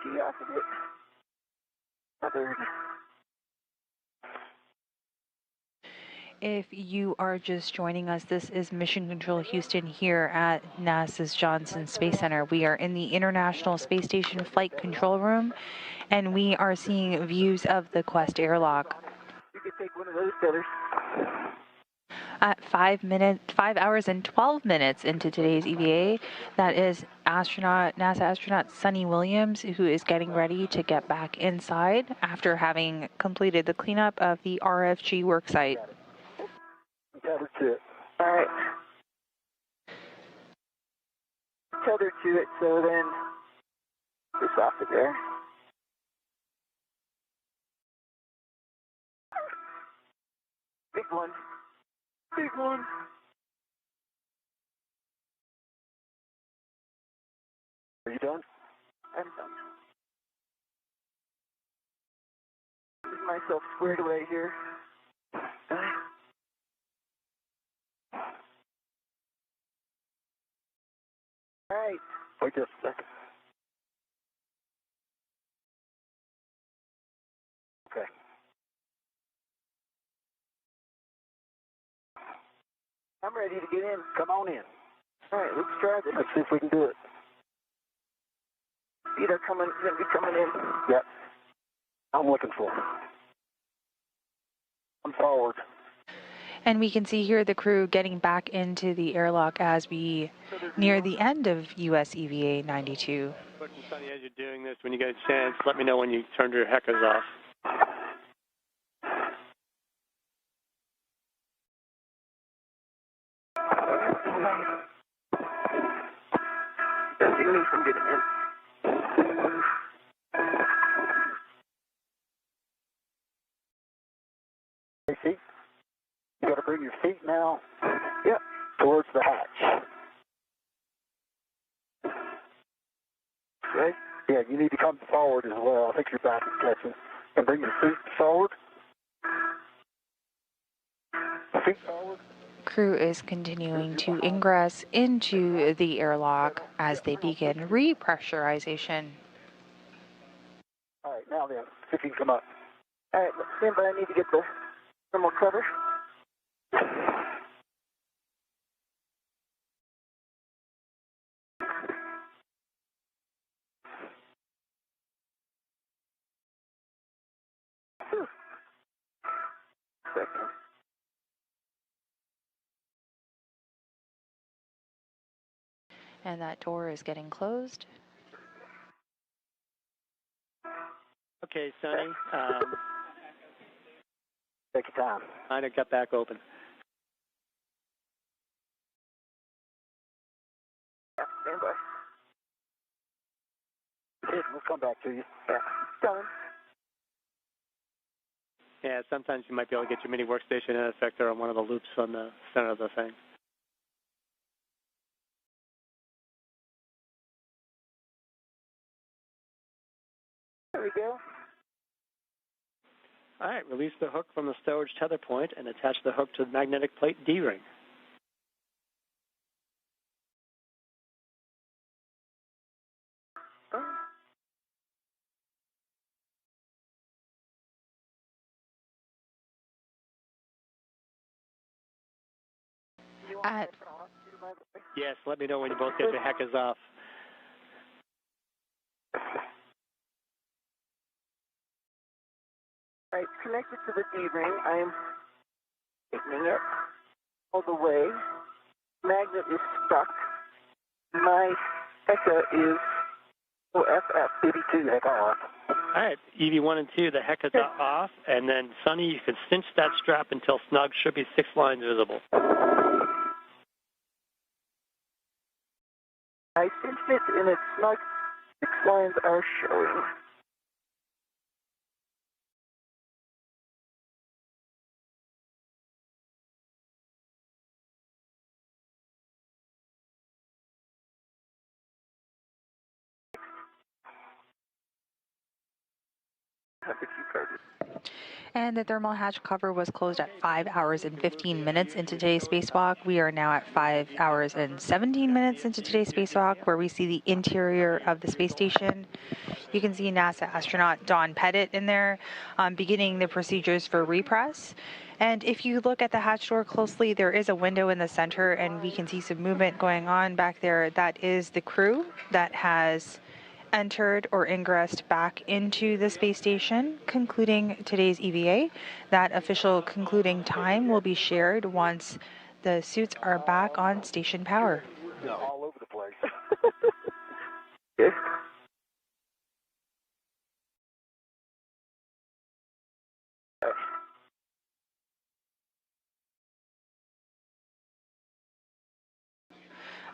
key off of it. Other. If you are just joining us, this is Mission Control Houston here at NASA's Johnson Space Center. We are in the International Space Station Flight Control Room, and we are seeing views of the Quest airlock. You could take one of those tethers. At 5 hours and 12 minutes into today's EVA, that is NASA astronaut Sonny Williams, who is getting ready to get back inside after having completed the cleanup of the RFG worksite. Tether to it. All right. Tether to it, so then this off of there. Big one. Big one. Are you done? I'm done. Get myself squared away here. All right. Wait just a second. Okay. I'm ready to get in. Come on in. All right, let's try this. Let's see if we can do it. Feet are going to be coming in. Yep. I'm looking for it. I'm forward. And we can see here the crew getting back into the airlock as we near the end of US EVA 92. Sonny, as you're doing this, when you get a chance, let me know when you turned your heckers off. Preventing me from getting in. Hey, feet. You got to bring your feet now. Yep. Towards the hatch. Okay. Yeah, you need to come forward as well. I think your back is catching. And bring your feet forward. Feet forward. Crew is continuing to ingress into the airlock as they begin repressurization. All right, now then, see if you can come up. All right, let's stand by. I need to get the thermal cover. Second. And that door is getting closed. Okay, Sonny. Take your time. Mine have got back open. Yeah, stand by. We'll come back to you. Yeah, done. Yeah, sometimes you might be able to get your mini workstation in effect on one of the loops on the center of the thing. There we go. All right, release the hook from the stowage tether point and attach the hook to the magnetic plate D-ring. Yes, let me know when you both get the heckers off. All right, connected to the D-ring. I am taking it all the way. Magnet is stuck. My Hecka is OFF82 Hecka off. All right, EV1 and 2, the heckers are off, and then Sonny, you can cinch that strap until snug. Should be 6 lines visible. I cinched it and it's snug. 6 lines are showing. And the thermal hatch cover was closed at 5 hours and 15 minutes into today's spacewalk. We are now at 5 hours and 17 minutes into today's spacewalk, where we see the interior of the space station. You can see NASA astronaut Don Pettit in there, beginning the procedures for repress. And if you look at the hatch door closely, there is a window in the center, and we can see some movement going on back there. That is the crew that has entered or ingressed back into the space station, concluding today's EVA. That official concluding time will be shared once the suits are back on station power. All over the place. Yes.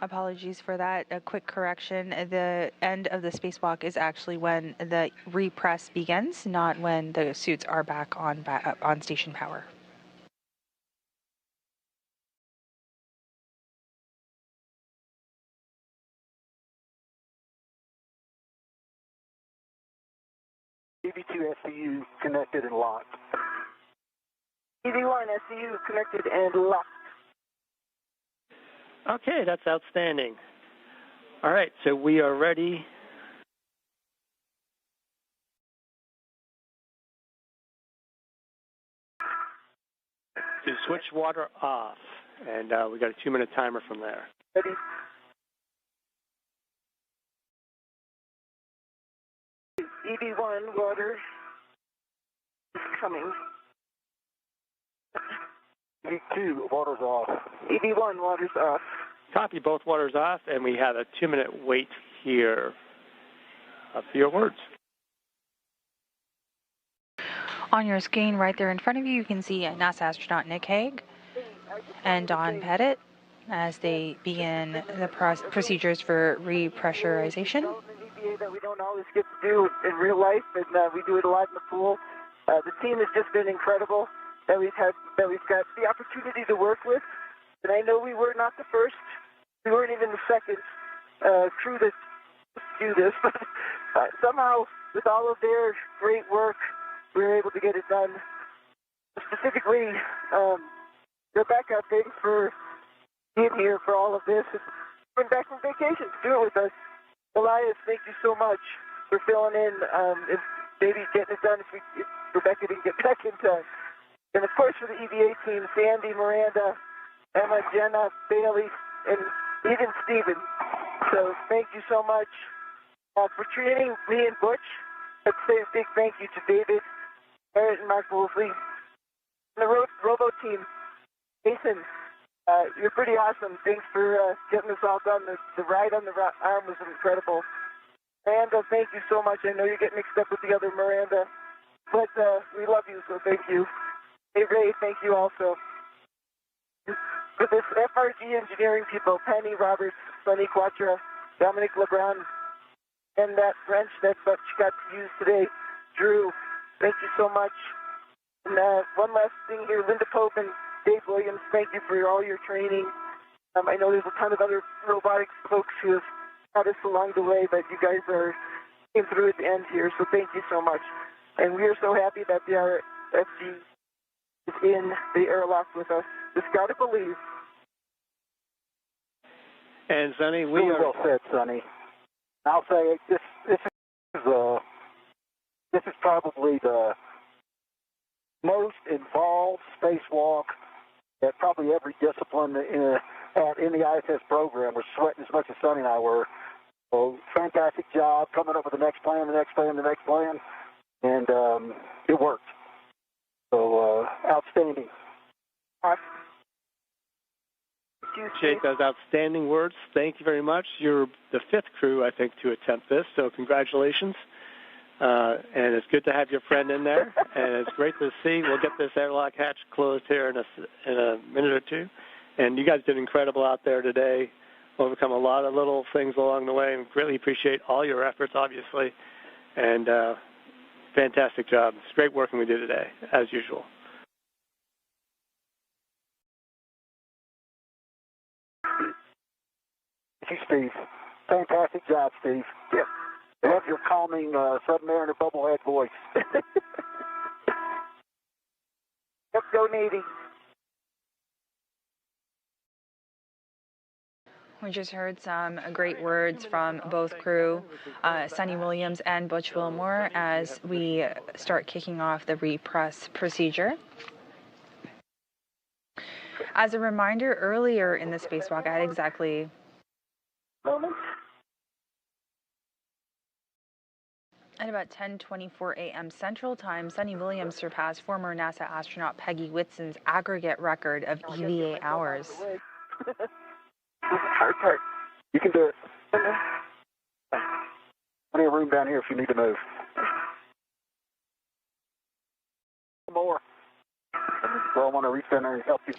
Apologies for that. A quick correction. The end of the spacewalk is actually when the repress begins, not when the suits are back on station power. EV2 SCU connected and locked. EV1 SCU connected and locked. Okay, that's outstanding. All right, so we are ready. To switch water off, and we got a 2-minute timer from there. Ready? EV1 water is coming. EV2 water's off. EV1 water's off. Copy, both waters off, and we have a 2-minute wait here for your words. On your screen right there in front of you, you can see NASA astronaut Nick Hague and Don Pettit as they begin the procedures for repressurization. That we don't always get to do in real life, and we do it a lot in the pool. The team has just been incredible that we've got the opportunity to work with. And I know we were not the first, we weren't even the second crew to do this, but somehow with all of their great work, we were able to get it done. Specifically, Rebecca, thanks for being here for all of this. Been back from vacation to do it with us. Elias, thank you so much for filling in, and maybe getting it done if Rebecca didn't get back in time. And of course for the EVA team, Sandy, Miranda, Emma, Jenna, Bailey, and even Steven. So thank you so much for treating me and Butch. Let's say a big thank you to David, Barrett, and Mark Wolfley. And the Robo team, Jason, you're pretty awesome. Thanks for getting this all done. The ride on the arm was incredible. Miranda, thank you so much. I know you get mixed up with the other Miranda, but we love you, so thank you. Hey, Ray, thank you also. For this FRG engineering people, Penny Roberts, Sonny Quatra, Dominic LeBron, and that wrench that Butch got to use today, Drew, thank you so much. And one last thing here, Linda Pope and Dave Williams, thank you for all your training. I know there's a ton of other robotics folks who have taught us along the way, but you guys came through at the end here, so thank you so much. And we are so happy that our FG is in the airlock with us. Just got to believe. And Sonny, we Really are well said, Sonny. I'll say this is probably the most involved spacewalk that probably every discipline in the ISS program. We're sweating as much as Sonny and I were. So fantastic job coming up with the next plan, and it worked. So outstanding. appreciate those outstanding words. Thank you very much. You're the fifth crew, I think, to attempt this, so congratulations. And it's good to have your friend in there, and it's great to see. We'll get this airlock hatch closed here in a minute or two. And you guys did incredible out there today, overcome a lot of little things along the way, and greatly appreciate all your efforts, obviously. And fantastic job. It's great working with you today, as usual. Thank you, Steve. Fantastic job, Steve. Yep. Love your calming submariner bubblehead voice. Let's go, Navy. We just heard some great words from both crew, Sonny Williams and Butch Wilmore, as we start kicking off the repress procedure. As a reminder, earlier in the spacewalk at exactly at about 10:24 a.m. Central Time, Sonny Williams surpassed former NASA astronaut Peggy Whitson's aggregate record of EVA hours. Okay. You can do it. Plenty of room down here if you need to move. More. So I want to reach in there and help you.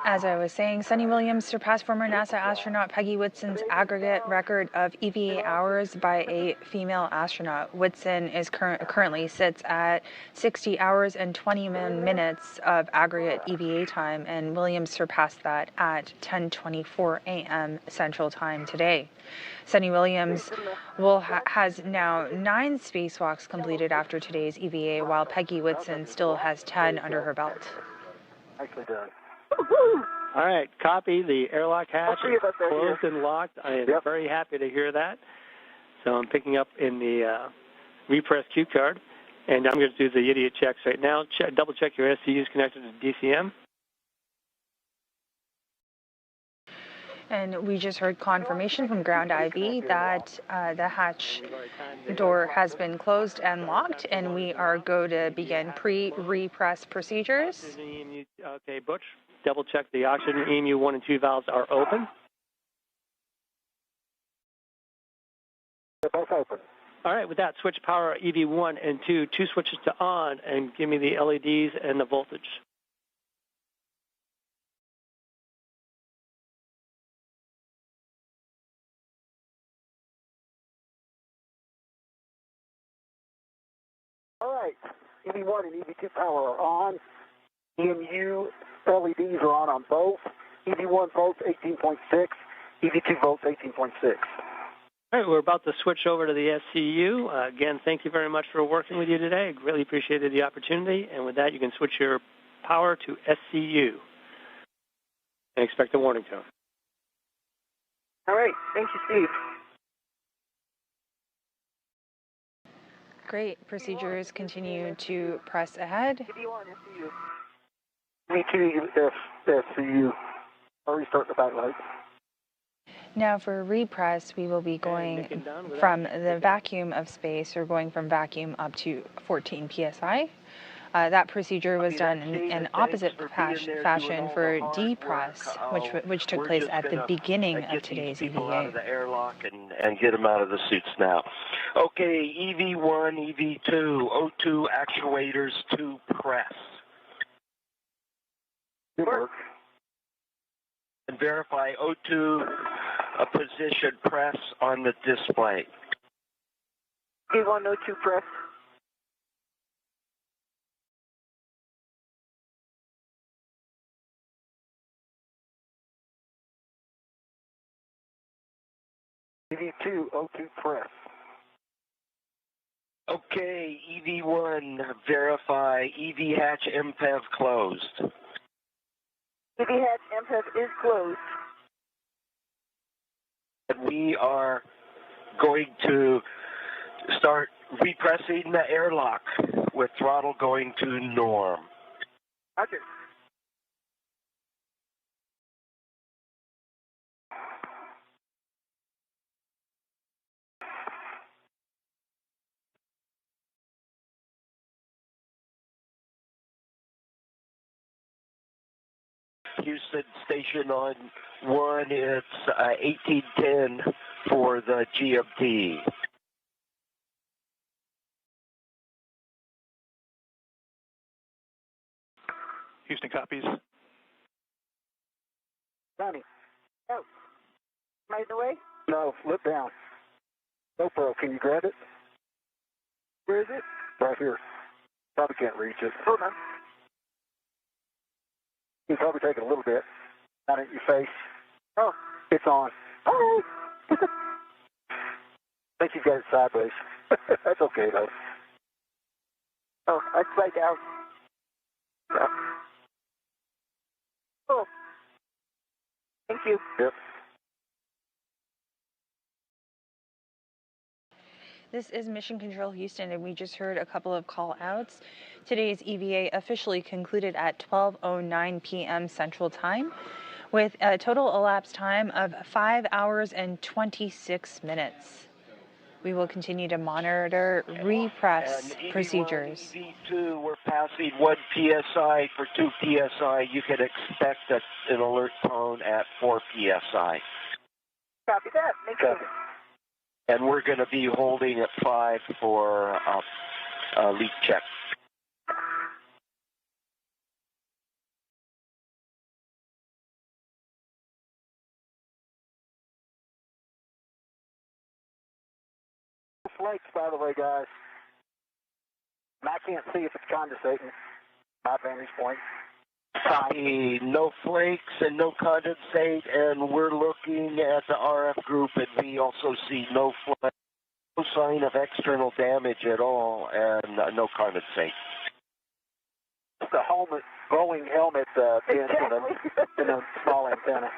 As I was saying, Sonny Williams surpassed former NASA astronaut Peggy Whitson's aggregate record of EVA hours by a female astronaut. Whitson is currently sits at 60 hours and 20 minutes of aggregate EVA time, and Williams surpassed that at 10:24 a.m. Central Time today. Sonny Williams has now 9 spacewalks completed after today's EVA, while Peggy Whitson still has 10 under her belt. Nicely done. All right, copy. The airlock hatch is closed and locked. I am very happy to hear that. So I'm picking up in the repress cue card, and I'm going to do the idiot checks right now. Double check your SCUs connected to DCM. And we just heard confirmation from ground IB that the hatch door has been closed and locked, and we are going to begin pre-repress procedures. Okay, Butch, double check the oxygen EMU 1 and 2 valves are open. They're both open. All right, with that, switch power EV1 and 2 switches to on, and give me the LEDs and the voltage. All right, EV1 and EV2 power are on. EMU LEDs are on both. EV1 volts 18.6, EV2 volts 18.6. All right, we're about to switch over to the SCU. Again, thank you very much for working with you today. Really appreciated the opportunity. And with that, you can switch your power to SCU. And expect a warning tone. All right, thank you, Steve. Great. Procedures continue to press ahead. EV2 SCU. I'll restart the backlight. Now for repress, we will be going from the vacuum of space, or going from vacuum up to 14 psi. That procedure was done in an opposite fashion for depress, which took place at the beginning of today's EVA. Out of the airlock and get them out of the suits now. Okay, EV1, EV2, O2 actuators to press. Good work. And verify O2 position press on the display. EV1, O2 press. EV2 O2 press. Okay, EV1, verify EV hatch MPEV closed. EV hatch MPEV is closed. And we are going to start repressing the airlock with throttle going to norm. Roger. Houston station on 1, it's 1810 for the GMT. Houston copies. Donnie. Oh. Right away? No, flip down. GoPro, can you grab it? Where is it? Right here. Probably can't reach it. Hold on. You can probably take it a little bit. Down at your face. Oh. It's on. Oh. I think you've got it sideways. That's okay, though. Oh, upside down. Yeah. Oh. Thank you. Yep. This is Mission Control Houston, and we just heard a couple of call outs. Today's EVA officially concluded at 12:09 p.m. Central Time, with a total elapsed time of 5 hours and 26 minutes. We will continue to monitor repress and procedures. EV2, we're passing 1 PSI. For 2 PSI, you can expect an alert tone at 4 PSI. Copy that. Thank you. And we're going to be holding at 5 for leak check. Flakes, by the way, guys. And I can't see if it's condensating. My vantage point. Copy. No flakes and no condensate, and we're looking at the RF group, and we also see no flake, no sign of external damage at all, and no condensate. It's a helmet, glowing helmet pin in a small antenna.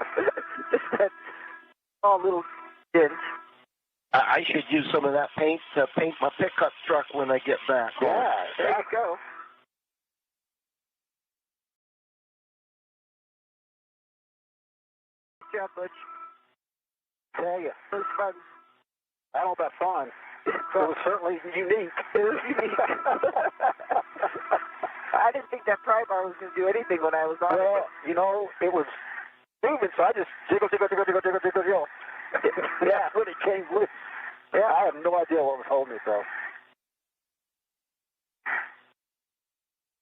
Just that small little dent. I should use some of that paint to paint my pickup truck when I get back. Yeah, There you go. Good job, Butch. Tell you, It was fun. I don't know about fun. It was certainly unique. It was unique. I didn't think that pry bar was going to do anything when I was on Well, it. you know, it was moving, so I just jiggle. Yeah, when it came loose. Yeah, I have no idea what was holding it, though.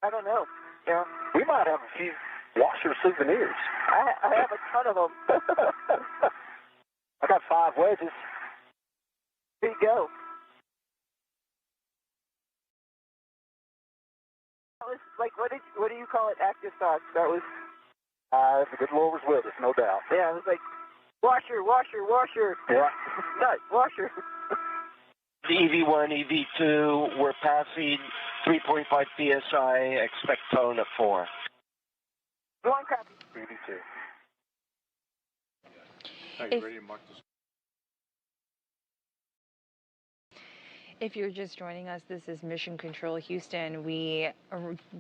I don't know. Yeah. We might have a few washer souvenirs. I have a ton of them. I got 5 wedges. There you go. That was like, what do you call it? Active thoughts. That was. The good Lord was with us, no doubt. Yeah, it was like, washer. Yeah. Nut, washer. The EV1, EV2, we're passing 3.5 PSI, expect tone at 4. Go on, copy. EV2. Are you ready to mark this? If you're just joining us, this is Mission Control Houston. We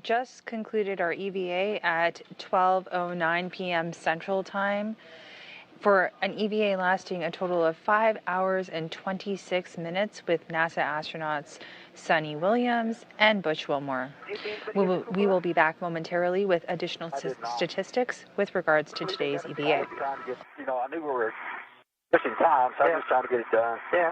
just concluded our EVA at 12:09 p.m. Central Time for an EVA lasting a total of 5 hours and 26 minutes with NASA astronauts Sunny Williams and Butch Wilmore. We will be back momentarily with additional statistics with regards to today's EVA. I was trying to get, I knew we were missing time, so I was just trying to get it done. Yeah.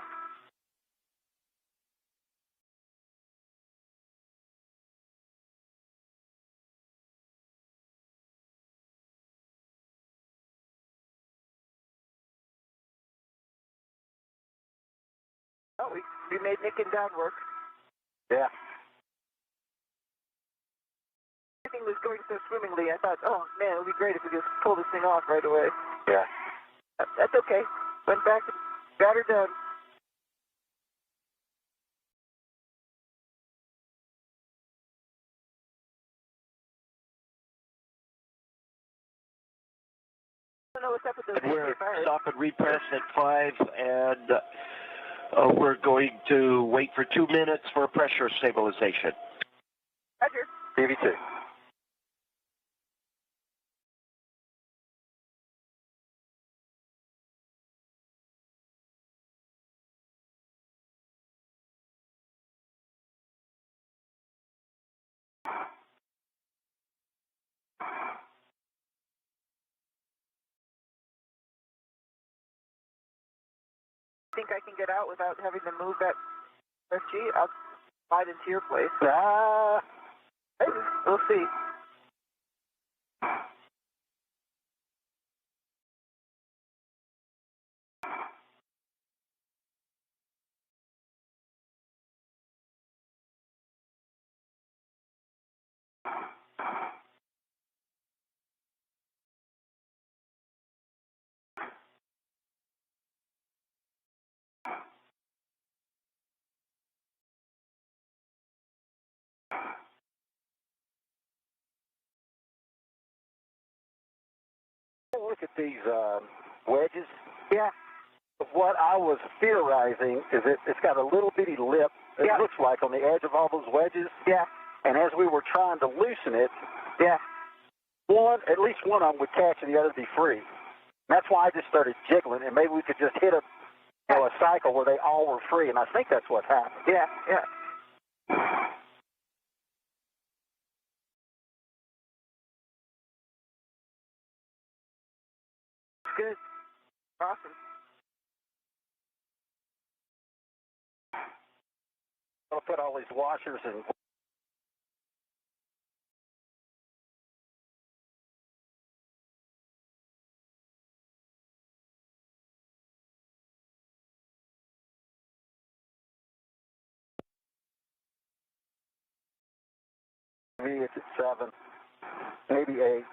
Oh, we made Nick and Don work. Yeah. Everything was going so swimmingly. I thought, oh man, it would be great if we just pull this thing off right away. Yeah. That's okay. Went back and got her done. know what's up with those. And we're stop and repress at 5, and we're going to wait for 2 minutes for pressure stabilization. Roger. TV2. Think I can get out without having to move that FG? I'll slide into your place. Maybe. We'll see. Look at these wedges. Yeah. What I was theorizing is it's got a little bitty lip, it looks like, on the edge of all those wedges. Yeah. And as we were trying to loosen it, Yeah. at least one of them would catch and the other would be free. And that's why I just started jiggling, and maybe we could just hit a cycle where they all were free, and I think that's what happened. Yeah. Yeah. Good. Awesome. I'll put all these washers and maybe it's at 7, maybe 8,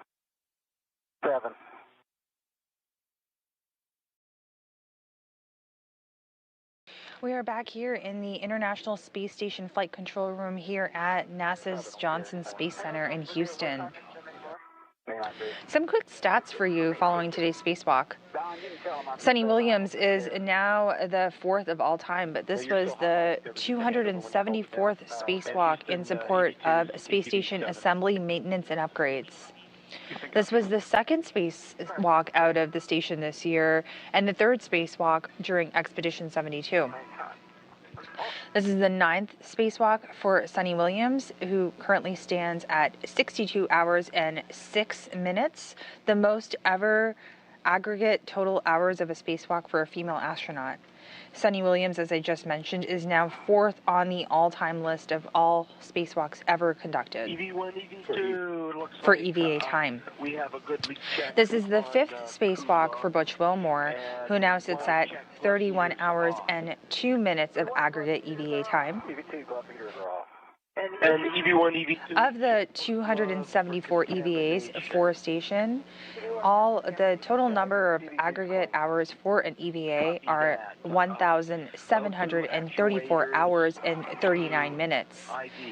7. We are back here in the International Space Station Flight Control Room here at NASA's Johnson Space Center in Houston. Some quick stats for you following today's spacewalk. Sunny Williams is now the 4th of all time, but this was the 274th spacewalk in support of space station assembly, maintenance, and upgrades. This was the 2nd spacewalk out of the station this year and the 3rd spacewalk during Expedition 72. This is the 9th spacewalk for Sunny Williams, who currently stands at 62 hours and 6 minutes, the most ever aggregate total hours of a spacewalk for a female astronaut. Sunny Williams, as I just mentioned, is now 4th on the all-time list of all spacewalks ever conducted for EVA time. We have a good leak check. This is the 5th spacewalk for Butch Wilmore, who now sits at 31 hours and 2 minutes of aggregate EVA time. And EV1, EV2. Of the 274 EVAs for a station, the total number of aggregate hours for an EVA are 1,734 hours and 39 minutes.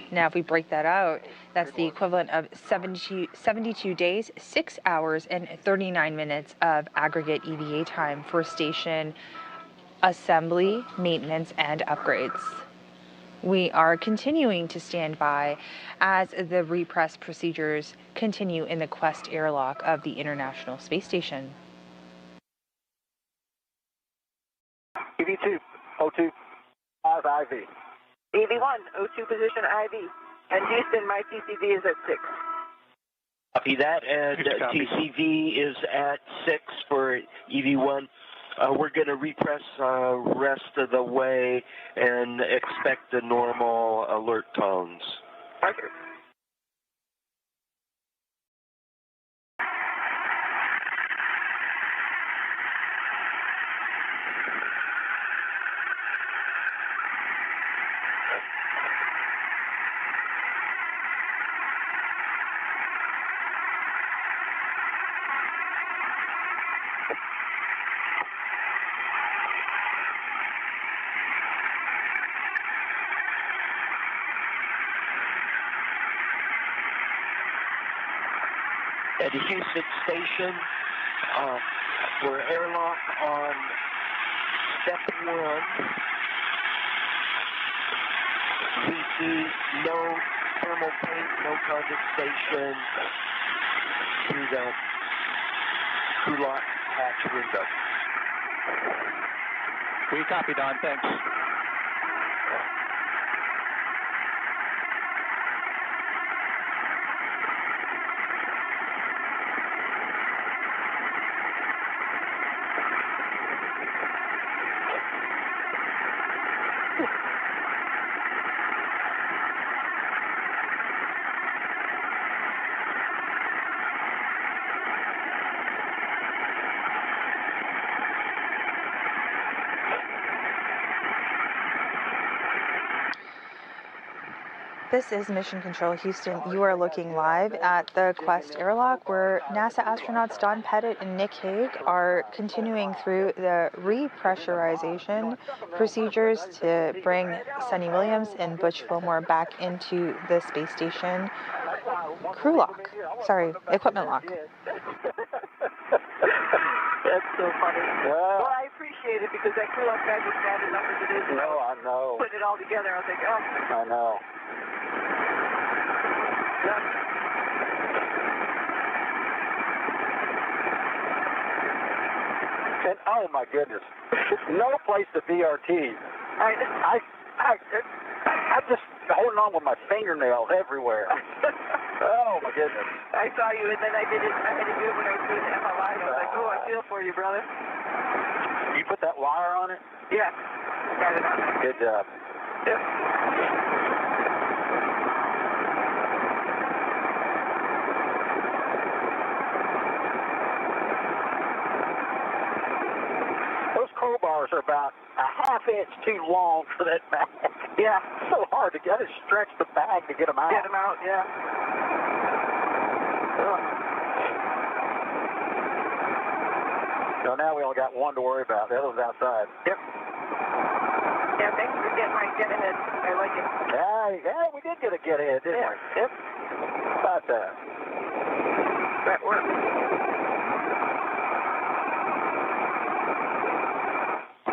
Now, if we break that out, that's the equivalent of 72 days, 6 hours, and 39 minutes of aggregate EVA time for station assembly, maintenance, and upgrades. We are continuing to stand by as the repress procedures continue in the Quest airlock of the International Space Station. EV2, O2, 5 IV. EV1, O2 position IV. And Houston, my TCV is at 6. Copy that, and TCV is at 6 for EV1. We're going to repress rest of the way and expect the normal alert tones. Roger. At Houston Station, We're airlock on step 1. VC, no thermal paint, no condensation through the crew lock hatch window. We copy, Don. Thanks. This is Mission Control Houston. You are looking live at the Quest airlock where NASA astronauts Don Pettit and Nick Hague are continuing through the repressurization procedures to bring Sunny Williams and Butch Wilmore back into the space station crew lock. Sorry, equipment lock. That's so funny. Well, I appreciate it because that crew lock guy was bad enough as it is. No, I know. Putting it all together, I was like, oh. I know. And oh my goodness, no place to VRT. I just holding on with my fingernails everywhere. Oh my goodness. I saw you, and then I had to do it when I was doing the MLI. I was like, oh, I feel for you, brother. You put that wire on it? Yeah. Got it on. Good job. Yep. Crowbars are about a ½ inch too long for that bag. Yeah. So hard to get. I just stretch the bag to get them out. Get them out, yeah. So now we only got one to worry about. The other one's outside. Yep. Yeah, thanks for getting it. I like it. Yeah, we did get a get ahead, didn't we? Yep. About that. That worked.